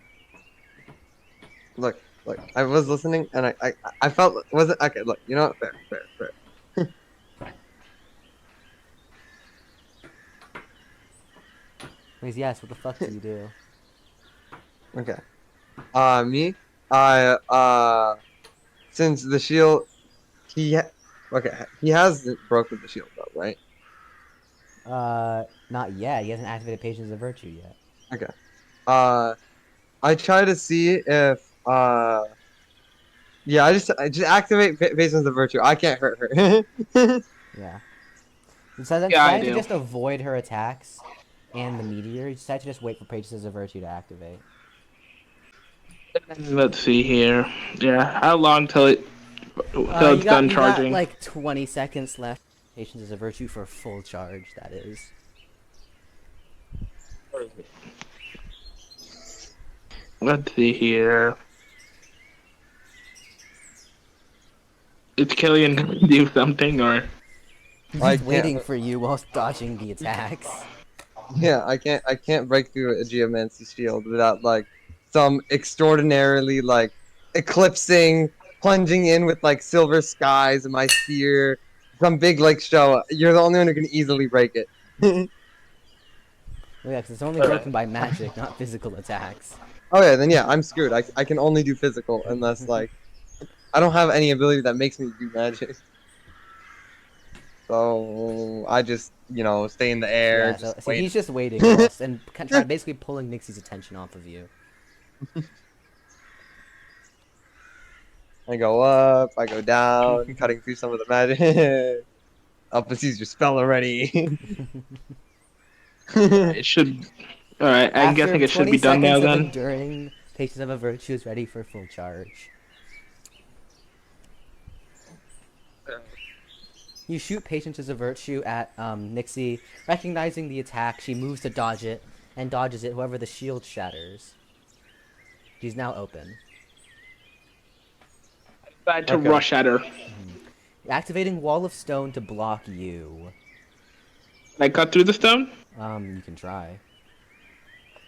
Look, Look, I was listening, and I felt wasn't okay. Look, you know what? Fair. Please, yes. What the fuck do you do? Okay. Me, I since the shield, okay, he hasn't broken the shield though, right? Not yet. He hasn't activated Patience of Virtue yet. Okay. I try to see if yeah, I just activate Patience of Virtue. I can't hurt her. Yeah. So then, Yeah, I trying to do. just avoid her attacks and the meteor, you decide to just wait for Patience of Virtue to activate. Let's see here. Yeah, how long till You it's done you got charging? like 20 seconds left. Patience is a virtue for full charge, that is. Let's see here. Is Kylian gonna do something or? He's I just waiting can't. for you while dodging the attacks. Yeah, I can't break through a geomancy shield without like some extraordinarily like eclipsing, plunging in with like silver skies and my spear, some big like show. You're the only one who can easily break it. Well, yeah, 'cause it's only broken by magic, not physical attacks. Okay, then yeah, I'm screwed. I can only do physical unless like I don't have any ability that makes me do magic. So I just stay in the air, Yeah, so, just so wait. he's just waiting whilst, and basically pulling Nixie's attention off of you. I go up, I go down, cutting through some of the magic. Elpis, use your spell already. It should. All right, I'm After guessing it should 20 be done now seconds of then. enduring, Patience of a Virtue is ready for full charge. You shoot Patience as a Virtue at Nixie. Recognizing the attack, she moves to dodge it, and dodges it, however the shield shatters. She's now open. Decide to Okay. rush at her. Activating Wall of Stone to block you. Can I cut through the stone? You can try.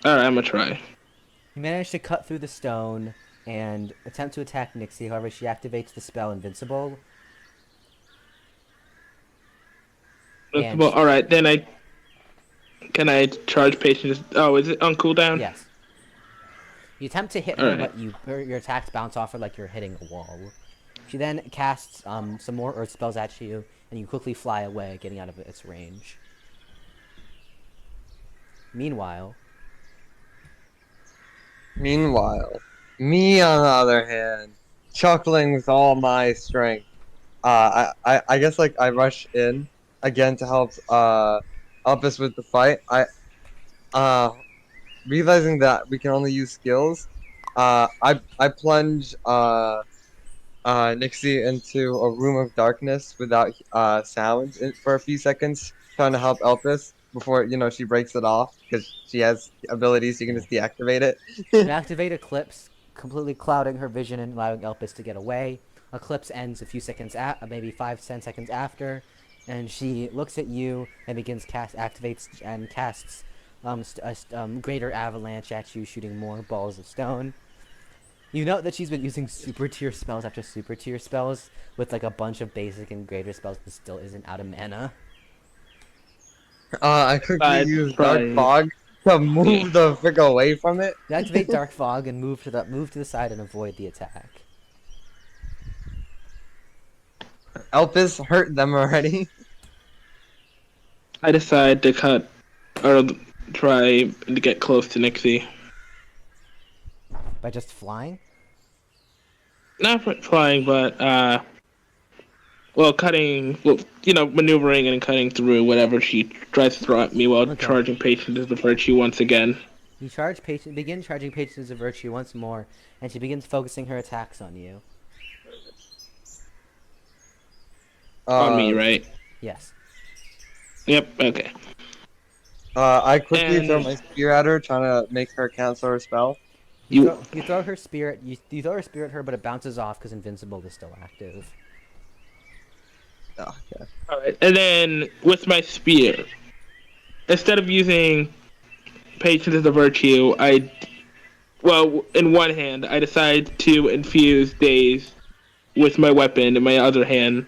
All right, I'm gonna try. You manage to cut through the stone and attempt to attack Nixie, however she activates the spell Invincible. And Well, all right, then can I charge patience? Oh, is it on cooldown? yes. You attempt to hit her, Alright. but your attacks bounce off her like you're hitting a wall. She then casts some more earth spells at you, and you quickly fly away, getting out of its range. Meanwhile, Me on the other hand, chuckling with all my strength. I guess like I rush in again to help us with the fight. Realizing that we can only use skills, I plunge Nixie into a room of darkness without sound for a few seconds, trying to help Elpis before she breaks it off because she has abilities you can just deactivate it. you activate Eclipse, completely clouding her vision and allowing Elpis to get away. Eclipse ends a few seconds maybe 5-10 seconds after, and she looks at you and activates and casts greater avalanche at you, shooting more balls of stone. You note that she's been using super tier spells after super tier spells with like a bunch of basic and greater spells, but still isn't out of mana. I quickly use Dark Right. Fog to move the frick away from it. You activate Dark Fog and move to the side and avoid the attack. Elpis hurt them already. I decide to cut or try to get close to Nixie. By just flying? Not flying, but cutting. Well, maneuvering and cutting through whatever she tries to throw at me while Okay. charging patience as a virtue once again. You begin charging Patience as a Virtue once more, and she begins focusing her attacks on you. On me, right? Yes. Yep. Okay. I quickly And- throw my spear at her, trying to make her cancel her spell. You throw her spirit. You throw her spirit at her, but it bounces off because Invincible is still active. Oh, okay. All right. And then with my spear, instead of using patience as a virtue, I well, in one hand, I decide to infuse Daze with my weapon in my other hand,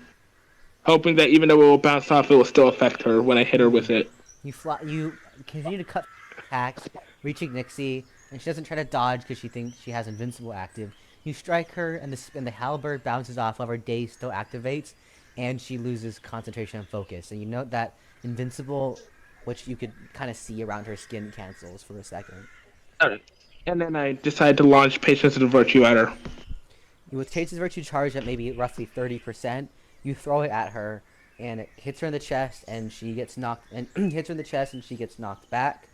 hoping that even though it will bounce off, it will still affect her when I hit her with it. You continue to cut attacks, reaching Nixie, and she doesn't try to dodge because she thinks she has Invincible active. You strike her, and the halberd bounces off. However, Daze still activates, and she loses concentration and focus. And you note that Invincible, which you could kind of see around her skin, cancels for a second. And then I decide to launch Patience of the Virtue at her. With Chase's Virtue charged at maybe roughly 30%, you throw it at her, and it hits her in the chest, and she gets knocked. And hits her in the chest, and she gets knocked back.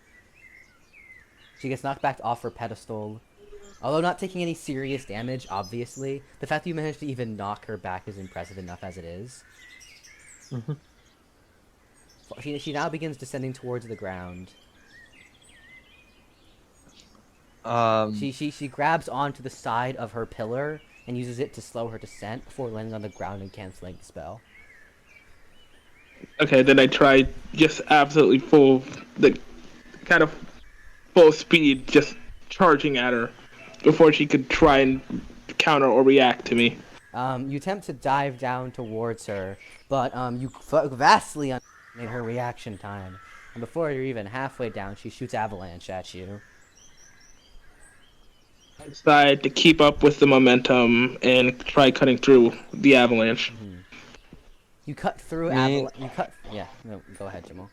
She gets knocked back off her pedestal. Although not taking any serious damage, obviously, the fact that you managed to even knock her back is impressive enough as it is. She now begins descending towards the ground. She grabs onto the side of her pillar and uses it to slow her descent before landing on the ground and canceling the spell. Okay, then I try just absolutely full speed, just charging at her before she could try and counter or react to me. You attempt to dive down towards her, but you vastly underestimate her reaction time. And before you're even halfway down, she shoots avalanche at you. I decide to keep up with the momentum and try cutting through the avalanche. Mm-hmm. You cut through avalanche. Yeah. No, go ahead, Jamal.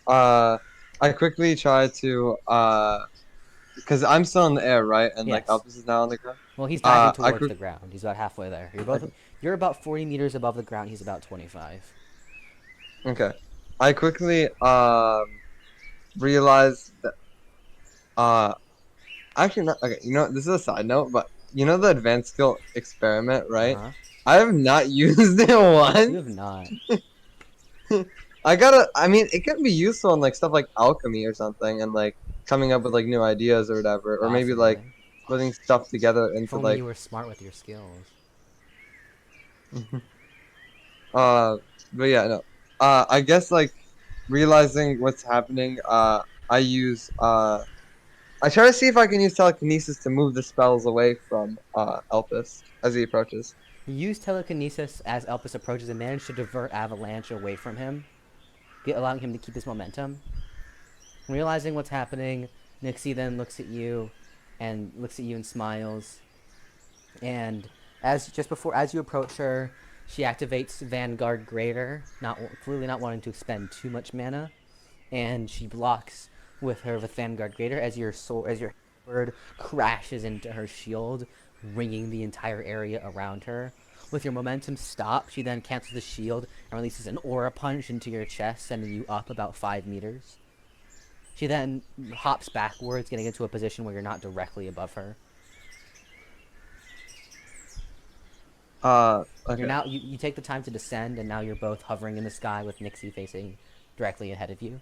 I quickly try to because I'm still in the air, right? And Yes. like Elpis is now on the ground. Well, he's diving towards the ground. He's about halfway there. You're about 40 meters above the ground. He's about 25. Okay. I quickly realized that actually not okay, you know, this is a side note, but you know the advanced skill experiment, right? Uh-huh. I have not used it once. You have not. I mean, it can be useful in like stuff like alchemy or something, and like coming up with like new ideas or whatever, or maybe like Possibly. putting stuff together If into only like. you were smart with your skills. But yeah, no. I guess like realizing what's happening. I use I try to see if I can use telekinesis to move the spells away from Elpis as he approaches. You use telekinesis as Elpis approaches and manage to divert avalanche away from him, allowing him to keep his momentum. Realizing what's happening, Nixie then looks at you and smiles. And as you approach her, she activates Vanguard Greater, clearly not wanting to expend too much mana, and she blocks with Vanguard Greater as your bird crashes into her shield, ringing the entire area around her. With your momentum stop, she then cancels the shield and releases an aura punch into your chest, sending you up about 5 meters. She then hops backwards, getting into a position where you're not directly above her. Okay. You're now you take the time to descend, and now you're both hovering in the sky with Nixie facing directly ahead of you.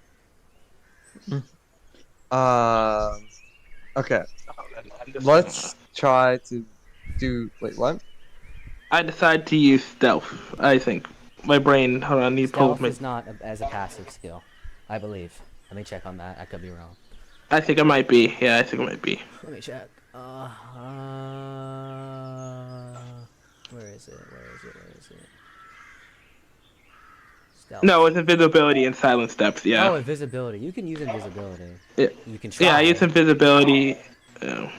Okay. Let's try to do. Wait, what? I decide to use stealth. I think my brain. Hold on, I need to pull Stealth my. is not as a passive skill, I believe. Let me check on that. I could be wrong. I think it might be. Yeah, I think it might be. Let me check. Where is it? Stealth. No, it's invisibility and silent steps. Yeah. Oh, invisibility. You can use invisibility. Yeah. You can try. Yeah, I use invisibility. I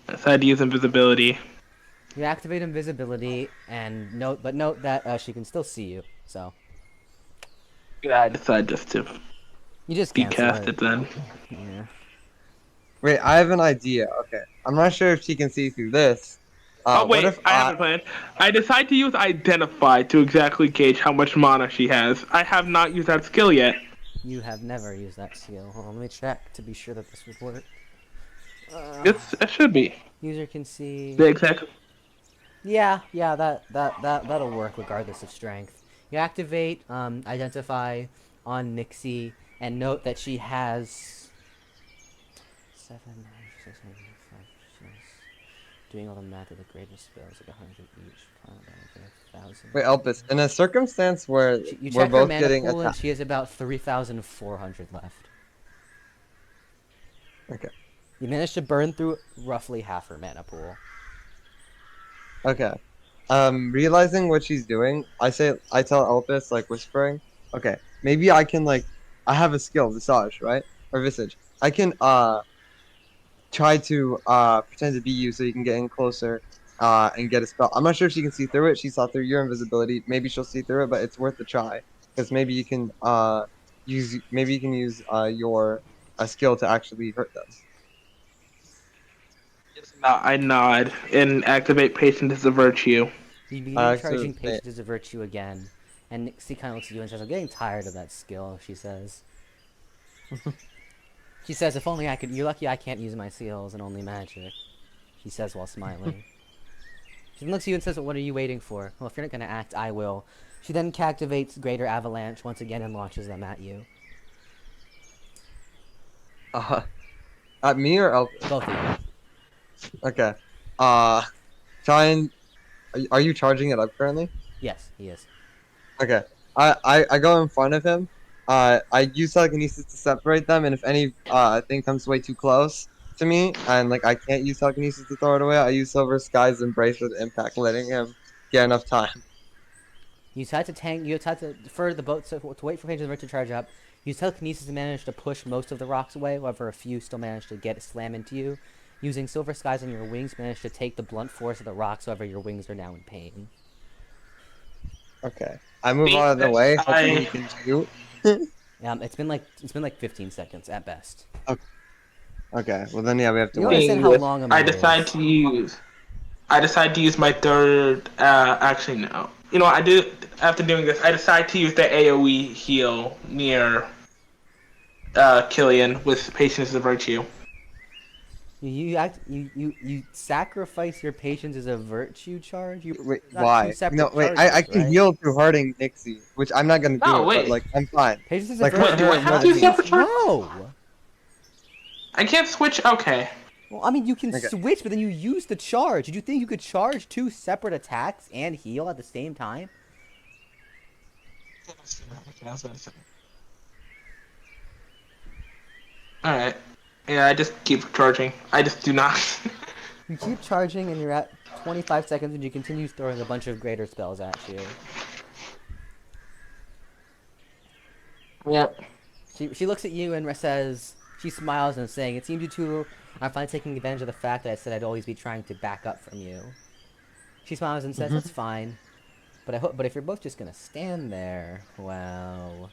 decided to use invisibility. You activate invisibility, and note that she can still see you. So. Yeah, I decided just to You just be cancel casted then. Yeah. Wait, I have an idea. Okay, I'm not sure if she can see through this. Oh wait, what if I have a plan. I decide to use Identify to exactly gauge how much mana she has. I have not used that skill yet. You have never used that skill. Hold on, let me check to be sure that this would work. It should be. User can see. The exact. Yeah, that'll work regardless of strength. You activate Identify on Nixie and note that she has 7, 9, 6, 7, 5, 6. Doing all the math of the greatest spells like 100 each. 1,000. Wait, Elpis, in a circumstance where You we're check her both mana getting pool and attacked. she has about 3,400 left. Okay. You managed to burn through roughly half her mana pool. Okay. Realizing what she's doing, I tell Elpis, like, whispering, okay, maybe I can, like, I have a skill, Visage, right? Or Visage. I can, try to, pretend to be you so you can get in closer, and get a spell. I'm not sure if she can see through it. She saw through your invisibility. Maybe she'll see through it, but it's worth a try. Because maybe you can, use, your, a skill to actually hurt them. I nod and activate Patience as a virtue. You begin charging Actually, patience as a virtue again, and Nixie kind of looks at you and says, "I'm getting tired of that skill." She says. She says, "If only I could. You're lucky I can't use my skills and only magic." He says while smiling. She then looks at you and says, "What are you waiting for?" "Well, if you're not gonna act, I will." She then activates Greater Avalanche once again and launches them at you. At me or Elpis? Both of you. Okay. Try and are you charging it up currently? Yes, he is. Okay. I go in front of him. I use telekinesis to separate them, and if any thing comes way too close to me, and like I can't use telekinesis to throw it away, I use Silver Sky's Embrace with impact, letting him get enough time. You had to tank. You had to defer the boat to wait for Page's to charge up. Use telekinesis to manage to push most of the rocks away. However, a few still managed to slam into you. Using Silver Skies on your wings, managed to take the blunt force of the rocks. However, your wings are now in pain. Okay. I move out of the way, hoping he can shoot. It's been like 15 seconds at best. Okay. Well then, yeah, we have to You wait. understand how long a minute I decide to use my third. Actually, no. You know, I do. After doing this, I decide to use the AOE heal near Kylian with Patience as a virtue. You sacrifice your patience as a virtue charge. Wait, got why? two separate No, wait. charges, I can right? heal through hurting Nixie, which I'm not gonna do No, it, wait. but like I'm fine. Patience as a Like, virtue. Wait, do I more have than two me. separate charges? No. I can't switch. Okay. Well, I mean, you can Okay. switch, but then you use the charge. Did you think you could charge two separate attacks and heal at the same time? Alright. Yeah, I just keep charging. I just do not. You keep charging, and you're at 25 seconds, and you continue throwing a bunch of greater spells at you. Yep. She looks at you and says, she smiles and saying, "It seems you two are finally taking advantage of the fact that I said I'd always be trying to back up from you." She smiles and says, "That's fine. But if you're both just gonna stand there, well..."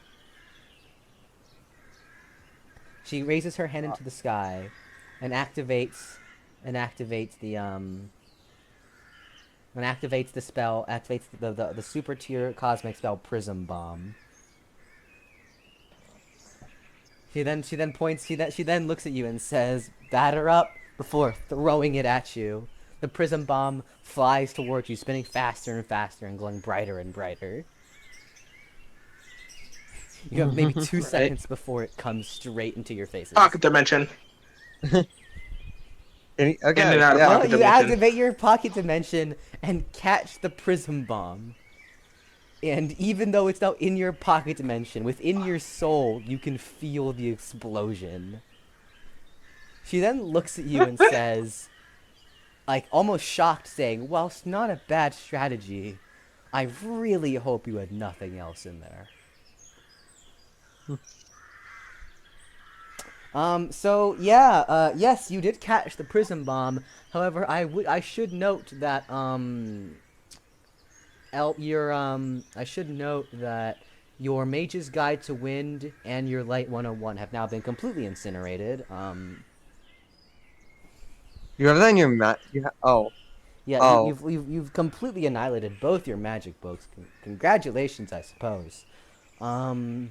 She raises her hand into the sky, and activates the spell, activates the super tier cosmic spell Prism Bomb. She then looks at you and says, "Batter up," before throwing it at you. The Prism Bomb flies towards you, spinning faster and faster and glowing brighter and brighter. You have maybe 2 seconds before it comes straight into your faces. Pocket dimension. Okay, In and out of yeah. Well, pocket you dimension. activate your pocket dimension and catch the Prism Bomb. And even though it's now in your pocket dimension, within your soul, you can feel the explosion. She then looks at you and says, like, almost shocked, saying, "Whilst not a bad strategy, I really hope you had nothing else in there." So yeah, yes, you did catch the Prism Bomb. However, I should note that I should note that your Mage's Guide to Wind and your Light 101 have now been completely incinerated. You have that in your mat. Oh. Yeah, Oh. you've completely annihilated both your magic books. Congratulations, I suppose. I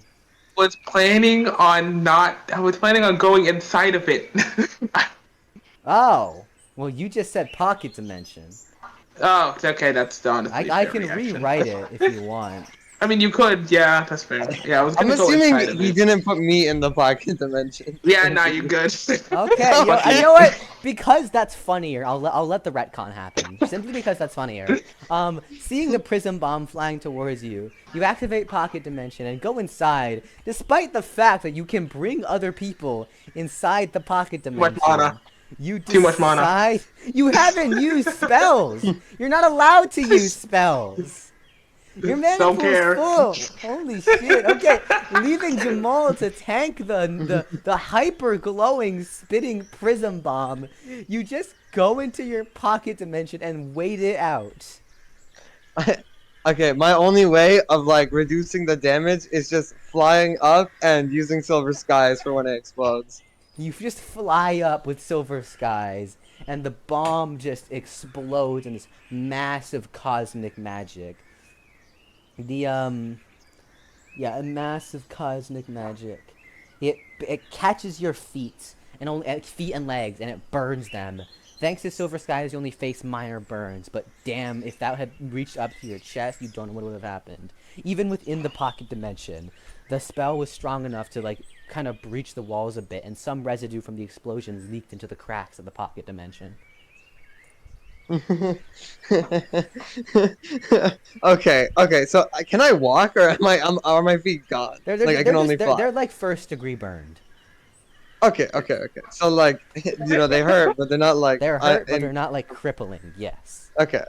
was planning on going inside of it. Oh, well, you just said pocket dimension. Oh, okay, that's done. I can rewrite it if you want. I mean, you could. Yeah, that's fair. Yeah, I was I'm gonna go inside assuming of he it. didn't put me in the pocket dimension. Yeah, nah, you good. Okay, Fuck you you. know what? Because that's funnier, I'll let the retcon happen. Simply because that's funnier. Seeing the prism bomb flying towards you, you activate Pocket Dimension and go inside, despite the fact that you can bring other people inside the Pocket much Dimension. mana. You Too much mana. decide you haven't used spells. You're not allowed to use spells. Your mana Don't pool's care. full. Holy shit. Okay, leaving Jamal to tank the hyper glowing spitting prism bomb. You just go into your pocket dimension and wait it out. Okay, my only way of like reducing the damage is just flying up and using silver skies for when it explodes. You just fly up with silver skies, and the bomb just explodes in this massive cosmic magic. Yeah, a massive cosmic magic. It catches your feet and legs, and it burns them. Thanks to Silver Skies, you only face minor burns, but damn, if that had reached up to your chest, you don't know what would have happened. Even within the pocket dimension, the spell was strong enough to like kind of breach the walls a bit, and some residue from the explosions leaked into the cracks of the pocket dimension. Okay. So can I walk, or are my feet gone? I can only fly. They're like first degree burned. Okay. So like, they hurt, but they're not like. They're hurt, but they're not like crippling. Yes. Okay.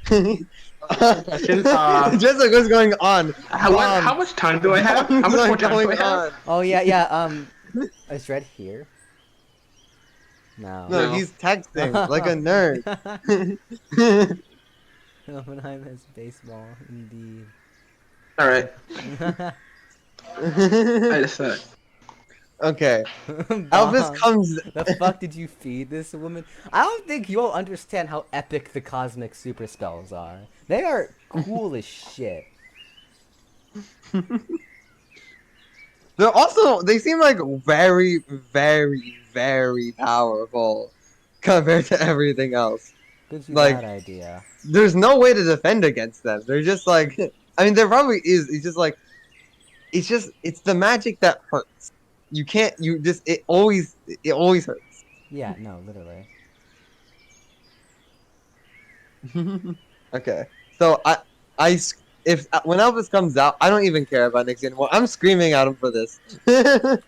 Question, Just like what's going on? how much time do I have? How much more time do I have? Oh yeah. Is Red here? No. No, he's texting like a nerd. Althvinhaim has baseball, indeed. Alright. I just said. Okay. Elpis comes. The fuck did you feed this woman? I don't think you'll understand how epic the cosmic super spells are. They are cool as shit. They seem like very, very, very powerful compared to everything else. Gives you Like- that idea. There's no way to defend against them. They're just like, I mean, there probably is. It's the magic that hurts. You can't. It always hurts. Yeah, no, literally. Okay, so when Elvis comes out, I don't even care about Nixie anymore. I'm screaming at him for this. The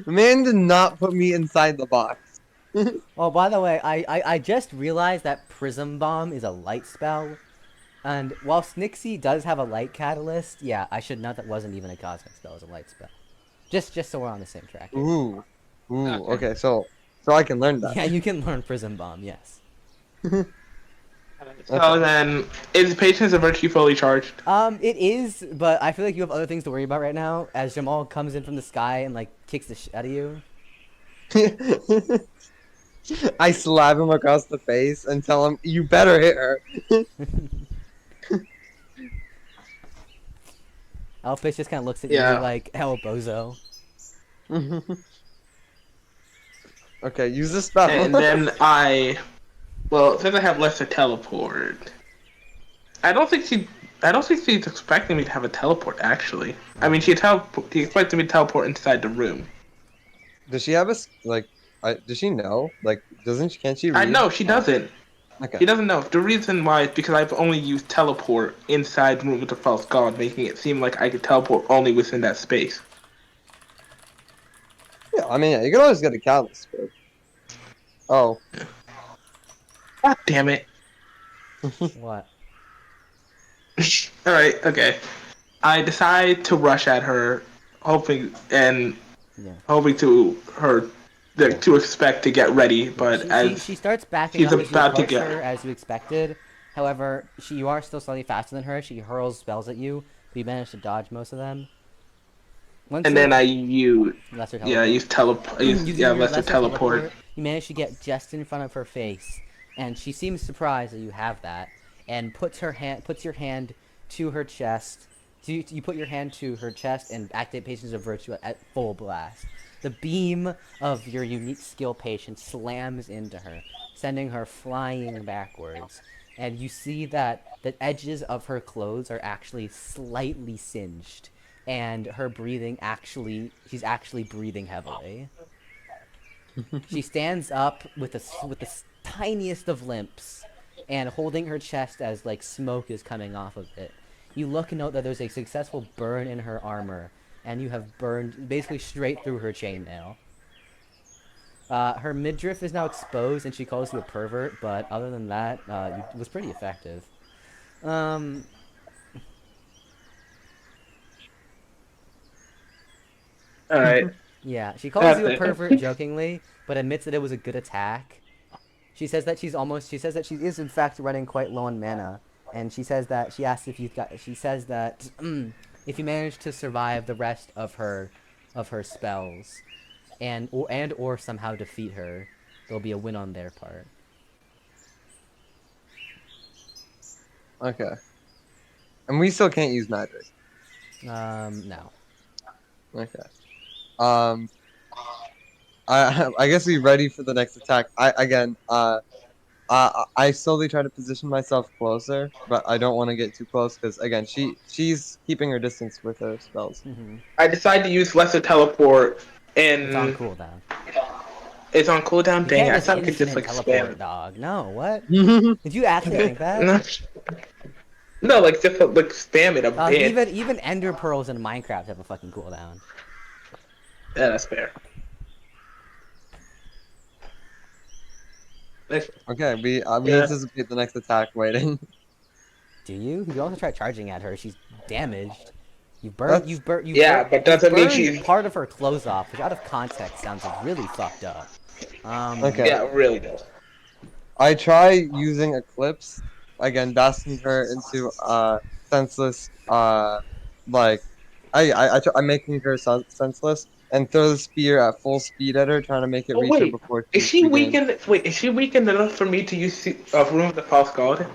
man did not put me inside the box. Oh, by the way, I just realized that Prism Bomb is a light spell. And while Snixie does have a light catalyst, yeah, I should note that wasn't even a cosmic spell, it was a light spell. Just so we're on the same track here. Ooh. Okay, so I can learn that. Yeah, you can learn Prism Bomb, yes. So then, is Patience of Virtue fully charged? It is, but I feel like you have other things to worry about right now, as Jamal comes in from the sky and, like, kicks the shit out of you. I slap him across the face and tell him, "You better hit her." Elpis just kind of looks at Yeah. you like, hell, bozo. Okay, use the spell. And then since I have less to teleport, I don't think she's expecting me to have a teleport. Actually, I mean, she expected me to teleport inside the room. Does she have does she know? Like, can't she read? I know she doesn't. Okay. She doesn't know. The reason why is because I've only used teleport inside the room with the false god, making it seem like I could teleport only within that space. Yeah, I mean, you can always get a catalyst. But... Oh. God damn it. What? Alright, okay. I decide to rush at her, hoping to her to expect to get ready, but she starts backing she's up as you about to approach get her, as you expected. However, you are still slightly faster than her. She hurls spells at you, but you manage to dodge most of them. then I use lesser teleport. Using your Lesser teleport. You manage to get just in front of her face, and she seems surprised that you have that, and puts your hand to her chest. You put your hand to her chest and activate Patience of Virtue at full blast. The beam of your unique skill Patience slams into her, sending her flying backwards. and you see that the edges of her clothes are actually slightly singed, and her breathing she's actually breathing heavily. She stands up with the tiniest of limps, and holding her chest as like smoke is coming off of it. You look and note that there's a successful burn in her armor, and you have burned basically straight through her chainmail. Her midriff is now exposed, and she calls you a pervert, but other than that, it was pretty effective. Alright. Yeah, she calls That's you a it. pervert jokingly, but admits that it was a good attack. She says that she is in fact running quite low on mana, and she says that if you manage to survive the rest of her spells, or somehow defeat her, there'll be a win on their part. Okay. And we still can't use magic. No. Okay. I guess we're ready for the next attack. I slowly try to position myself closer, but I don't want to get too close because again, she's keeping her distance with her spells. Mm-hmm. I decided to use lesser teleport and It's on cooldown. It's on cooldown. You Dang, can't I thought I could just infinite like teleport, spam. dog. No, what? Did you actually think that? No, like just like spam it a bit. Even ender pearls in Minecraft have a fucking cooldown. Yeah, that's fair. Okay, we anticipate the next attack waiting. Do you? You also try charging at her. She's damaged. But doesn't mean she's part of her clothes off, which out of context sounds really fucked up. Okay. Yeah, it really does. I try using Eclipse, again, basking her into senseless. Like, I'm making her senseless and throw the spear at full speed at her, trying to make it reach her before. Is she weakened? Wait, is she weakened enough for me to use Room of the False God?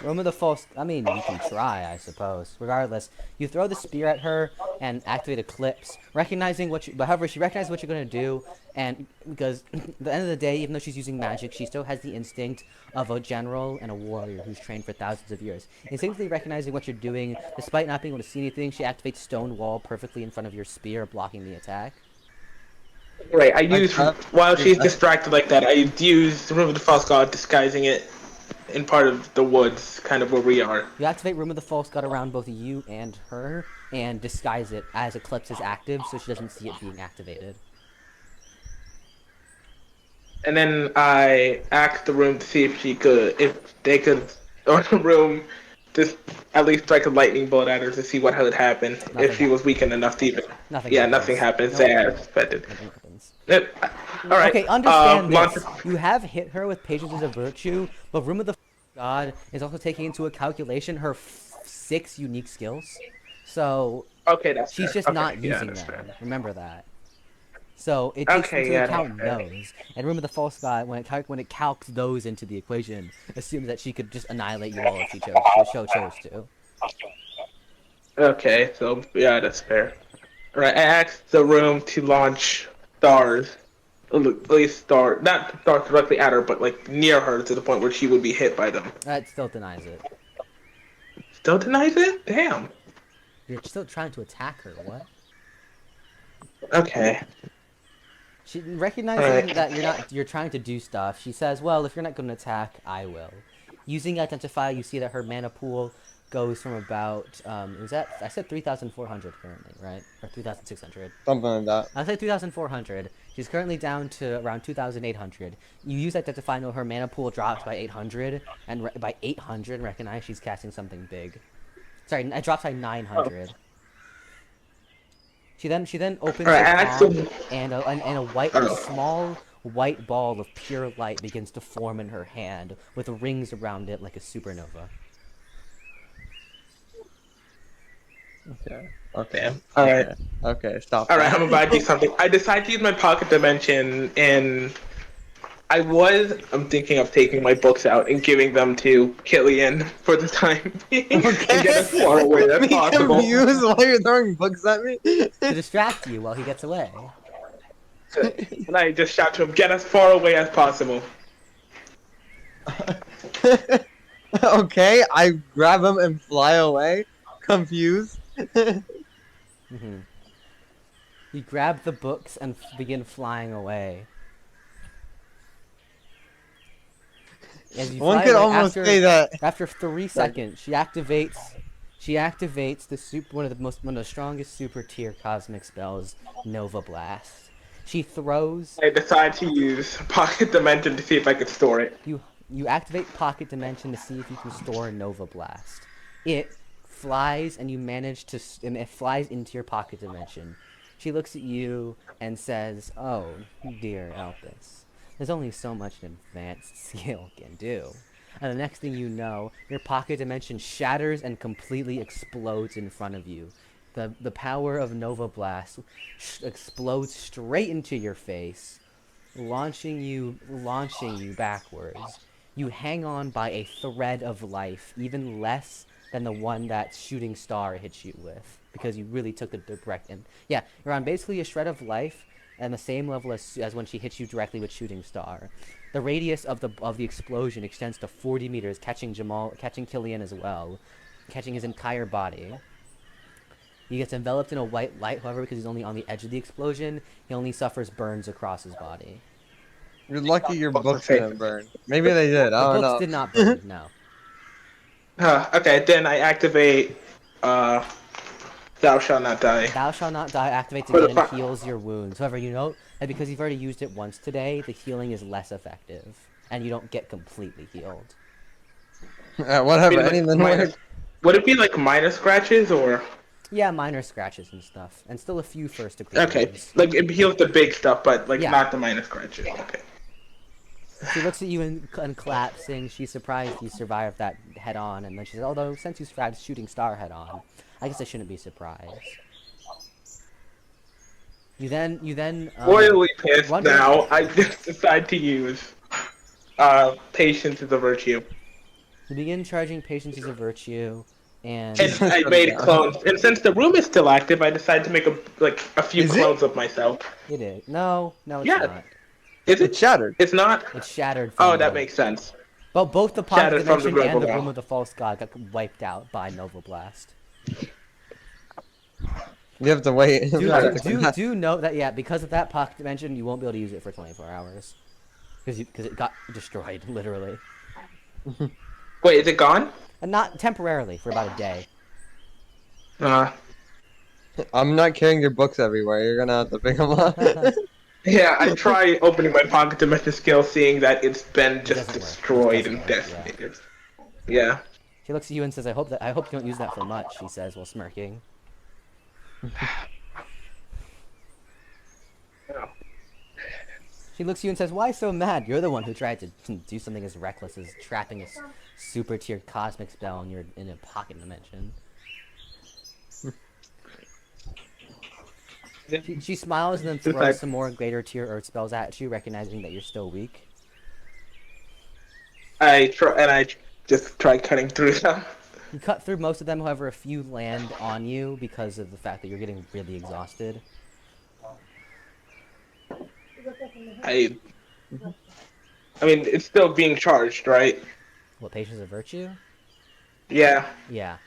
Room of the False... I mean, you can try, I suppose. Regardless, you throw the spear at her and activate Eclipse, recognizing what but however, she recognizes what you're going to do, and because at the end of the day, even though she's using magic, she still has the instinct of a general and a warrior who's trained for thousands of years. Instinctively recognizing what you're doing, despite not being able to see anything, she activates Stone Wall perfectly in front of your spear, blocking the attack. Right, I use while she's distracted like that, I use Room of the False God, disguising it in part of the woods, kind of where we are. You activate Room of the False God around both you and her, and disguise it as Eclipse is active, so she doesn't see it being activated. And then I asked the room to see if they could, or the room, just at least strike a lightning bolt at her to see what would happen if she was weakened enough to even. Nothing happens. As expected. Nothing happens. All right. Okay, understand this. You have hit her with Patience is a Virtue, but Room of the God is also taking into a calculation her 6 unique skills. So she's just not using them. Fair. Remember that. So it takes into account those. And Room of the False God, when it calcs those into the equation, assumes that she could just annihilate you all if she chose to. Okay, so yeah, that's fair. All right, I asked the room to launch stars. At least not stars directly at her, but like near her to the point where she would be hit by them. That still denies it. Still denies it? Damn. You're still trying to attack her, what? Okay. She recognizing that you're trying to do stuff, she says, well, if you're not going to attack, I will. Using Identify, you see that her mana pool goes from about, I said 3,400 currently, right? Or 3,600. Something like that. I said 3,400. She's currently down to around 2,800. You use Identify, know her mana pool drops by 800, and by 800, recognize she's casting something big. Sorry, it drops by 900. Oh. She then opens her palm, and a small white ball of pure light begins to form in her hand, with rings around it like a supernova. Okay. All right. Okay. Stop. All right. I'm about to do something. I decided to use my pocket dimension, and I'm thinking of taking my books out and giving them to Kylian for the time being. Okay. And get as far away as possible. Confused while you're throwing books at me. To distract you while he gets away. And I just shout to him, "Get as far away as possible." Okay, I grab him and fly away, confused. Mm-hmm. You grab the books and begin flying away. As you One fly could away, almost say that. after 3 seconds, she activates one of the strongest super tier cosmic spells, Nova Blast. She throws I decide to use Pocket Dimension to see if I could store it. you activate Pocket Dimension to see if you can store Nova Blast. It flies and you manage to and it flies into your Pocket Dimension. She looks at you and says, "Oh, dear Elpis. There's only so much an advanced skill can do." And the next thing you know, your Pocket Dimension shatters and completely explodes in front of you. The power of Nova Blast explodes straight into your face, launching you backwards. You hang on by a thread of life, even less than the one that Shooting Star hits you with, because you really took the direct. And yeah, you're on basically a shred of life, and the same level as when she hits you directly with Shooting Star. The radius of the explosion extends to 40 meters, catching Kylian as well, catching his entire body. He gets enveloped in a white light, however, because he's only on the edge of the explosion, he only suffers burns across his body. You're lucky your books didn't burn. Maybe they did. I The don't books know. did not burn, no. Okay, then I activate Thou Shall Not Die. Thou Shall Not Die activates again and heals your wounds. However, you note that because you've already used it once today, the healing is less effective, and you don't get completely healed. Whatever. Anything works. Would it be like minor scratches or? Yeah, minor scratches and stuff, and still a few first degree Okay, wounds. like it heals the big stuff, but like Yeah. not the minor scratches. Okay. She looks at you and claps, saying she's surprised you survived that head on, and then she says, "Although since you survived Shooting Star head on, I guess I shouldn't be surprised." You then Royally pissed wonder- now. I just decide to use Patience is a Virtue. you begin charging Patience as a virtue, and And I made clones. And since the room is still active, I decided to make a few Is it? clones of myself. it is no, it's Yeah. not. Is It it? shattered. It's not. It's shattered. From Oh, the- that makes sense. But both the Pocket Shattered from the Dimension and global the now. Room of the False God got wiped out by Nova Blast. You have to wait. Do note that, yeah, because of that Pocket Dimension, you won't be able to use it for 24 hours. Because it got destroyed, literally. Wait, is it gone? And not temporarily, for about a day. I'm not carrying your books everywhere. You're gonna have to pick them up. Yeah, I try opening my Pocket Dimension skill, seeing that it's been just doesn't work. It destroyed doesn't and work, yeah. decimated. Yeah. She looks at you and says, I hope you don't use that for much, she says, while smirking. Oh. She looks at you and says, "Why so mad? You're the one who tried to do something as reckless as trapping a super tier cosmic spell in a Pocket Dimension." She smiles and then throws some more greater tier earth spells at you, recognizing that you're still weak. I just try cutting through them. You cut through most of them, however, a few land on you because of the fact that you're getting really exhausted. I mean, it's still being charged, right? What, Patience of Virtue? Yeah. Yeah.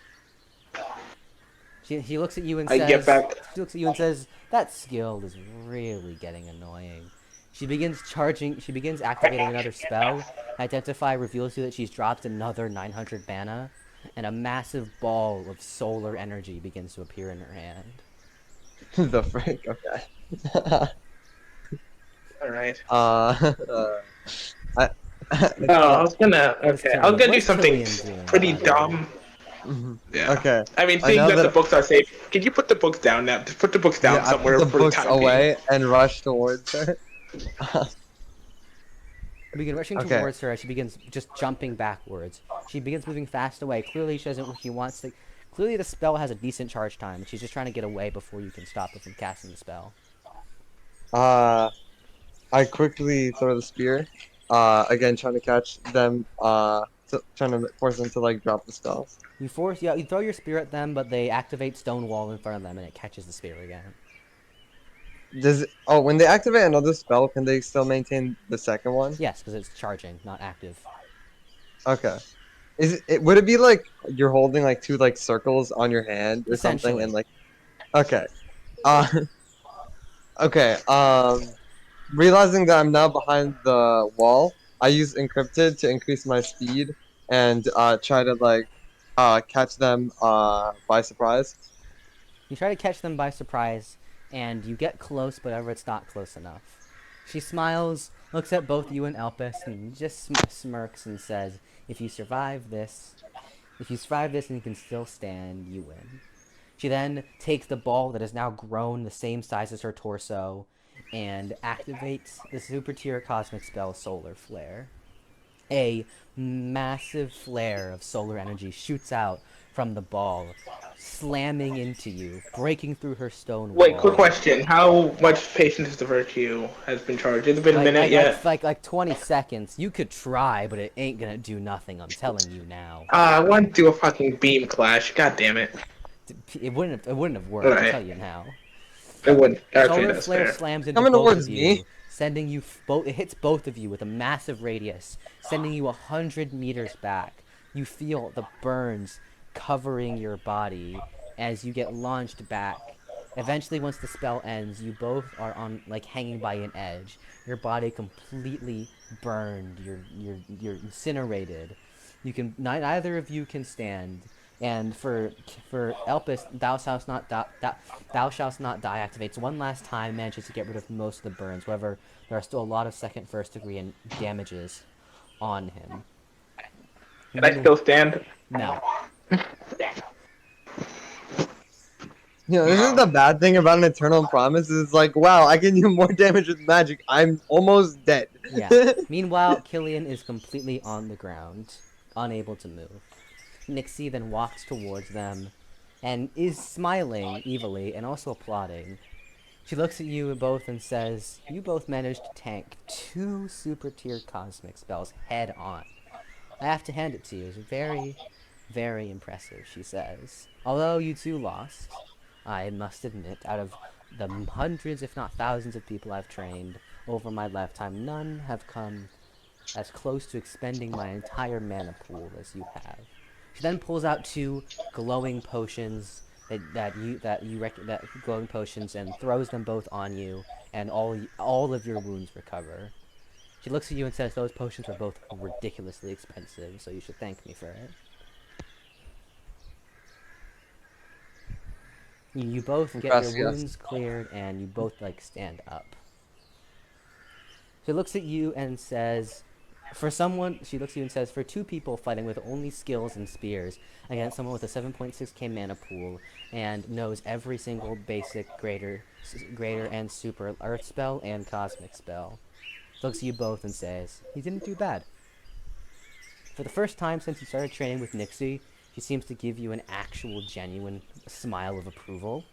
He looks at you and I says, get back. She looks at you and says, "That skill is really getting annoying." She begins activating another spell. Identify reveals to you that she's dropped another 900 mana, and a massive ball of solar energy begins to appear in her hand. The frick? Okay. Alright. I I was gonna. Okay, I was gonna do What's something Kylian doing, pretty by the way? dumb. Yeah. Okay. I mean, I seeing know that the that- books are safe, can you put the books down now? Just put the books down Yeah, I somewhere put the for books the time away and rush towards her. You begin rushing Okay. towards her as she begins just jumping backwards. She begins moving fast away. Clearly, she wants to. Clearly, the spell has a decent charge time, and she's just trying to get away before you can stop her from casting the spell. I quickly throw the spear. Again, trying to catch them. Trying to force them to like drop the spells. You throw your spear at them, but they activate stone wall in front of them, and it catches the spear again. When they activate another spell, can they still maintain the second one? Yes, because it's charging, not active. Okay. Would it be like you're holding like two like circles on your hand or something Essentially. and like okay. Uh okay. Realizing that I'm now behind the wall, I use encrypted to increase my speed and try to like catch them by surprise. You try to catch them by surprise, and you get close, but ever it's not close enough. She smiles, looks at both you and Elpis, and just smirks and says, if you survive this and you can still stand, you win. She then takes the ball that has now grown the same size as her torso and activates the super tier cosmic spell Solar Flare. A massive flare of solar energy shoots out from the ball, slamming into you, breaking through her stone Wait, wall. quick question. How much patience to virtue has been charged? Has it been a minute yet? Like 20 seconds. You could try, but it ain't gonna do nothing. I'm telling you now. I want to do a fucking beam clash. God damn it. It wouldn't have worked. I'll Alright. tell you now. It wouldn't. Okay, Solar that's flare fair. slams into Coming both towards of me. you, sending you both. It hits both of you with a massive radius, sending you 100 meters back. You feel the burns covering your body as you get launched back. Eventually, once the spell ends, you both are on like hanging by an edge. Your body completely burned. You're incinerated. You can neither of you can stand. And for Elpis, thou shalt not die activates one last time, manages to get rid of most of the burns. However, there are still a lot of second, first degree and damages on him. Can I still stand? No. You know, this is the bad thing about an eternal promise. Is like, wow, I can do more damage with magic. I'm almost dead. Yeah. Meanwhile, Kylian is completely on the ground, unable to move. Nixie then walks towards them and is smiling evilly and also applauding. She looks at you both and says, you both managed to tank 2 super tier cosmic spells head on. I have to hand it to you. It's very, very impressive, she says. Although you two lost, I must admit, out of the hundreds, if not thousands of people I've trained over my lifetime, none have come as close to expending my entire mana pool as you have. She then pulls out 2 glowing potions that glowing potions and throws them both on you, and all of your wounds recover. She looks at you and says, those potions were both ridiculously expensive, so you should thank me for it. You both get your Gracias. wounds cleared, and you both, like, stand up. She looks at you and says, for 2 people fighting with only skills and spears against someone with a 7.6k mana pool and knows every single basic greater and super earth spell and cosmic spell. She looks at you both and says, he didn't do bad. For the first time since you started training with Nixie, she seems to give you an actual genuine smile of approval.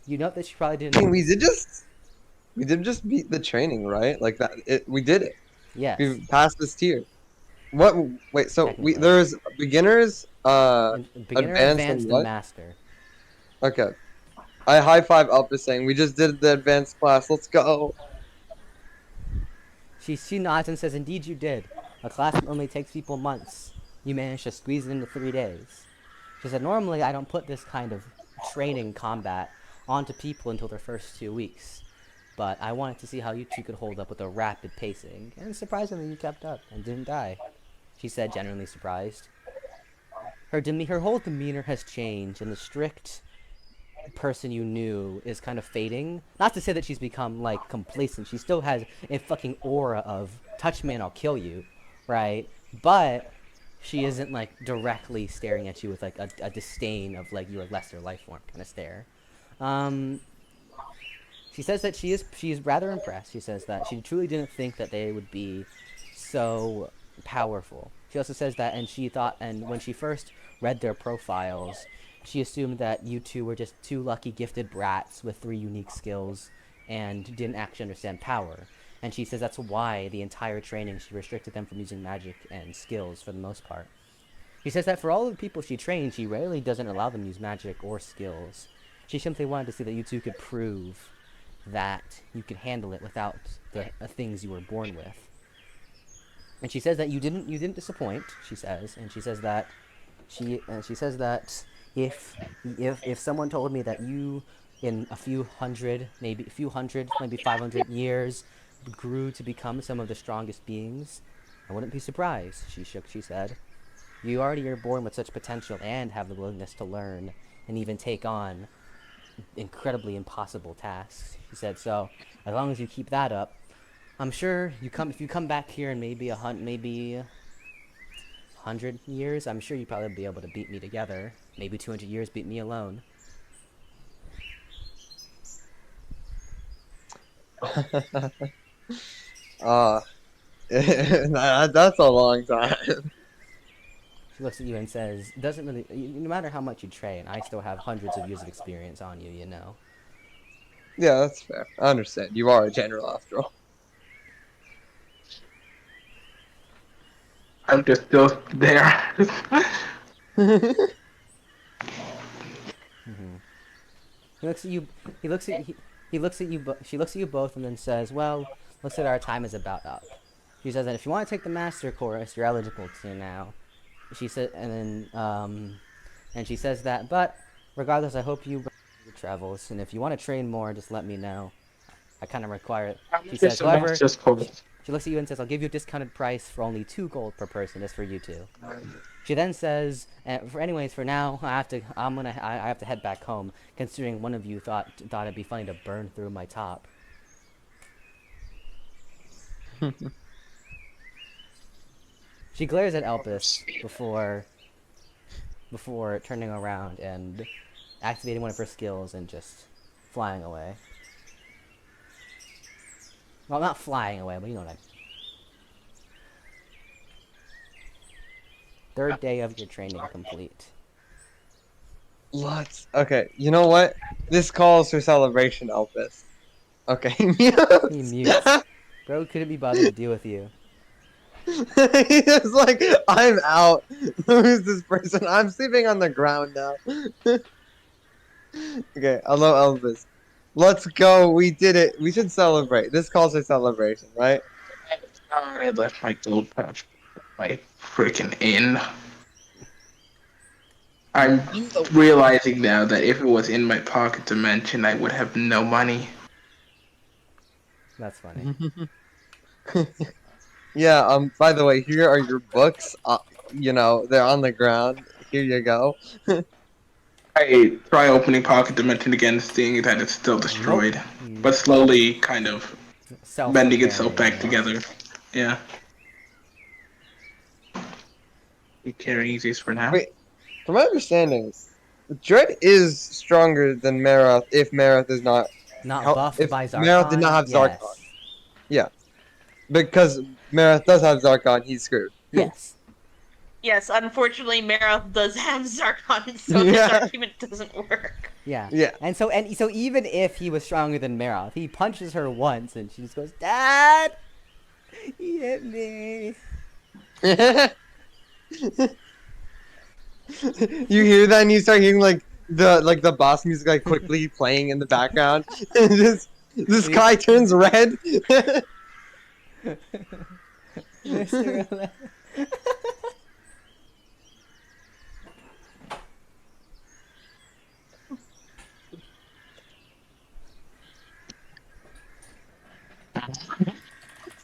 You note that she probably I mean, didn't... we did just beat the training, right? Like that. We did it. Yes. We passed this tier. What? Wait. So Technically. there's beginners, Beginner, advanced, advanced, and what? and master. Okay. I high five Elpis saying we just did the advanced class. Let's go. She nods and says, indeed you did. A class that normally takes people months. You managed to squeeze it into 3 days. She said, normally I don't put this kind of training combat onto people until their first 2 weeks. But I wanted to see how you two could hold up with a rapid pacing, and surprisingly you kept up and didn't die. She said, genuinely surprised. Her whole demeanor has changed, and the strict person you knew is kind of fading. Not to say that she's become, like, complacent. She still has a fucking aura of, touch me and I'll kill you, right? But she isn't, like, directly staring at you with, like, a disdain of, like, you're a lesser life form kind of stare. She says that she is rather impressed. She says that she truly didn't think that they would be so powerful. She also says that, and when she first read their profiles, she assumed that you two were just 2 lucky gifted brats with 3 unique skills and didn't actually understand power. And she says that's why the entire training she restricted them from using magic and skills for the most part. She says that for all of the people she trained, she rarely doesn't allow them to use magic or skills. She simply wanted to see that you two could prove that you could handle it without the things you were born with. And she says that you didn't disappoint. She says, and she says that she says that if someone told me that you in a few hundred, maybe 500 years grew to become some of the strongest beings, I wouldn't be surprised. She said, you already are born with such potential and have the willingness to learn and even take on incredibly impossible tasks. She said, so as long as you keep that up, I'm sure if you come back here in maybe 100 years, I'm sure you'd probably be able to beat me together. Maybe 200 years, beat me alone. That's a long time. She looks at you and says, "Doesn't really. No matter how much you train, I still have hundreds of years of experience on you. You know." Yeah, that's fair. I understand. You are a general after all. I'm just still there. Mm-hmm. He looks at you. He looks at he looks at you. She looks at you both and then says, "Well, looks like our time is about up." She says that if you want to take the master course, you're eligible to now. She said, and she says that. But regardless, I hope you your travels, and if you want to train more, just let me know. I kind of require it. She says, however, she looks at you and says, "I'll give you a discounted price for only 2 gold per person, just for you two." She then says, for now, I have to head back home, considering one of you thought it'd be funny to burn through my top." She glares at Elpis before turning around and activating one of her skills and just flying away. Well, not flying away, but you know what I mean. Third day of your training complete. Okay, you know what? This calls for celebration, Elpis. Okay, He mutes. Bro couldn't be bothered to deal with you. He's like, I'm out. Who's this person? I'm sleeping on the ground now. Okay, hello, Elvis. Let's go. We did it. We should celebrate. This calls for celebration, right? I left my gold pouch, my freaking inn. I'm realizing now that if it was in my pocket dimension, I would have no money. That's funny. Yeah, by the way, here are your books. You know, they're on the ground. Here you go. I try opening pocket dimension again, seeing that it's still destroyed, but slowly kind of bending itself back together. Yeah. You carrying these for now? Wait, from my understanding, Dread is stronger than Marath if Marath is not buffed by Zarkon. Marath did not have Zarkon. Yes. Yeah. Because Marath does have Zarkon, he's screwed. Yes. Yes, unfortunately, Marath does have Zarkon, so this argument doesn't work. Yeah. Yeah. And so even if he was stronger than Marath, he punches her once and she just goes, "Dad, he hit me." You hear that and you start hearing like the boss music like quickly playing in the background. And this guy turns red. Mr.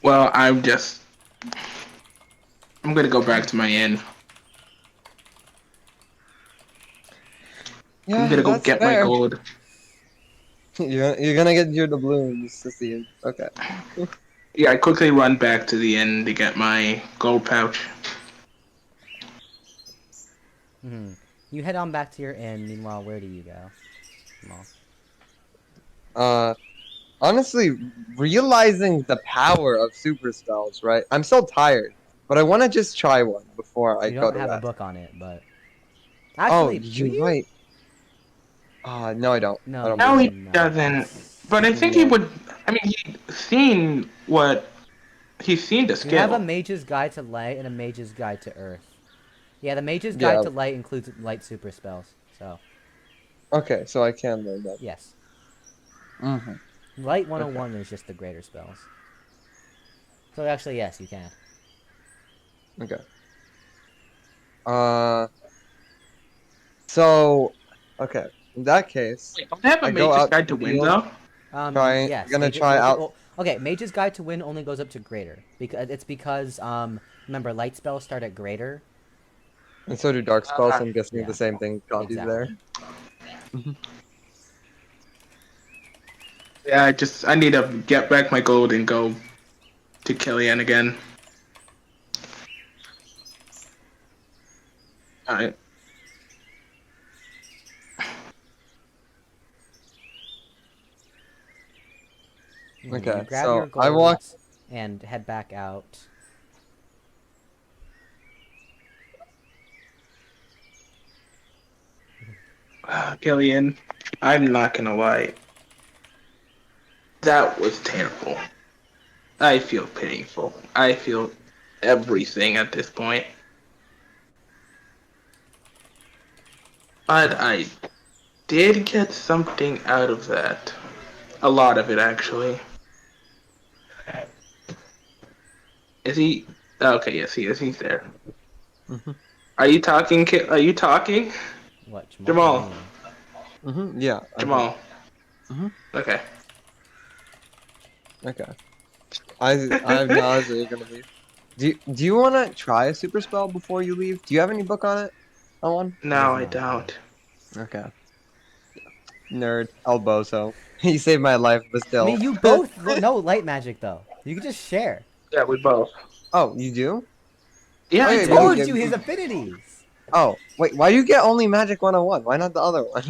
Well, I'm gonna go back to my inn. Yeah, I'm gonna go that's get fair. my gold. You're gonna get your doubloons to see it. Okay. Yeah, I quickly run back to the inn to get my gold pouch. Mm-hmm. You head on back to your inn. Meanwhile, where do you go? Jamal? Honestly, realizing the power of super spells, right? I'm still tired, but I want to just try one before I You go don't to have a rest. book on it, but actually, do you're you? right. No, I don't. No, I don't No, believe he No. doesn't. But I think he would. I mean, he's seen the skill. You have a Mage's Guide to Light and a Mage's Guide to Earth. Yeah, the Mage's Guide to Light includes light super spells. So. Okay, so I can learn that. Yes. Mm-hmm. Light 101 is just the greater spells. So actually, yes, you can. Okay. So, okay. In that case, Wait, don't they have a I go Mage's out Guide to to the Win field. though? Yes. Gonna try out. Well, okay, Mage's Guide to Win only goes up to greater because remember light spells start at greater. And so do dark spells. So I'm guessing Yeah. the same thing copies there. Yeah, I need to get back my gold and go to Kylian again. Alright. Okay, You grab so your I walk. golds and head back out. Kylian, I'm not gonna lie. That was terrible. I feel painful. I feel everything at this point. But I did get something out of that. A lot of it, actually. Is he? Okay, yes, he is. He's there. Mhm. Are you talking? Are you talking? What, Jamal. Yeah. Jamal. Mhm. Okay. Okay. I have knowledge that you're gonna leave. Do you want to try a super spell before you leave? Do you have any book on it? On one? No, I don't. Okay. Nerd. Elbozo. He saved my life, but I still. mean, you both know light magic though. You can just share. Yeah, we both. Oh, you do? Yeah, Oh, I yeah, I do. but told get- you his affinities. Oh, wait. Why do you get only Magic 101? Why not the other one?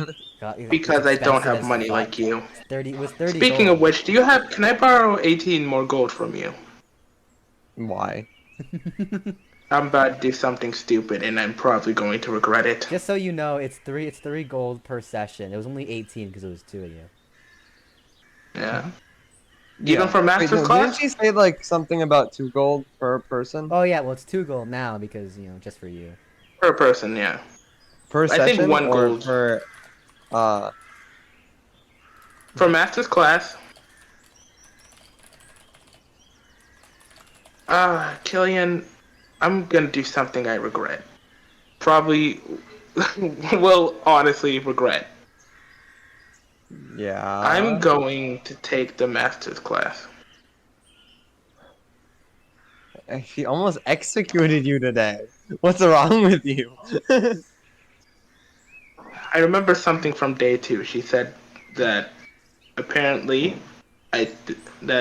Because I don't Expensive have as money fuck. like you. It was 30 Speaking gold. of which, do you have? Can I borrow 18 more gold from you? Why? I'm about to do something stupid, and I'm probably going to regret it. Just so you know, it's three gold per session. It was only 18 because it was two of you. Yeah. Even Yeah. for master's Wait, no, class? didn't she say like something about 2 gold per person? Oh yeah, well it's 2 gold now because just for you. Per person, yeah. Per I think session 1 or gold. per For master's class. Kylian, I'm gonna do something I regret. Probably will honestly regret. yeah. I'm going to take the master's class. She almost executed you today. What's wrong with you? I remember something from day 2. She said that apparently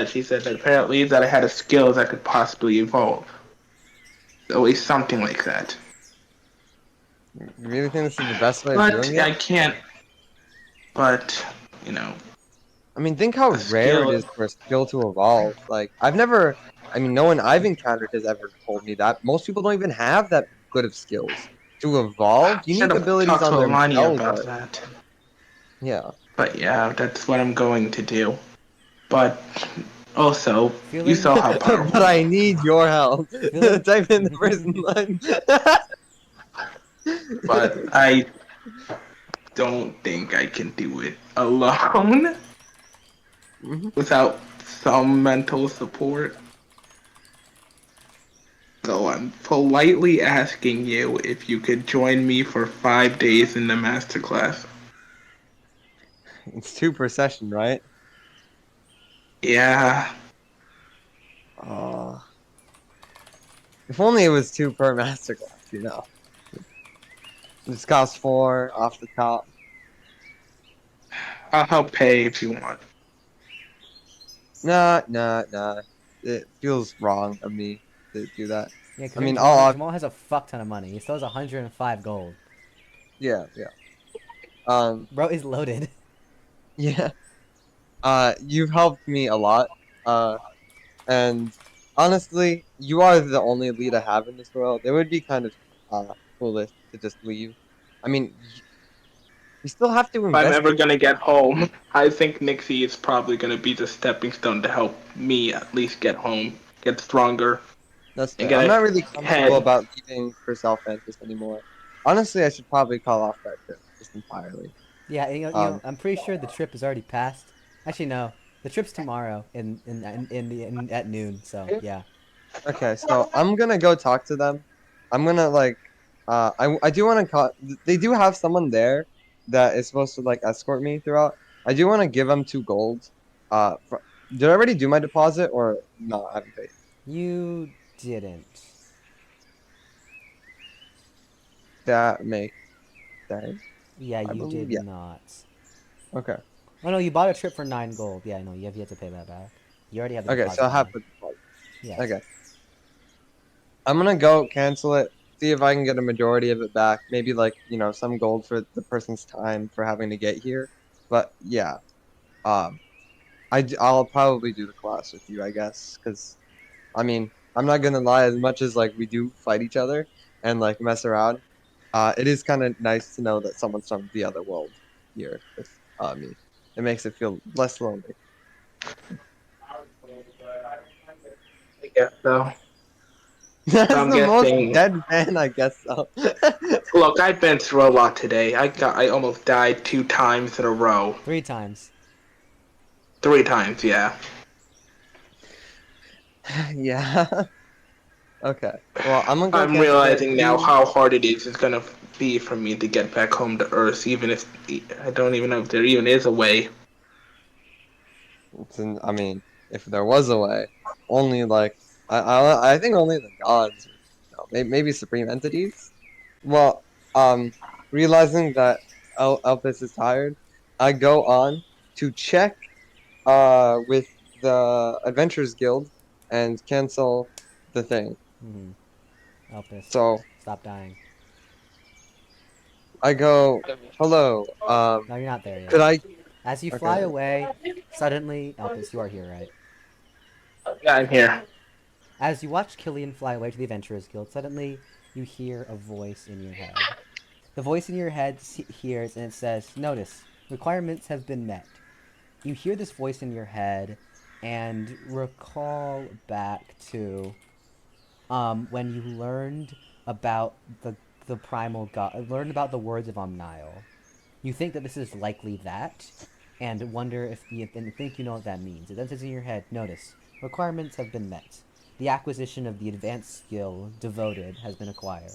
she said that apparently that I had a skill that could possibly evolve. At least something like that. You really think this is the best way of But doing I it? can't. But you know, I mean, think how a rare it skill. is for a skill to evolve. Like, no one I've encountered has ever told me that. Most people don't even have that good of skills. To evolve, Should unique have abilities talked to on Alania themselves about are, that. yeah. But yeah, that's what I'm going to do. But also, you Feeling- saw how powerful. But I need your help. Feeling- Type in the person line. But I don't think I can do it alone Mhm. without some mental support. So I'm politely asking you if you could join me for 5 days in the masterclass. It's 2 per session, right? Yeah. Oh. If only it was 2 per masterclass. This costs 4 off the top. I'll help pay if you want. Nah. It feels wrong of me to do that. Yeah, I mean, Jamal has a fuck ton of money. He still has 105 gold. yeah. Bro is loaded. Yeah. You've helped me a lot. And honestly, you are the only lead I have in this world. It would be kind of foolish to just leave. I mean, you still have to If I'm invest. ever gonna get home, I think Nixie is probably gonna be the stepping stone to help me at least get home, get stronger, That's and fair. get I'm not really ahead. comfortable about leaving for self-interest anymore. Honestly, I should probably call off that trip just entirely. Yeah, Um, I'm pretty sure the trip is already passed. Actually, no, the trip's tomorrow at noon. So yeah. Okay, so I'm gonna go talk to them. I'm gonna like, I do want to call. They do have someone there that is supposed to like escort me throughout. I do want to give them 2 gold. Did I already do my deposit or no? I haven't paid. You didn't. That makes sense. Yeah, I you believe. did Yeah. not. Okay. Oh no, you bought a trip for 9 gold. Yeah, no, you have yet to pay that back. You already have the Okay. So deposit I have money. the deposit. Yes. Okay. I'm gonna go cancel it. See if I can get a majority of it back. Maybe like some gold for the person's time for having to get here. But yeah. Um. I'll probably do the class with you, I guess, because I mean, I'm not gonna lie. As much as like we do fight each other and like mess around, it is kind of nice to know that someone's from the other world here with me. It makes it feel less lonely. I guess so. That's I'm the most guessing. dead man, I guess so. Look, I've been through a lot today. I almost died 2 times in a row. 3 times. 3 times, yeah. Yeah. Okay. Well, I'm gonna go I'm cancel it. realizing now You. how hard it is gonna be for me to get back home to Earth, even if I don't even know if there even is a way. I mean, if there was a way, only like I think only the gods, maybe supreme entities. Well, realizing that Elpis is tired, I go on to check with the Adventurers Guild and cancel the thing. Mm-hmm. Elpis, So stop dying. I go, hello. No, you're not there Could yet. I? As you fly Okay. away, suddenly, Elpis, you are here, right? Yeah, I'm here. As you watch Kylian fly away to the Adventurers Guild, suddenly you hear a voice in your head. The voice in your head hears and it says, "Notice, requirements have been met." You hear this voice in your head and recall back to when you learned about the primal god, learned about the words of Omnial. You think that this is likely that, and wonder if you and think you know what that means. It then says in your head, "Notice, requirements have been met. The acquisition of the advanced skill Devoted has been acquired.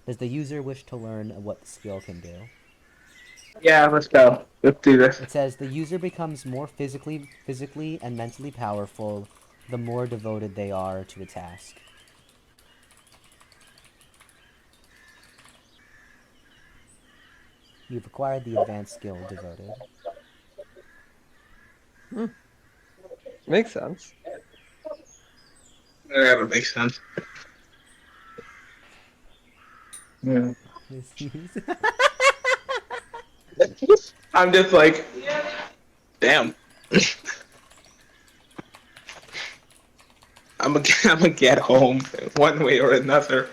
Does the user wish to learn what the skill can do?" Yeah, let's go. Let's do this. It says the user becomes more physically and mentally powerful the more devoted they are to a task. You've acquired the advanced skill Devoted. Makes sense. Yeah, that makes sense. Yeah. I'm just like, damn. I'm gonna get home one way or another.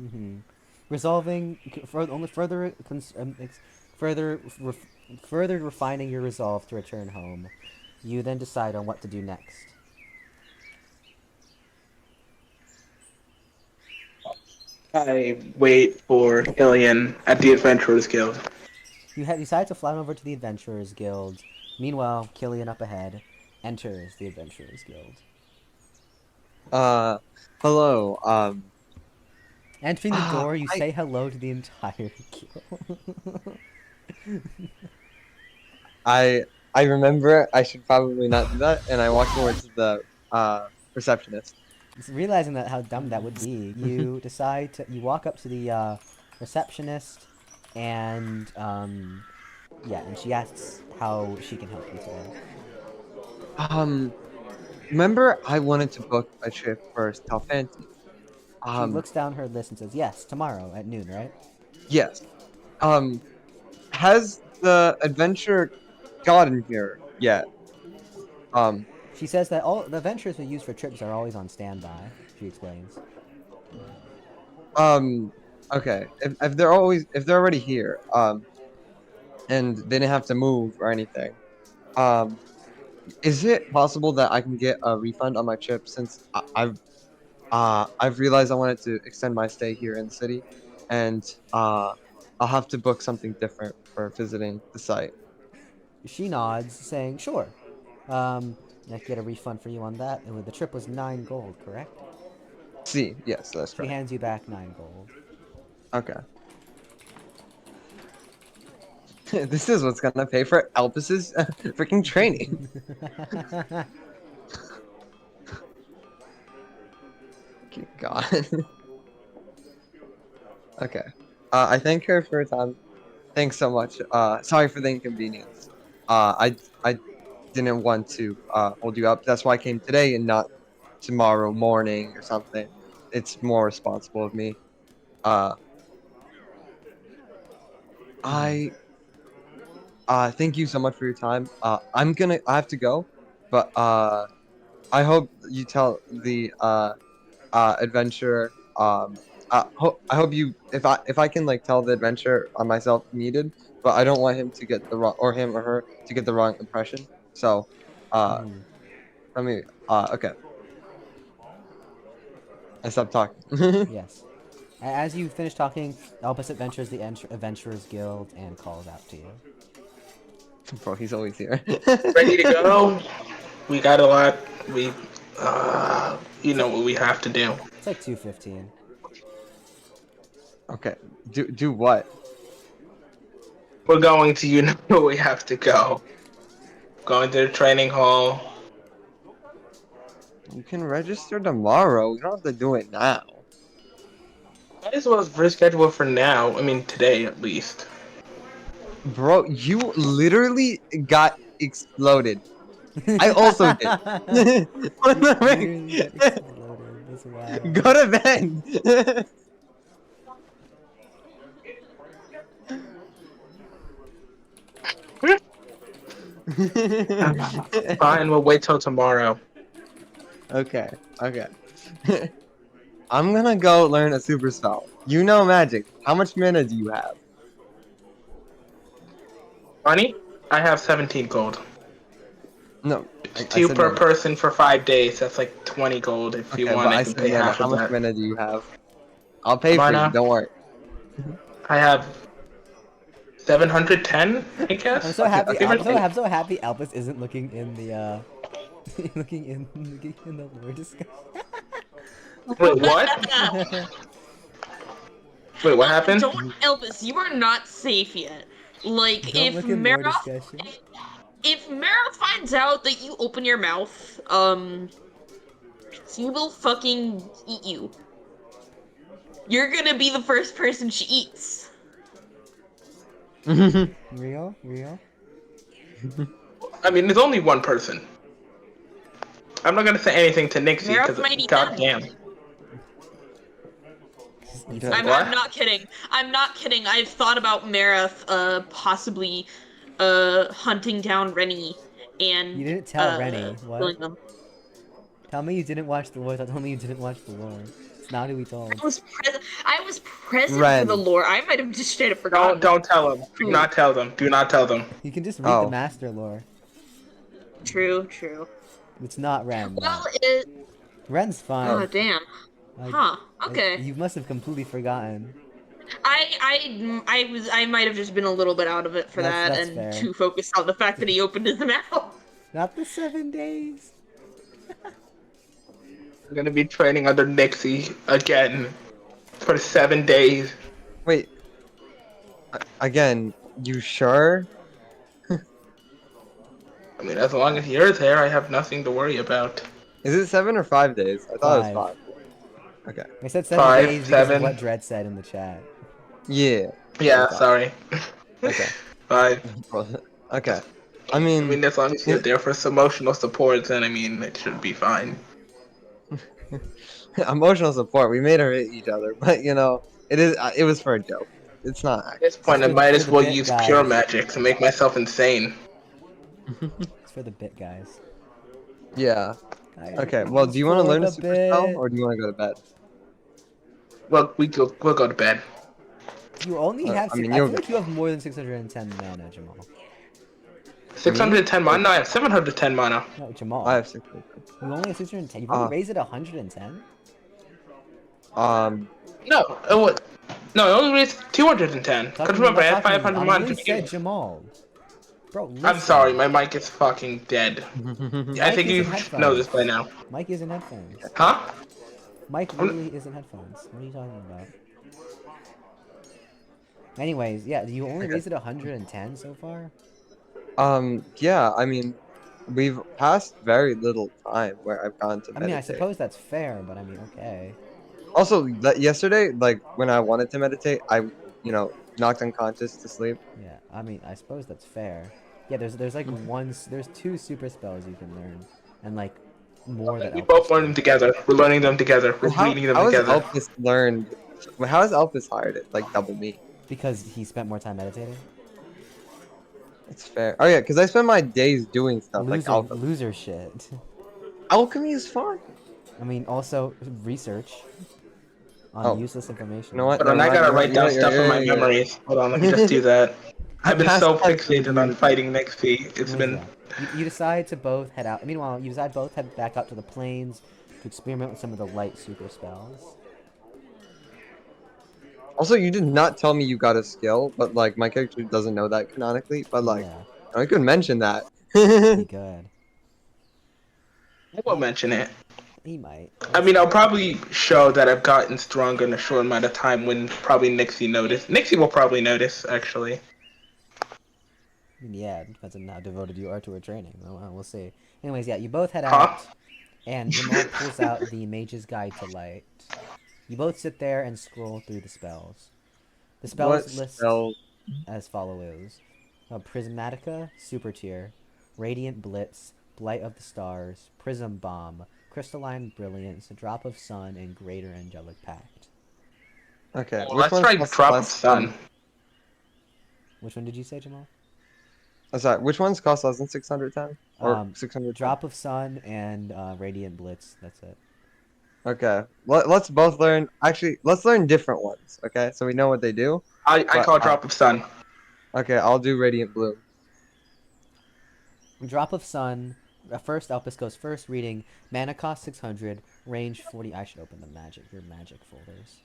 Mm-hmm. Resolving only further further refining your resolve to return home. You then decide on what to do next. I wait for Kylian at the Adventurers Guild. You decide to fly over to the Adventurers Guild. Meanwhile, Kylian up ahead enters the Adventurers Guild. Hello. Entering the door, you I say hello to the entire guild. I remember I should probably not do that, and I walk towards the receptionist. Realizing that how dumb that would be, you decide to you walk up to the receptionist, and yeah, and she asks how she can help you today. Remember I wanted to book a trip for Tavern. She Um, looks down her list and says, "Yes, tomorrow at noon, right?" yes. Um, has the adventure gotten here yet? Um, She says that all the adventurers we use for trips are always on standby. She explains. um, okay. If they're already here, and they didn't have to move or anything, um, is it possible that I can get a refund on my trip since I've realized I wanted to extend my stay here in the city, and I'll have to book something different for visiting the site. She nods, saying, "Sure." I get a refund for you on that. The trip was 9 gold, correct? See, yes, that's She correct. hands you back 9 gold. Okay. This is what's gonna pay for Elpis's freaking training. God. Okay. I thank her for her time. Thanks so much. Sorry for the inconvenience. I didn't want to hold you up. That's why I came today and not tomorrow morning or something. It's more responsible of me. Uh, I thank you so much for your time. I have to go, but I hope you tell the adventurer. I hope you if I can like tell the adventurer on myself needed, but I don't want him to get the wrong or him or her to get the wrong impression. So, Mhm. let me. Okay. I stopped talking. Yes. As you finish talking, Elpis adventures the Adventurers Guild and calls out to you. Bro, he's always here. Ready to go? We got a lot. You know what we have to do. It's like 2:15. Okay. Do what? We're going to, you know where we have to go. Going to the training hall. You can register tomorrow. You don't have to do it now. Might as well reschedule for now. I mean, today at least. Bro, you literally got exploded. I also did. What the Literally heck? got exploded. That's wild. Go to bed. Fine, we'll wait till tomorrow. Okay. I'm gonna go learn a super spell. You know magic. How much mana do you have? Money? I have 17 gold. No. I Two said per mana. person for 5 days. That's like 20 gold. If you Okay, want, but I I can said pay mana. half How of much that. mana do you have? I'll pay for you. Mana? Don't worry. I have 710, I guess. I'm so I'll happy. give or take. I'm so happy. Elpis isn't looking in the looking in the lore discussion. Wait, what? Wait, what happened? Don't, Elvis, you are not safe yet. Like, Don't look in lore discussion. if Mara finds out that you open your mouth, she will fucking eat you. You're gonna be the first person she eats. Real? I mean, there's only one person. I'm not gonna say anything to Nixie Mara because, might eat them. goddamn. I'm What? not kidding. I'm not kidding. I've thought about Mara, possibly, hunting down Rennie and, You didn't tell Rennie. What? killing them. Tell me you didn't watch the lore. Tell me you didn't watch the lore. It's not who we told. I was present Ren. for the lore. I might have just straight up forgotten. Don't tell them. Do not tell them. Do not tell them. You can just read Oh. the master lore. True. It's not Ren. Well, No. Ren's fine. oh damn. Like, Huh. Okay. You must have completely forgotten. I might have just been a little bit out of it for That's and fair. too focused on the fact that he opened his mouth. Not the 7 days. I'm gonna be training under Nixie again for 7 days. Wait. Again, you sure? I mean, as long as you're there, I have nothing to worry about. Is it 7 or 5 days? I thought it was 5. Okay. I said 7 5, days because 7. of what Dredd said in the chat. Yeah. Yeah, Okay. sorry. Okay. 5. Okay. I I mean, mean, as long as you're there for some emotional support, then I mean, it should be fine. emotional support. We made her hit each other, but you know, it was for a joke. It's not. At this point, I For- might for as the well bit, use guys. pure magic to make myself insane. It's for the bit, guys. Yeah. Guys, Okay. Well, do you want to for learn a the super spell, bit. or do you want to go to bed? Well, we'll go to bed. You only have. I mean, I you'll feel get- like you have more than 610 mana, Jamal. 610 mana? No, I have 710 mana. No, Jamal. I have 6. You only have 610. You've only raised it 110. No, it was, no, it only raised 210. Because remember, I had 500 mana to You begin said with. Jamal. Bro, I'm listen. sorry, my mic is fucking dead. I Mike think is you in should know this by headphones. now. Mike is in headphones. Huh? Mike literally is in headphones. What are you talking about? Anyways, yeah, you only Okay. raised it 110 so far? Yeah, I mean, we've passed very little time where I've gone to I mean, I meditate. suppose that's fair, but I mean, okay. Also, yesterday, like when I wanted to meditate, I, knocked unconscious to sleep. Yeah, I mean, I suppose that's fair. Yeah, there's like there's 2 super spells you can learn, and like more that We Elpis both learn them can. together. We're learning them together. We're But how reading them how has together. Elpis learned? How has Elpis hired it? Like double me. Because he spent more time meditating. That's fair. Oh yeah, because I spend my days doing stuff like alchemy. Loser shit. Alchemy is fun. I mean, also research on Oh, useless information. you know what? Hold on, Never I mind. gotta You're right. write You're down right. stuff in my You're right. memories. Hold on, let me just do that. I've been Past so life fixated on review. fighting Nixie. It's Anyways, been. yeah. You decide to both head out. Meanwhile, you decide both head back up to the plains to experiment with some of the light super spells. Also, you did not tell me you got a skill, but like my character doesn't know that canonically. But like, Yeah, I could mention that. he could. I won't mention it. He might. I mean, I'll probably show that I've gotten stronger in a short amount of time when probably Nixie notice. Nixie will probably notice, actually. Yeah, it depends on how devoted you are to her training. We'll see. Anyways, yeah, you both head Huh? out, and Jamal pulls out the Mage's Guide to Light. You both sit there and scroll through the spells. The spells What list spell? as follows: Prismatica, Super Tier, Radiant Blitz, Blight of the Stars, Prism Bomb, Crystalline Brilliance, Drop of Sun, and Greater Angelic Pact. Okay, Well, which let's one's try cost Drop of less Sun. than- Which one did you say, Jamal? Oh, sorry, which ones cost less than 610 or 600? Drop of Sun and Radiant Blitz. That's it. Okay, let's both learn. Actually, let's learn different ones. Okay, so we know what they do. I But, call Drop of Sun. Okay, I'll do Radiant Blue. Drop of Sun. First, Elpis goes first, reading mana cost 600, range 40. I should open your magic folders.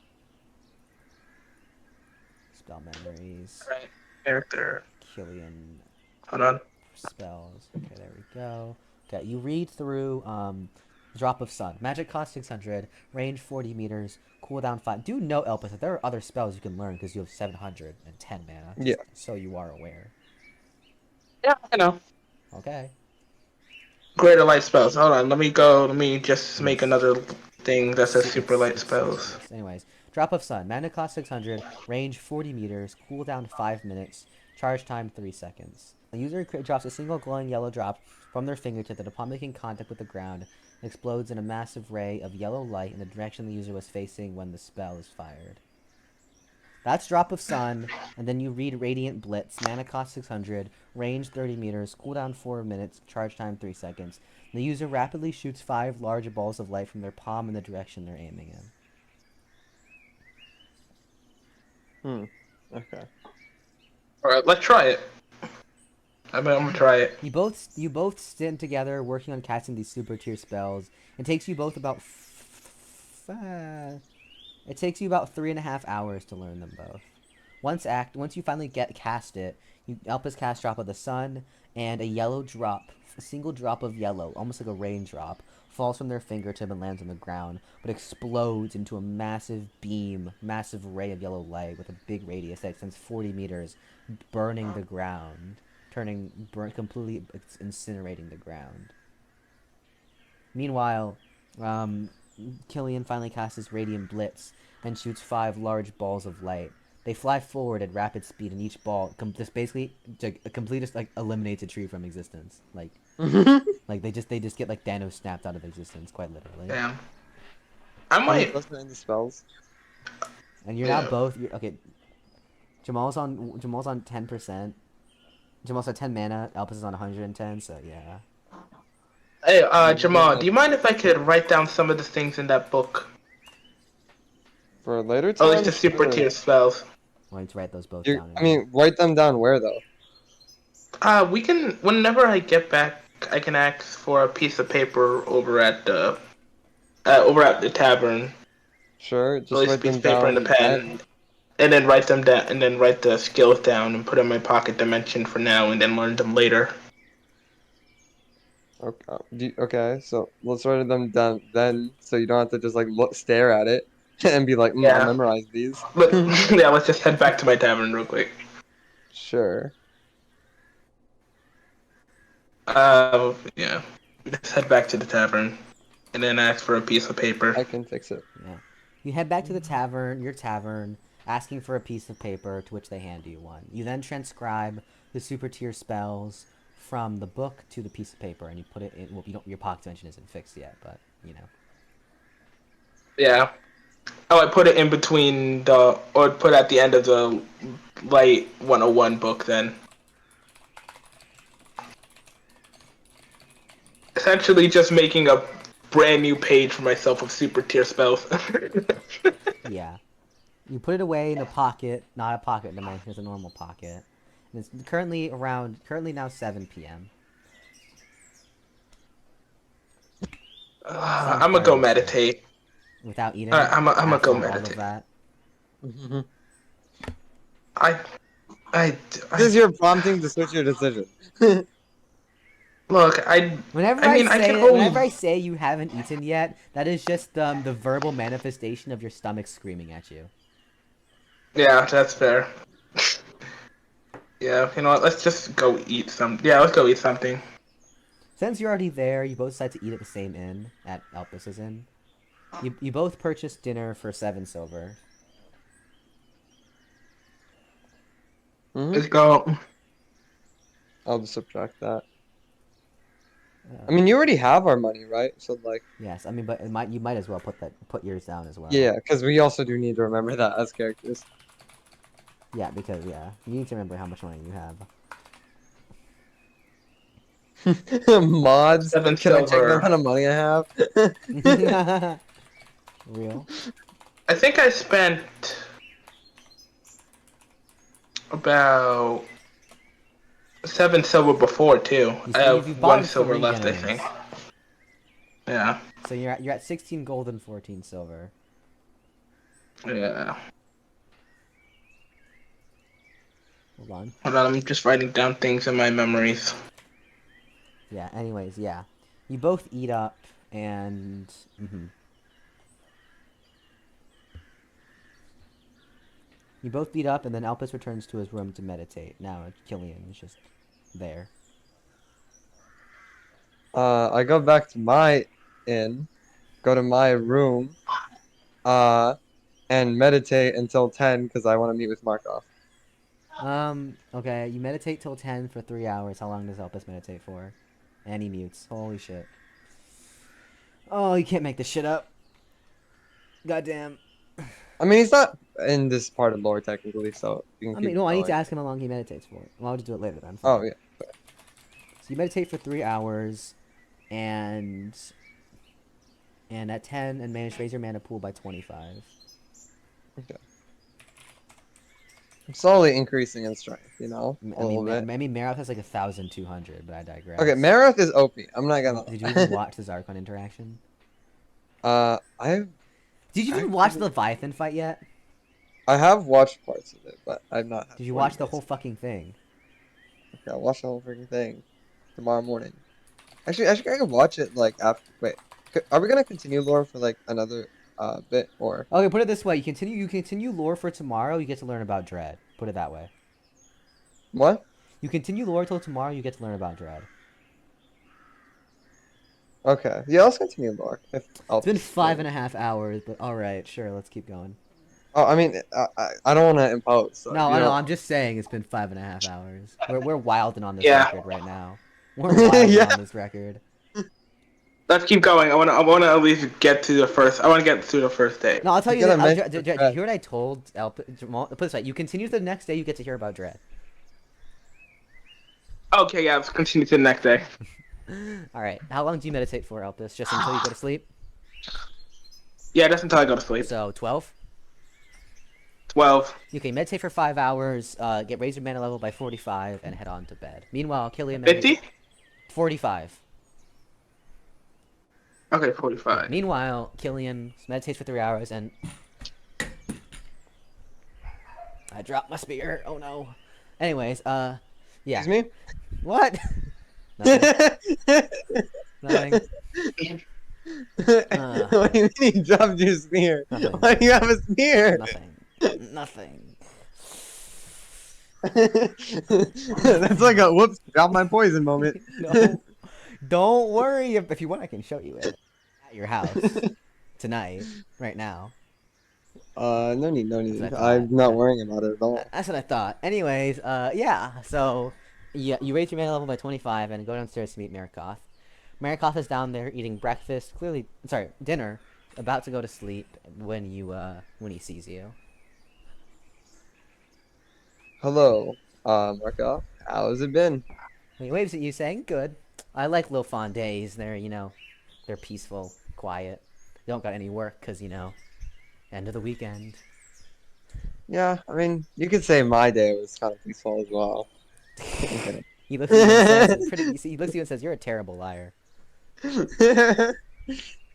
Spell memories. Right. Character. Kylian Hold on. spells. Okay, there we go. Okay, you read through Drop of Sun. Magic cost 600, range 40 meters, cooldown 5. Do know, Elpis, that there are other spells you can learn because you have 710 mana. Yeah. So you are aware. Yeah, I know. Okay. Greater light spells. Hold on, let me just make another thing that says super light spells. Anyways, Drop of Sun. Mana cost 600, range 40 meters, cooldown 5 minutes, charge time 3 seconds. The user drops a single glowing yellow drop from their fingertip that upon making contact with the ground explodes in a massive ray of yellow light in the direction the user was facing when the spell is fired. That's Drop of Sun, and then you read Radiant Blitz. Mana cost 600, range 30 meters, cooldown 4 minutes, charge time 3 seconds. The user rapidly shoots 5 large balls of light from their palm in the direction they're aiming in. Okay. Alright, let's try it. I'm gonna try it. You both stand together working on casting these super tier spells. It takes you both about it takes you about 3.5 hours to learn them both. Once you finally cast it, Elpis cast Drop of the Sun, and a single drop of yellow, almost like a raindrop, falls from their fingertip and lands on the ground, but explodes into a massive ray of yellow light with a big radius that extends 40 meters, burning the ground, completely incinerating the ground. Meanwhile, Kylian finally casts his Radiant Blitz and shoots 5 large balls of light. They fly forward at rapid speed, and each ball just basically eliminates a tree from existence. Like they just get like Thanos snapped out of existence, quite literally. Damn. I might. Listen to the spells. And you're now both. Okay. Jamal's on 10%. Jamal's at 10 mana. Elpis is on 110. So yeah. Hey, Jamal, do you mind if I could write down some of the things in that book? For later Or time. at least the super tier spells. Why don't you write those both down? I mean, write them down where though? We can. Whenever I get back, I can ask for a piece of paper over at the tavern. Sure, At just least a write piece them of paper down. and a pen. and then write them down, and then write the skills down and put in my pocket dimension for now, and then learn them later. Okay. Okay. So let's write them down then, so you don't have to just like stare at it and be like, I'll Yeah. memorize these. But yeah, let's just head back to my tavern real quick. Sure. Yeah. Let's head back to the tavern, and then ask for a piece of paper. I can fix it. Yeah. You head back to the tavern, your tavern, asking for a piece of paper, to which they hand you one. You then transcribe the super tier spells from the book to the piece of paper, and you put it in. Well, your pocket dimension isn't fixed yet, but you know. Yeah. Oh, I put it in between or put at the end of the Light 101 book then. Essentially just making a brand new page for myself of super tier spells. Yeah. You put it away in a pocket, not a pocket dimension, it's a normal pocket. And it's currently now 7 p.m. I'm gonna go meditate. Without eating. I'm gonna go after all of meditate. that. This is your prompting to switch your decision. Look, Whenever I mean, I can only... whenever I say you haven't eaten yet, that is just the verbal manifestation of your stomach screaming at you. Yeah, that's fair. Yeah, you know what? Let's just go eat some. Yeah, let's go eat something. Since you're already there, you both decide to eat at the same inn, at Elpis's inn. You both purchased dinner for 7 silver. Let's go. I'll just subtract that. I mean, you already have our money, right? So like. Yes, I mean, but you might as well put yours down as well. Yeah, because we also do need to remember that as characters. Yeah, because you need to remember how much money you have. Mods. 7 Can I check silver. the amount of money I have? Real? I think I spent about 7 silver before too. I have 1 silver left, I think. Yeah. So you're at 16 gold and 14 silver. Yeah. Hold on. Hold on, I'm just writing down things in my memories. Yeah. Anyways, yeah. You both eat up and. You both beat up, and then Elpis returns to his room to meditate. Now Kylian is just there. I go back to my inn, go to my room, and meditate until 10 because I want to meet with Markov. Okay, you meditate till 10 for 3 hours. How long does Elpis meditate for? And he mutes. Holy shit. Oh, you can't make this shit up. Goddamn. I mean, he's not in this part of lore technically, so you can keep no, I need going. to ask him how long he meditates for. Well, I'll just do it later then. Oh, yeah. So you meditate for 3 hours, and at 10, and manage to raise your mana pool by 25. Okay. I'm slowly increasing in strength, you know? A little bit. I mean, Marath has like 1,200, but I digress. Okay, Marath is OP. I'm not gonna. Did you even watch the Zarkon interaction? Did you even watch the Leviathan fight yet? I have watched parts of it, but I've not. Did you watch the whole fucking thing? Okay, I'll watch the whole freaking thing tomorrow morning. Actually, I can watch it like after. Wait, are we gonna continue lore for like another bit or? Okay, put it this way: you continue lore for tomorrow. You get to learn about Dread. Put it that way. What? You continue lore till tomorrow. You get to learn about Dread. Okay, yeah, let's continue lore. It's been 5.5 hours, but all right, sure, let's keep going. Oh, I mean, I don't want to impose. So, no, I'm just saying it's been 5.5 hours. We're wilding on this record right now. We're wilding on this record. Let's keep going. I wanna at least get to the first. I wanna get through the first day. No, I'll tell you. Did you hear what I told Jamal? Put it this way: you continue to the next day, you get to hear about Dread. Okay, yeah, let's continue to the next day. All right. How long do you meditate for, Elpis? Just until you go to sleep? Yeah, just until I go to sleep. So 12. 12. Okay, meditate for 5 hours. Raise your mana level by 45, and head on to bed. Meanwhile, Kylian. 50. 45. Okay, 45. Meanwhile, Kylian meditates for 3 hours and I dropped my spear. Oh no. Anyways, yeah. Excuse me? What? Nothing. Nothing. What do you mean you dropped your spear? Nothing. Why do you have a spear? Nothing. Nothing. That's like a whoops, drop my poison moment. No. Don't worry. If you want, I can show you it at your house tonight, right now. No need. That's what I thought. I'm not Yeah. worrying about it at all. That's what I thought. Anyways, yeah. So, yeah, you raise your mana level by 25 and go downstairs to meet Marikoth. Marikoth is down there eating breakfast, dinner, about to go to sleep when he sees you. Hello, Marco. How's it been? He waves at you, saying, "Good. I like Lil Fawn days. They're peaceful, quiet. They don't got any work, 'cause end of the weekend." Yeah, I mean, you could say my day was kind of peaceful as well. He looks at you and says, he looks at you and says, "You're a terrible liar."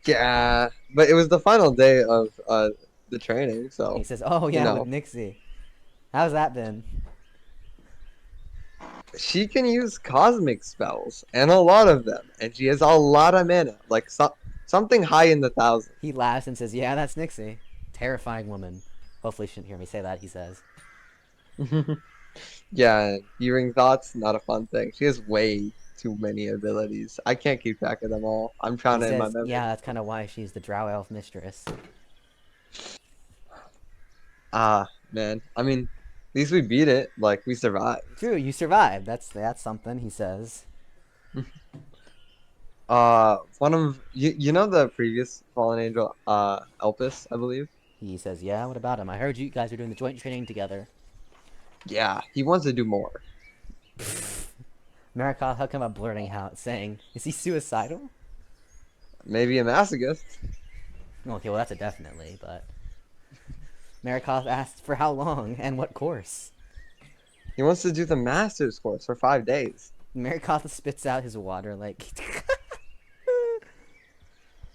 Yeah, but it was the final day of the training, so He says, "Oh yeah, know. with Nixie. How's that been?" she can use cosmic spells and a lot of them, and she has a lot of mana, like something high in the thousands. He laughs and says, "Yeah, that's Nixie. Terrifying woman." Hopefully, she shouldn't hear me say that. He says. Yeah, hearing thoughts, not a fun thing. She has way too many abilities. I can't keep track of them all. I'm He trying to in my says, memory. "Yeah, that's kind of why she's the Drow Elf mistress." Ah, man. I mean, at least we beat it. Like, we survived. True, you survived. That's something. He says. One of you know the previous fallen angel, Elpis, I believe. He says, "Yeah, what about him? I heard you guys are doing the joint training together." Yeah, he wants to do more. Marikoth hooked him up, blurting out, saying, "Is he suicidal?" Maybe a masochist. Okay, well that's a definitely, but Marikoth asked for how long and what course. He wants to do the master's course for 5 days. Marikoth spits out his water like.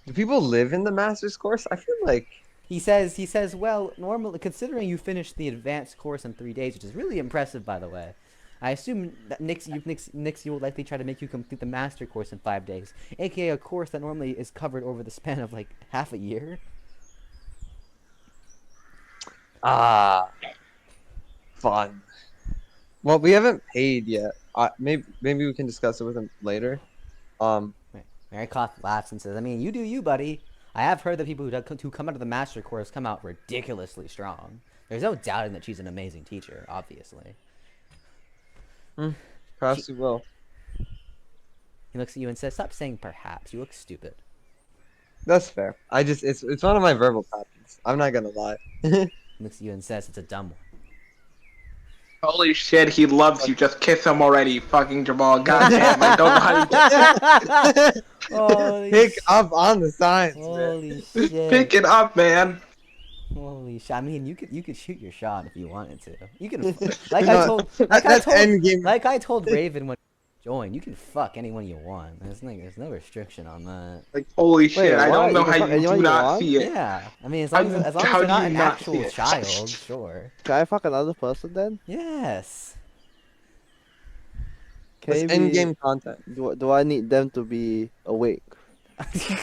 Do people live in the master's course? I feel like He says, "Well, normally, considering you finished the advanced course in 3 days, which is really impressive, by the way, I assume that Nixie will likely try to make you complete the master course in 5 days, aka a course that normally is covered over the span of like half a year." fun. Well, we haven't paid yet. Maybe we can discuss it with him later. Marikoth laughs and says, "I mean, you do you, buddy. I have heard that people who come out of the master course come out ridiculously strong. There's no doubting that she's an amazing teacher, obviously." Perhaps we will. He looks at you and says, "Stop saying perhaps. You look stupid." That's fair. It's one of my verbal patterns. I'm not gonna lie. He looks at you and says, "It's a dumb one." Holy shit, he loves you. Just kiss him already, fucking Jamal. Goddamn, I don't know how to Holy Pick up on the signs, man. Holy shit. pick it up, man. Holy shit. I mean, you could shoot your shot if you wanted to. You can No, that's endgame. like I told Raven when he joined, you can fuck anyone you want. There's no restriction on that. Like, holy shit, I don't what? know You can how fuck you anyone do you not want? see it. Yeah. I mean, as long as How they're do not you an not actual see it? child, sure. Can I fuck another person then? Yes. Can That's it be- endgame content. Do I need them to be awake? Okay.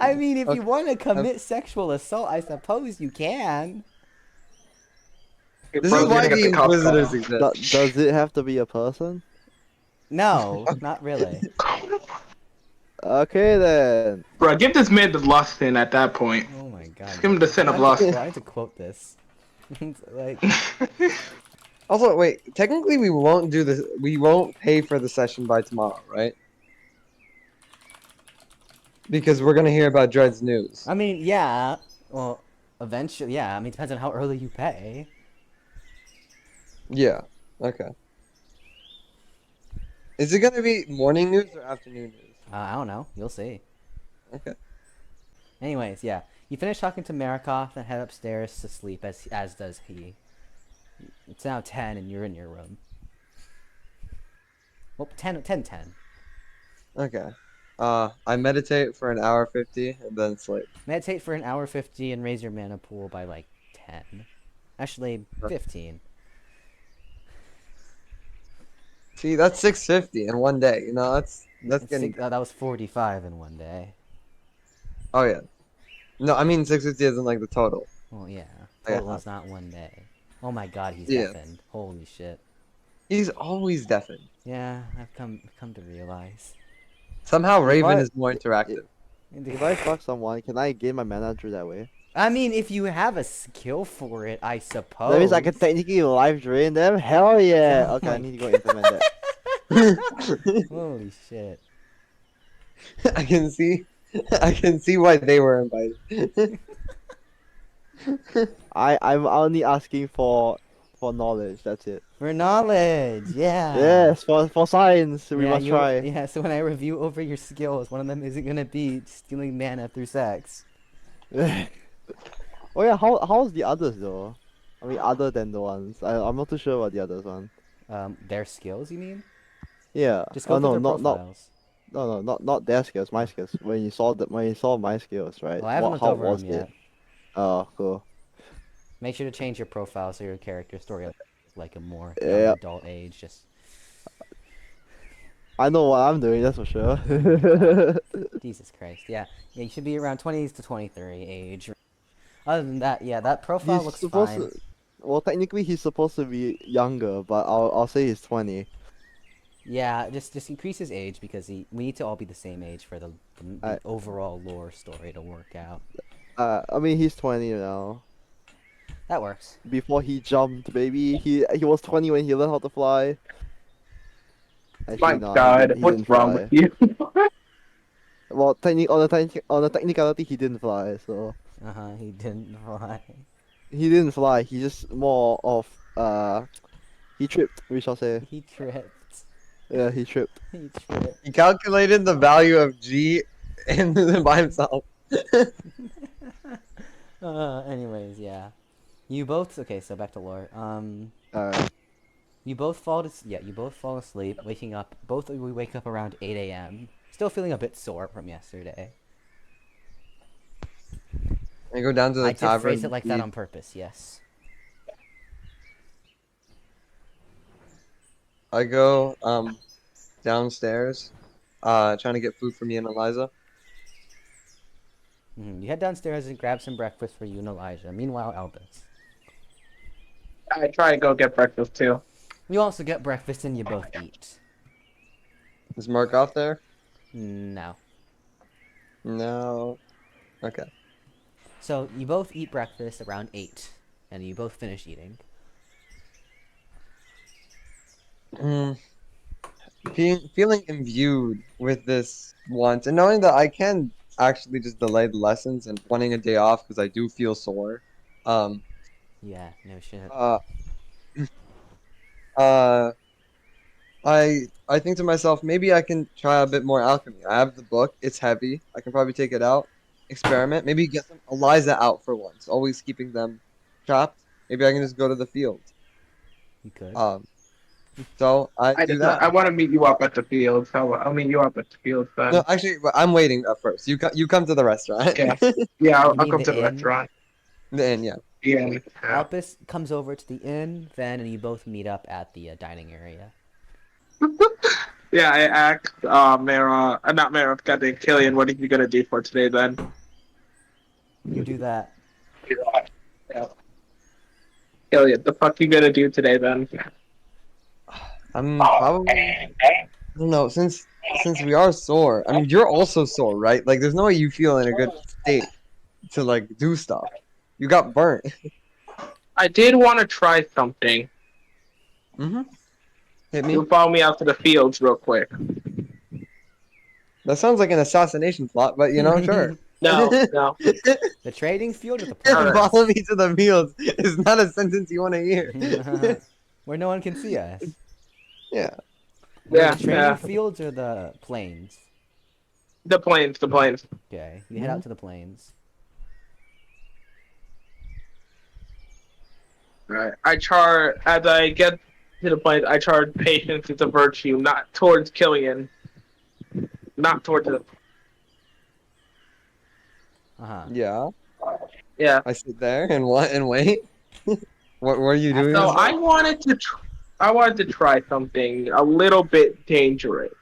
I mean, if you Okay. want to commit sexual assault, I suppose you can. This is Bro's why gonna get the cops Inquisitors called. exist. Does it have to be a person? No, not really. Okay then. Bro, give this man the lust in at that point. Oh my god. Give him the sin of lust. I need to quote this. Like, Also, wait. Technically, we won't do this. We won't pay for the session by tomorrow, right? Because we're gonna hear about Dread's news. I mean, yeah. Well, eventually, yeah. I mean, it depends on how early you pay. Yeah. Okay. Is it gonna be morning news or afternoon news? I don't know. You'll see. Okay. Anyways, yeah. You finish talking to Marikoth and head upstairs to sleep, as does he. It's now 10 and you're in your room. Well, 10. Okay. I meditate for an hour 50 and then sleep. Meditate for an hour 50 and raise your mana pool by like 10. Actually, 15. See, that's 650 in one day. You know, that's getting. That was 45 in one day. Oh yeah. No, I mean 650 isn't like the total. Well, yeah. Yeah. Total is not one day. Oh my god, he's Yeah. deafened. Holy shit. He's always deafened. Yeah, I've come to realize. Somehow Raven I- is more interactive. If I fuck someone, can I gain my mana through that way? I mean, if you have a skill for it, I suppose. That means I can technically life drain them? Hell yeah! Oh Okay, my I need to go implement that. Holy shit. I can see why they were invited. I'm only asking for knowledge, that's it. For knowledge, yeah. Yes, for science, we must try. Yeah, so when I review over your skills, one of them isn't gonna be stealing mana through sex. Oh yeah, how's the others though? I mean, other than the ones. I'm not too sure about the others one. Their skills, you mean? Yeah. Just go Oh through no, their not profiles. not their skills, my skills. When you saw my skills, right? Well, I haven't looked over was them yet. it? Oh, cool. Make sure to change your profile so your character story is like a more Yeah. young adult age. Just I know what I'm doing, that's for sure. Jesus Christ, yeah, you should be around 20s to 23 age. Other than that, yeah, that profile looks fine. to. Well, technically he's supposed to be younger, but I'll say he's 20. Yeah, just increase his age because we need to all be the same age for the overall lore story to work out. I mean he's 20 now. That works. Before he jumped, baby, he was 20 when he learned how to fly. Actually, My no, God, he what's didn't wrong fly. with you? Well, on the technicality, he didn't fly, so He didn't fly. he didn't fly. He just more of he tripped. We shall say. He tripped. Yeah, he tripped. He tripped. He calculated the value of G by himself. Anyways, yeah. You both okay? So back to lore. Alright. You both fall asleep, waking up. Both of you wake up around 8 a.m. Still feeling a bit sore from yesterday. I go down to the I did tavern. phrase it like that eat. on purpose. Yes. I go downstairs, trying to get food for me and Eliza. You head downstairs and grab some breakfast for you and Elijah. Meanwhile, Elpis. I try and go get breakfast too. You also get breakfast and you both eat. Is Mark off there? No. No. Okay. So you both eat breakfast around 8, and you both finish eating. Feeling imbued with this want, and knowing that I can actually just delay the lessons and wanting a day off because I do feel sore. Yeah, no shit. I think to myself, maybe I can try a bit more alchemy. I have the book. It's heavy. I can probably take it out, experiment. Maybe get some Eliza out for once. Always keeping them trapped. Maybe I can just go to the field. You could. So I do that. I want to meet you up at the field. So I'll meet you up at the field then. No, actually, I'm waiting first. You come to the restaurant. Yeah. Yeah, I'll mean come the to the inn? restaurant. The inn, yeah. Yeah. Elpis comes over to the inn, then, and you both meet up at the dining area. Yeah, I asked Mara, not Mara, goddamn Kylian, what are you gonna do for today then? You do that. Yeah. Kylian, the fuck you gonna do today then? I'm probably. I don't know. Since we are sore, I mean, you're also sore, right? Like, there's no way you feel in a good state to like do stuff. You got burnt. I did want to try something. Hit me. You follow me out to the fields real quick. That sounds like an assassination plot, but you know, sure. No, no. The trading field or the Alright. palace? Follow me to the fields is not a sentence you want to hear. Where no one can see us. Yeah. Yeah, The trading yeah. fields or the plains? The plains. Okay, you head out to the plains. Right. As I get to the plains, I charge patience as a virtue, not towards Kylian. not towards the. Yeah. Yeah. I sit there and what and wait. What are you doing? So Izra? I wanted to try something a little bit dangerous.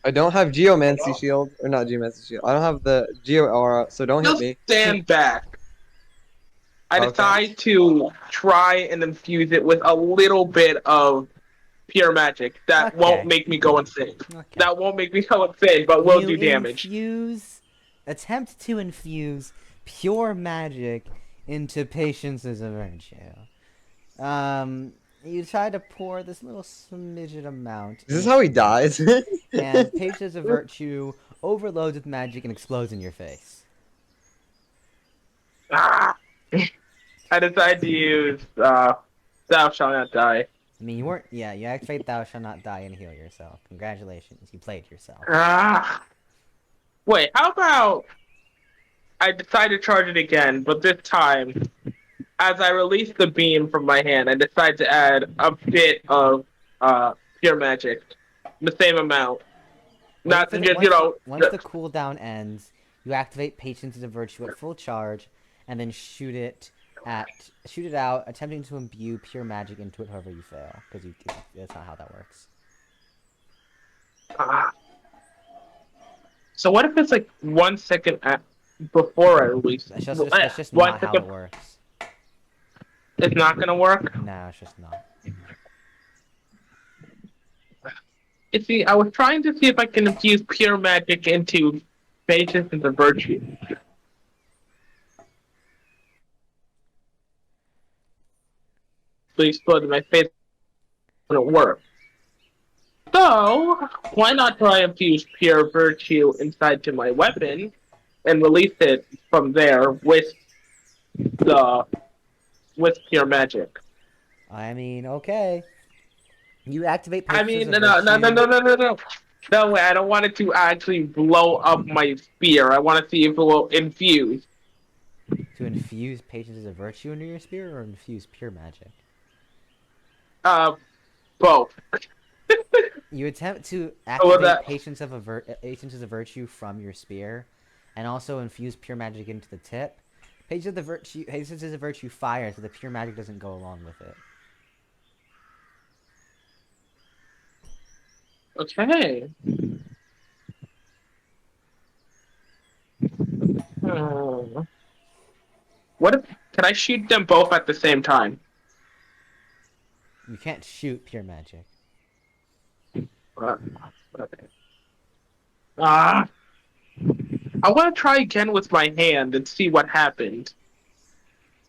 I don't have Geomancy Shield. Or not Geomancy Shield. I don't have the Geo Aura, so don't hit Just me. stand back. I Okay. decide to try and infuse it with a little bit of pure magic. That Okay. won't make me go insane. Okay. That won't make me go insane, but will do damage. Attempt to infuse pure magic into patience as a virtue. You try to pour this little smidgen amount. Is this how he dies? And patience as a virtue overloads with magic and explodes in your face. Ah! I decided to use Thou Shalt Not Die. I mean, you weren't. Yeah, you activate Thou Shall Not Die and heal yourself. Congratulations, you played yourself. Ah! Wait, how about I decide to charge it again, but this time, as I release the beam from my hand, I decide to add a bit of pure magic, the same amount. Not Once just, you know. Once the cooldown ends, you activate Patience as a virtue at full charge, and then shoot it out, attempting to imbue pure magic into it. However, you fail because that's not how that works. So what if it's like 1 second before I release it? That's just not how it works. It's not gonna work? No, it's just not. See, I was trying to see if I can infuse pure magic into Patience as a virtue. So exploded in my face when it worked. So, why not try and infuse pure virtue inside to my weapon and release it from there with pure magic? I mean, okay. You activate I Patience mean, as a virtue. no. No way, I don't want it to actually blow up my spear. I want to see if it will infuse. To infuse Patience as a virtue into your spear, or infuse pure magic? Both. You attempt to Oh, activate Patience as a virtue from your spear, and also infuse pure magic into the tip. Patience as a virtue fires, so the pure magic doesn't go along with it. Okay. What if... Can I shoot them both at the same time? You can't shoot pure magic. Okay. I want to try again with my hand and see what happened.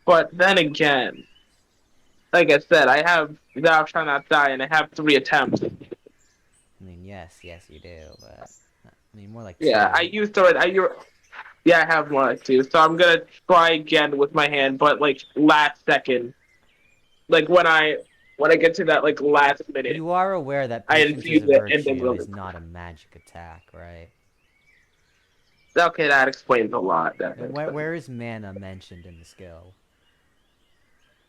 But then again, like I said, I have Thou Shalt Not Die, and I have 3 attempts. I mean, yes, you do, but I mean, more like Yeah, 2. I used it. Yeah, I have more like 2. So I'm gonna try again with my hand, but like last second, like when I get to that like last minute. You are aware that I Patience infuse as a it and then virtue release. is not a magic attack, right? Okay, that explains a lot. Where is mana mentioned in the skill?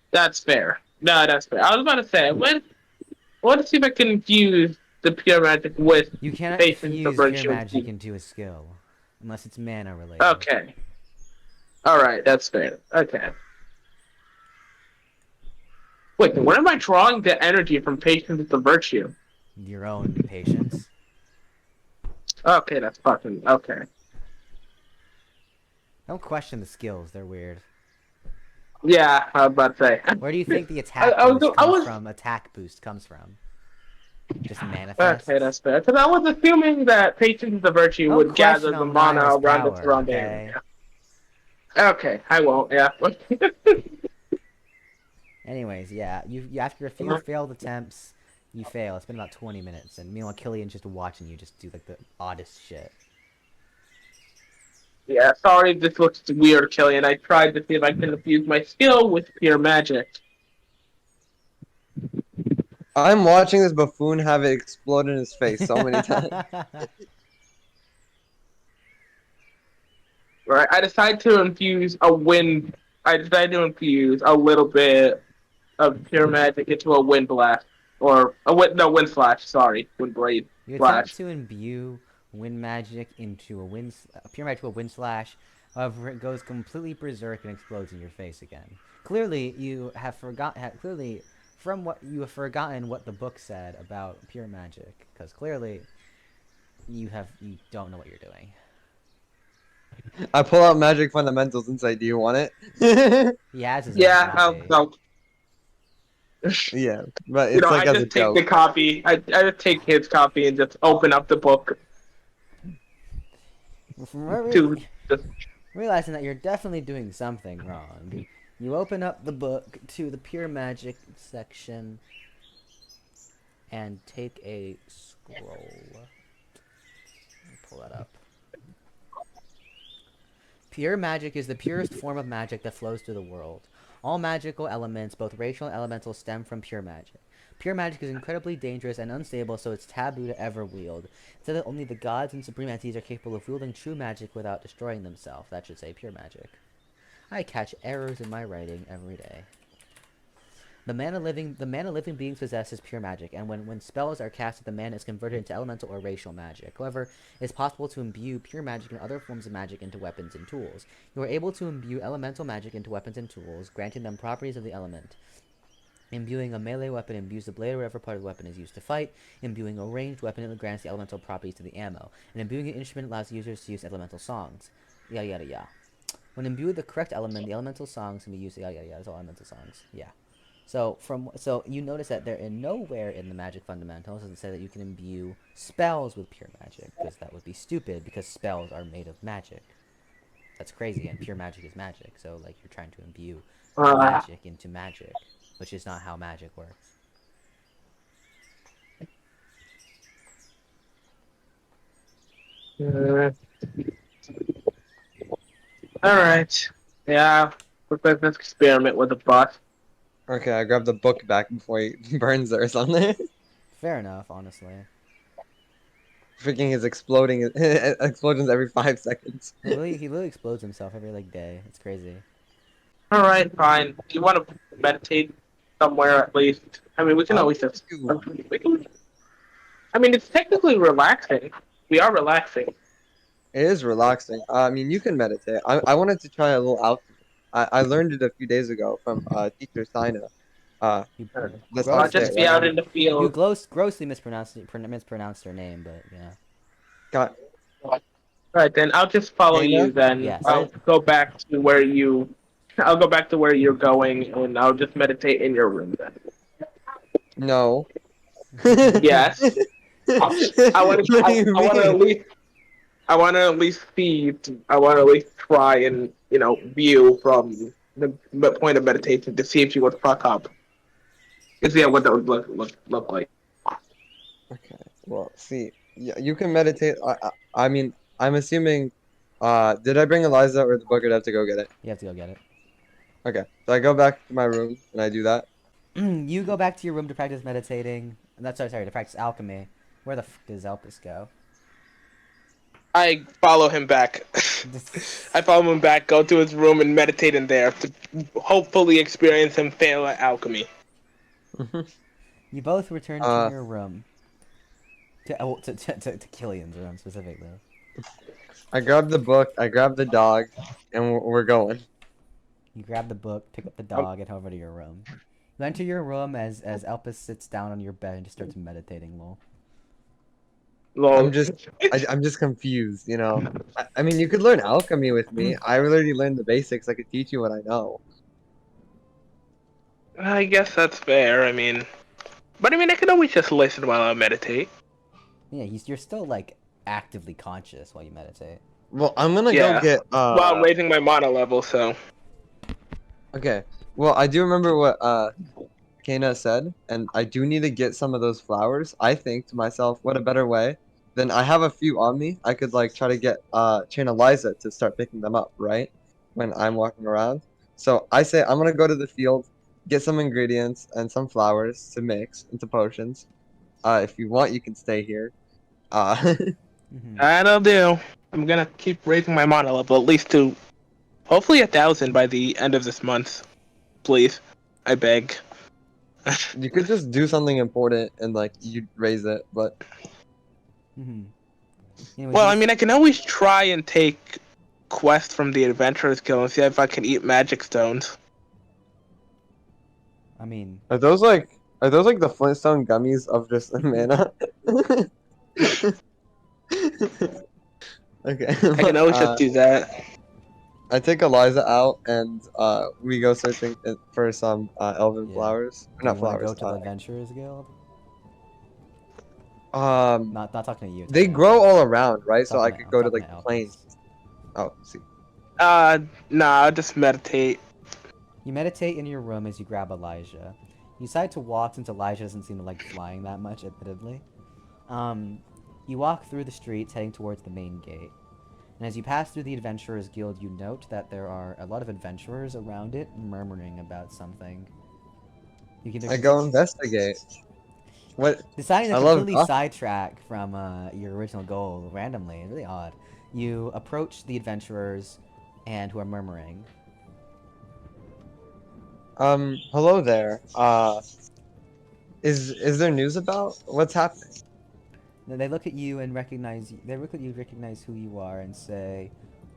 That's fair. No, that's fair. I was about to say, I want to see if I can infuse the pure magic with You cannot Patience infuse of pure virtue. magic into a skill, unless it's mana related. Okay. Alright, that's fair. Okay. Wait, where am I drawing the energy from Patience of the virtue? Your own patience. Okay, that's fucking... Okay. Don't question the skills, they're weird. Yeah, I was about to say. Where do you think the attack boost comes from? Just manifest? Okay, that's fair. Because I was assuming that Patience of the virtue Don't would gather question the mana Elvinaim's around power, its surrounding. okay? Okay, I won't, yeah. Anyways, yeah, you after a few failed attempts, you fail. It's been about 20 minutes, and meanwhile Kylian's just watching you just do like the oddest shit. Yeah, sorry if this looks weird, Kylian. I tried to see if I can infuse my skill with pure magic. I'm watching this buffoon have it explode in his face so many times. Right, I decided to infuse a wind. I decided to infuse a little bit of pure magic into a wind blast, or a wind slash. Sorry, wind blade You slash. attempt to imbue wind magic into a wind, pure magic to a wind slash. However, it goes completely berserk and explodes in your face again. Clearly, you have clearly, from what you have forgotten what the book said about pure magic, because clearly, you don't know what you're doing. I pull out magic fundamentals and say, "Do you want it?" He has his own Yeah, copy. no. Yeah, but You it's know, like I as a just take joke. the copy. I just take his copy and just open up the book to just. Realizing that you're definitely doing something wrong, you open up the book to the pure magic section and take a scroll. Let me pull that up. Pure magic is the purest form of magic that flows through the world. All magical elements, both racial and elemental, stem from pure magic. Pure magic is incredibly dangerous and unstable, so it's taboo to ever wield. It said that only the gods and supreme entities are capable of wielding true magic without destroying themselves. That should say pure magic. I catch errors in my writing every day. The mana living beings possess is pure magic, and when spells are casted, the mana is converted into elemental or racial magic. However, it is possible to imbue pure magic and other forms of magic into weapons and tools. You are able to imbue elemental magic into weapons and tools, granting them properties of the element. Imbuing a melee weapon imbues the blade or whatever part of the weapon is used to fight. Imbuing a ranged weapon, it grants the elemental properties to the ammo. And imbuing an instrument allows users to use elemental songs. Yada yada yada. When imbued with the correct element, the elemental songs can be used. Yada yada yada. It's all elemental songs. Yeah. So you notice that there in nowhere in the magic fundamentals does it say that you can imbue spells with pure magic, because that would be stupid, because spells are made of magic. That's crazy, and pure magic is magic. So like you're trying to imbue magic into magic, which is not how magic works. All right. Yeah, let's experiment with the boss. Okay, I grab the book back before he burns it or something. Fair enough, honestly. Freaking his exploding explosions every 5 seconds. He literally explodes himself every like day. It's crazy. All right, fine. Do you want to meditate somewhere at least? I mean, we can always just. I mean, it's technically relaxing. We are relaxing. It is relaxing. I mean, you can meditate. I wanted to try a little alchemy. I learned it a few days ago from teacher Sina. You, Let's I'll not say just it be right out now. in the you field. grossly mispronounced her name, but yeah. Got Right, then I'll just follow Dana? you. Then Yes. I'll go back to where you. I'll go back to where you're going, and I'll just meditate in your room then. no. Yes. I want What do you to. I want to at mean? least. I want to at least see. I want to at least try and view from the point of meditation to see if she would fuck up. To see what that would look like. Okay. Well, see, yeah, you can meditate. I mean, I'm assuming. Did I bring Eliza or the book? Or do I have to go get it? You have to go get it. Okay. So I go back to my room and I do that. You go back to your room to practice meditating. That's sorry, to practice alchemy. Where the f does Elpis go? I follow him back. I follow him back, go to his room, and meditate in there to hopefully experience him fail at alchemy. You both return to your room. To Kylian's room specifically. I grab the book, I grab the dog, and we're going. You grab the book, pick up the dog, and head over to your room. You enter your room as Elpis sits down on your bed and just starts meditating. Lol. Lol. I'm just confused, you know. I mean, you could learn alchemy with me. I already learned the basics. I could teach you what I know. I guess that's fair. I mean, I could always just listen while I meditate. Yeah, you're still like actively conscious while you meditate. Well, I'm gonna Yeah. go get While I'm raising my mana level, so. Okay. Well, I do remember what Kana said, and I do need to get some of those flowers. I think to myself, what a better way than I have a few on me. I could like try to get train Eliza to start picking them up, right? When I'm walking around. So I say I'm gonna go to the field, get some ingredients and some flowers to mix into potions. If you want, you can stay here. That'll do. I'm gonna keep raising my mana level at least to hopefully 1,000 by the end of this month. Please. I beg. You could just do something important and like you raise it, but Anyways, Well, I mean, I can always try and take quest from the Adventurers Guild and see if I can eat magic stones. I mean, Are those like the Flintstone gummies of just mana? Okay. I can always just do that. I take Eliza out and we go searching for some elven Yeah. flowers. do Not you want to flowers. go to the Adventurers Guild? Not talking to you. They talking grow to- all around, right? So I talking could to- go to talking like to the Elpis. plains. Oh, see. Nah, I'll just meditate. You meditate in your room as you grab Elijah. You decide to walk since Elijah doesn't seem to like flying that much, admittedly. You walk through the streets heading towards the main gate. And as you pass through the Adventurers Guild, you note that there are a lot of adventurers around it murmuring about something. You can I go investigate. What? deciding to I love completely gossip. sidetrack from your original goal randomly is really odd. You approach the adventurers and who are murmuring. Hello there. Is there news about what's happening? Then they look at you and recognize. They look at you, recognize who you are, and say,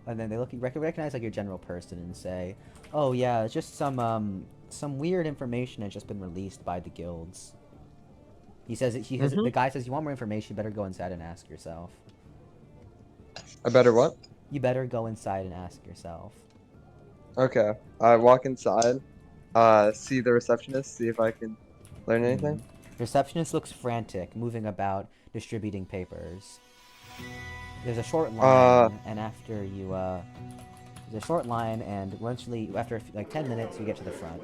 and then they look at recognize like your general person and say, "Oh yeah, it's just some weird information has just been released by the guilds." He says the guy says, "You want more information? You better go inside and ask yourself. I better what? You better go inside and ask yourself." Okay. I walk inside. See the receptionist. See if I can learn anything. Receptionist looks frantic, moving about, distributing papers. There's a short line, and after you, there's a short line, and eventually, after like 10 minutes, you get to the front.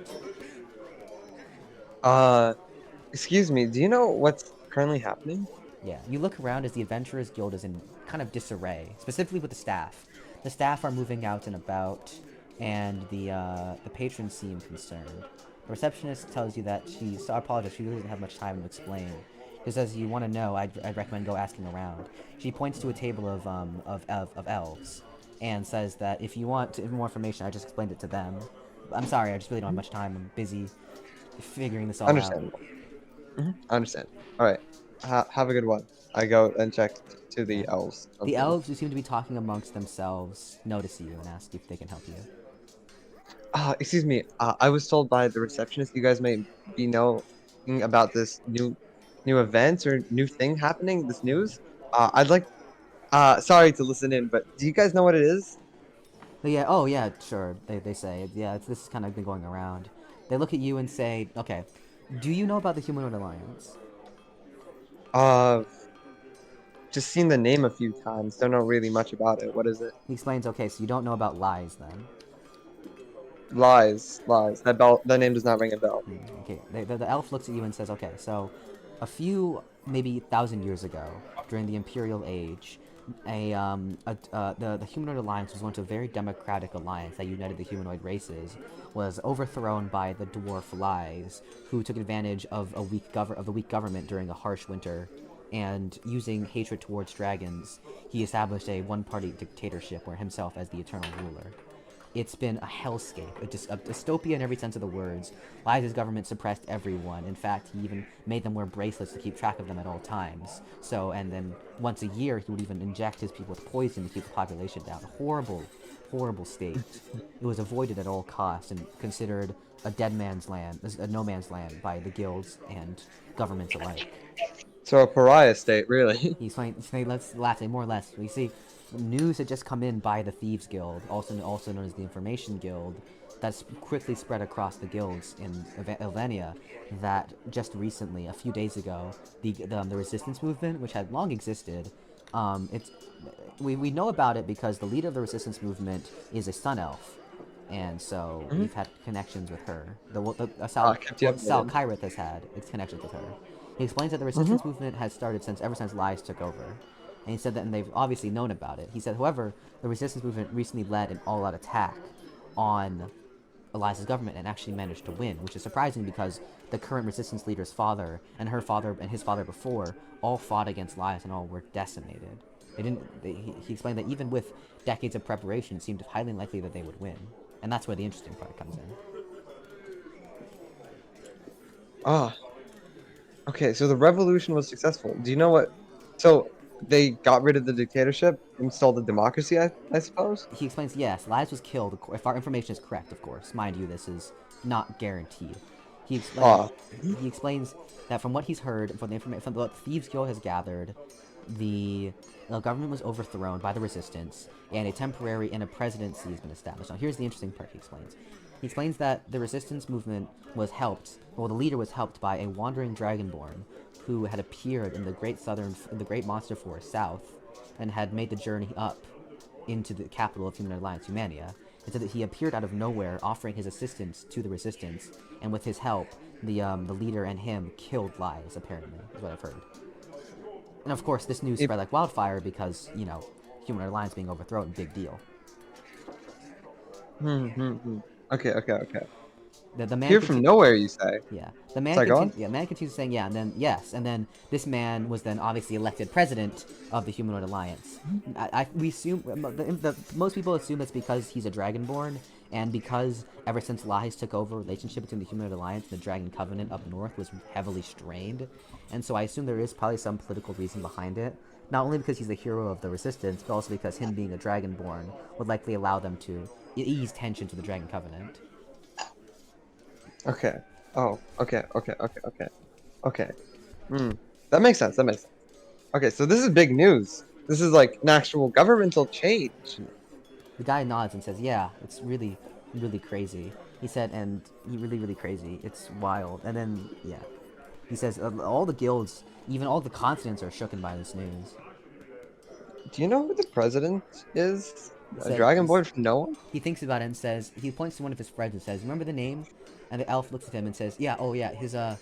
Excuse me. Do you know what's currently happening? Yeah, you look around as the Adventurers Guild is in kind of disarray, specifically with the staff. The staff are moving out and about, and the patrons seem concerned. The receptionist tells you that she apologizes. She really doesn't have much time to explain. She says, "You want to know? I'd recommend go asking around." She points to a table of elves, and says that if you want more information, I just explained it to them. I'm sorry, I just really don't have much time. I'm busy figuring this all out. Understandable. I understand. All right. Have a good one. I go and check to the elves. The elves, who seem to be talking amongst themselves, notice you and ask if they can help you. Excuse me. I was told by the receptionist you guys may be knowing about this new event or new thing happening. This news. I'd like. Sorry to listen in, but do you guys know what it is? But yeah, oh yeah, sure. They say, yeah, this has kind of been going around. They look at you and say, okay, do you know about the Humanoid Alliance? Just seen the name a few times. Don't know really much about it. What is it? He explains, okay, so you don't know about lies then. Lies. That name does not ring a bell. Okay, the elf looks at you and says, okay, so a few, maybe 1,000 years ago, during the Imperial Age, the Humanoid Alliance was once a very democratic alliance that united the humanoid races, was overthrown by the dwarf Lies, who took advantage of the weak government during a harsh winter, and using hatred towards dragons, he established a one-party dictatorship where himself as the eternal ruler. It's been a hellscape, a dystopia in every sense of the words. Lies' government suppressed everyone. In fact, he even made them wear bracelets to keep track of them at all times. So, and then once a year, he would even inject his people with poison to keep the population down. Horrible, horrible state. It was avoided at all costs and considered a dead man's land, a no man's land by the guilds and governments alike. So a pariah state, really. He's saying, let's say more or less. We see news had just come in by the Thieves Guild, also known as the Information Guild, that's quickly spread across the guilds in Elvenia, that just recently, a few days ago, the resistance movement, which had long existed, we know about it because the leader of the resistance movement is a sun elf, and so we've had connections with her. Sal Kyrith has had its connections with her. He explains that the resistance movement has started ever since Lies took over. And he said that, and they've obviously known about it. He said, however, the resistance movement recently led an all-out attack on Eliza's government and actually managed to win, which is surprising because the current resistance leader's father and her father and his father before all fought against Eliza and all were decimated. He explained that even with decades of preparation, it seemed highly unlikely that they would win. And that's where the interesting part comes in. Okay, so the revolution was successful. Do you know what? So, they got rid of the dictatorship, installed a democracy, I suppose? He explains, yes, Lies was killed, if our information is correct, of course. Mind you, this is not guaranteed. Ah. He explains that from what he's heard, from the information, from what Thieves Guild has gathered, the government was overthrown by the resistance, and a presidency has been established. Now, here's the interesting part he explains. He explains that the resistance movement was helped, well, the leader was helped by a wandering dragonborn who had appeared in the great monster forest south, and had made the journey up into the capital of Human Alliance, Humania. It said that he appeared out of nowhere, offering his assistance to the resistance, and with his help, the leader and him killed Lies, apparently, is what I've heard. And of course, this news spread like wildfire because, you know, Human Alliance being overthrown, big deal. Okay. The man Here from nowhere, you say? Yeah. The man Sorry, go on. man continues saying, yeah, and then, yes, and then this man was then obviously elected president of the Humanoid Alliance. We assume, most people assume it's because he's a Dragonborn, and because ever since Lies took over, relationship between the Humanoid Alliance and the Dragon Covenant up north was heavily strained, and so I assume there is probably some political reason behind it. Not only because he's a hero of the Resistance, but also because him being a Dragonborn would likely allow them to ease tension to the Dragon Covenant. Okay. Oh, okay. That makes sense. Okay, so this is big news. This is like an actual governmental change. The guy nods and says, yeah, it's really, really crazy. He said, and really, really crazy. It's wild. And then, yeah. He says, all the guilds, even all the continents are shooken by this news. Do you know who the president is? A Said- Dragonborn from no one? He thinks about it and says, he points to one of his friends and says, remember the name? And the elf looks at him and says, yeah, his, oh,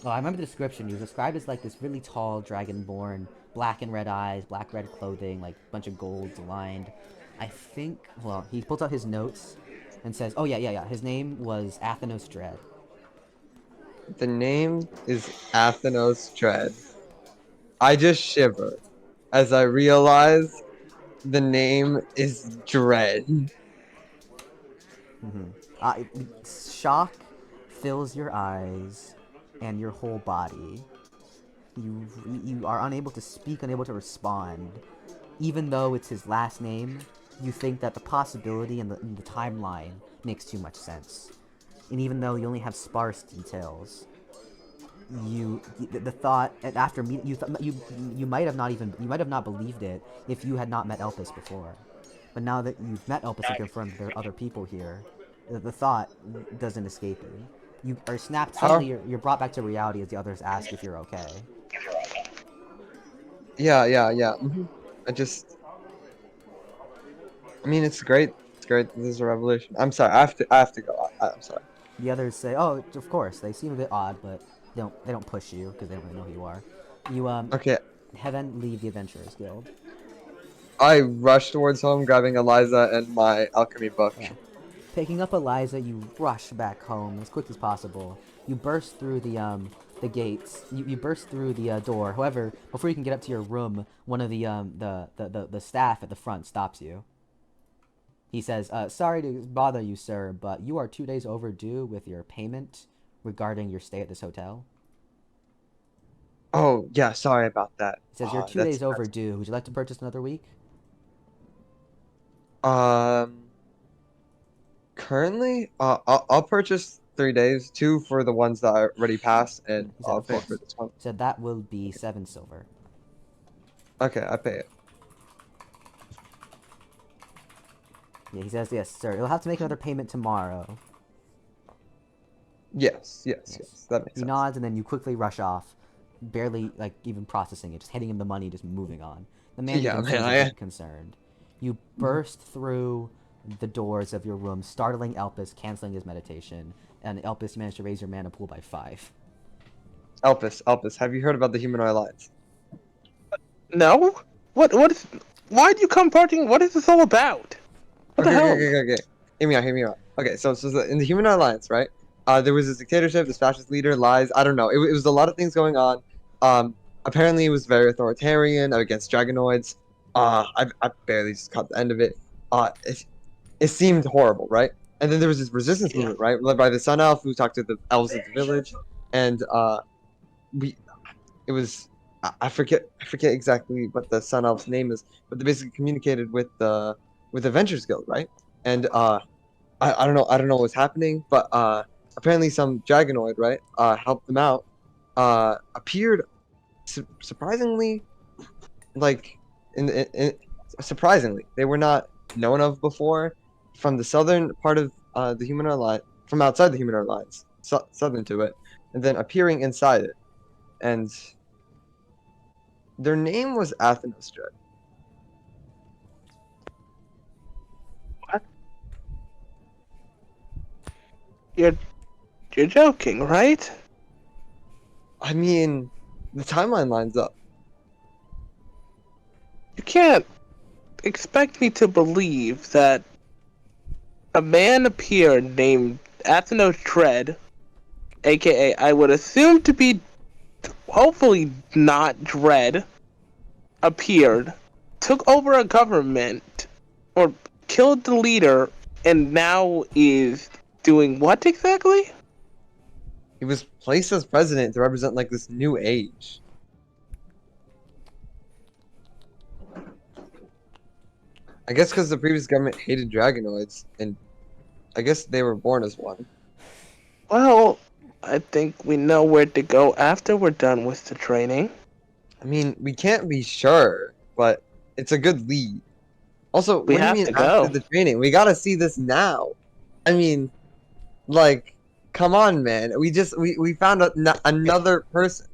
I remember the description. He was described as, like, this really tall dragonborn, black and red eyes, black-red clothing, like, bunch of gold lined. I think, well, he pulls out his notes and says, oh, yeah, his name was Athenos Dread. The name is Athenos Dread. I just shiver as I realize the name is Dread. Shock fills your eyes and your whole body. You are unable to speak, unable to respond. Even though it's his last name, you think that the possibility and the timeline makes too much sense. And even though you only have sparse details, the thought, and after you might have not believed it if you had not met Elpis before. But now that you've met Elpis and confirmed there are other people here, the thought doesn't escape you. You are snapped suddenly. You're brought back to reality as the others ask if you're okay. Yeah. I mean, it's great. It's great. This is a revolution. I'm sorry. I have to go. I'm sorry. The others say, "Oh, of course." They seem a bit odd, but they don't push you because they don't really know who you are. You Okay. Heaven leave the Adventurers Guild. I rush towards home, grabbing Eliza and my alchemy book. Yeah. Picking up Eliza, you rush back home as quick as possible. You burst through the gates. You burst through the door. However, before you can get up to your room, one of the staff at the front stops you. He says, "Sorry to bother you, sir, but you are 2 days overdue with your payment regarding your stay at this hotel." Oh yeah, sorry about that. He says, "You're 2 days overdue. Would you like to purchase another week?" Currently, I'll purchase 3 days, 2 for the ones that I already passed, and He said, I'll "Of pay course." for this one. He said, "That will be 7 silver." Okay, I pay it. Yeah, he says, "Yes, sir. You'll have to make another payment tomorrow." Yes. That makes He sense. nods, and then you quickly rush off, barely, like, even processing it, just handing him the money, just moving on. The man Yeah, seems man, a bit concerned. You burst through the doors of your room, startling Elpis, canceling his meditation, and Elpis, you managed to raise your mana pool by 5. Elpis, have you heard about the Humanoid Alliance? No? What is... Why do you come partying? What is this all about? What the hell? Okay. Hear me out. Okay, so in the Humanoid Alliance, right? There was this dictatorship, this fascist leader, Lies. I don't know. It was a lot of things going on. Apparently it was very authoritarian against dragonoids. I barely just caught the end of it. It seemed horrible, right? And then there was this resistance movement, right, led by the Sun Elf who talked to the elves of the village, and it was I forget exactly what the Sun Elf's name is, but they basically communicated with the Ventures Guild, right? And I don't know what's happening, but apparently some Dragonoid, right, helped them out, appeared surprisingly, like surprisingly they were not known of before from the southern part of the Humanoid line, from outside the Humanoid lines, southern to it, and then appearing inside it, and their name was Athenos Dread. What? You're you're joking, right? I mean, the timeline lines up. You can't expect me to believe that a man appeared named Athenos Tread, aka I would assume to be hopefully not Dread, appeared, took over a government, or killed the leader, and now is doing what exactly? He was placed as president to represent like this new age. I guess because the previous government hated Dragonoids, and I guess they were born as one. Well, I think we know where to go after we're done with the training. I mean, we can't be sure, but it's a good lead. Also, We what do you have mean to after go. the training? We gotta see this now. I mean, like, come on, man. We found another person.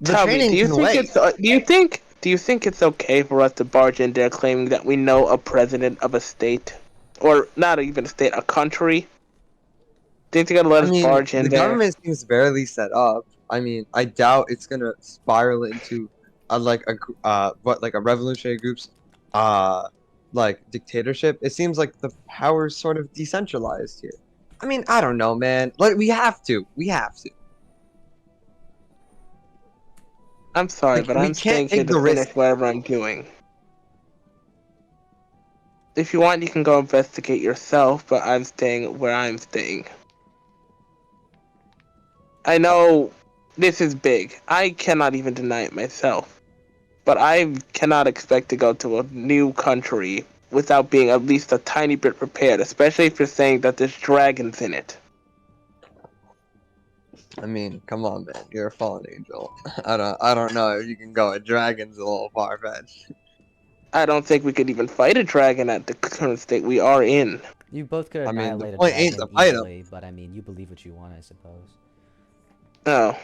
The Tell me, training do you can think wait. do you think it's okay for us to barge in there claiming that we know a president of a state, or not even a state, a country? Do you think they're gonna let I us mean, barge in the there? government seems barely set up. I mean, I doubt it's gonna spiral into like a revolutionary group's like dictatorship. It seems like the power's sort of decentralized here. I mean, I don't know, man. Like we have to. We have to. I'm sorry, Like but we I'm can't staying here take to the finish risk. whatever I'm doing. If you want, you can go investigate yourself, but I'm staying where I'm staying. I know this is big. I cannot even deny it myself. But I cannot expect to go to a new country without being at least a tiny bit prepared, especially if you're saying that there's dragons in it. I mean, come on, man. You're a fallen angel. I don't know if you can go. A dragon's a little far fetched. I don't think we could even fight a dragon at the current state we are in. You both could I mean, the annihilate a point ain't dragon to fight 'em. easily, but I mean, you believe what you want, I suppose. No.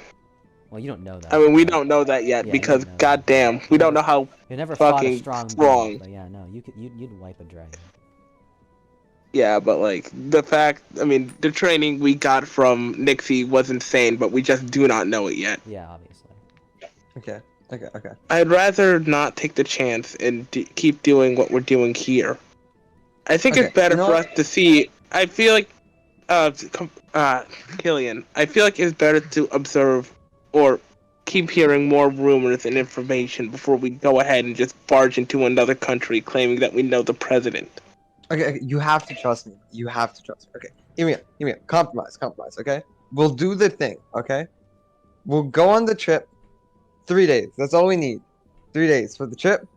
Well, you don't know that. I mean, we but- don't know that yet Yeah, you because, don't know that. goddamn, we don't know how You never fought a fucking strong strong. being, but yeah, no, you'd wipe a dragon. Yeah, but like the fact, I mean, the training we got from Nixie was insane, but we just do not know it yet. Yeah, obviously. Okay. Okay. I'd rather not take the chance and keep doing what we're doing here. I think Okay, it's better you know for what? us to see. I feel like, Kylian, I feel like it's better to observe or keep hearing more rumors and information before we go ahead and just barge into another country claiming that we know the president. Okay, you have to trust me. You have to trust me. Okay, hear me out. Compromise, okay? We'll do the thing, okay? We'll go on the trip. 3 days. That's all we need. 3 days for the trip.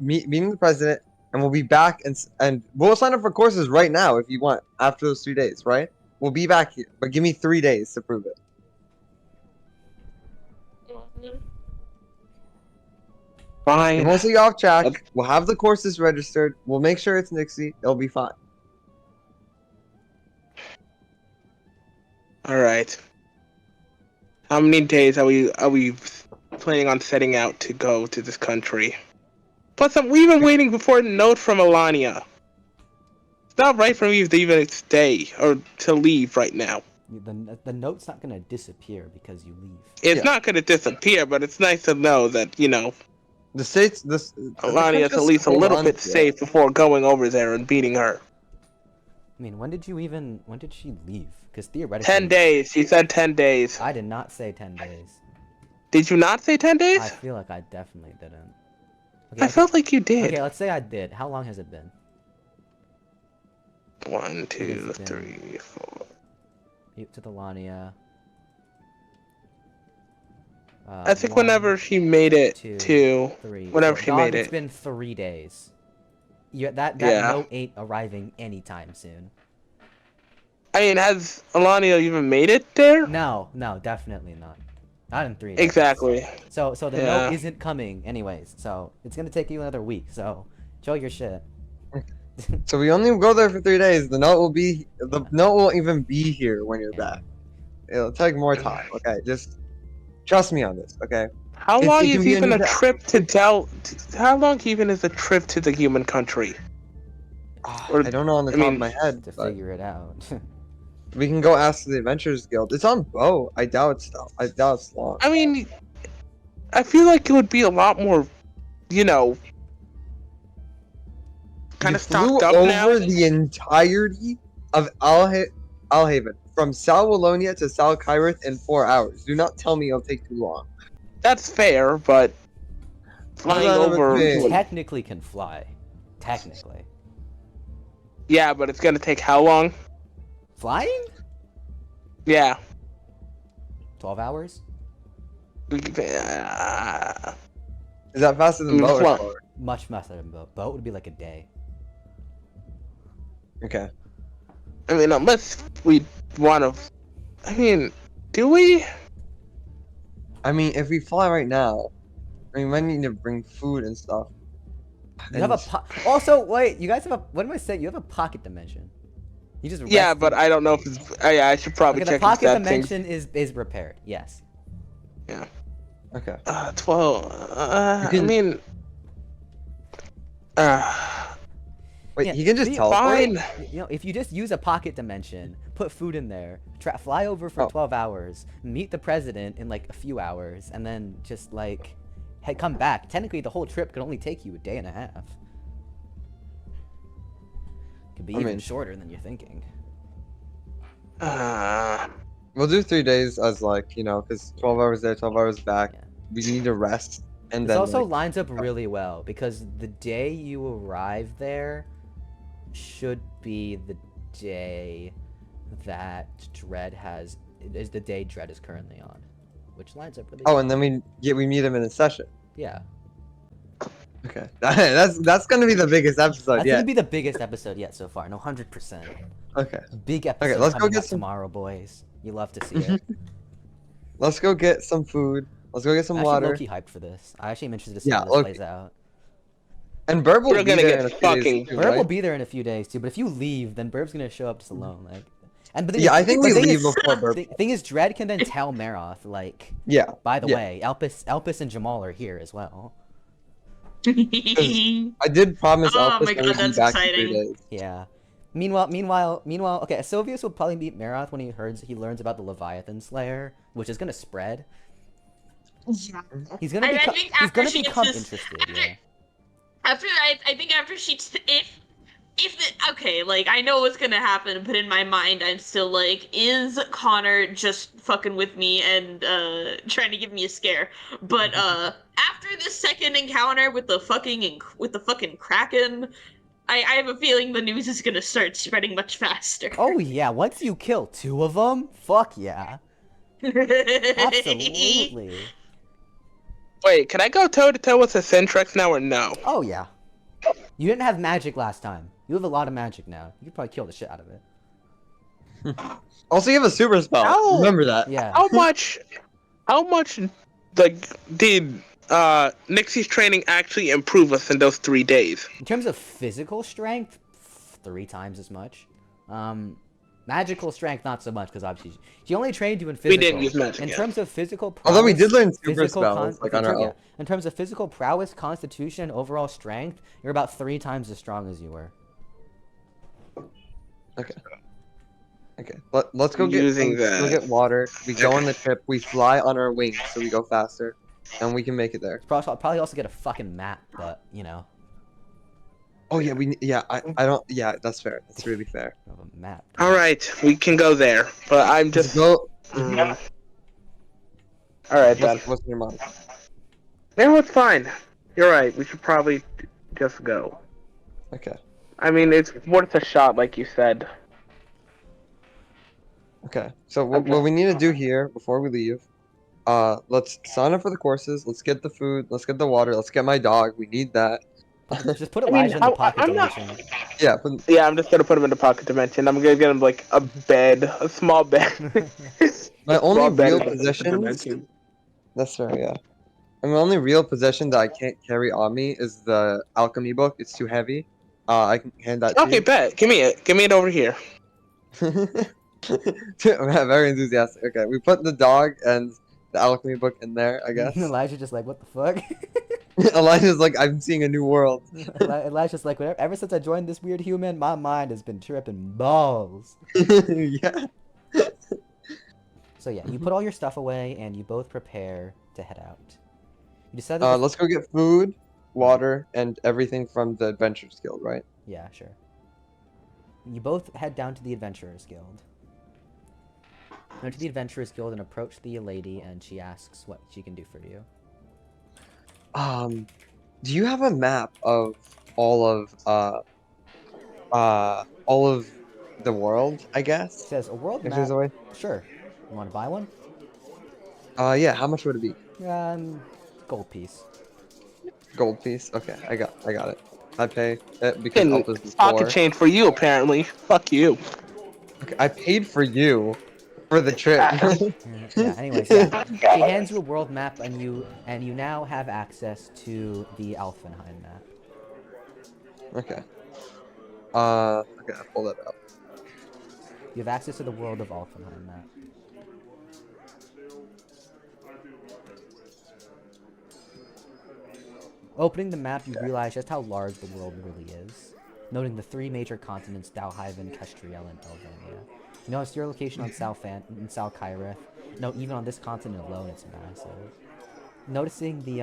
Meeting the president, and we'll be back, and we'll sign up for courses right now if you want. After those 3 days, right? We'll be back here, but give me 3 days to prove it. It Fine. won't set you off track. We'll have the courses registered. We'll make sure it's Nixie. It'll be fine. All right. How many days are we planning on setting out to go to this country? Plus, we've been waiting for a note from Alania. It's not right for me to even stay or to leave right now. The note's not gonna disappear because you leave. It's not going to disappear, but it's nice to know that, you know, The states, Alania's at least a little bit safe before going over there and beating her. I mean, when did she leave? Because theoretically... 10 days. She said 10 days. I did not say 10 days. Did you not say 10 days? I feel like I definitely didn't. I felt like you did. Okay, let's say I did. How long has it been? 1, 2, It's been- 3, 4. To the Lania. I think 1, whenever she made it 2, to 3, whenever 4. she Dog, made it's it. been 3 days. That Yeah. note ain't arriving anytime soon. I mean, has Alania even made it there? No, definitely not. Not in 3 days. Exactly. So the Yeah. note isn't coming anyways. So it's gonna take you another week. So show your shit. So we only go there for 3 days. The note won't even be here when you're Yeah. back. It'll take more time. Okay, just trust me on this. Okay. How It long can is be even a any- trip to How long even is a trip to the human country? Or- I don't know on the I top mean, of my head, To but figure it out. we can go ask the Adventurers Guild. It's on boat. I doubt it's long. I mean, I feel like it would be a lot more, you know, kind You of stocked flew up over now. the entirety of Alhaven from Sal Wallonia to Sal Kyrith in 4 hours. Do not tell me it'll take too long. That's fair, but flying Hold on a over. minute. You technically can fly. Technically. Yeah, but it's gonna take how long? Flying? Yeah. 12 hours? Uh, Is that faster than boat or Well- slower? Much faster than boat. Boat would be like a day. Okay. I mean, unless we want to. I mean, do we? I mean, if we fly right now, we might need to bring food and stuff. You have a also wait. You guys have a. What am I saying? You have a pocket dimension. You just Yeah, rest but in- I don't know if it's. Yeah, I should probably Okay, the check pocket if that thing. dimension is repaired. Yes. Okay. 12. You I can- mean. Wait, Yeah, he can just be teleport? Fine. You know, if you just use a pocket dimension, put food in there, fly over for Oh. 12 hours, meet the president in like a few hours, and then just like come back. Technically, the whole trip could only take you a day and a half. Could be I even mean- shorter than you're thinking. We'll do 3 days as like, because 12 hours there, 12 hours back. Yeah. We need to rest. And This then also like, lines up really well because the day you arrive there should be the day that Dread is the day Dread is currently on, which lines up really. oh, well. and then we meet him in a session. Yeah, Okay. That's gonna be the biggest episode that's yet. gonna be the biggest episode yet so far. No, 100%. Okay. Big episode let's go coming get up some- tomorrow, boys. You love to see it. Let's go get some food. Let's go get some I'm water. actually low-key hyped for this. I actually am interested to see Yeah, how this low-key. plays out. And Burb will We're be gonna there get in a few fucking- days too, Burb will right? be there in a few days too, but if you leave, then Burb's gonna show up just alone, like. And but Yeah, I think we the thing leave is- before Burb. The thing is, Dread can then tell Maroth, like, Yeah. by the Yeah. way, Elpis and Jamal are here as well. I did promise Oh Elpis my that God, we'd be that's back in 3 exciting. days. Yeah. Meanwhile, okay, Sylvius will probably meet Maroth when he learns about the Leviathan Slayer, which is gonna spread. Yeah. He's gonna I become, think he's after gonna she gets become this- interested. after- Yeah. I think after she okay, like I know what's gonna happen, but in my mind I'm still like, is Connor just fucking with me and trying to give me a scare? But after this second encounter with the fucking Kraken, I have a feeling the news is gonna start spreading much faster. Oh yeah, once you kill 2 of them, fuck yeah, absolutely. Wait, can I go toe to toe with the Centrex now or no? Oh yeah. You didn't have magic last time. You have a lot of magic now. You could probably kill the shit out of it. Also, you have a super spell. Ow! Remember that. Yeah. How much, like, did Nixie's training actually improve us in those 3 days? In terms of physical strength, 3 times as much. Magical strength, not so much, because obviously she only trained you in physical. We didn't use magic In yet. terms of physical prowess, Although we did learn super physical spells, like on our own. in terms of physical prowess, constitution, overall strength, you're about 3 times as strong as you were. Okay. Let's go Using go that. get water. We go on the trip. We fly on our wings, so we go faster, and we can make it there. I'll probably also get a fucking map, but you know, Oh yeah, I don't. Yeah, that's fair. That's really fair. I have a map. All right, we can go there, but I'm Just just. go. Mm. All right then. What's in your mind? No, it's fine. You're right. We should probably just go. Okay. I mean, it's worth a shot, like you said. Okay. So what we need to do here before we leave Let's sign up for the courses. Let's get the food. Let's get the water. Let's get my dog. We need that. Just put I mean, Elijah in the pocket I'm not. dimension. Yeah, but Yeah, I'm just gonna put him in the pocket dimension. I'm gonna get him like a bed, a small bed. my A only small bed real in the pocket possessions. dimension. That's fair, yeah. And my only real possession that I can't carry on me is the alchemy book. It's too heavy. I can hand that to Okay, you. bet. Give me it. Give me it over here. Very enthusiastic. Okay, we put the dog and the alchemy book in there, I guess. Elijah just like, what the fuck? Elijah's like, I'm seeing a new world. Elijah's like, whatever. Ever since I joined this weird human, my mind has been tripping balls. Yeah. So yeah, you put all your stuff away, and you both prepare to head out. You decided. To... Let's go get food, water, and everything from the Adventurers Guild, right? Yeah, sure. You both head down to the Adventurers Guild. Go to the Adventurers Guild and approach the lady, and she asks what she can do for you. Do you have a map of all of the world, I It guess? says a world If map. there's a way. Sure. You want to buy one? Yeah, how much would it be? Gold piece. Gold piece? Okay, I got it. I pay it because And Elpis is pocket poor. change for you, apparently. Fuck you. Okay, I paid for you for the trip. Yeah. Anyways, yeah. She hands you a world map, and you now have access to the Althvinhaim map. Okay. Okay, I'll pull that up. You have access to the world of Althvinhaim map. Opening the map, you realize just how large the world really is. Noting the 3 major continents, Dalhyven, Kestriel, and Elvania. You notice your location on Salkyrith. No, even on this continent alone, it's massive. Noticing the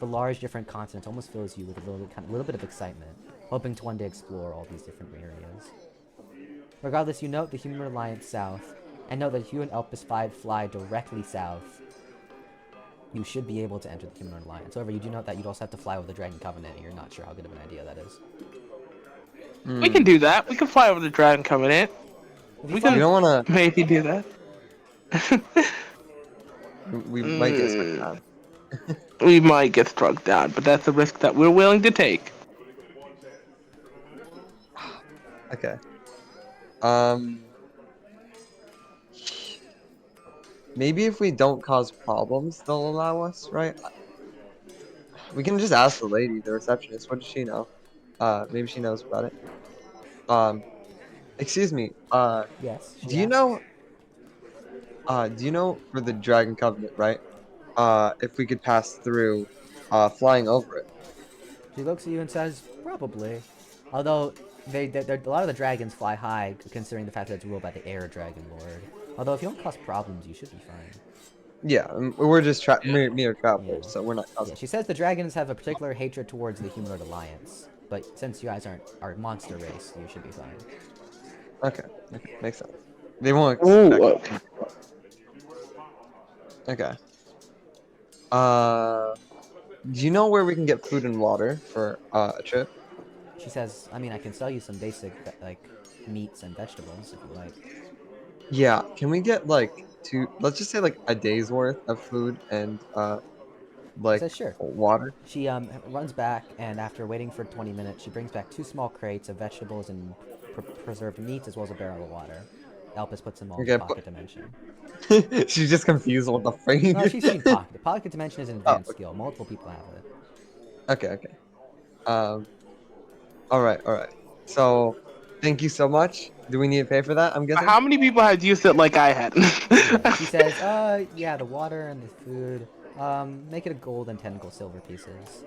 large different continents almost fills you with a little bit of excitement, hoping to one day explore all these different areas. Regardless, you note the Human Alliance south, and note that if you and Elpis fly directly south, you should be able to enter the Human Alliance. However, you do note that you'd also have to fly with the Dragon Covenant, and you're not sure how good of an idea that is. We can do that. We can fly over the Dragon Covenant. We can You don't wanna. maybe do that. We might get struck down. We might get struck down, but that's a risk that we're willing to take. Okay. Maybe if we don't cause problems, they'll allow us, right? We can just ask the lady, the receptionist. What does she know? Maybe she knows about it. Excuse me. Yes. Do you know? Do you know for the Dragon Covenant, right? If we could pass through, flying over it. She looks at you and says, probably. Although, a lot of the dragons fly high, considering the fact that it's ruled by the Air Dragon Lord. Although, if you don't cause problems, you should be fine. Yeah, we're just mere travelers, Yeah. so we're not. Yeah, she says the dragons have a particular hatred towards the Humanoid Alliance. But since you guys are a monster race, you should be fine. Okay, makes sense. They won't Ooh, expect. Okay. Do you know where we can get food and water for a trip? She says, I mean, I can sell you some basic, like, meats and vegetables, if you like. Yeah, can we get like let's just say like a day's worth of food and like Says sure. water? She runs back, and after waiting for 20 minutes, she brings back 2 small crates of vegetables and preserved meats, as well as a barrel of water. Elpis puts them all in the pocket dimension. She's just confused with the frame. No, she's seen pocket. The pocket dimension is an advanced okay. skill. Multiple people have it. Okay. All right. So, thank you so much. Do we need to pay for that? I'm guessing. How many people had used it like I had? Yeah, she says, yeah, the water and the food. Make it a gold and 10 gold silver pieces.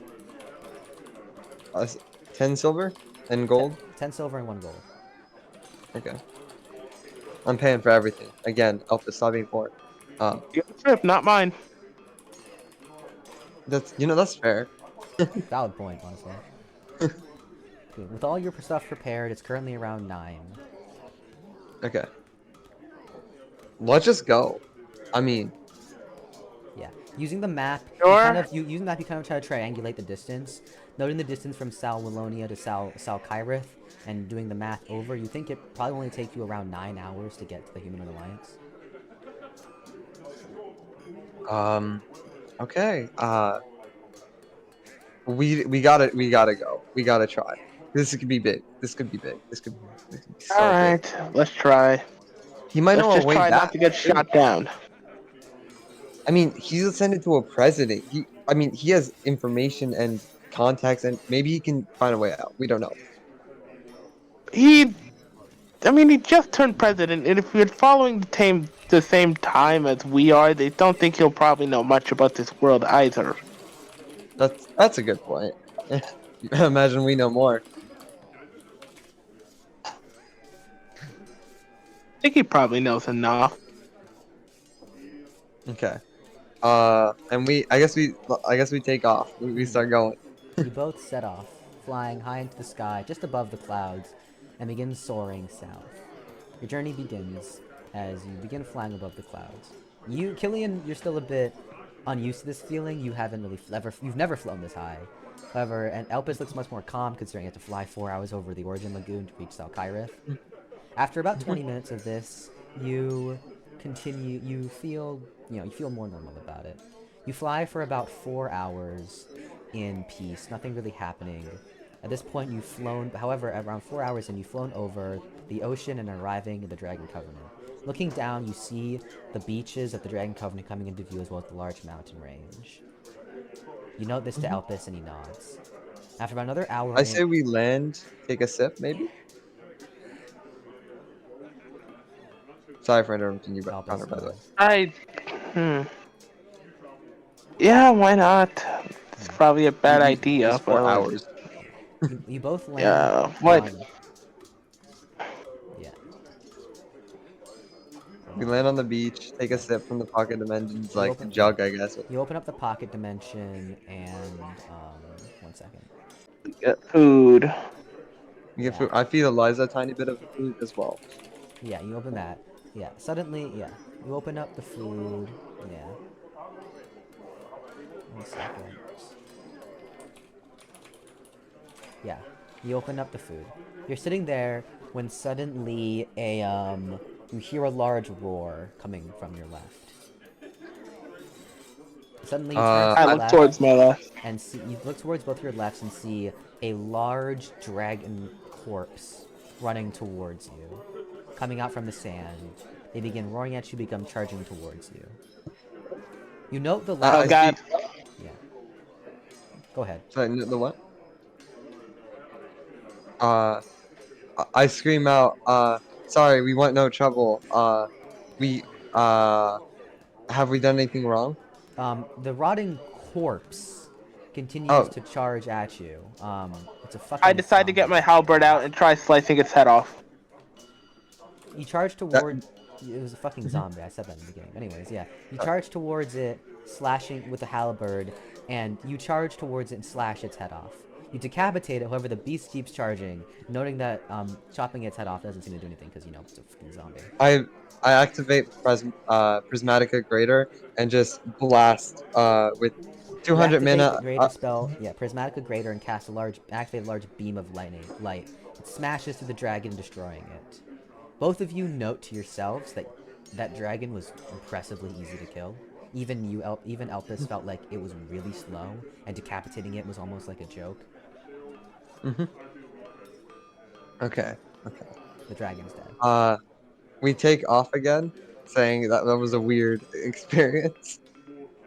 10 silver and gold. 10 silver and 1 gold. Okay. I'm paying for everything. Again, Elpis, stop being poor. Your trip, not mine. That's fair. Valid point, honestly. Okay, with all your stuff prepared, it's currently around 9. Okay. Let's just go. I mean, Yeah. Using the map, Sure. using the map, you kind of try to triangulate the distance. Noting the distance from Salwillonia to Salkyrith, and doing the math over, you think it probably only take you around 9 hours to get to the Humanoid Alliance. Okay. We gotta go. We gotta try. This could be big. This could be big. This could be so big. Alright, let's try. He might Let's know a just way try not back. to get too. shot down. I mean, he's ascended to a president. I mean, he has information and contacts, and maybe he can find a way out. We don't know. He just turned president, and if you're following the same time as we are, they don't think he'll probably know much about this world either. That's a good point. Imagine we know more. I think he probably knows enough. Okay. And I guess we take off. We start going. You both set off, flying high into the sky just above the clouds, and begin soaring south. Your journey begins as you begin flying above the clouds. Kylian, you're still a bit unused to this feeling. You haven't really you've never flown this high. However, and Elpis looks much more calm considering you have to fly 4 hours over the Origin Lagoon to reach Salkyrith. After about 20 minutes of this, you feel more normal about it. You fly for about 4 hours in peace, nothing really happening. At this point, you've flown, however, around 4 hours in, you've flown over the ocean and arriving at the Dragon Covenant. Looking down, you see the beaches of the Dragon Covenant coming into view as well as the large mountain range. You note this to Elpis and he nods. After about another hour... I say we land, take a sip, maybe? Sorry for interrupting you, Connor, by the way. Yeah, why not? It's probably a bad idea, Just 4 but hours. You both land... Yeah, what? Yeah. We land on the beach, take a sip from the pocket dimensions, like a jug, I guess. You open up the pocket dimension and, 1 second. Get food. We get food. I feed Eliza a tiny bit of food as well. Yeah, you open that. Yeah, suddenly, yeah. You open up the food. Yeah. 1 second. Yeah, you open up the food. You're sitting there when suddenly you hear a large roar coming from your left. Suddenly you turn to I your look left towards my left. and see, you look towards both your lefts and see a large dragon corpse running towards you. Coming out from the sand. They begin roaring at you, become charging towards you. You note the left... Oh god. Yeah. Go ahead. Sorry, the what? I scream out, sorry, we want no trouble. Have we done anything wrong? The rotting corpse continues to charge at you. It's a fucking... I decide to get my halberd out and try slicing its head off. You charge toward... It was a fucking zombie, I said that in the beginning. Anyways, yeah. You charge towards it, slashing with the halberd, and you charge towards it and slash its head off. You decapitate it, however the beast keeps charging, noting that chopping its head off doesn't seem to do anything because, you know, it's a fucking zombie. I activate Prismatica Greater and just blast with 200 mana. Prismatica Greater and activate a large beam of light. It smashes through the dragon, destroying it. Both of you note to yourselves that that dragon was impressively easy to kill. Even Elpis felt like it was really slow, and decapitating it was almost like a joke. Okay. The dragon's dead. We take off again, saying that was a weird experience.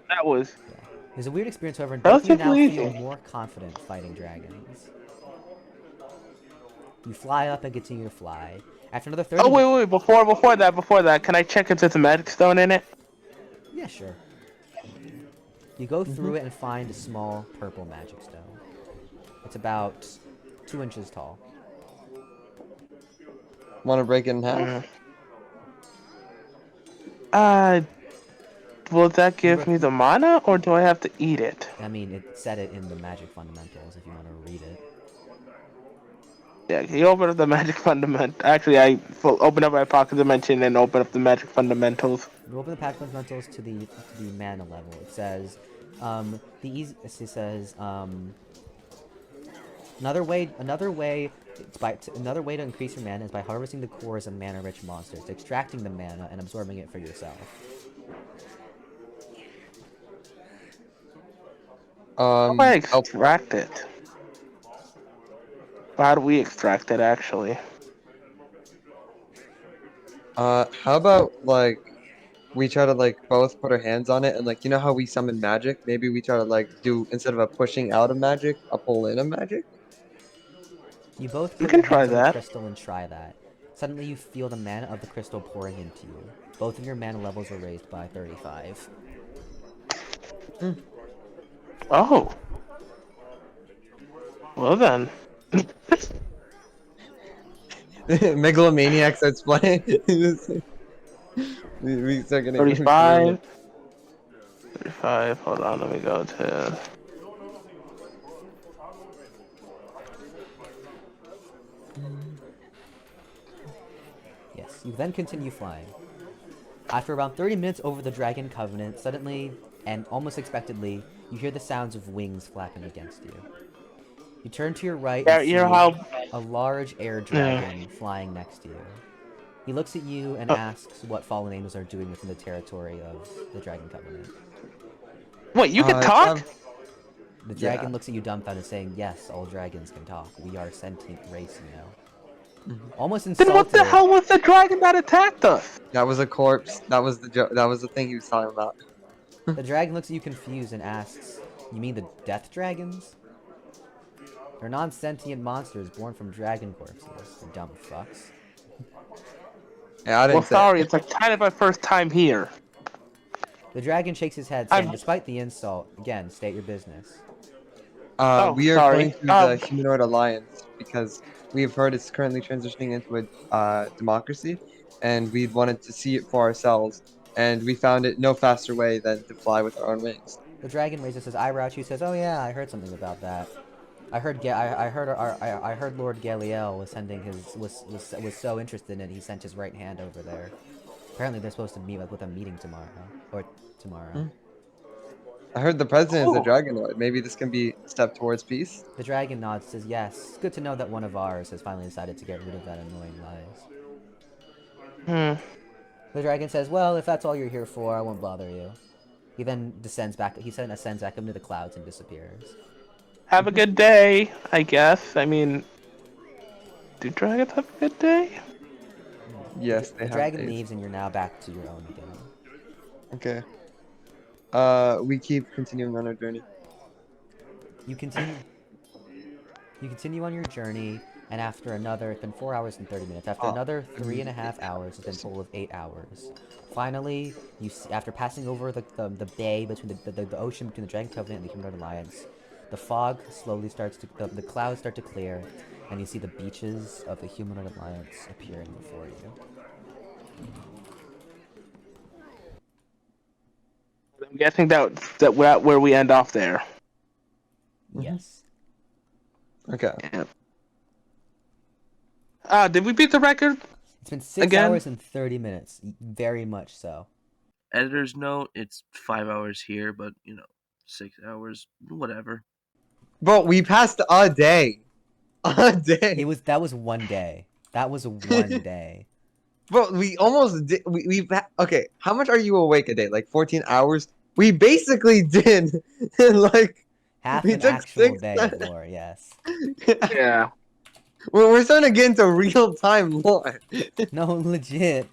That was... Yeah. It was a weird experience, however, and both you now feel more confident fighting dragons. You fly up and continue to fly. After another 30 wait, before that, can I check if there's a magic stone in it? Yeah, sure. You go through it and find a small purple magic stone. It's about 2 inches tall. Want to break it in half? Will that give me the mana, or do I have to eat it? I mean, it said it in the magic fundamentals if you want to read it. Yeah, can you open up the magic fundament? Actually, I will open up my pocket dimension and open up the magic fundamentals. You open the magic fundamentals to the mana level. It says, another way to increase your mana is by harvesting the cores of mana-rich monsters, extracting the mana and absorbing it for yourself. How do I Elp, extract it? How do we extract it, actually? how about like we try to like both put our hands on it and like you know how we summon magic? Maybe we try to like do instead of a pushing out of magic, a pull in of magic. You both We put can your try hands on the that. crystal and try that. Suddenly you feel the mana of the crystal pouring into you. Both of your mana levels are raised by 35. Oh. Well then. Megalomaniac starts playing. We start getting 35. 35. Hold on, let me go to... Yes, you then continue flying. After around 30 minutes over the Dragon Covenant, suddenly, and almost expectedly, you hear the sounds of wings flapping against you. You turn to your right Yeah, and see you know how... a large air dragon flying next to you. He looks at you and asks what fallen angels are doing within the territory of the Dragon Covenant. Wait, you can talk? The Yeah. dragon looks at you dumbfounded, saying, "Yes, all dragons can talk. We are a sentient race, you know." Almost Then insulted. what the hell was the dragon that attacked us? That was a corpse. That was the thing he was talking about. The dragon looks at you confused and asks, "You mean the death dragons? They're non-sentient monsters born from dragon corpses, the dumb fucks." Yeah, I Well, didn't say. sorry, it's like kind of my first time here. The dragon shakes his head, saying, "Despite the insult, again, state your business." We are sorry. going to the Humanoid Alliance because we've heard it's currently transitioning into a democracy, and we wanted to see it for ourselves. And we found it no faster way than to fly with our own wings. The dragon raises his eyebrow at you, says, "Oh yeah, I heard something about that. I heard Lord Galiel was sending was so interested in it, he sent his right hand over there. Apparently they're supposed to meet with a meeting tomorrow. I heard the president is a dragonoid. Maybe this can be a step towards peace. The dragon nods, says, "Yes, it's good to know that one of ours has finally decided to get rid of that annoying lies." The dragon says, "Well, if that's all you're here for, I won't bother you." He then ascends back up into the clouds and disappears. Have a good day, I guess. I mean, do dragons have a good day? Yes, they The have dragon days. leaves and you're now back to your own again. Okay. We keep continuing on our journey. You continue on your journey, and after another, it's been 4 hours and 30 minutes. After another 3.5 hours, it's been full of 8 hours. Finally, after passing over the bay between the ocean between the Dragon Covenant and the Humanoid Alliance, the fog slowly starts to the clouds start to clear, and you see the beaches of the Humanoid Alliance appearing before you. I'm guessing that we're at where we end off there. Yes. Okay. Did we beat the record? It's been 6 hours and 30 minutes. Very much so. Editor's note, it's 5 hours here, but, 6 hours, whatever. Bro, we passed a day. A day. That was one day. That was one day. Bro, we almost did. Okay, how much are you awake a day? Like 14 hours? We basically did. Like, half we an took actual day of lore, yes. Yeah. We're starting to get into real-time lore. No, legit.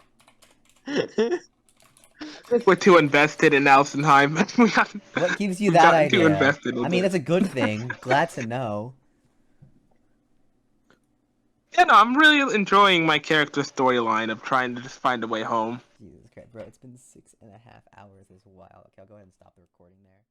We're too invested in Althvinhaim. What gives you that idea? Too invested in I mean, it. that's a good thing. Glad to know. Yeah, no, I'm really enjoying my character storyline of trying to just find a way home. Jesus Christ, bro, it's been 6.5 hours. It's wild. Okay, I'll go ahead and stop the recording there.